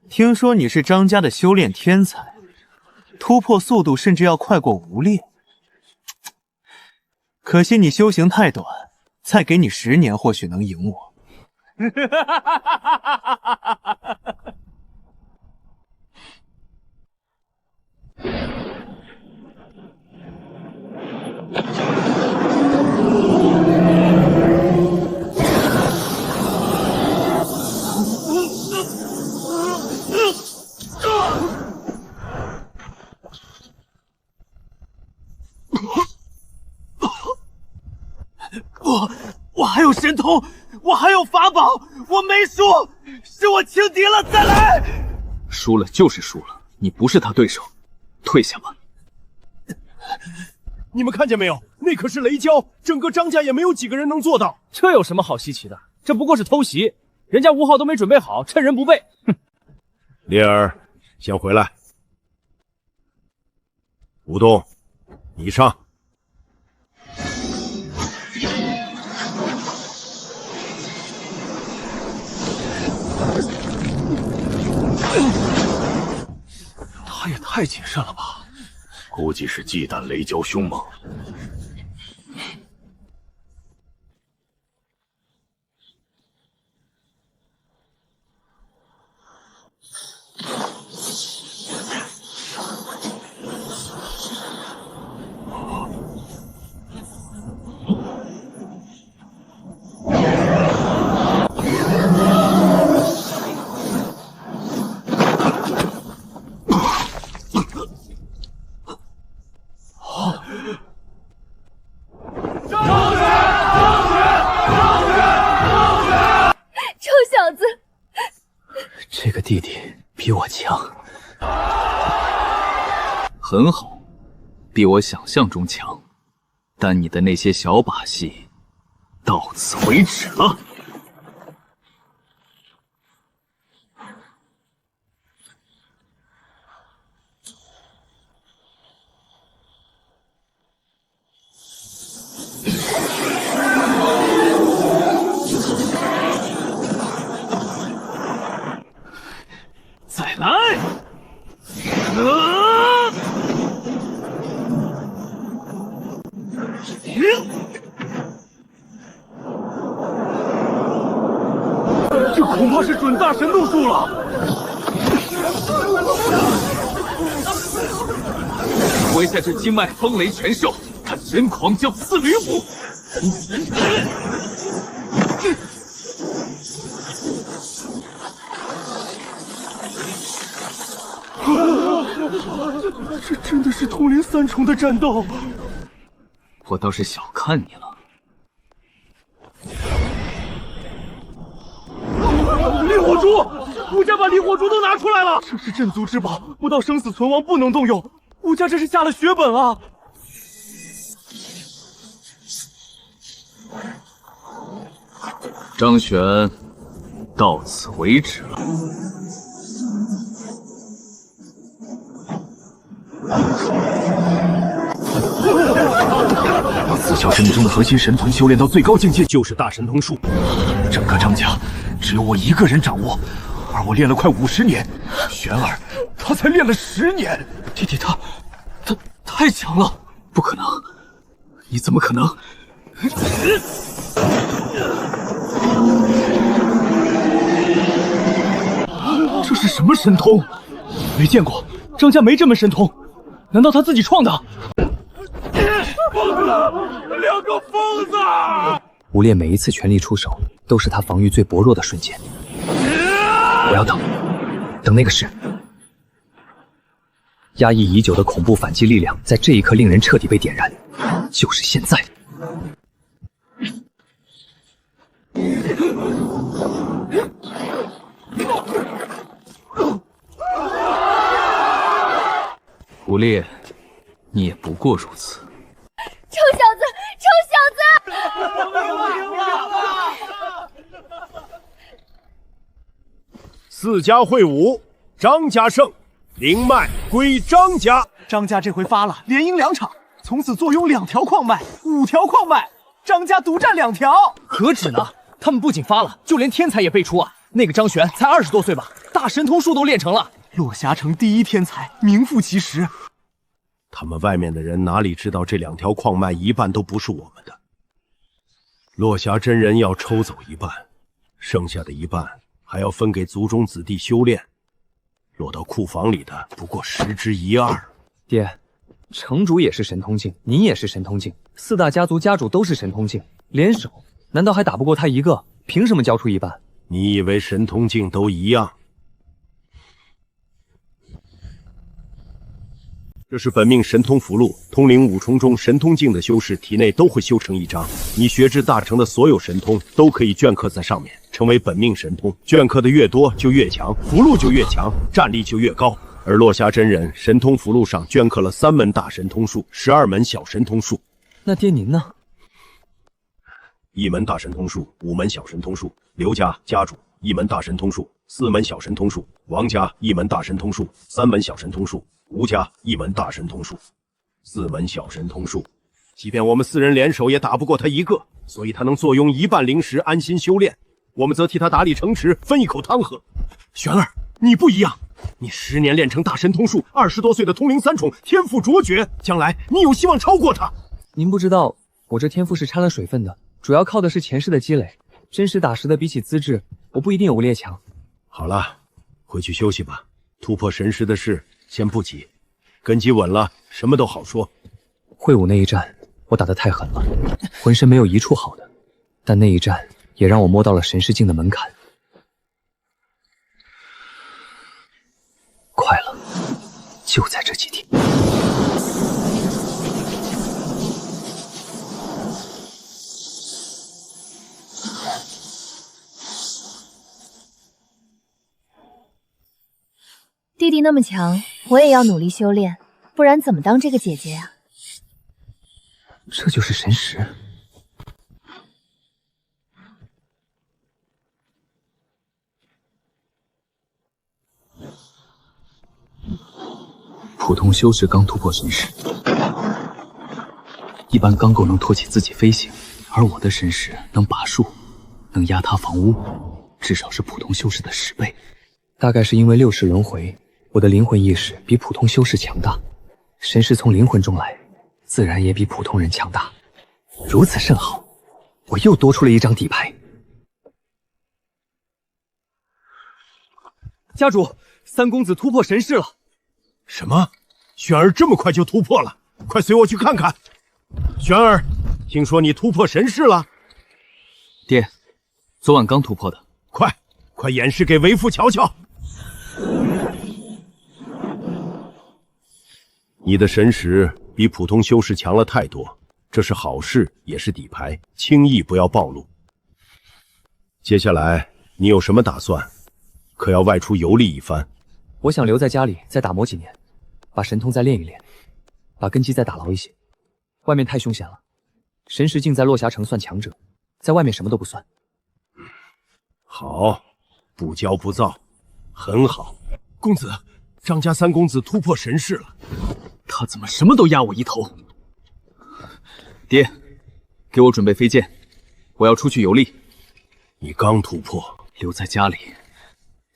听说你是张家的修炼天才，突破速度甚至要快过吴烈。可惜你修行太短，再给你10年，或许能赢我。我还有神通，我还有法宝，我没输，是我轻敌了，再来！输了就是输了，你不是他对手，退下吧。你们看见没有？那可是雷蛟，整个张家也没有几个人能做到。这有什么好稀奇的？这不过是偷袭，人家吴昊都没准备好，趁人不备。哼！烈儿，先回来。吴东，你上。他也太谨慎了吧？估计是忌惮雷蛟凶猛。这个弟弟比我强，很好，比我想象中强，但你的那些小把戏，到此为止了。再来！这恐怕是准大神动术了。我下这经脉风雷拳兽，看神狂叫四驴舞。这真的是通灵三重的战斗。我倒是小看你了。烈火珠，吴家把烈火珠都拿出来了，这是镇族之宝，不到生死存亡不能动用。吴家这是下了血本啊！张玄，到此为止了。把四小神力中的核心神通修炼到最高境界，就是大神通术。整个张家只有我一个人掌握，而我练了快50年，玄儿他才练了10年。弟弟他太强了，不可能！你怎么可能？这是什么神通？没见过，张家没这门神通，难道他自己创的？疯子，两个疯子！吴烈每一次全力出手，都是他防御最薄弱的瞬间。我要等那个时，压抑已久的恐怖反击力量，在这一刻令人彻底被点燃，就是现在。吴烈，你也不过如此。臭小子，臭小子！4家会武，张家胜，灵脉归张家。张家这回发了，连赢2场，从此坐拥2条矿脉，5条矿脉，张家独占2条。何止呢？他们不仅发了，就连天才也辈出啊！那个张玄才20多岁吧，大神通术都练成了。落霞城第一天才，名副其实。他们外面的人哪里知道这2条矿脉一半都不是我们的？落霞真人要抽走一半，剩下的一半还要分给族中子弟修炼，落到库房里的不过10之1、2。爹，城主也是神通境，你也是神通境，4大家族家主都是神通境，联手难道还打不过他一个？凭什么交出一半？你以为神通境都一样？这是本命神通符录，通灵5重中神通境的修士体内都会修成一张，你学至大成的所有神通都可以镌刻在上面，成为本命神通。镌刻的越多就越强，符录就越强，战力就越高。而落霞真人神通符录上镌刻了3门大神通术，12门小神通术。那爹您呢？1门大神通术，5门小神通术。刘家家主1门大神通术，4门小神通术。王家1门大神通术，3门小神通术。吴家1门大神通术，4门小神通术。即便我们4人联手，也打不过他一个，所以他能坐拥一半灵石安心修炼，我们则替他打理城池，分一口汤喝。玄儿，你不一样，你10年练成大神通术，20多岁的通灵3重，天赋卓绝，将来你有希望超过他。您不知道，我这天赋是掺了水分的，主要靠的是前世的积累，真实打实的比起资质，我不一定有吴烈强。好了，回去休息吧，突破神识的事先不急，根基稳了，什么都好说。会武那一战，我打得太狠了，浑身没有一处好的，但那一战也让我摸到了神识境的门槛。快了，就在这几天。弟弟那么强，我也要努力修炼。不然怎么当这个姐姐呀？这就是神石。普通修士刚突破神石，一般刚够能托起自己飞行，而我的神石能拔树，能压塌房屋，至少是普通修士的10倍。大概是因为6世轮回，我的灵魂意识比普通修士强大，神石从灵魂中来，自然也比普通人强大。如此甚好，我又多出了一张底牌。家主，三公子突破神石了。什么？玄儿这么快就突破了？快随我去看看。玄儿，听说你突破神石了？爹，昨晚刚突破的。快演示给为父瞧瞧。你的神识比普通修士强了太多，这是好事，也是底牌，轻易不要暴露。接下来你有什么打算？可要外出游历一番。我想留在家里再打磨几年，把神通再练一练，把根基再打牢一些。外面太凶险了，神识境在落霞城算强者，在外面什么都不算。好，不骄不躁，很好。公子，张家三公子突破神识了，他怎么什么都压我一头？爹，给我准备飞剑，我要出去游历。你刚突破，留在家里，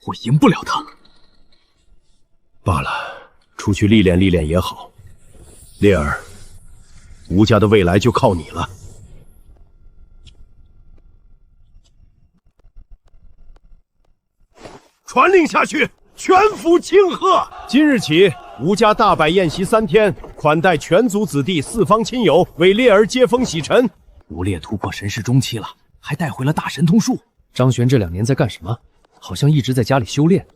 我赢不了他。罢了，出去历练历练也好。烈儿，吴家的未来就靠你了。传令下去，全府庆贺！今日起，吴家大摆宴席3天，款待全族子弟、四方亲友，为烈儿接风洗尘。吴烈突破神识中期了，还带回了大神通术。张玄这2年在干什么？好像一直在家里修炼，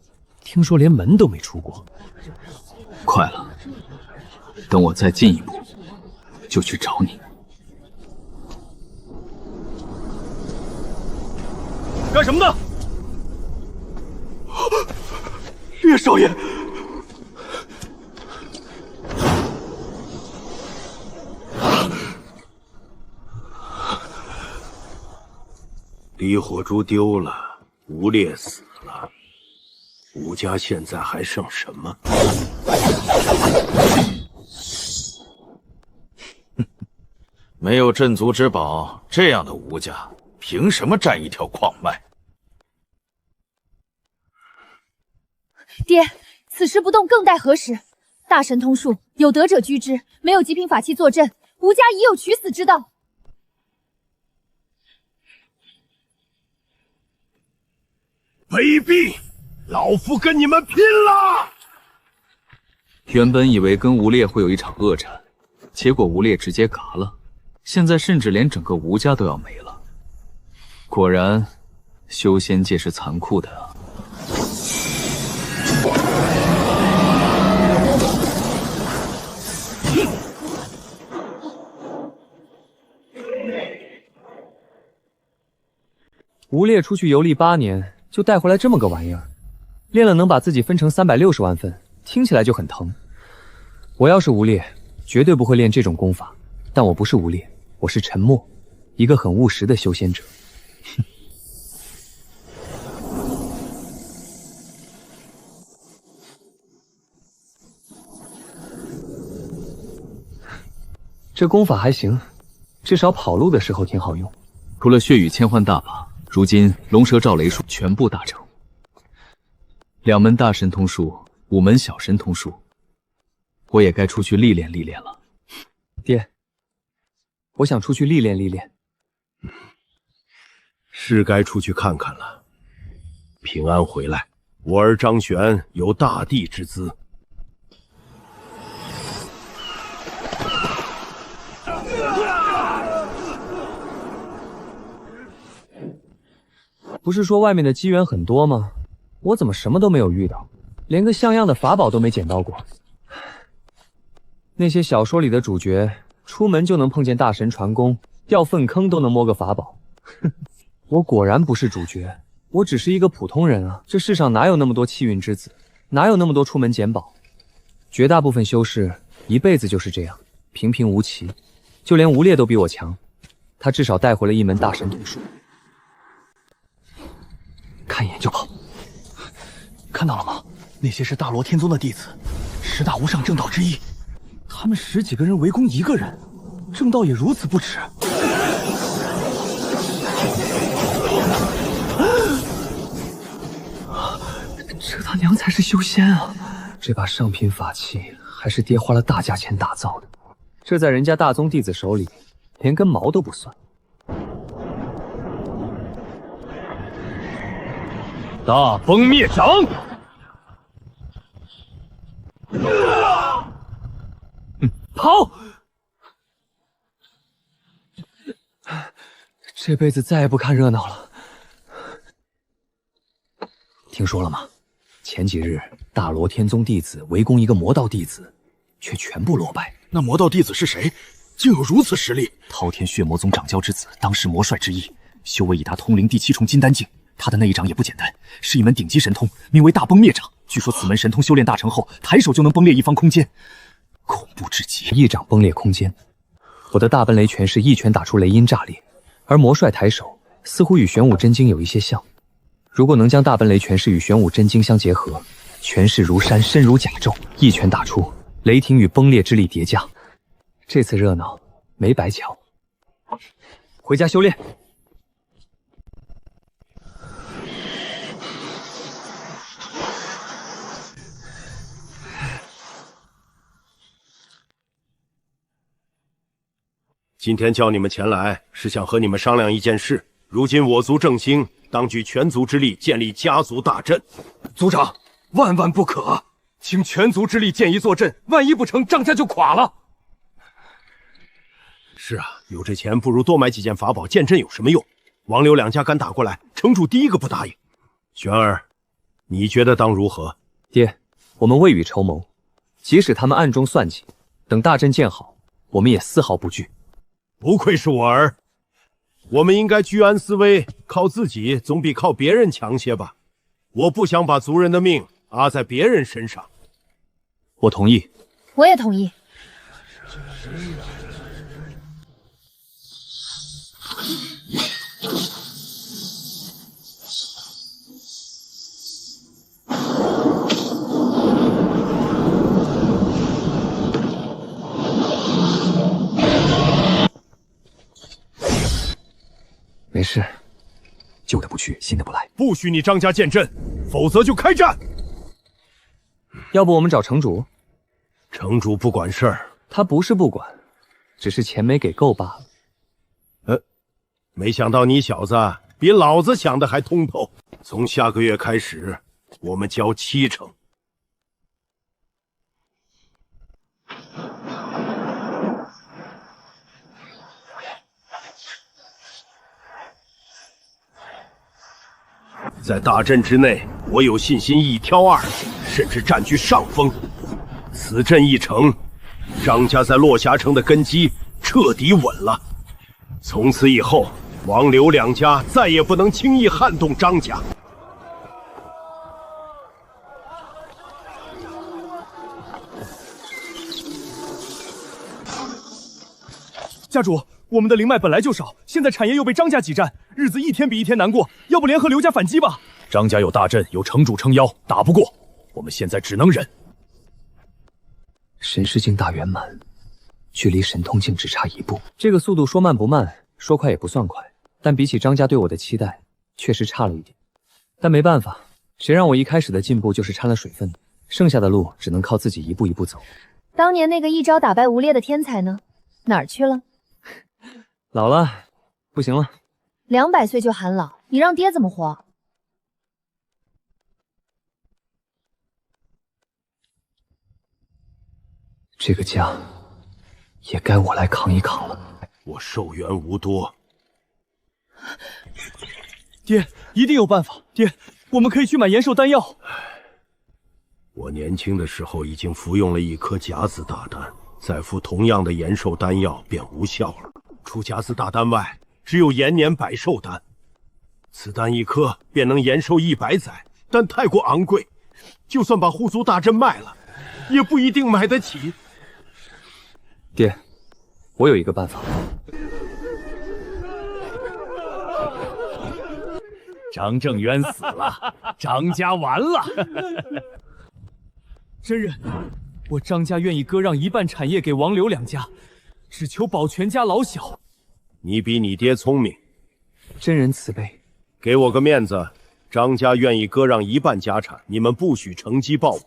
听说连门都没出过。快了，等我再进一步，就去找你。干什么呢？烈少爷，离火珠丢了，吴烈死了，吴家现在还剩什么？没有镇族之宝，这样的吴家凭什么占一条矿脉？爹，此时不动更待何时？大神通术，有德者居之，没有极品法器坐镇，吴家已有取死之道。卑鄙！老夫跟你们拼了！原本以为跟吴烈会有一场恶战，结果吴烈直接嘎了，现在甚至连整个吴家都要没了。果然，修仙界是残酷的啊！吴烈出去游历8年，就带回来这么个玩意儿，练了能把自己分成360万份，听起来就很疼。我要是吴烈，绝对不会练这种功法，但我不是吴烈，我是陈默，一个很务实的修仙者。哼。这功法还行，至少跑路的时候挺好用。除了血雨千唤大法，如今龙蛇照雷术全部大成，2门大神通术，5门小神通术，我也该出去历练历练了。爹，我想出去历练历练。是该出去看看了。平安回来，我儿张玄有大帝之姿。不是说外面的机缘很多吗？我怎么什么都没有遇到，连个像样的法宝都没捡到过。那些小说里的主角，出门就能碰见大神传功，掉粪坑都能摸个法宝。哼，我果然不是主角，我只是一个普通人啊！这世上哪有那么多气运之子，哪有那么多出门捡宝？绝大部分修士一辈子就是这样平平无奇，就连吴烈都比我强。他至少带回了一门大神通术，看一眼就跑。看到了吗？那些是大罗天宗的弟子，10大无上正道之一。他们10几个人围攻1个人，正道也如此不耻。这他娘才是修仙啊！这把上品法器还是爹花了大价钱打造的，这在人家大宗弟子手里连根毛都不算。大崩灭掌！跑！这辈子再也不看热闹了。听说了吗？前几日大罗天宗弟子围攻一个魔道弟子，却全部落败。那魔道弟子是谁？竟有如此实力？滔天血魔宗掌教之子，当世魔帅之一，修为已达通灵第7重金丹境。他的那一掌也不简单，是一门顶级神通，名为大崩灭掌。据说此门神通修炼大成后，抬手就能崩裂一方空间，恐怖至极。一掌崩裂空间，我的大奔雷拳是一拳打出雷音炸裂，而魔帅抬手似乎与玄武真经有一些像。如果能将大奔雷拳势与玄武真经相结合，拳势如山，身如甲胄，一拳打出，雷霆与崩裂之力叠加。这次热闹没白瞧。回家修炼。今天叫你们前来，是想和你们商量一件事。如今我族正兴，当举全族之力建立家族大阵。族长，万万不可！倾全族之力建一座阵，万一不成，张家就垮了。是啊，有这钱，不如多买几件法宝建阵有什么用？王刘两家敢打过来，城主第一个不答应。玄儿，你觉得当如何？爹，我们未雨绸缪，即使他们暗中算计，等大阵建好，我们也丝毫不惧。不愧是我儿，我们应该居安思危，靠自己总比靠别人强些吧。我不想把族人的命压在别人身上。我同意。我也同意。没事，旧的不去，新的不来。不许你张家建阵，否则就开战。要不我们找城主？城主不管事儿。他不是不管，只是钱没给够罢了。没想到你小子比老子想的还通透。从下个月开始，我们交7成。在大阵之内，我有信心1挑2，甚至占据上风。此阵一成，张家在落霞城的根基彻底稳了。从此以后，王刘两家再也不能轻易撼动张家。家主，我们的灵脉本来就少，现在产业又被张家挤占，日子一天比一天难过。要不联合刘家反击吧？张家有大阵，有城主撑腰，打不过，我们现在只能忍。神识境大圆满，距离神通境只差1步。这个速度说慢不慢，说快也不算快，但比起张家对我的期待，确实差了一点。但没办法，谁让我一开始的进步就是掺了水分的，剩下的路只能靠自己一步一步走。当年那个一招打败吴烈的天才呢？哪儿去了？老了，不行了。200岁就喊老，你让爹怎么活？这个家也该我来扛一扛了。我寿元无多，爹，一定有办法。爹，我们可以去买延寿丹药。我年轻的时候已经服用了1颗甲子大丹，再服同样的延寿丹药便无效了。除甲子大丹外，只有延年百寿丹，此丹1颗便能延寿100载，但太过昂贵，就算把护族大阵卖了，也不一定买得起。爹，我有一个办法。张正渊死了，张家完了。真人，我张家愿意割让一半产业给王刘两家，只求保全家老小。你比你爹聪明。真人慈悲，给我个面子，张家愿意割让一半家产，你们不许乘机报复。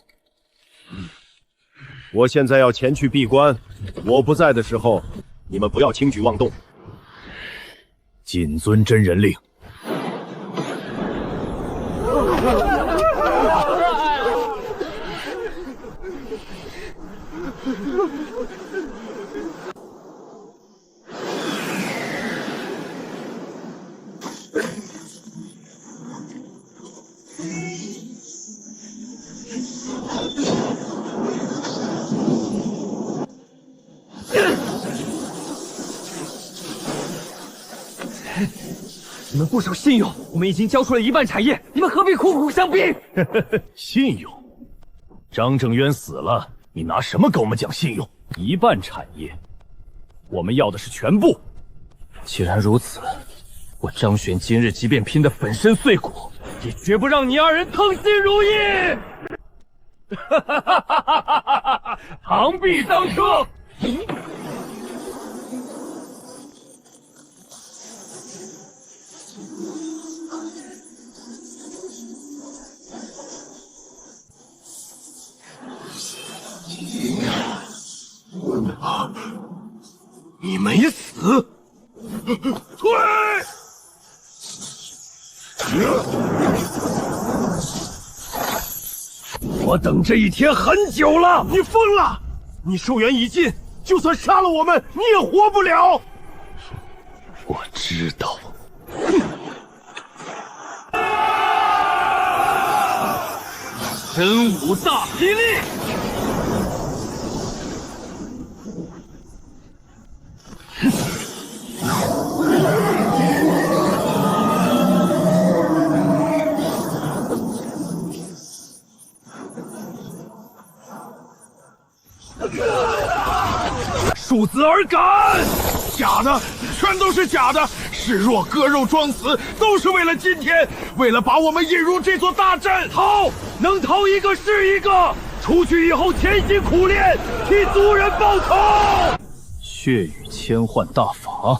我现在要前去闭关，我不在的时候，你们不要轻举妄动。谨遵真人令。你们不守信用，我们已经交出了一半产业，你们何必苦苦相逼？信用？张正渊死了，你拿什么跟我们讲信用？一半产业，我们要的是全部。既然如此，我张玄今日即便拼得粉身碎骨，也绝不让你二人称心如意。螳臂当车。你没死！退！我等这一天很久了。你疯了！你寿元已尽，就算杀了我们，你也活不了。我知道。真武大霹雳！恕子而敢！假的，全都是假的！示弱、割肉、装死，都是为了今天，为了把我们引入这座大阵。逃，能逃一个是一个。出去以后潜心苦练，替族人报仇。血雨千幻大法，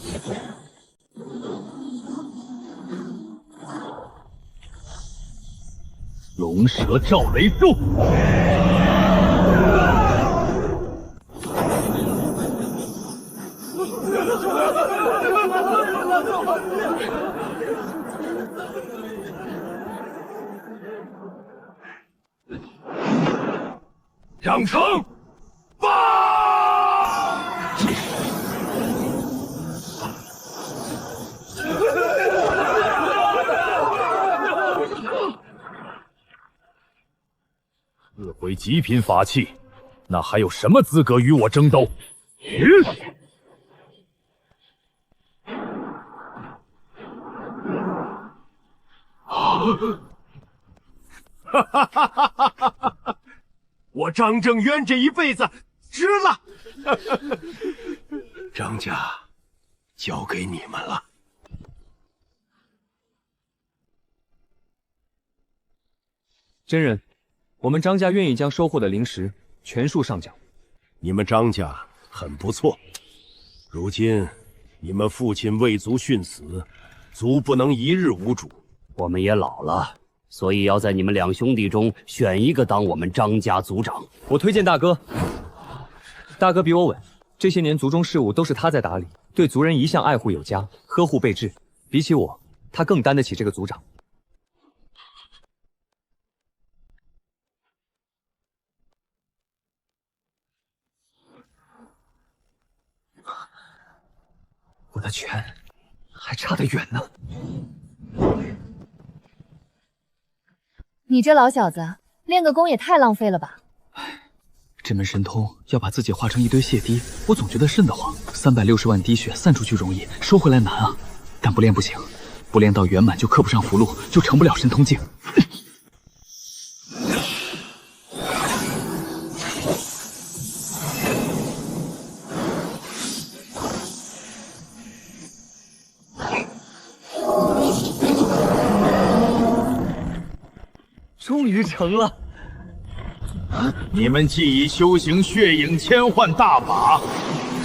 龙蛇照雷术。张成，自毁极品法器，那还有什么资格与我争斗？哈哈哈哈哈哈！我张正渊这一辈子值了。张家交给你们了。真人，我们张家愿意将收获的灵石全数上缴。你们张家很不错，如今你们父亲为族殉死，族不能一日无主。我们也老了，所以要在你们两兄弟中选一个当我们张家族长。我推荐大哥，大哥比我稳，这些年族中事务都是他在打理，对族人一向爱护有加，呵护备至。比起我，他更担得起这个族长。我的拳还差得远呢。你这老小子，练个功也太浪费了吧！这门神通要把自己化成一堆血滴，我总觉得瘆得慌。360万滴血散出去容易，收回来难啊！但不练不行，不练到圆满就刻不上符箓，就成不了神通境。终于成了。你们既已修行血影千幻大法，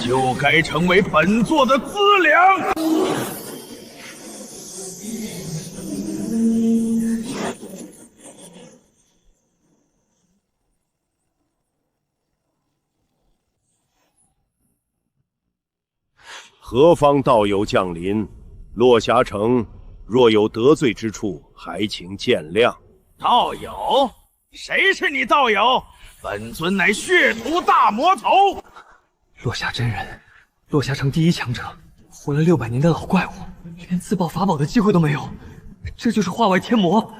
就该成为本座的资粮。何方道友降临？落霞城若有得罪之处，还请见谅。道友？谁是你道友？本尊乃血屠大魔头。落霞真人，落霞城第一强者，活了600年的老怪物，连自爆法宝的机会都没有，这就是化外天魔。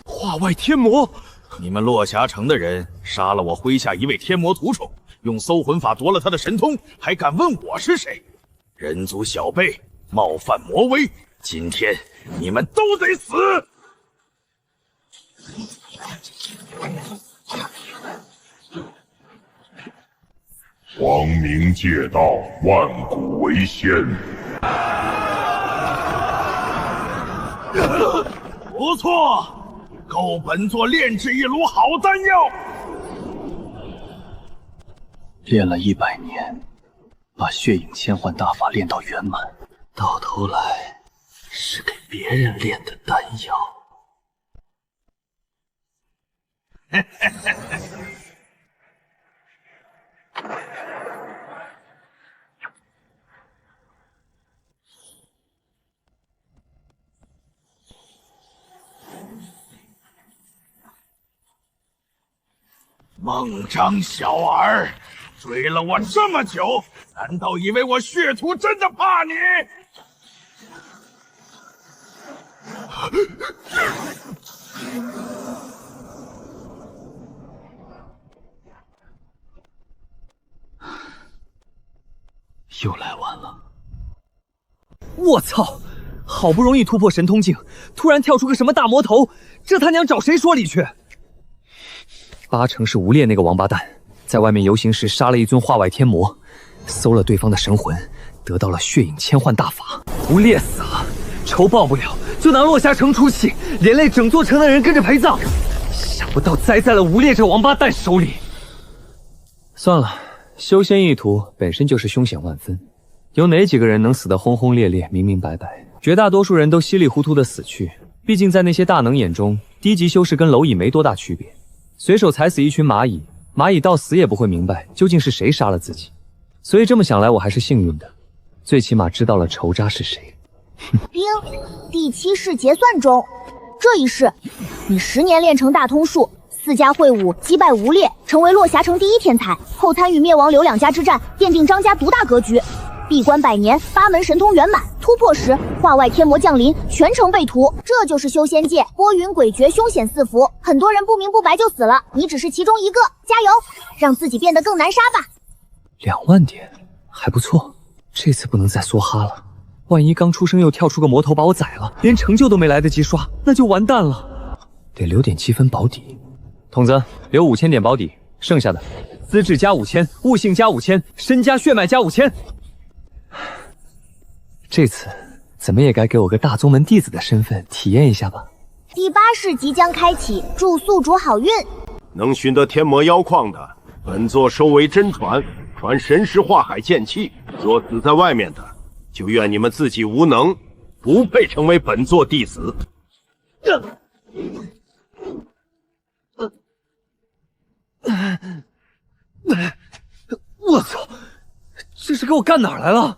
化外天魔！你们落霞城的人杀了我麾下一位天魔徒宠，用搜魂法夺了他的神通，还敢问我是谁？人族小辈，冒犯魔威，今天你们都得死！光明借道，万古为先。不错。够本座炼制一炉好丹药。练了100年，把血影千幻大法练到圆满，到头来是给别人炼的丹药。孟章小儿，追了我这么久，难道以为我血屠真的怕你？又来晚了。我操！好不容易突破神通境，突然跳出个什么大魔头，这他娘找谁说理去？8成是吴烈那个王八蛋，在外面游行时杀了一尊化外天魔，搜了对方的神魂，得到了血影千幻大法。吴烈死了，仇报不了，就拿落霞城出气，连累整座城的人跟着陪葬。想不到栽在了吴烈这王八蛋手里。算了，修仙一途本身就是凶险万分，有哪几个人能死得轰轰烈烈、明明白白？绝大多数人都稀里糊涂的死去。毕竟在那些大能眼中，低级修士跟蝼蚁没多大区别。随手踩死一群蚂蚁，蚂蚁到死也不会明白究竟是谁杀了自己。所以这么想来，我还是幸运的，最起码知道了仇渣是谁。丁，第7世结算中，这一世你10年练成大通术，4家会武击败吴烈，成为落霞城第1天才，后参与灭亡刘2家之战，奠定张家独大格局。闭关100年，8门神通圆满，突破时化外天魔降临，全城被屠。这就是修仙界拨云诡谲，凶险四伏，很多人不明不白就死了，你只是其中一个，加油，让自己变得更难杀吧。2万点，还不错，这次不能再梭哈了。万一刚出生又跳出个魔头把我宰了，连成就都没来得及刷，那就完蛋了。得留点积分保底。筒子，留5000点保底，剩下的资质加5000，悟性加5000，身家血脉加5000。这次怎么也该给我个大宗门弟子的身份体验一下吧。第8世即将开启，祝宿主好运。能寻得天魔妖矿的，本座收为真传，传神识化海剑气。若死在外面的，就怨你们自己无能，不配成为本座弟子。我操！这是给我干哪儿来了？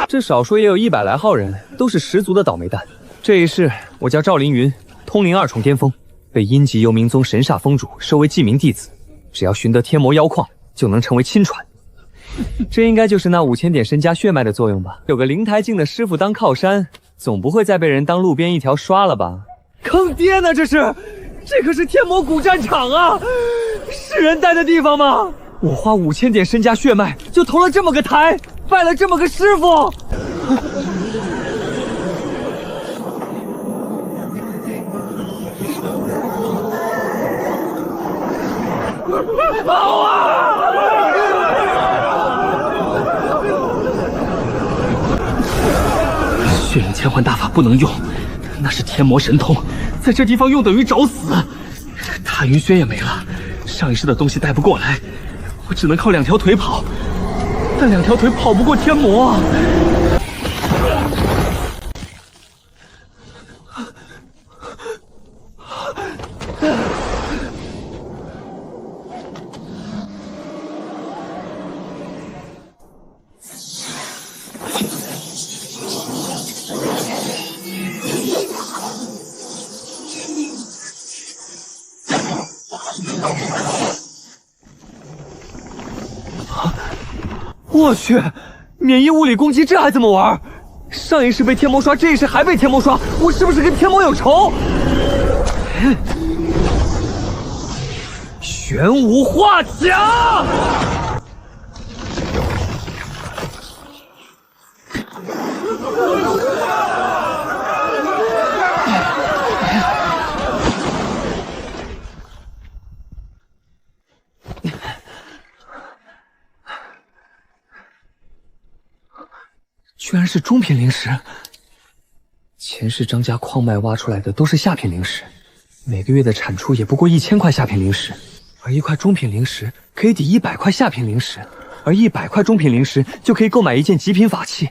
这少说也有100来号人，都是十足的倒霉蛋。这一世我叫赵凌云，通灵2重巅峰，被阴极幽冥宗神煞封主收为记名弟子，只要寻得天魔妖矿，就能成为亲传。这应该就是那5000点身家血脉的作用吧？有个灵台境的师傅当靠山，总不会再被人当路边一条刷了吧？坑爹呢！这可是天魔古战场啊，是人待的地方吗？我花5000点身家血脉就投了这么个台，拜了这么个师傅。跑啊！血影千幻大法不能用，那是天魔神通，在这地方用等于找死。踏云轩也没了，上一世的东西带不过来，我只能靠2条腿跑，但2条腿跑不过天魔啊！我去，免疫物理攻击这还怎么玩？上一世被天魔刷，这一世还被天魔刷，我是不是跟天魔有仇？玄武化甲！居然是中品灵石！前世张家矿脉挖出来的都是下品灵石，每个月的产出也不过1000块下品灵石，而1块中品灵石可以抵100块下品灵石，而100块中品灵石就可以购买一件极品法器。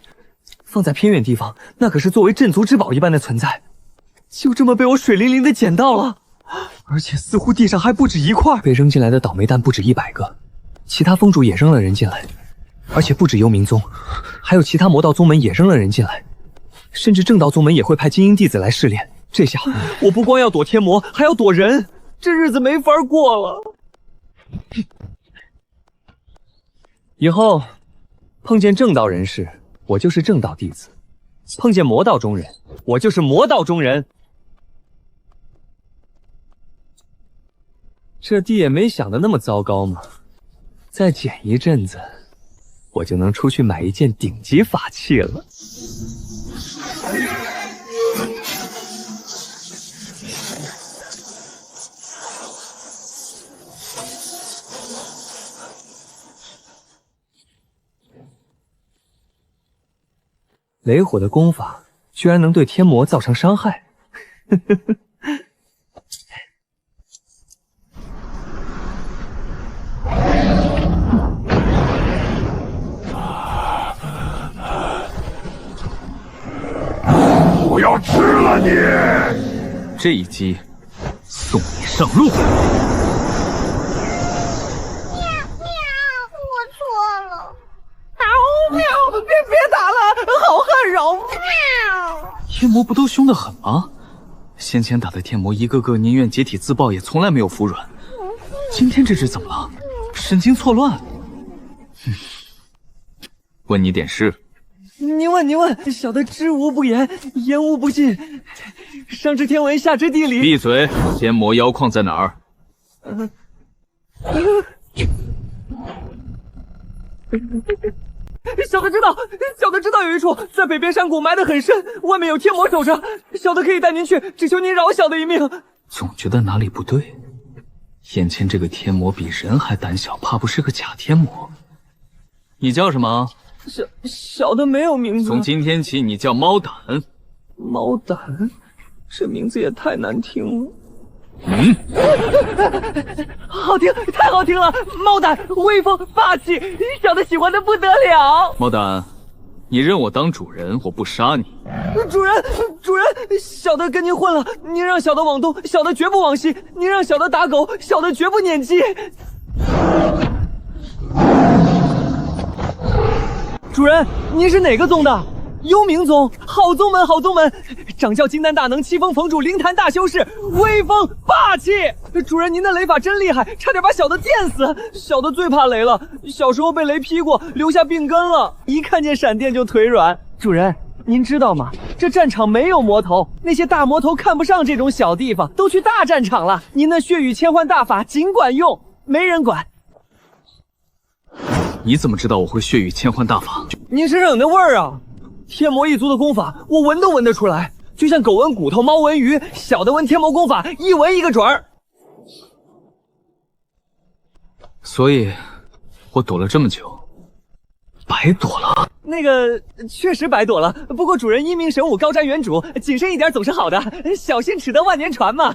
放在偏远地方，那可是作为镇族之宝一般的存在。就这么被我水灵灵的捡到了，而且似乎地上还不止1块。被扔进来的倒霉蛋不止100个，其他宗主也扔了人进来。而且不止幽冥宗，还有其他魔道宗门也扔了人进来，甚至正道宗门也会派精英弟子来试炼。这下我不光要躲天魔，还要躲人，这日子没法过了。以后碰见正道人士，我就是正道弟子；碰见魔道中人，我就是魔道中人。这地也没想的那么糟糕嘛，再捡一阵子，我就能出去买一件顶级法器了。雷火的功法居然能对天魔造成伤害，我要吃了你！这一击送你上路。我错了。喵！别打了，好汉饶命！天魔不都凶得很吗？先前打的天魔一个个宁愿解体自爆，也从来没有服软。今天这只怎么了？神经错乱。问你点事。你问，小的知无不言，言无不尽。上知天文，下知地理。闭嘴！天魔妖矿在哪儿？小的知道有一处在北边山谷埋得很深，外面有天魔守着，小的可以带您去，只求您饶小的一命。总觉得哪里不对，眼前这个天魔比人还胆小，怕不是个假天魔。你叫什么？小的没有名字。从今天起，你叫猫胆。猫胆，这名字也太难听了。好听，太好听了！猫胆，威风霸气，小的喜欢的不得了。猫胆，你认我当主人，我不杀你。主人，小的跟您混了，您让小的往东，小的绝不往西；您让小的打狗，小的绝不撵鸡。主人，您是哪个宗的？幽冥宗，好宗门，好宗门！掌教金丹大能，七风phòng主，灵坛大修士，威风霸气！主人，您的雷法真厉害，差点把小的电死。小的最怕雷了，小时候被雷劈过，留下病根了，一看见闪电就腿软。主人，您知道吗？这战场没有魔头，那些大魔头看不上这种小地方，都去大战场了。您的血雨千幻大法尽管用，没人管。你怎么知道我会血雨千幻大法？您身上有那味儿啊！天魔一族的功法，我闻都闻得出来，就像狗闻骨头，猫闻鱼，小的闻天魔功法，一闻一个准儿。所以，我躲了这么久，白躲了。那个确实白躲了，不过主人英明神武，高瞻远瞩，谨慎一点总是好的，小心驶得万年船嘛。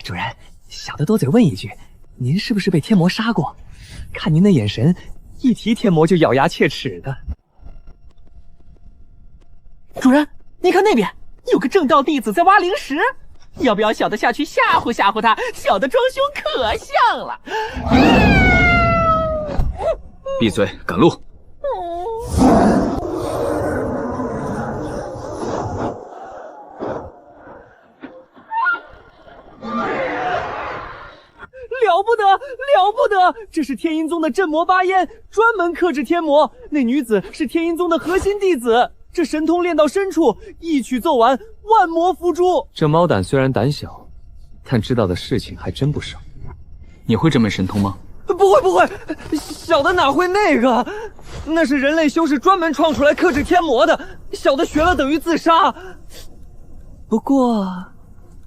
主人，小的多嘴问一句，您是不是被天魔杀过？看您的眼神，一提天魔就咬牙切齿的。主人，你看那边有个正道弟子在挖灵石，要不要小的下去吓唬吓唬他？小的装凶可像了。闭嘴，赶路。了不得，了不得！这是天阴宗的镇魔八烟，专门克制天魔。那女子是天阴宗的核心弟子，这神通练到深处，一曲奏完，万魔伏诛。这猫胆虽然胆小，但知道的事情还真不少。你会这门神通吗？不会不会，小的哪会那个？那是人类修士专门创出来克制天魔的，小的学了等于自杀。不过，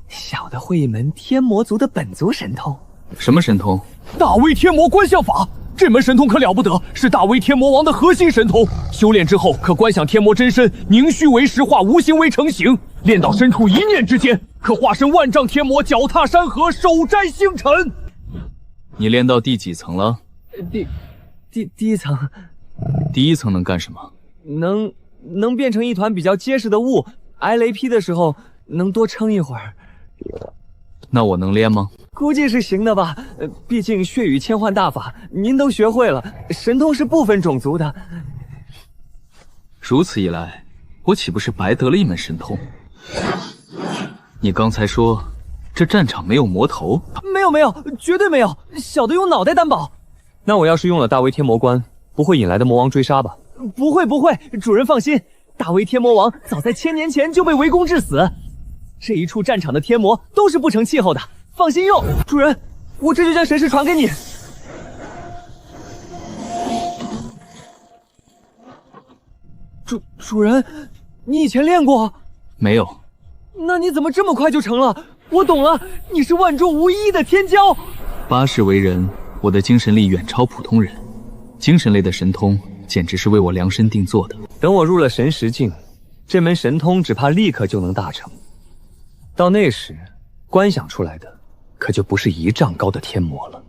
小的会一门天魔族的本族神通。什么神通？大威天魔观象法。这门神通可了不得，是大威天魔王的核心神通。修炼之后，可观想天魔真身，凝虚为实化，无形为成形。练到深处，一念之间，可化身万丈天魔，脚踏山河，手摘星辰。你练到第几层了？第一层。第一层能干什么？能变成一团比较结实的雾，挨雷劈的时候能多撑一会儿。那我能练吗？估计是行的吧，毕竟血雨千幻大法您都学会了，神通是不分种族的。如此一来，我岂不是白得了一门神通？你刚才说这战场没有魔头？没有，绝对没有，小的用脑袋担保。那我要是用了大威天魔关，不会引来的魔王追杀吧？不会，主人放心，大威天魔王早在1000年前就被围攻致死。这一处战场的天魔都是不成气候的，放心用。主人，我这就将神识传给你。主人，你以前练过？没有。那你怎么这么快就成了？我懂了，你是万中无一的天骄。八世为人，我的精神力远超普通人，精神类的神通简直是为我量身定做的。等我入了神识境，这门神通只怕立刻就能大成。到那时，观想出来的可就不是1丈高的天魔了。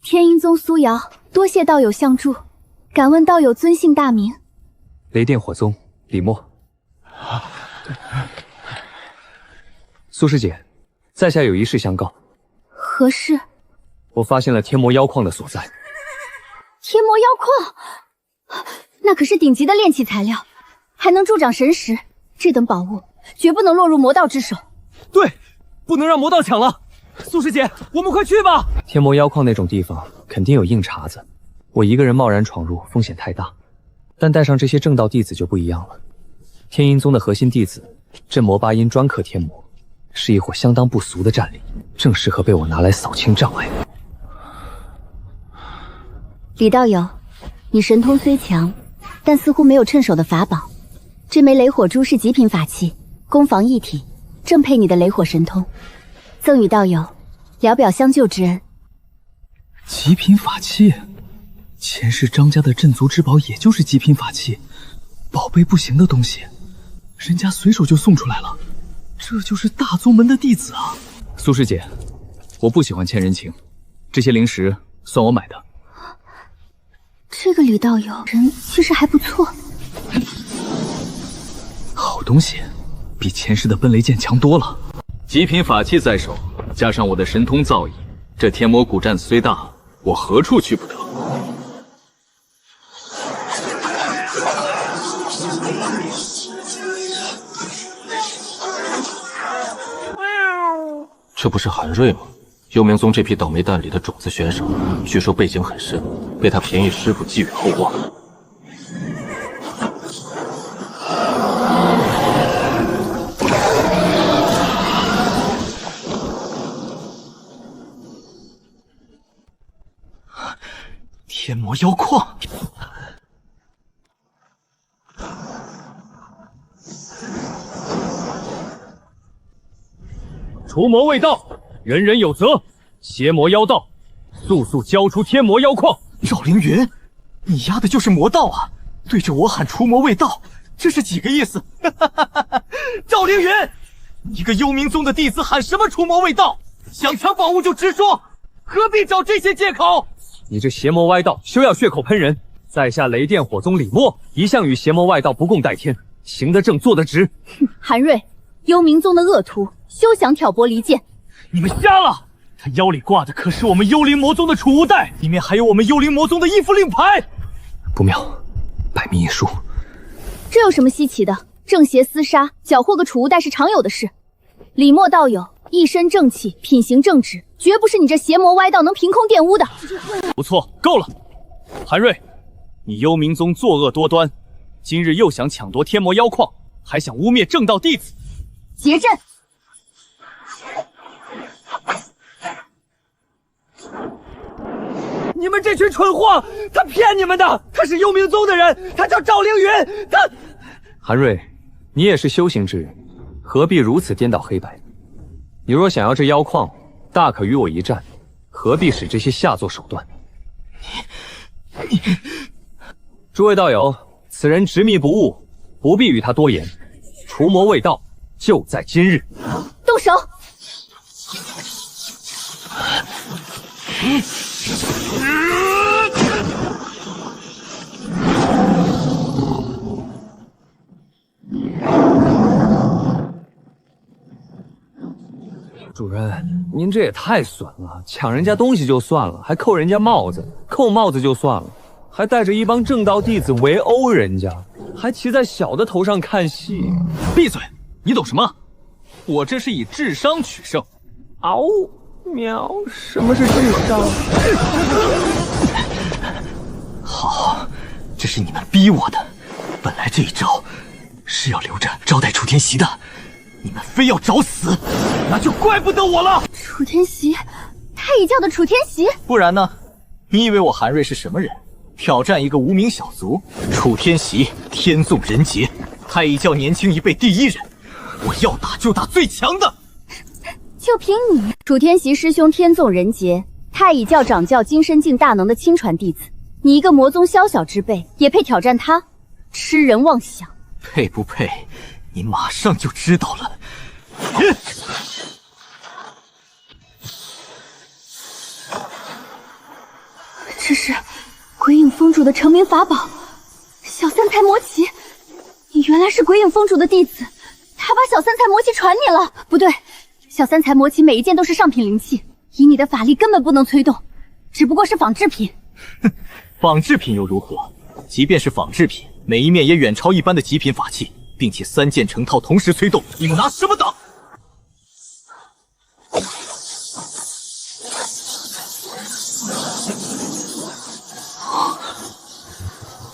天阴宗苏瑶，多谢道友相助，敢问道友尊姓大名？雷电火宗李默。苏师姐，在下有一事相告。何事？我发现了天魔妖矿的所在。天魔妖矿，那可是顶级的炼器材料，还能助长神识。这等宝物绝不能落入魔道之手。对，不能让魔道抢了。苏师姐，我们快去吧！天魔妖矿那种地方肯定有硬茬子，我一个人贸然闯入风险太大。但带上这些正道弟子就不一样了。天阴宗的核心弟子镇魔八阴专克天魔，是一伙相当不俗的战力，正适合被我拿来扫清障碍。李道友，你神通虽强，但似乎没有趁手的法宝。这枚雷火珠是极品法器，攻防一体，正配你的雷火神通。赠与道友，聊表相救之恩。极品法器，前世张家的镇族之宝也就是极品法器，宝贝不行的东西，人家随手就送出来了，这就是大宗门的弟子啊！苏师姐，我不喜欢欠人情，这些灵石算我买的。这个李道友人其实还不错，好东西，比前世的奔雷剑强多了。极品法器在手，加上我的神通造诣，这天魔古战虽大，我何处去不得？这不是韩瑞吗？幽冥宗这批倒霉蛋里的种子选手，据说背景很深，被他便宜师傅寄予厚望。天魔妖矿。除魔未到，人人有责。邪魔妖道，速速交出天魔妖矿！赵凌云，你丫的就是魔道啊！对着我喊除魔未到，这是几个意思？赵凌云，一个幽冥宗的弟子喊什么除魔未到？想抢宝物就直说，何必找这些借口？你这邪魔歪道，休要血口喷人！在下雷电火宗李默，一向与邪魔外道不共戴天，行得正，坐得直。韩瑞，幽冥宗的恶徒，休想挑拨离间！你们瞎了！他腰里挂的可是我们幽灵魔宗的储物袋，里面还有我们幽灵魔宗的衣服令牌。不妙，百密一疏。这有什么稀奇的？正邪厮杀，缴获个储物袋是常有的事。李默道友一身正气，品行正直，绝不是你这邪魔歪道能凭空玷污的。不错，够了，韩瑞，你幽冥宗作恶多端，今日又想抢夺天魔妖矿，还想污蔑正道弟子，结阵！你们这群蠢货，他骗你们的！他是幽冥宗的人，他叫赵凌云，他……韩瑞，你也是修行之人，何必如此颠倒黑白？你若想要这妖矿，大可与我一战，何必使这些下作手段？诸位道友，此人执迷不悟，不必与他多言。除魔未到，就在今日。动手！主人，您这也太损了！抢人家东西就算了，还扣人家帽子，扣帽子就算了，还带着一帮正道弟子围殴人家，还骑在小的头上看戏。闭嘴！你懂什么？我这是以智商取胜。嗷！喵！什么是智商？好，这是你们逼我的。本来这一招是要留着招待楚天袭的，你们非要找死，那就怪不得我了。楚天袭，太乙教的楚天袭，不然呢？你以为我韩瑞是什么人？挑战一个无名小卒？楚天袭，天纵人杰，太乙教年轻一辈第一人，我要打就打最强的。就凭你，楚天袭师兄天纵人杰，太乙教掌教金身境大能的亲传弟子，你一个魔宗宵小之辈，也配挑战他？痴人妄想！配不配，你马上就知道了。这是鬼影峰主的成名法宝，小三才魔旗。你原来是鬼影峰主的弟子，他把小三才魔旗传你了？不对，小三才魔旗每一件都是上品灵器，以你的法力根本不能催动，只不过是仿制品。哼，仿制品又如何？即便是仿制品，每一面也远超一般的极品法器，并且3件成套同时催动，你们拿什么挡？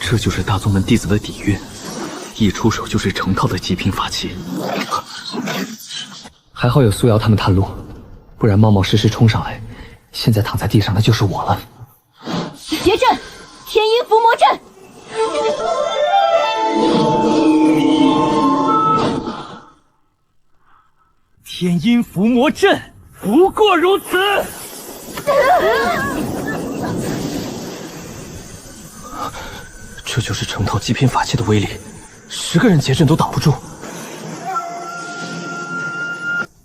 这就是大宗门弟子的底蕴，一出手就是成套的极品法器。还好有苏瑶他们探路，不然冒冒失失冲上来，现在躺在地上的就是我了。结阵，天阴伏魔阵。天阴伏魔阵，不过如此。这就是成套极品法器的威力，10个人结阵都挡不住。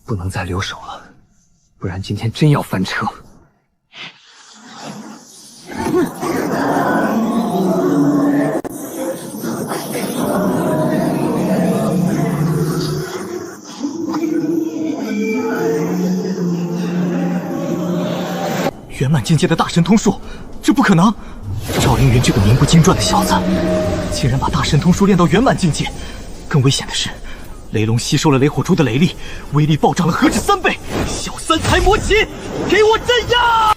不能再留手了，不然今天真要翻车。圆满境界的大神通术，这不可能！赵凌云这个名不经传的小子，竟然把大神通术练到圆满境界。更危险的是，雷龙吸收了雷火珠的雷力，威力暴涨了何止3倍！小三三才魔旗，给我镇压！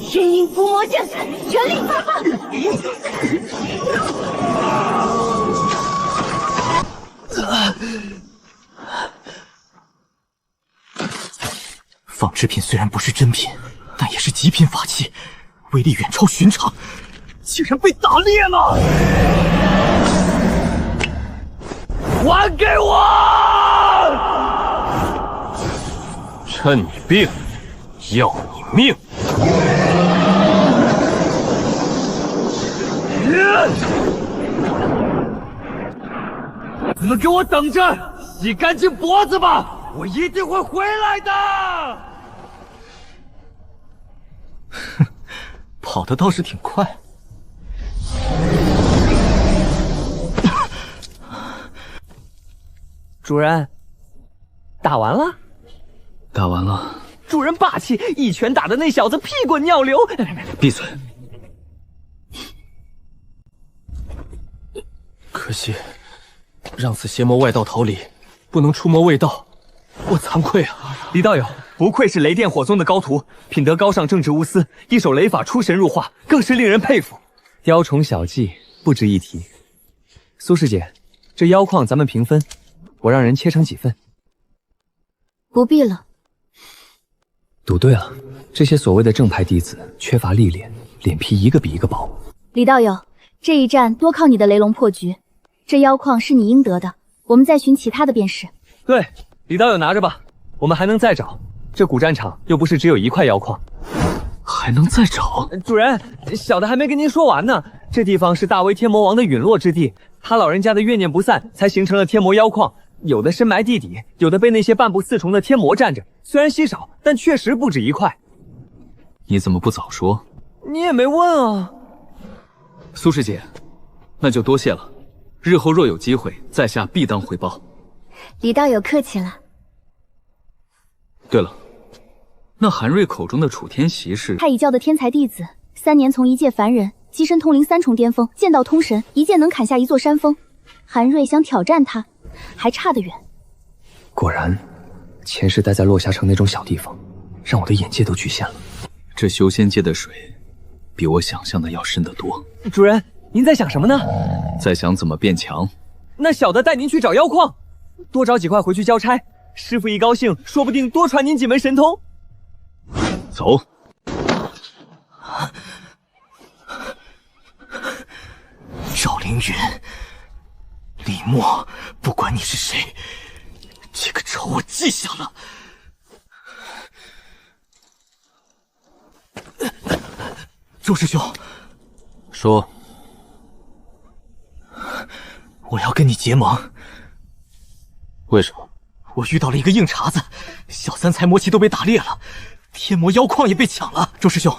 天鹰伏魔剑，全力发放！仿制品虽然不是真品，但也是极品法器，威力远超寻常，竟然被打裂了！还给我！趁你病，要你命！你们给我等着，洗干净脖子吧，我一定会回来的。跑得倒是挺快。主人，打完了。打完了。主人霸气，一拳打的那小子屁滚尿流。闭嘴！可惜，让此邪魔外道逃离，不能触摸卫道，我惭愧啊！李道友，不愧是雷电火宗的高徒，品德高尚，正直无私，一手雷法出神入化，更是令人佩服。雕虫小技，不值一提。苏师姐，这妖矿咱们平分，我让人切成几份。不必了。赌对了，这些所谓的正派弟子缺乏历练，脸皮一个比一个薄。李道友，这一战多靠你的雷龙破局，这妖矿是你应得的，我们再寻其他的便是。对，李道友拿着吧，我们还能再找。这古战场又不是只有一块妖矿，还能再找。主人，小的还没跟您说完呢。这地方是大威天魔王的陨落之地，他老人家的怨念不散，才形成了天魔妖矿。有的深埋地底，有的被那些半步四重的天魔占着。虽然稀少，但确实不止一块。你怎么不早说？你也没问啊。苏师姐，那就多谢了。日后若有机会，在下必当回报。李道友客气了。对了，那韩瑞口中的楚天袭是太乙教的天才弟子，3年从一介凡人跻身通灵3重巅峰，剑道通神，一剑能砍下一座山峰。韩瑞想挑战他，还差得远。果然，前世待在落霞城那种小地方，让我的眼界都局限了。这修仙界的水，比我想象的要深得多。主人，您在想什么呢？在想怎么变强。那小的带您去找妖矿，多找几块回去交差。师傅一高兴，说不定多传您几门神通。走。赵凌云、李默，不管你是谁，这个仇我记下了。周师兄，说，我要跟你结盟。为什么？我遇到了一个硬茬子，小3才魔旗都被打裂了，天魔妖矿也被抢了。周师兄，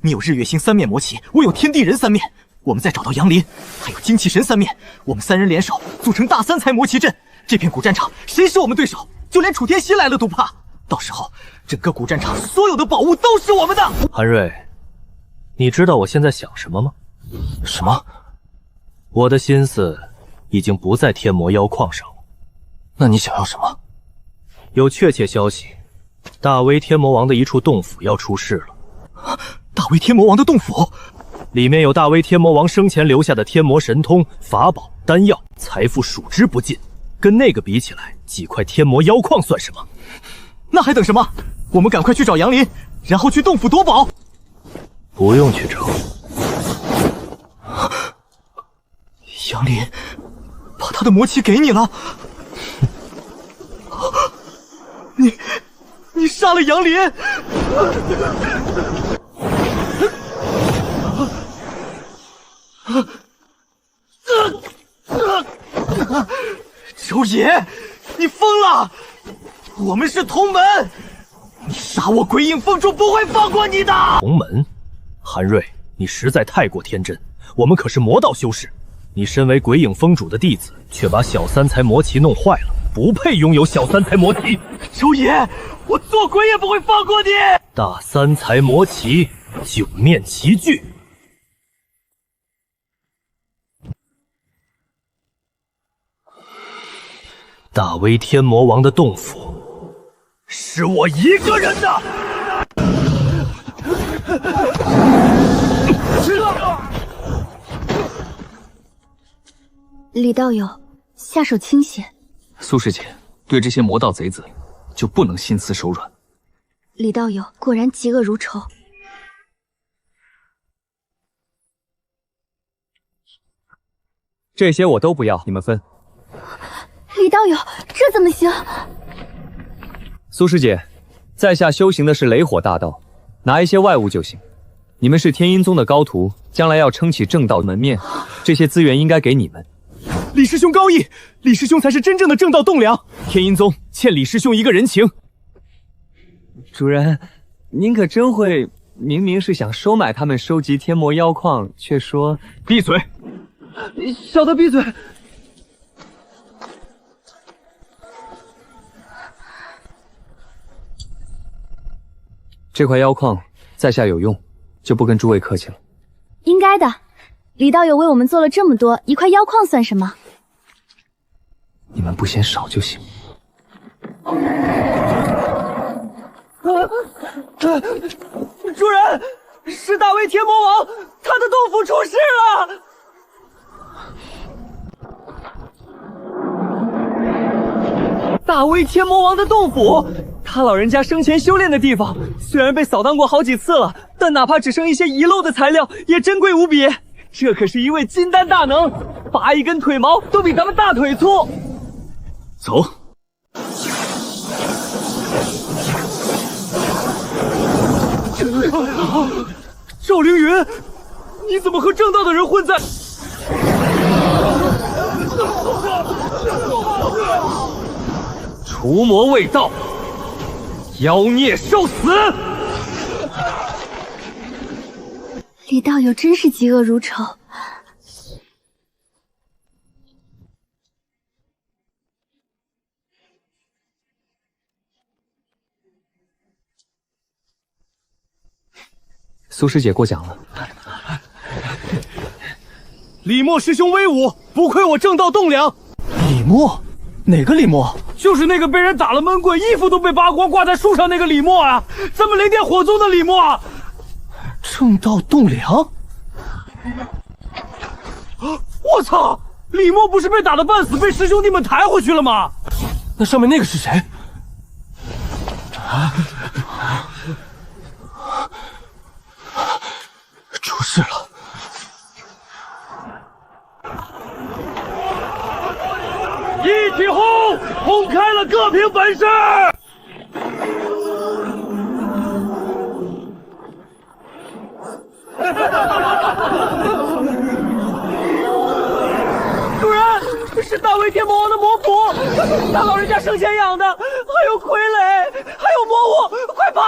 你有日月星3面魔旗，我有天地人3面，我们再找到杨林，还有精气神3面，我们3人联手组成大3才魔旗阵。这片古战场谁是我们对手？就连楚天袭来了都怕。到时候整个古战场所有的宝物都是我们的。韩瑞，你知道我现在想什么吗？什么？我的心思已经不在天魔妖矿上了。那你想要什么？有确切消息，大威天魔王的一处洞府要出事了。大威天魔王的洞府？里面有大威天魔王生前留下的天魔神通、法宝、丹药，财富数之不尽。跟那个比起来，几块天魔妖矿算什么？那还等什么？我们赶快去找杨林，然后去洞府夺宝。不用去找。杨林把他的魔旗给你了。你杀了杨林！周爷，你疯了！我们是同门，你杀我鬼影峰主不会放过你的！同门？韩瑞，你实在太过天真。我们可是魔道修士，你身为鬼影峰主的弟子，却把小3才魔旗弄坏了，不配拥有小3才魔旗。周爷，我做鬼也不会放过你！大3才魔旗，9面齐聚。大威天魔王的洞府是我一个人的。李道友，下手轻些。苏师姐，对这些魔道贼子，就不能心慈手软。李道友果然嫉恶如仇。这些我都不要，你们分。李道友，这怎么行？苏师姐，在下修行的是雷火大道，拿一些外物就行。你们是天阴宗的高徒，将来要撑起正道门面，这些资源应该给你们。李师兄高义，李师兄才是真正的正道栋梁，天阴宗欠李师兄一个人情。主人，您可真会，明明是想收买他们收集天魔妖矿，却说闭嘴！小的闭嘴。这块妖矿在下有用，就不跟诸位客气了。应该的，李道友为我们做了这么多，一块妖矿算什么？你们不嫌少就行。主人，是大威天魔王，他的洞府出事了。大威天魔王的洞府，他老人家生前修炼的地方，虽然被扫荡过好几次了，但哪怕只剩一些遗漏的材料，也珍贵无比。这可是一位金丹大能，拔一根腿毛都比咱们大腿粗。走。赵凌云，你怎么和正道的人混在？除魔未到，妖孽受死！李道友真是嫉恶如仇。苏师姐过奖了。李默师兄威武，不愧我正道栋梁。李默？哪个李默？就是那个被人打了闷棍，衣服都被扒光挂在树上那个李默啊！咱们雷电火宗的李默。正道栋梁？我操！李默不是被打得半死，被师兄弟们抬回去了吗？那上面那个是谁？出事了！一起轰！轰开了，各凭本事！主人，是大威天魔王的魔符，他老人家生前养的，还有傀儡，还有魔物，快跑！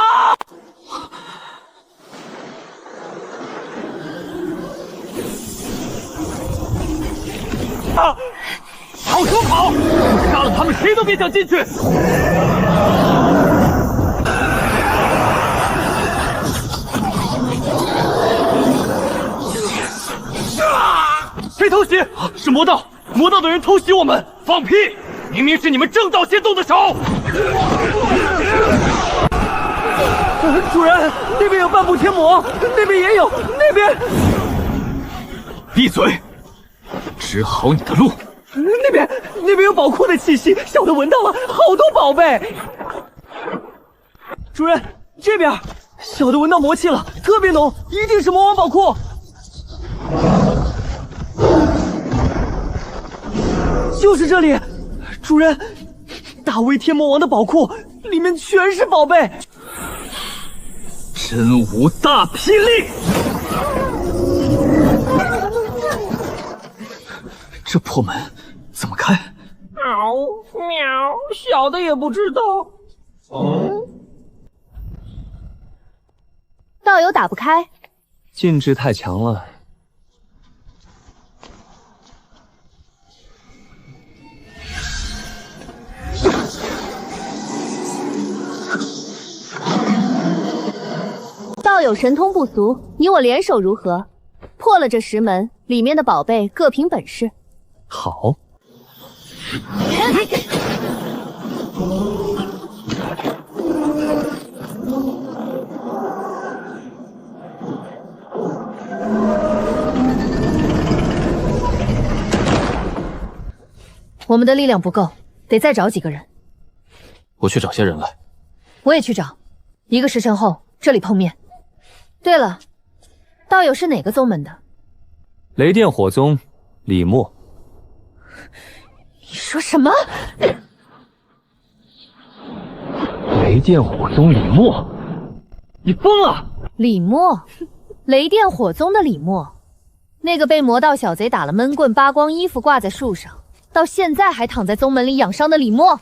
啊！跑就跑！杀了他们，谁都别想进去！谁偷袭？是魔道！魔道的人偷袭我们！放屁！明明是你们正道先动的手！主人，那边有半步天魔，那边也有，那边……闭嘴！指好你的路。那边有宝库的气息，小的闻到了，好多宝贝。主人，这边小的闻到魔气了，特别浓，一定是魔王宝库。就是这里，主人，大威天魔王的宝库里面全是宝贝。真武大霹雳！这破门怎么开？喵喵，小的也不知道。道友打不开，禁制太强了。道友神通不俗，你我联手如何？破了这石门，里面的宝贝各凭本事。好。我们的力量不够，得再找几个人。我去找些人来。我也去找，1个时辰后这里碰面。对了，道友是哪个宗门的？雷电火宗，李默。你说什么？雷电火宗李默，你疯了！李默，雷电火宗的李默，那个被魔道小贼打了闷棍、扒光衣服挂在树上，到现在还躺在宗门里养伤的李默。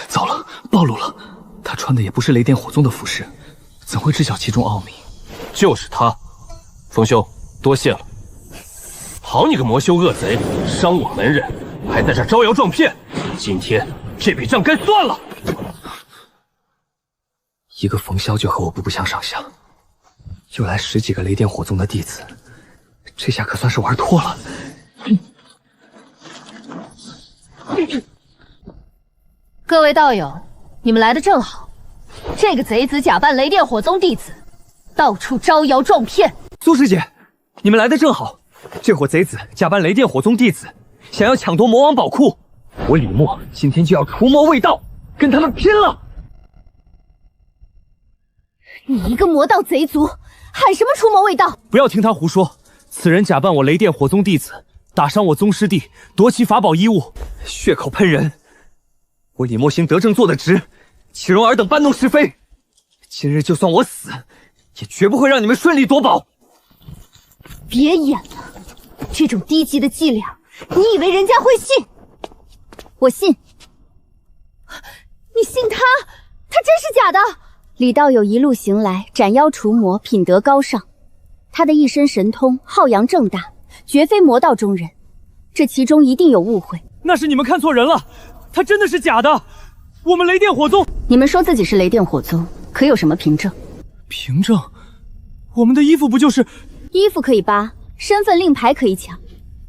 糟了，暴露了！他穿的也不是雷电火宗的服饰，怎会知晓其中奥秘？就是他，冯兄，多谢了。好你个魔修恶贼，伤我门人，还在这招摇撞骗！今天这笔账该算了。一个冯潇就和我不相上下，又来10几个雷电火宗的弟子，这下可算是玩脱了。各位道友，你们来的正好。这个贼子假扮雷电火宗弟子，到处招摇撞骗。苏师姐，你们来的正好。这伙贼子假扮雷电火宗弟子，想要抢夺魔王宝库。我李默今天就要除魔卫道，跟他们拼了！你一个魔道贼族，喊什么除魔卫道？不要听他胡说，此人假扮我雷电火宗弟子，打伤我宗师弟，夺其法宝衣物，血口喷人。我李默行得正做得直，岂容尔等搬弄是非？今日就算我死，也绝不会让你们顺利夺宝。别演了，这种低级的伎俩，你以为人家会信？我信。你信他？他真是假的？李道友一路行来，斩妖除魔，品德高尚。他的一身神通，浩洋正大，绝非魔道中人。这其中一定有误会。那是你们看错人了，他真的是假的。我们雷电火宗，你们说自己是雷电火宗，可有什么凭证？凭证？我们的衣服不就是？衣服可以扒，身份令牌可以抢。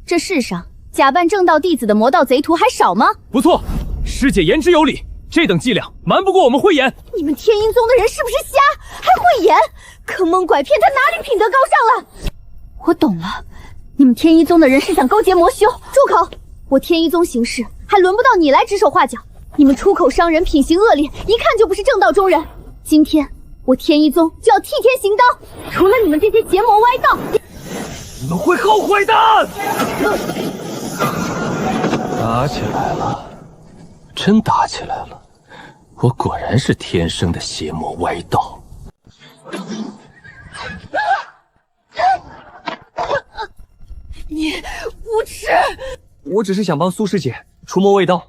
这世上假扮正道弟子的魔道贼徒还少吗？不错，师姐言之有理，这等伎俩瞒不过我们慧眼。你们天阴宗的人是不是瞎？还会演？坑蒙拐骗，他哪里品德高尚了？我懂了，你们天一宗的人是想勾结魔修。住口！我天一宗行事，还轮不到你来指手画脚。你们出口伤人，品行恶劣，一看就不是正道中人。今天我天一宗就要替天行道，除了你们这些邪魔歪道，你们会后悔的！打起来了，真打起来了！我果然是天生的邪魔歪道。你无耻！我只是想帮苏师姐除魔卫道。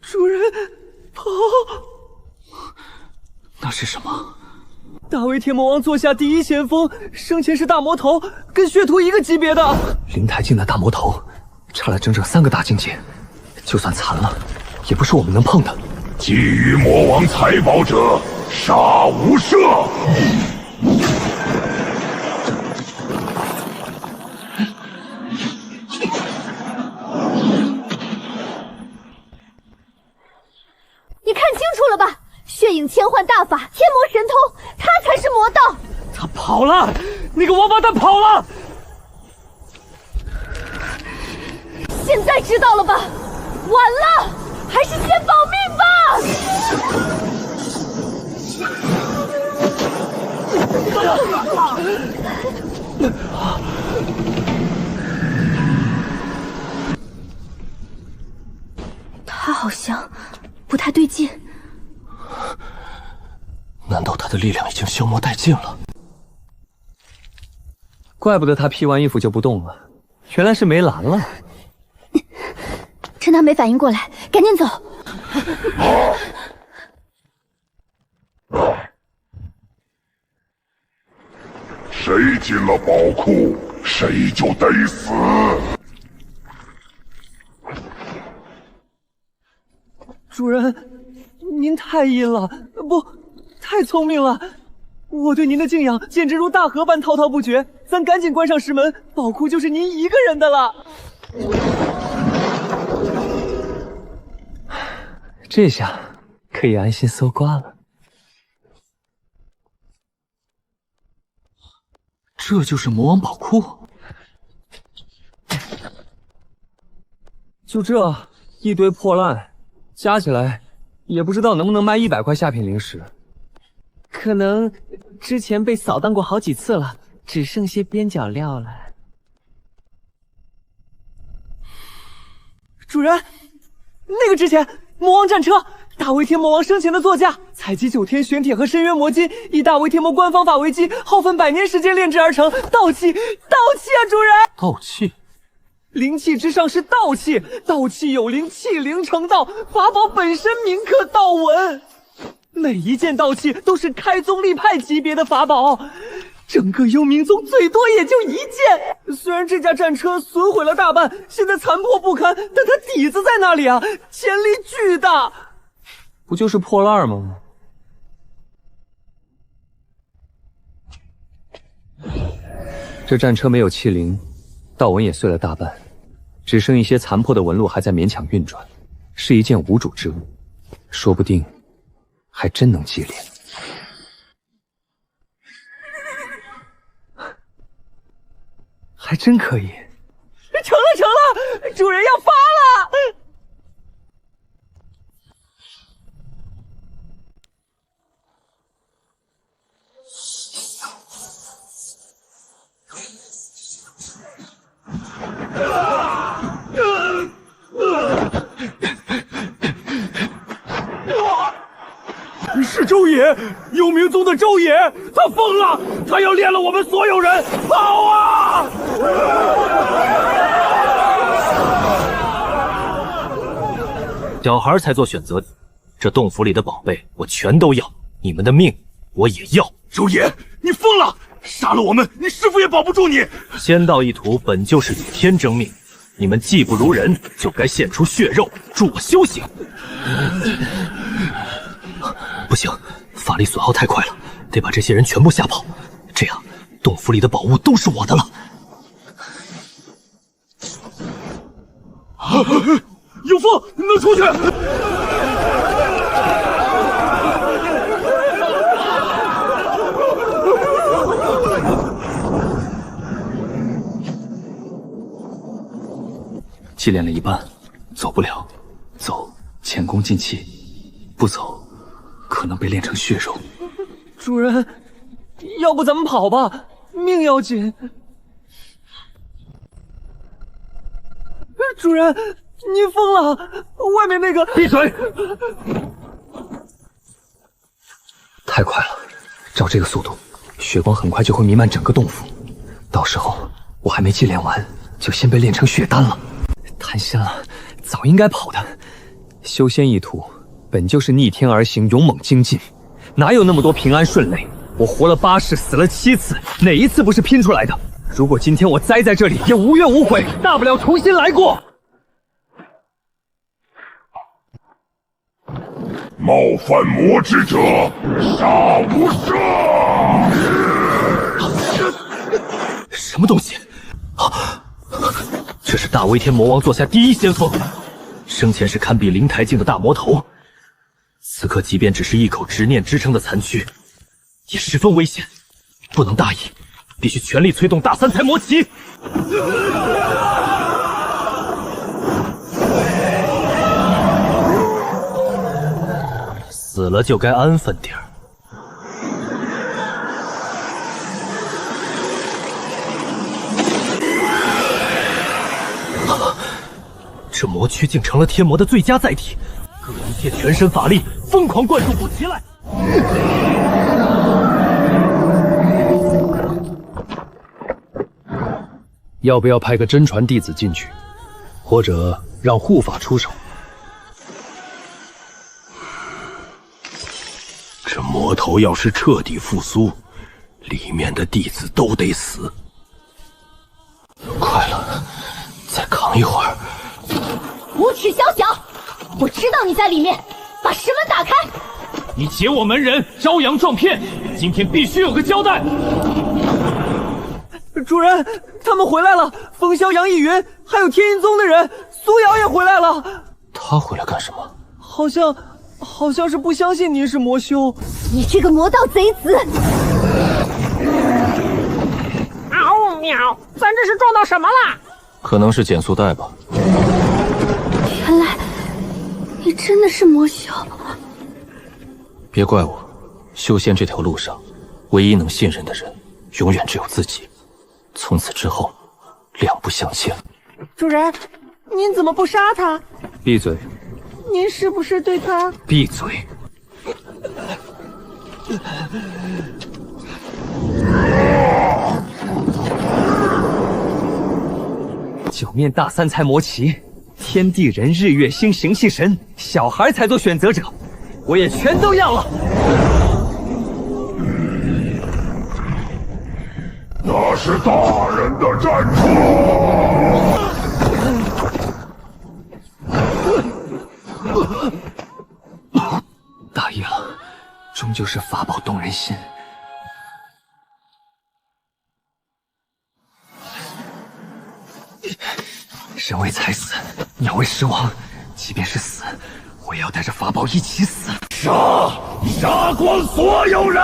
主人，跑！那是什么？大威天魔王座下第一先锋，生前是大魔头，跟血屠一个级别的。灵台境的大魔头，差了整整3个大境界，就算残了，也不是我们能碰的。觊觎魔王财宝者，杀无赦！你看清楚了吧？血影千幻大法，天魔神通，他才是魔道。他跑了，那个王八蛋跑了。现在知道了吧？晚了，还是先保命吧。他好像不太对劲。难道他的力量已经消磨殆尽了？怪不得他披完衣服就不动了，原来是没蓝了。趁他没反应过来，赶紧走。谁进了宝库，谁就得死。主人，您太阴了，不，太聪明了！我对您的敬仰简直如大河般滔滔不绝。咱赶紧关上石门，宝库就是您一个人的了。这下可以安心搜刮了。这就是魔王宝库。就这一堆破烂，加起来也不知道能不能卖100块下品灵石。可能之前被扫荡过好几次了，只剩些边角料了。主人，那个之前魔王战车，大威天魔王生前的座驾，采集9天玄铁和深渊魔晶，以大威天魔官方法为基，耗费100年时间炼制而成。道气啊，主人！道气。灵气之上是道气，道气有灵，气灵成道，法宝本身铭刻道纹。每一件道器都是开宗立派级别的法宝，整个幽冥宗最多也就1件。虽然这架战车损毁了大半，现在残破不堪，但它底子在哪里啊？潜力巨大。不就是破烂吗？这战车没有气灵，道纹也碎了大半，只剩一些残破的纹路还在勉强运转，是一件无主之物，说不定还真能祭炼。还真可以。成了，主人要发了！是周野，幽冥宗的周野，他疯了，他要炼了我们所有人！跑啊！小孩才做选择，这洞府里的宝贝我全都要，你们的命我也要。周野，你疯了！杀了我们，你师父也保不住你。仙道一途本就是与天争命，你们技不如人，就该献出血肉助我修行。不行，法力损耗太快了，得把这些人全部吓跑，这样洞府里的宝物都是我的了。有风，能出去！祭炼了一半，走不了，走前功尽弃，不走可能被炼成血肉。主人，要不咱们跑吧，命要紧。主人，您疯了！外面那个……闭嘴！太快了，照这个速度，血光很快就会弥漫整个洞府，到时候我还没祭炼完，就先被炼成血丹了。贪心了，早应该跑的。修仙一途本就是逆天而行，勇猛精进，哪有那么多平安顺累？我活了8世，死了7次，哪一次不是拼出来的？如果今天我栽在这里，也无怨无悔，大不了重新来过。冒犯魔之者，杀无赦！什么东西？这是大威天魔王座下第一先锋，生前是堪比灵台境的大魔头，此刻即便只是一口执念支撑的残躯，也十分危险，不能大意，必须全力催动大三才魔旗。死了就该安分点儿。这魔躯竟成了天魔的最佳载体，各一切全身法力疯狂灌注不起来。要不要派个真传弟子进去，或者让护法出手？这魔头要是彻底复苏，里面的弟子都得死。快了，再扛一会儿。无耻小小，我知道你在里面，把石门打开。你劫我门人，招摇撞骗，今天必须有个交代。主人，他们回来了，风萧、杨逸云，还有天音宗的人，苏瑶也回来了。他回来干什么？好像是不相信您是魔修。你这个魔道贼子！嗷喵！咱这是撞到什么了？可能是减速带吧。原来你真的是魔修。别怪我，修仙这条路上，唯一能信任的人，永远只有自己。从此之后，两不相欠。主人，您怎么不杀他？闭嘴！您是不是对他？闭嘴！九面大三才魔旗，天地人、日月星、形气神，小孩才做选择者，我也全都要了。那是大人的战场。大意了，终究是法宝动人心。人为财死，鸟为食亡，即便是死，我也要带着法宝一起死。杀光所有人！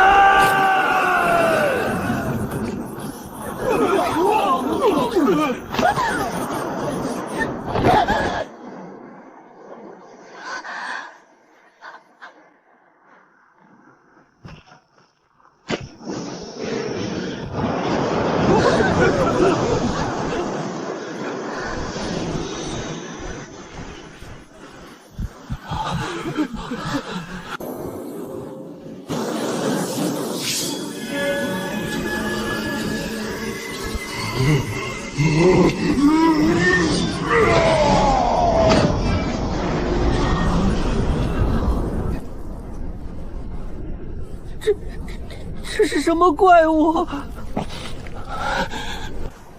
这是什么怪物？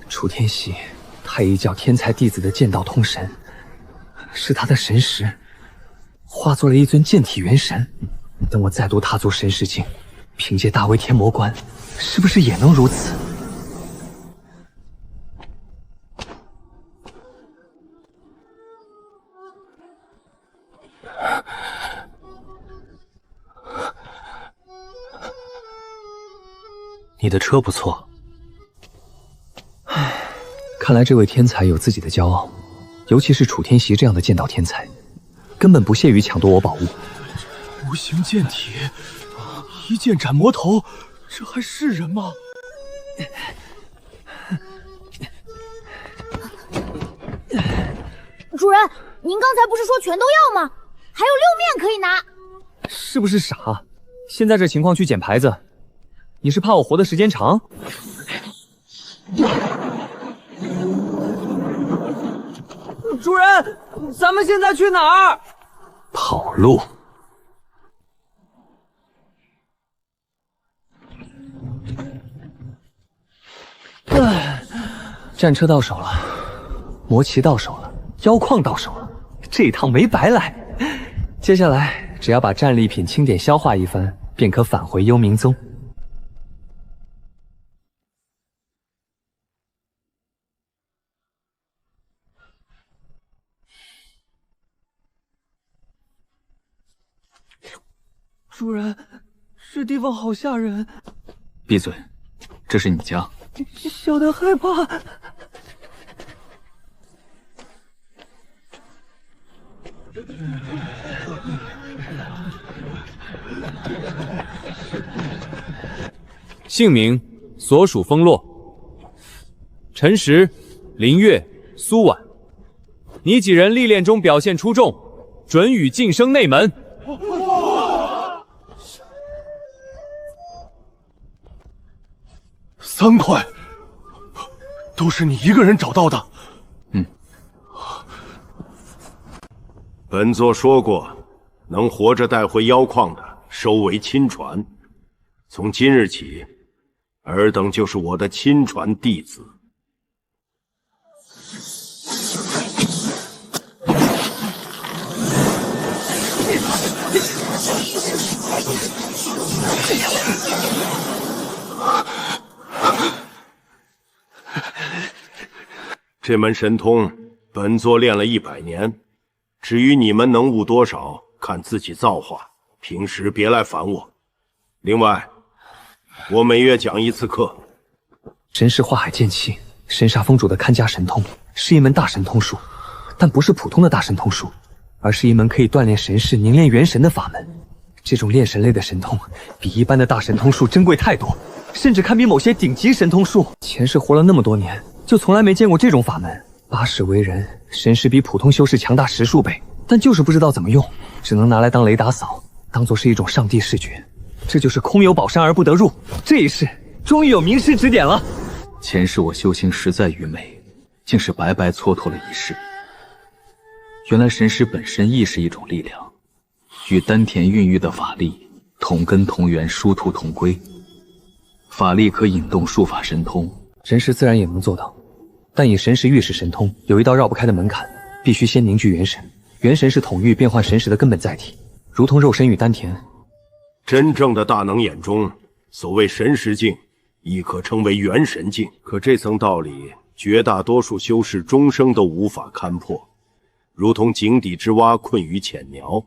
楚天喜，太一教天才弟子的剑道通神，是他的神识化作了一尊剑体元神。等我再度踏足神识境，凭借大威天魔关，是不是也能如此？你的车不错。看来这位天才有自己的骄傲，尤其是楚天袭这样的剑道天才，根本不屑于抢夺我宝物。无形剑体，一剑斩魔头，这还是人吗？主人，您刚才不是说全都要吗？还有6面可以拿。是不是傻？现在这情况去捡牌子，你是怕我活的时间长？主人，咱们现在去哪儿？跑路。战车到手了，魔旗到手了，妖矿到手了，这一趟没白来。接下来只要把战利品清点消化一番，便可返回幽冥宗。主人，这地方好吓人。闭嘴，这是你家。小的害怕。姓名：所属风落。辰时：林月、苏婉。你几人历练中表现出众，准予晋升内门。3块，都是你一个人找到的。本座说过，能活着带回妖矿的，收为亲传。从今日起，尔等就是我的亲传弟子。这门神通，本座练了100年。至于你们能悟多少，看自己造化。平时别来烦我。另外，我每月讲1次课。神识化海剑气，神煞封主的看家神通，是一门大神通术，但不是普通的大神通术，而是一门可以锻炼神识、凝练元神的法门。这种炼神类的神通，比一般的大神通术珍贵太多，甚至堪比某些顶级神通术。前世活了那么多年，就从来没见过这种法门。8世为人，神识比普通修士强大10数倍，但就是不知道怎么用，只能拿来当雷打扫，当做是一种上帝视觉。这就是空有宝山而不得入。这一世终于有名师指点了。前世我修行实在愚昧，竟是白白蹉跎了一世。原来神识本身亦是一种力量，与丹田孕育的法力同根同源，殊途同归。法力可引动术法神通，神识自然也能做到，但以神识御使神通，有一道绕不开的门槛，必须先凝聚元神。元神是统御变换神识的根本载体，如同肉身与丹田。真正的大能眼中，所谓神识境，亦可称为元神境。可这层道理，绝大多数修士终生都无法勘破，如同井底之蛙困于浅苗，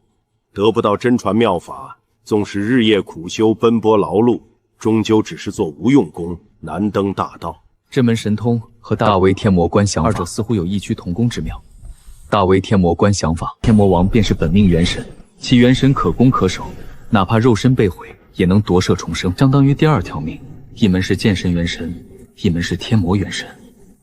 得不到真传妙法，纵使日夜苦修奔波劳碌，终究只是做无用功，难登大道。这门神通和大威天魔观想法，二者似乎有异曲同工之妙。大威天魔观想法，天魔王便是本命元神，其元神可攻可守，哪怕肉身被毁，也能夺舍重生，相当于第2条命。一门是剑神元神，一门是天魔元神，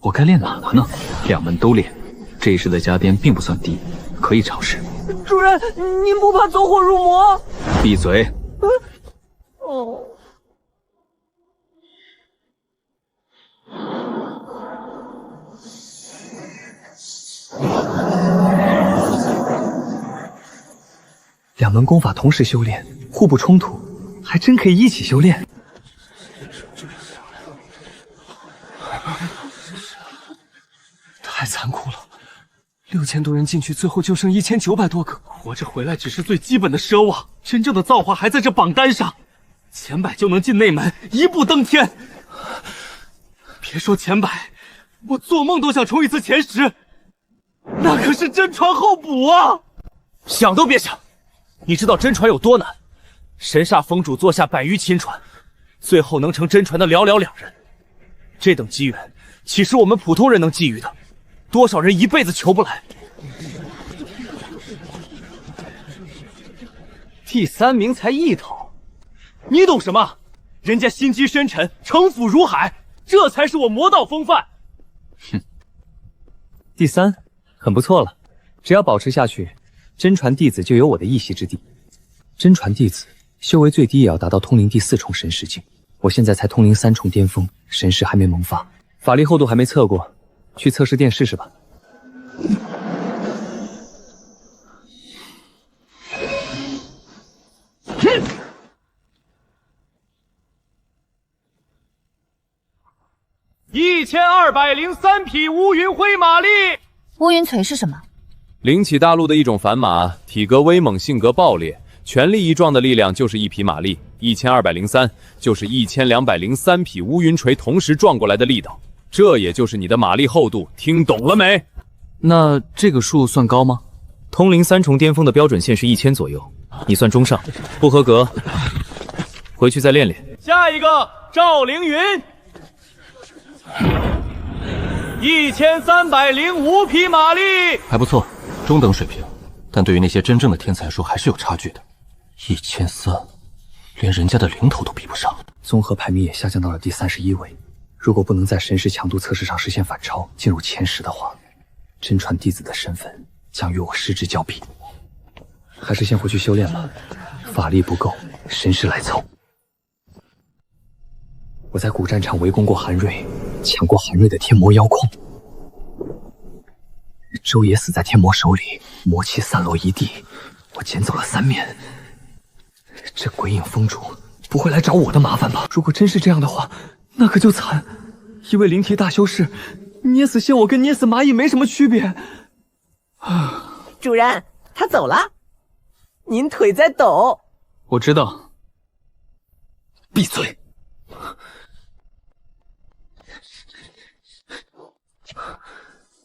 我该练哪个呢？2门都练，这一世的加巅并不算低，可以尝试。主人，您不怕走火入魔？闭嘴！哦。2门功法同时修炼，互不冲突，还真可以一起修炼。太残酷了，6000多人进去，最后就剩1900多个，活着回来只是最基本的奢望，真正的造化还在这榜单上，前100就能进内门，一步登天。别说前100，我做梦都想冲一次前10，那可是真传后补啊！想都别想！你知道真传有多难？神煞封主座下100余亲传，最后能成真传的寥寥2人。这等机缘，岂是我们普通人能觊觎的？多少人一辈子求不来。第3名才1头，你懂什么？人家心机深沉，城府如海，这才是我魔道风范。哼，第3很不错了，只要保持下去，真传弟子就有我的一席之地。真传弟子修为最低也要达到通灵第4重神识境，我现在才通灵3重巅峰，神识还没萌发，法力厚度还没测过，去测试殿试试吧。1203匹乌云灰马力。乌云锤是什么？灵起大陆的一种凡马，体格威猛，性格暴烈，全力一撞的力量就是1匹马力，1203就是1203匹乌云锤同时撞过来的力道，这也就是你的马力厚度，听懂了没？那这个数算高吗？通灵3重巅峰的标准线是1000左右，你算中上，不合格，回去再练练。下一个赵凌云，1305匹马力，还不错，中等水平。但对于那些真正的天才说，还是有差距的。1300，连人家的零头都比不上。综合排名也下降到了第31位。如果不能在神识强度测试上实现反超，进入前10的话，真传弟子的身份将与我失之交臂。还是先回去修炼吧，法力不够，神识来凑。我在古战场围攻过韩瑞，抢过韩瑞的天魔妖矿，周也死在天魔手里，魔气散落一地，我捡走了3面。这鬼影封主不会来找我的麻烦吧？如果真是这样的话，那可就惨。一位灵体大修士，捏死仙我跟捏死蚂蚁没什么区别。主人，他走了，您腿在抖。我知道，闭嘴！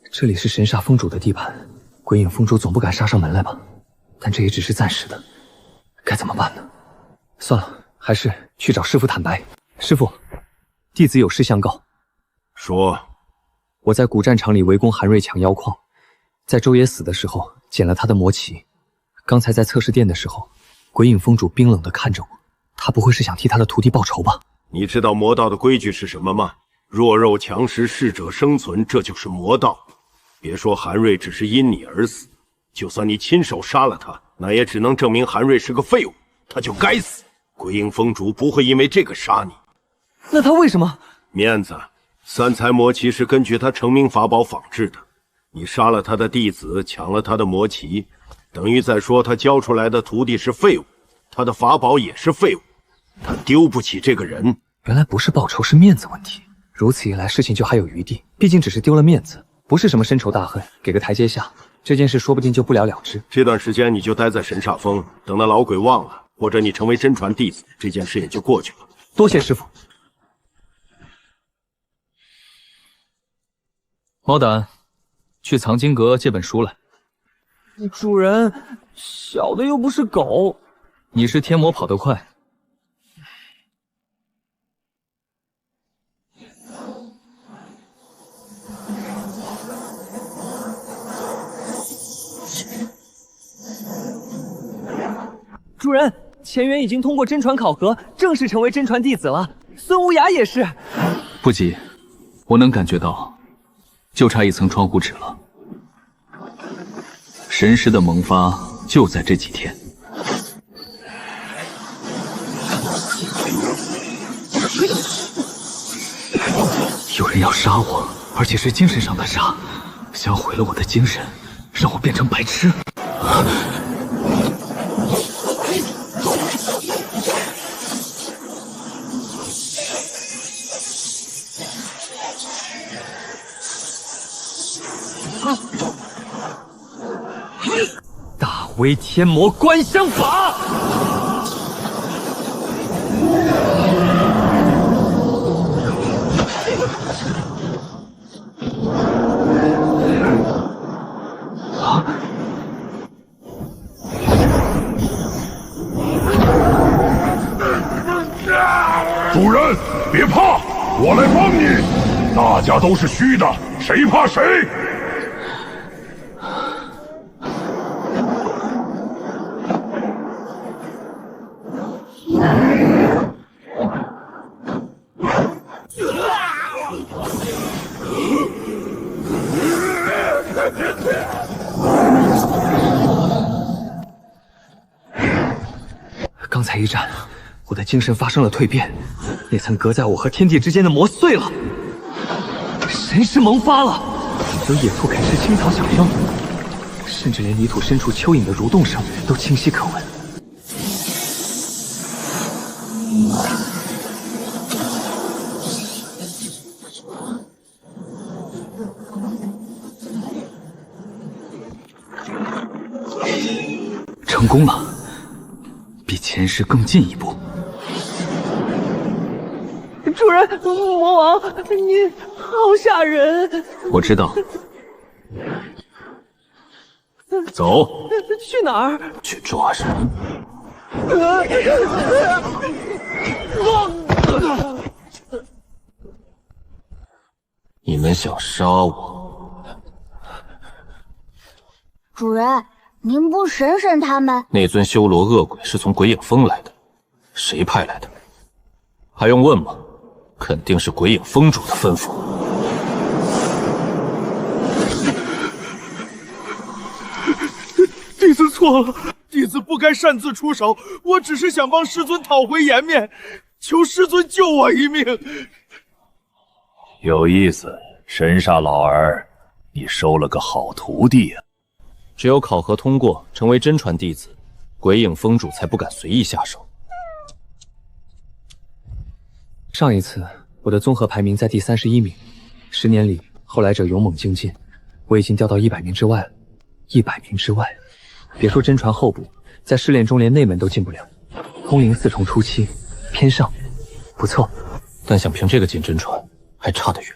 这里是神煞封主的地盘，鬼影封主总不敢杀上门来吧？但这也只是暂时的，该怎么办呢？算了，还是去找师傅坦白。师傅，弟子有事相告。说，我在古战场里围攻韩瑞抢妖矿，在周爷死的时候捡了他的魔旗。刚才在测试殿的时候，鬼影封主冰冷地看着我，他不会是想替他的徒弟报仇吧？你知道魔道的规矩是什么吗？弱肉强食，适者生存，这就是魔道。别说韩瑞只是因你而死，就算你亲手杀了他，那也只能证明韩瑞是个废物，他就该死。鬼影封主不会因为这个杀你。那他为什么？面子。三才魔旗是根据他成名法宝仿制的，你杀了他的弟子，抢了他的魔旗，等于在说他教出来的徒弟是废物，他的法宝也是废物，他丢不起这个人。原来不是报仇，是面子问题。如此一来，事情就还有余地。毕竟只是丢了面子，不是什么深仇大恨，给个台阶下，这件事说不定就不了了之。这段时间你就待在神煞峰，等那老鬼忘了，或者你成为真传弟子，这件事也就过去了。多谢师傅。猫胆，去藏经阁借本书来。主人，小的又不是狗。你是天魔，跑得快。主人，钱元已经通过真传考核，正式成为真传弟子了。孙无涯也是。不急，我能感觉到，就差一层窗户纸了。神识的萌发就在这几天。有人要杀我，而且是精神上的杀，想毁了我的精神，让我变成白痴。大威天魔观相法！主人，别怕，我来帮你。大家都是虚的，谁怕谁？刚才一战，我的精神发生了蜕变，那层隔在我和天地之间的膜碎了，神识萌发了，有野兔啃食青草响声，甚至连泥土深处蚯蚓的蠕动声都清晰可闻。成功了，比前世更进一步。主人，魔王，你好吓人！我知道。走。去哪儿？去抓人。你们想杀我？主人，您不审审他们？那尊修罗恶鬼是从鬼影峰来的，谁派来的？还用问吗？肯定是鬼影峰主的吩咐。弟子错了，弟子不该擅自出手，我只是想帮师尊讨回颜面，求师尊救我一命。有意思，神煞老儿，你收了个好徒弟呀！只有考核通过，成为真传弟子，鬼影峰主才不敢随意下手。上一次我的综合排名在第31名，10年里后来者勇猛精进，我已经掉到100名之外了。100名之外，别说真传候补，在试炼中连内门都进不了。空灵4重初期，偏上不错，但想凭这个进真传还差得远。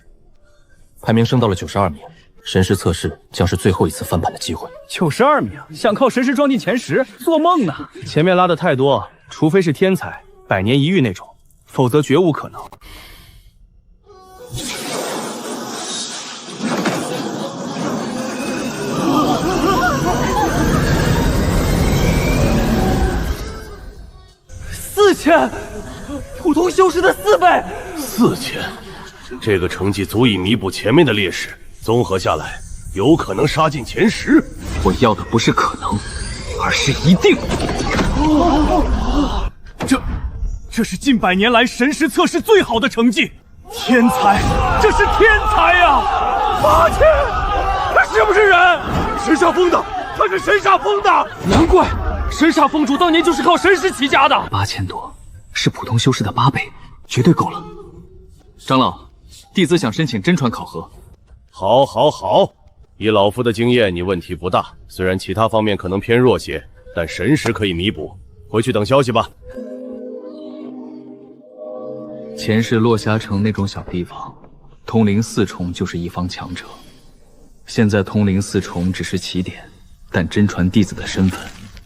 排名升到了92名，神识测试将是最后一次翻盘的机会。92名，想靠神识撞进前10，做梦呢！前面拉的太多，除非是天才，100年一遇那种，否则绝无可能。4000，普通修士的4倍。4000，这个成绩足以弥补前面的劣势，综合下来，有可能杀进前10。我要的不是可能，而是一定。这是近100年来神识测试最好的成绩，天才，这是天才呀！8000，他是不是人？神煞封的，他是神煞封的，难怪神煞封主当年就是靠神识起家的。8000多，是普通修士的8倍，绝对够了。长老，弟子想申请真传考核。好，好，好！以老夫的经验，你问题不大。虽然其他方面可能偏弱些，但神识可以弥补。回去等消息吧。前世落霞城那种小地方，通灵4重就是一方强者。现在通灵4重只是起点，但真传弟子的身份，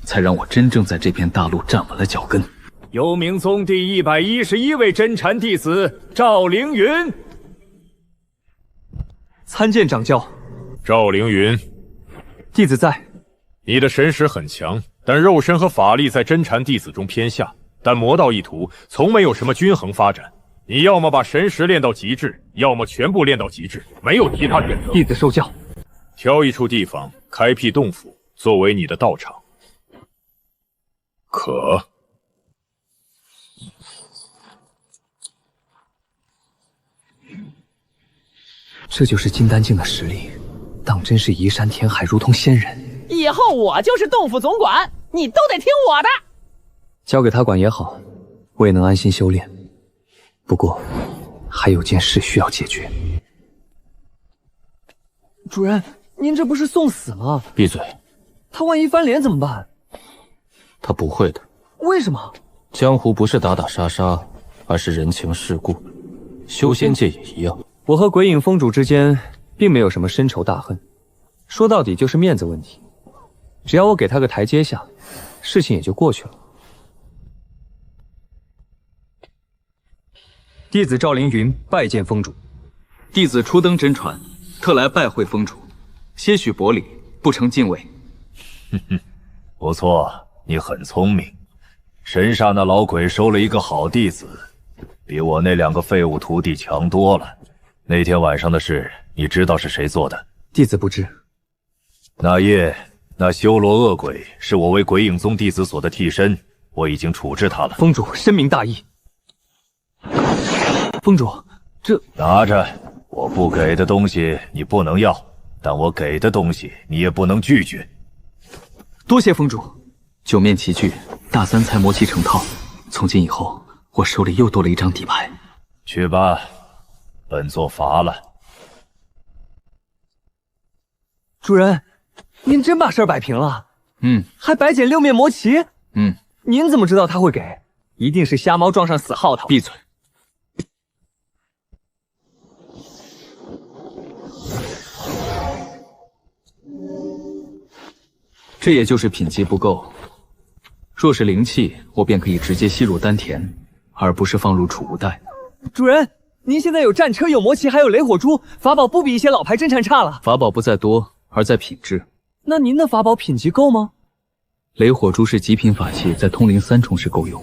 才让我真正在这片大陆站稳了脚跟。幽冥宗第111位真禅弟子赵凌云，参见掌教。赵凌云，弟子在。你的神识很强，但肉身和法力在真禅弟子中偏下。但魔道一途从没有什么均衡发展，你要么把神识练到极致，要么全部练到极致，没有其他选择。弟子受教。挑一处地方开辟洞府，作为你的道场。可。这就是金丹境的实力，当真是移山填海，如同仙人。以后我就是洞府总管，你都得听我的。交给他管也好，我也能安心修炼。不过，还有件事需要解决。主人，您这不是送死吗？闭嘴！他万一翻脸怎么办？他不会的。为什么？江湖不是打打杀杀，而是人情世故。修仙界也一样。我和鬼影峰主之间并没有什么深仇大恨，说到底就是面子问题。只要我给他个台阶下，事情也就过去了。弟子赵凌云拜见峰主。弟子初登真传，特来拜会峰主，些许薄礼，不成敬畏。哼哼，不错，你很聪明。神煞那老鬼收了一个好弟子，比我那2个废物徒弟强多了。那天晚上的事，你知道是谁做的？弟子不知。那夜，那修罗恶鬼是我为鬼影宗弟子所的替身，我已经处置他了。峰主深明大义。峰主，这拿着，我不给的东西你不能要，但我给的东西你也不能拒绝。多谢峰主。9面齐聚，大3才魔旗成套。从今以后，我手里又多了一张底牌。去吧，本座乏了。主人，您真把事儿摆平了？还白捡6面魔旗？您怎么知道他会给？一定是瞎猫撞上死耗头。闭嘴！这也就是品级不够。若是灵气，我便可以直接吸入丹田，而不是放入储物袋。主人，您现在有战车、有魔旗，还有雷火珠，法宝不比一些老牌真禅差了。法宝不在多，而在品质。那您的法宝品级够吗？雷火珠是极品法器，在通灵3重时够用，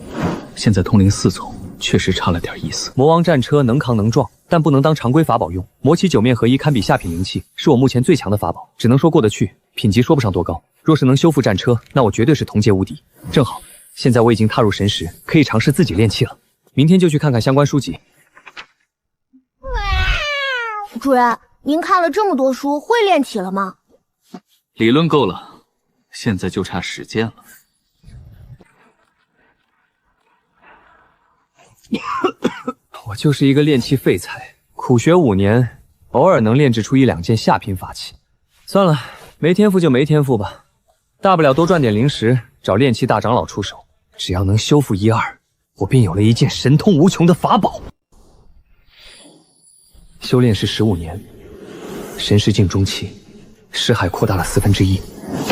现在通灵4重确实差了点意思。魔王战车能扛能撞，但不能当常规法宝用。魔旗9面合一堪比下品灵器，是我目前最强的法宝，只能说过得去，品级说不上多高。若是能修复战车，那我绝对是同阶无敌。正好，现在我已经踏入神识，可以尝试自己练气了。明天就去看看相关书籍。主人，您看了这么多书，会练体了吗？理论够了，现在就差实践了。我就是一个练气废材，苦学5年，偶尔能炼制出1、2件下品法器。算了，没天赋就没天赋吧，大不了多赚点灵石，找炼气大长老出手。只要能修复1、2，我便有了一件神通无穷的法宝。修炼时15年，神识境中期，识海扩大了1/4，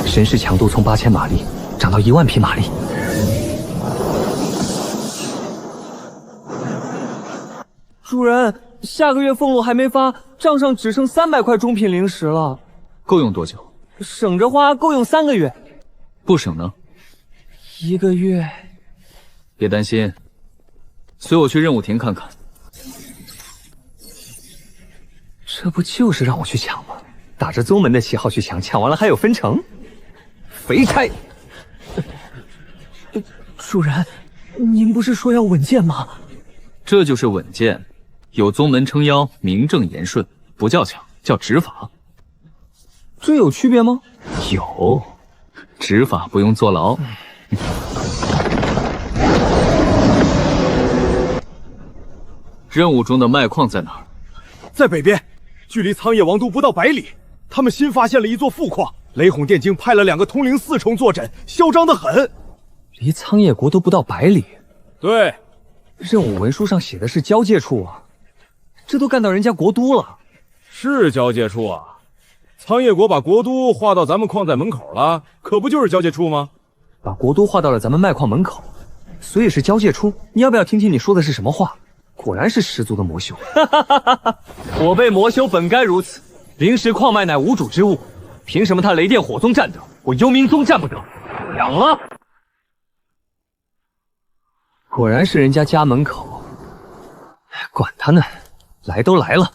神识强度从8000马力涨到1万匹马力。主人，下个月俸禄还没发，账上只剩300块中品灵石了。够用多久？省着花够用3个月。不省呢？1个月。别担心，随我去任务亭看看。这不就是让我去抢吗？打着宗门的旗号去抢，抢完了还有分成，肥差！主人，您不是说要稳健吗？这就是稳健，有宗门撑腰，名正言顺，不叫抢，叫执法。这有区别吗？有，执法不用坐牢。任务中的脉矿在哪儿？在北边，距离苍叶王都不到100里。他们新发现了一座副矿，雷哄电精派了2个通灵4重坐镇，嚣张得很。离苍叶国都不到100里。对，任务文书上写的是交界处啊，这都干到人家国都了。是交界处啊，苍叶国把国都划到咱们矿在门口了，可不就是交界处吗？把国都划到了咱们脉矿门口，所以是交界处。你要不要听听你说的是什么话？果然是十足的魔修。我辈魔修本该如此，灵石矿脉乃无主之物，凭什么他雷电火宗占得，我幽冥宗占不得？养了！果然是人家家门口，管他呢，来都来了。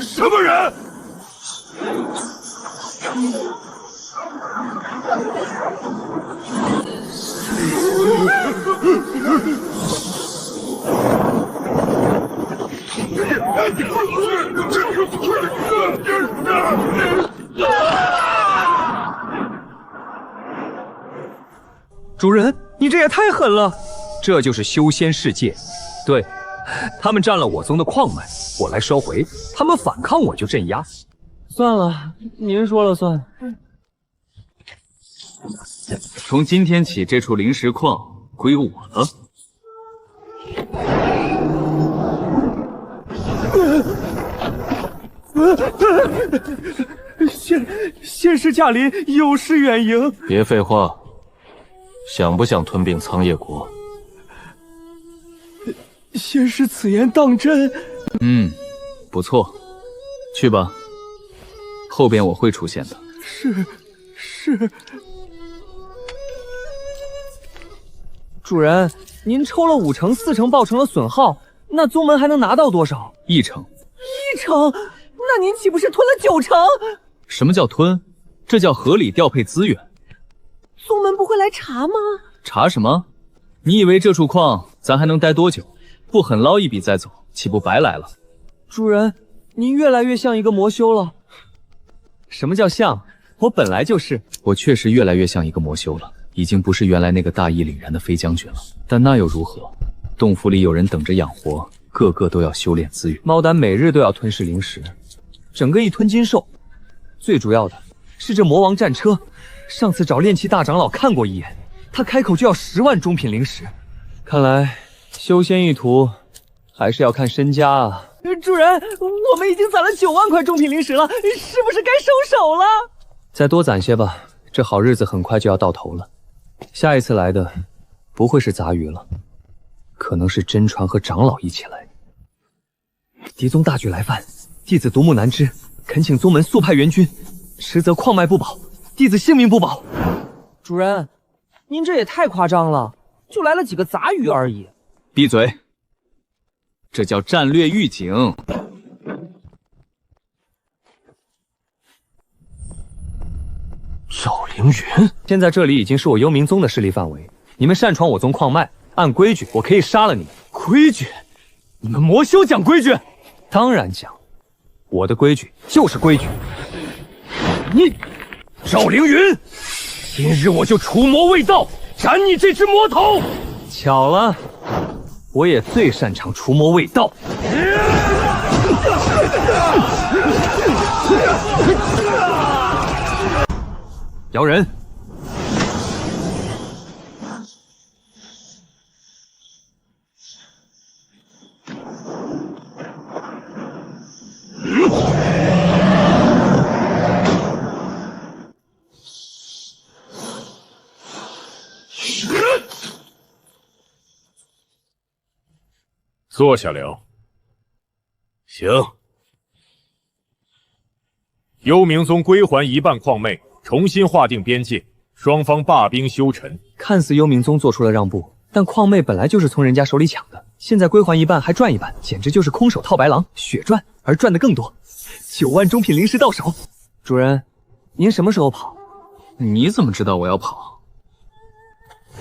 什么人？主人，你这也太狠了！这就是修仙世界，对，他们占了我宗的矿脉，我来收回；他们反抗，我就镇压。算了，您说了算。从今天起，这处灵石矿归我了。仙师驾临，有失远迎。别废话，想不想吞并苍叶国？仙师此言当真？不错，去吧，后边我会出现的。是。主人，您抽了5成，4成报成了损耗，那宗门还能拿到多少？1成。1成？那您岂不是吞了9成？什么叫吞？这叫合理调配资源。宗门不会来查吗？查什么？你以为这处矿咱还能待多久？不狠捞一笔再走，岂不白来了？主人，您越来越像一个魔修了。什么叫像？我本来就是。我确实越来越像一个魔修了，已经不是原来那个大义凛然的飞将军了。但那又如何？洞府里有人等着养活，个个都要修炼资源。猫胆每日都要吞噬灵石，整个一吞金兽。最主要的是这魔王战车，上次找炼气大长老看过一眼，他开口就要10万中品灵石。看来修仙一途还是要看身家啊。主人，我们已经攒了9万块中品灵石了，是不是该收手了？再多攒些吧，这好日子很快就要到头了。下一次来的不会是杂鱼了，可能是真传和长老一起来。狄宗大举来犯，弟子独木难支，恳请宗门速派援军，实则矿脉不保，弟子性命不保。主人，您这也太夸张了，就来了几个杂鱼而已。闭嘴！这叫战略预警。赵凌云，现在这里已经是我幽冥宗的势力范围，你们擅闯我宗矿脉，按规矩我可以杀了你。规矩？你们魔修讲规矩？当然讲，我的规矩就是规矩。你，赵凌云，今日我就除魔卫道，斩你这只魔头！巧了，我也最擅长除魔卫道。妖人，坐下聊。行。幽冥宗归还一半矿魅，重新划定边界，双方罢兵休陈。看似幽冥宗做出了让步，但矿魅本来就是从人家手里抢的，现在归还一半还赚一半，简直就是空手套白狼，血赚，而赚的更多。9万中品灵石到手。主人，您什么时候跑？你怎么知道我要跑？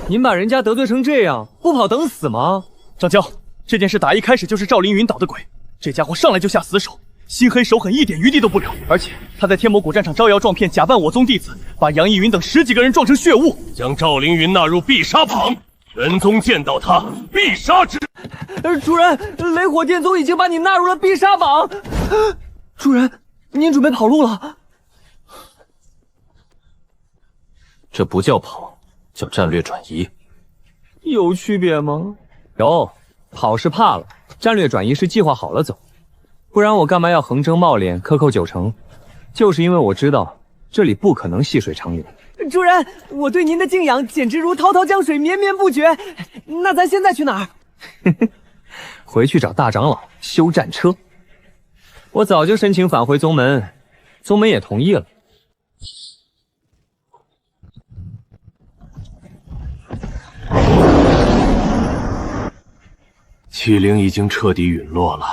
您把人家得罪成这样，不跑等死吗？张娇，这件事打一开始就是赵凌云捣的鬼，这家伙上来就下死手，心黑手狠，一点余地都不留。而且他在天魔谷战场招摇撞骗，假扮我宗弟子，把杨逸云等10几个人撞成血雾，将赵凌云纳入必杀榜。元宗见到他，必杀之。主人，雷火剑宗已经把你纳入了必杀榜。主人，您准备跑路了？这不叫跑，叫战略转移。有区别吗？有，跑是怕了，战略转移是计划好了走。不然我干嘛要横征冒敛，克扣9成？就是因为我知道这里不可能细水长流。主人，我对您的敬仰简直如滔滔江水，绵绵不绝。那咱现在去哪儿？回去找大长老修战车。我早就申请返回宗门，宗门也同意了。气灵已经彻底陨落了，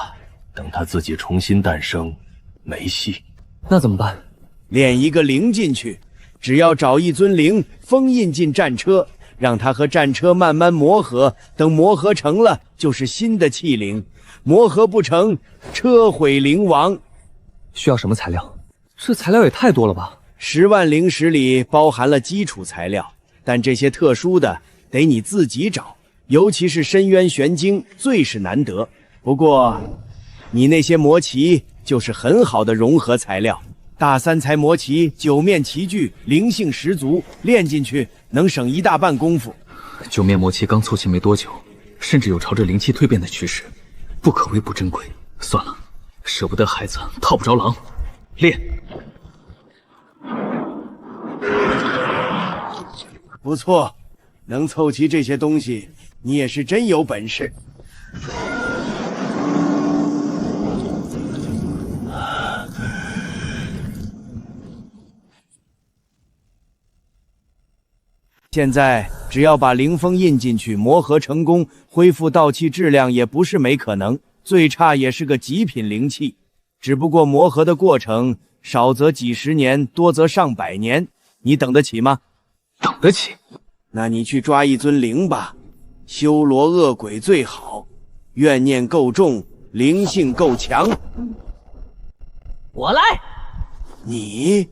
等他自己重新诞生，没戏。那怎么办？炼一个灵进去，只要找一尊灵封印进战车，让他和战车慢慢磨合，等磨合成了，就是新的气灵；磨合不成，车毁灵亡。需要什么材料？这材料也太多了吧！10万灵石里包含了基础材料，但这些特殊的得你自己找，尤其是深渊玄晶最是难得。不过，你那些魔旗就是很好的融合材料。大3才魔旗9面齐聚，灵性十足，炼进去能省1大半功夫。9面魔旗刚凑齐没多久，甚至有朝着灵气蜕变的趋势，不可谓不珍贵。算了，舍不得孩子套不着狼，炼。不错，能凑齐这些东西，你也是真有本事。现在只要把灵封印进去，磨合成功，恢复道气质量也不是没可能，最差也是个极品灵气。只不过磨合的过程少则几十年，多则上百年，你等得起吗？等得起。那你去抓一尊灵吧，修罗恶鬼最好，怨念够重，灵性够强。我来。你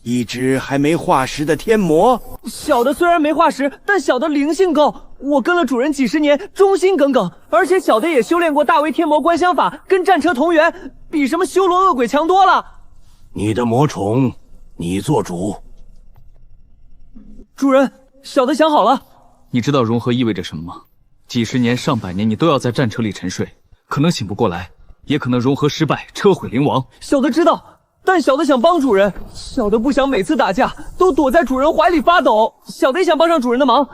一只还没化石的天魔。小的虽然没化石，但小的灵性够。我跟了主人几10年，忠心耿耿，而且小的也修炼过大为天魔观相法，跟战车同源，比什么修罗恶鬼强多了。你的魔宠，你做主。主人，小的想好了。你知道融合意味着什么吗？几十年、上百年，你都要在战车里沉睡，可能醒不过来，也可能融合失败，车毁灵亡。小的知道，但小的想帮主人，小的不想每次打架都躲在主人怀里发抖，小的也想帮上主人的忙。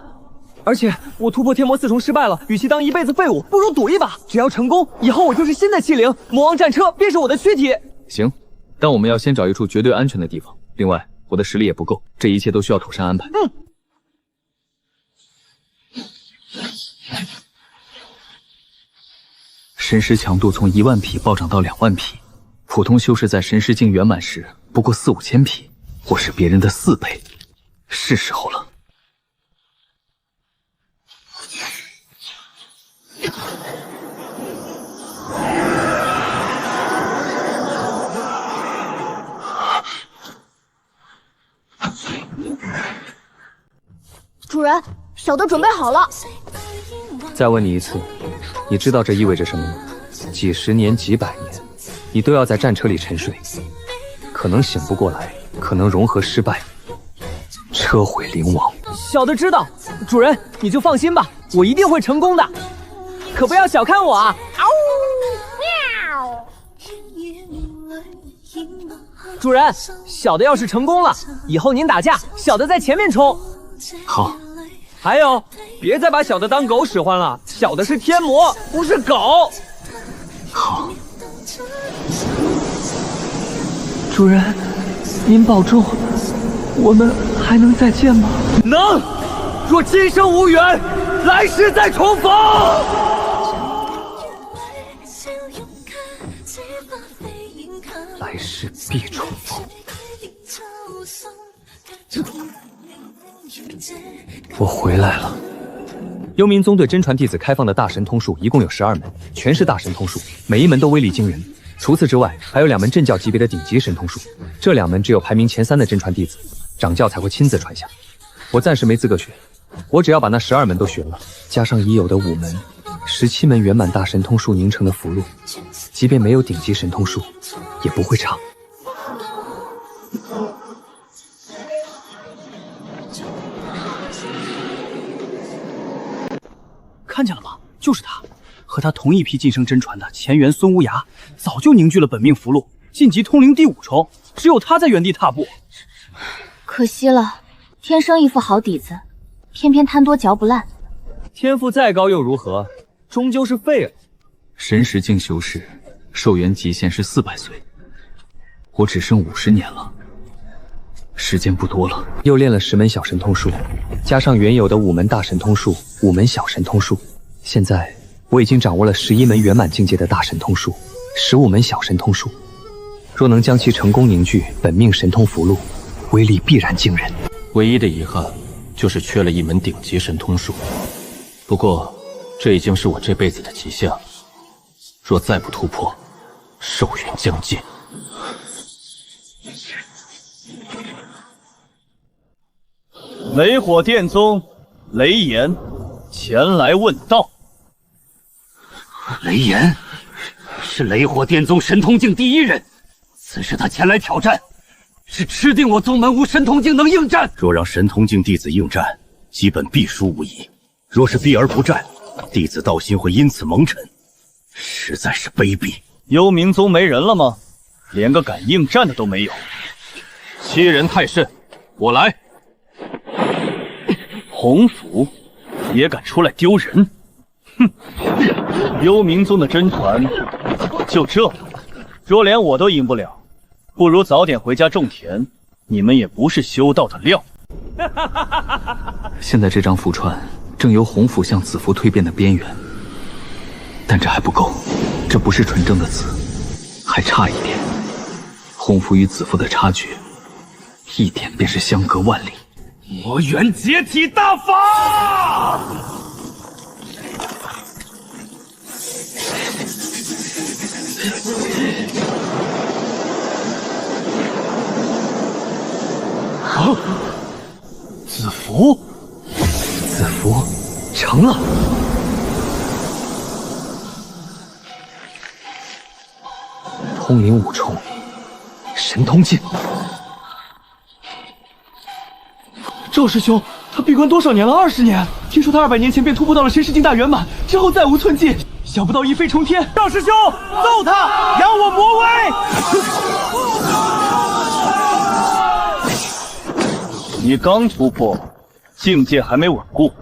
而且我突破天魔4重失败了，与其当一辈子废物，不如赌一把，只要成功，以后我就是新的气灵，魔王战车便是我的躯体。行，但我们要先找一处绝对安全的地方。另外，我的实力也不够，这一切都需要妥善安排。神识强度从1万匹暴涨到2万匹，普通修士在神识境圆满时不过4、5千匹，或是别人的4倍。是时候了。主人，小的准备好了。再问你一次，你知道这意味着什么吗？几十年、几百年，你都要在战车里沉睡，可能醒不过来，可能融合失败，车毁灵亡。小的知道，主人你就放心吧，我一定会成功的。可不要小看我啊！主人，小的要是成功了，以后您打架，小的在前面冲。好。还有，别再把小的当狗使唤了，小的是天魔，不是狗。好。主人，您保重，我们还能再见吗？能。若今生无缘，来世再重逢。来世必重逢。我回来了。幽冥宗对真传弟子开放的大神通术一共有12门，全是大神通术，每一门都威力惊人。除此之外，还有2门阵教级别的顶级神通术，这2门只有排名前3的真传弟子，掌教才会亲自传下。我暂时没资格学，我只要把那12门都学了，加上已有的5门、17门圆满大神通术凝成的符箓，即便没有顶级神通术，也不会差。看见了吗？就是他，和他同一批晋升真传的前元孙无涯，早就凝聚了本命符箓，晋级通灵第5重，只有他在原地踏步。可惜了，天生一副好底子，偏偏贪多嚼不烂。天赋再高又如何？终究是废了。神识境修士，寿元极限是400岁，我只剩50年了，时间不多了。又练了10门小神通术，加上原有的5门大神通术、5门小神通术，现在我已经掌握了11门圆满境界的大神通术，15门小神通术。若能将其成功凝聚本命神通符箓，威力必然惊人。唯一的遗憾就是缺了1门顶级神通术，不过这已经是我这辈子的极限了。若再不突破，寿元将尽。雷火殿宗雷炎前来问道。雷炎是雷火殿宗神通境第1人，此时他前来挑战，是吃定我宗门无神通境能应战。若让神通境弟子应战，基本必输无疑。若是避而不战，弟子道心会因此蒙尘，实在是卑鄙。幽冥宗没人了吗？连个敢应战的都没有。欺人太甚，我来。洪福也敢出来丢人？哼！幽冥宗的真传就这，若连我都赢不了，不如早点回家种田。你们也不是修道的料。现在这张符传正由洪福向子符蜕变的边缘，但这还不够，这不是纯正的子，还差一点。洪福与子符的差距，一点便是相隔万里。魔元解体大法！啊！子符，子符成了！通灵5重，神通境。赵师兄，他闭关多少年了？20年。听说他200年前便突破到了神识境大圆满，之后再无寸进，想不到一飞冲天。赵师兄，揍他，扬我魔威！你刚突破，境界还没稳固，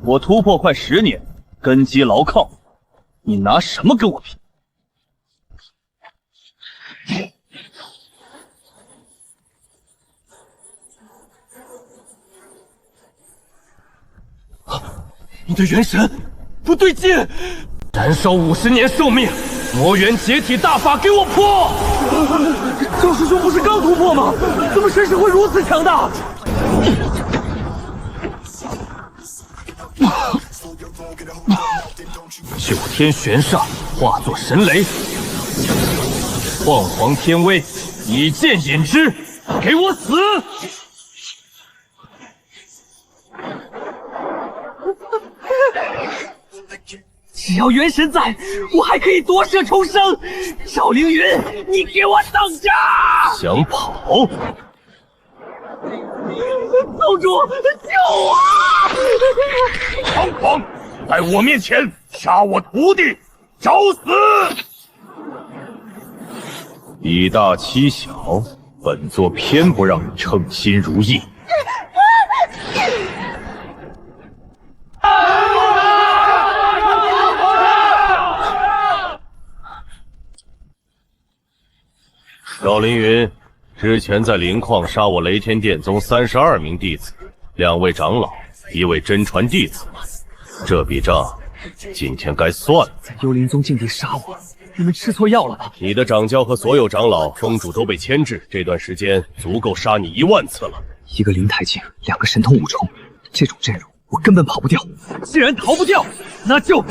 我突破快10年，根基牢靠，你拿什么跟我比？你的元神不对劲，燃烧50年寿命，魔元解体大法给我破！赵师兄不是刚突破吗？怎么神识会如此强大？九天玄煞化作神雷，晃皇天威以剑引之，给我死！只要元神在，我还可以夺舍重生。赵凌云，你给我等着！想跑？宗主，救我！猖狂，在我面前杀我徒弟，找死！以大欺小，本座偏不让你称心如意。赵凌云，之前在灵矿杀我雷天殿宗32名弟子，2位长老，1位真传弟子，这笔账今天该算了。在幽灵宗境地杀我，你们吃错药了吧？你的掌教和所有长老、宗主都被牵制，这段时间足够杀你1万次了。一个灵台境，2个神通5重，这种阵容我根本跑不掉。既然逃不掉，那就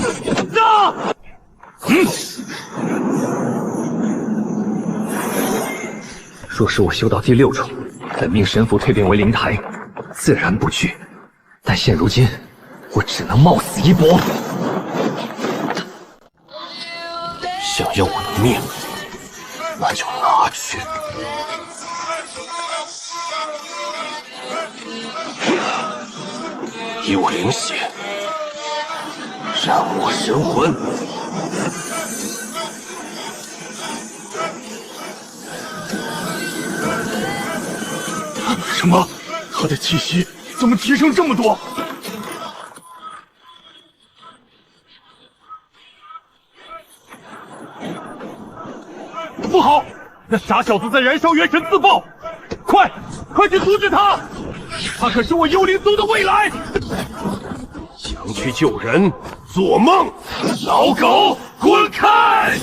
杀！若是我修到第6重，本命神符蜕变为灵台，自然不惧。但现如今，我只能冒死一搏。想要我的命，那就拿去。以我灵血燃我神魂。什么？他的气息怎么提升这么多？不好！那傻小子在燃烧元神自爆！快去阻止他！他可是我幽灵宗的未来！想去救人，做梦！老狗，滚开！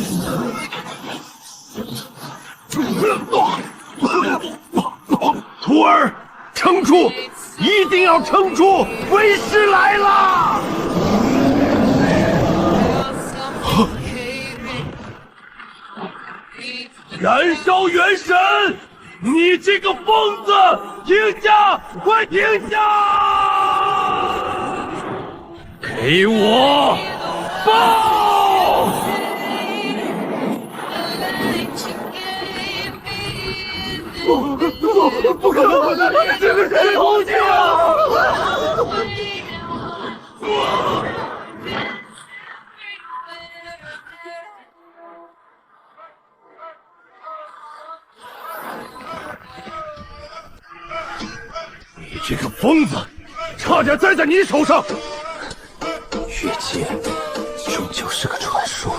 徒儿，撑住！一定要撑住！为师来了！燃烧元神！你这个疯子！停下！快停下！给我爆！不可能！这个神通境啊！你这个疯子，差点栽在你手上！越界终究是个传说。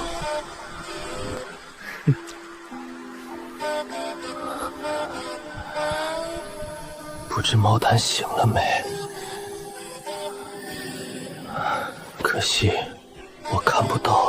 不知毛丹醒了没？可惜我看不到。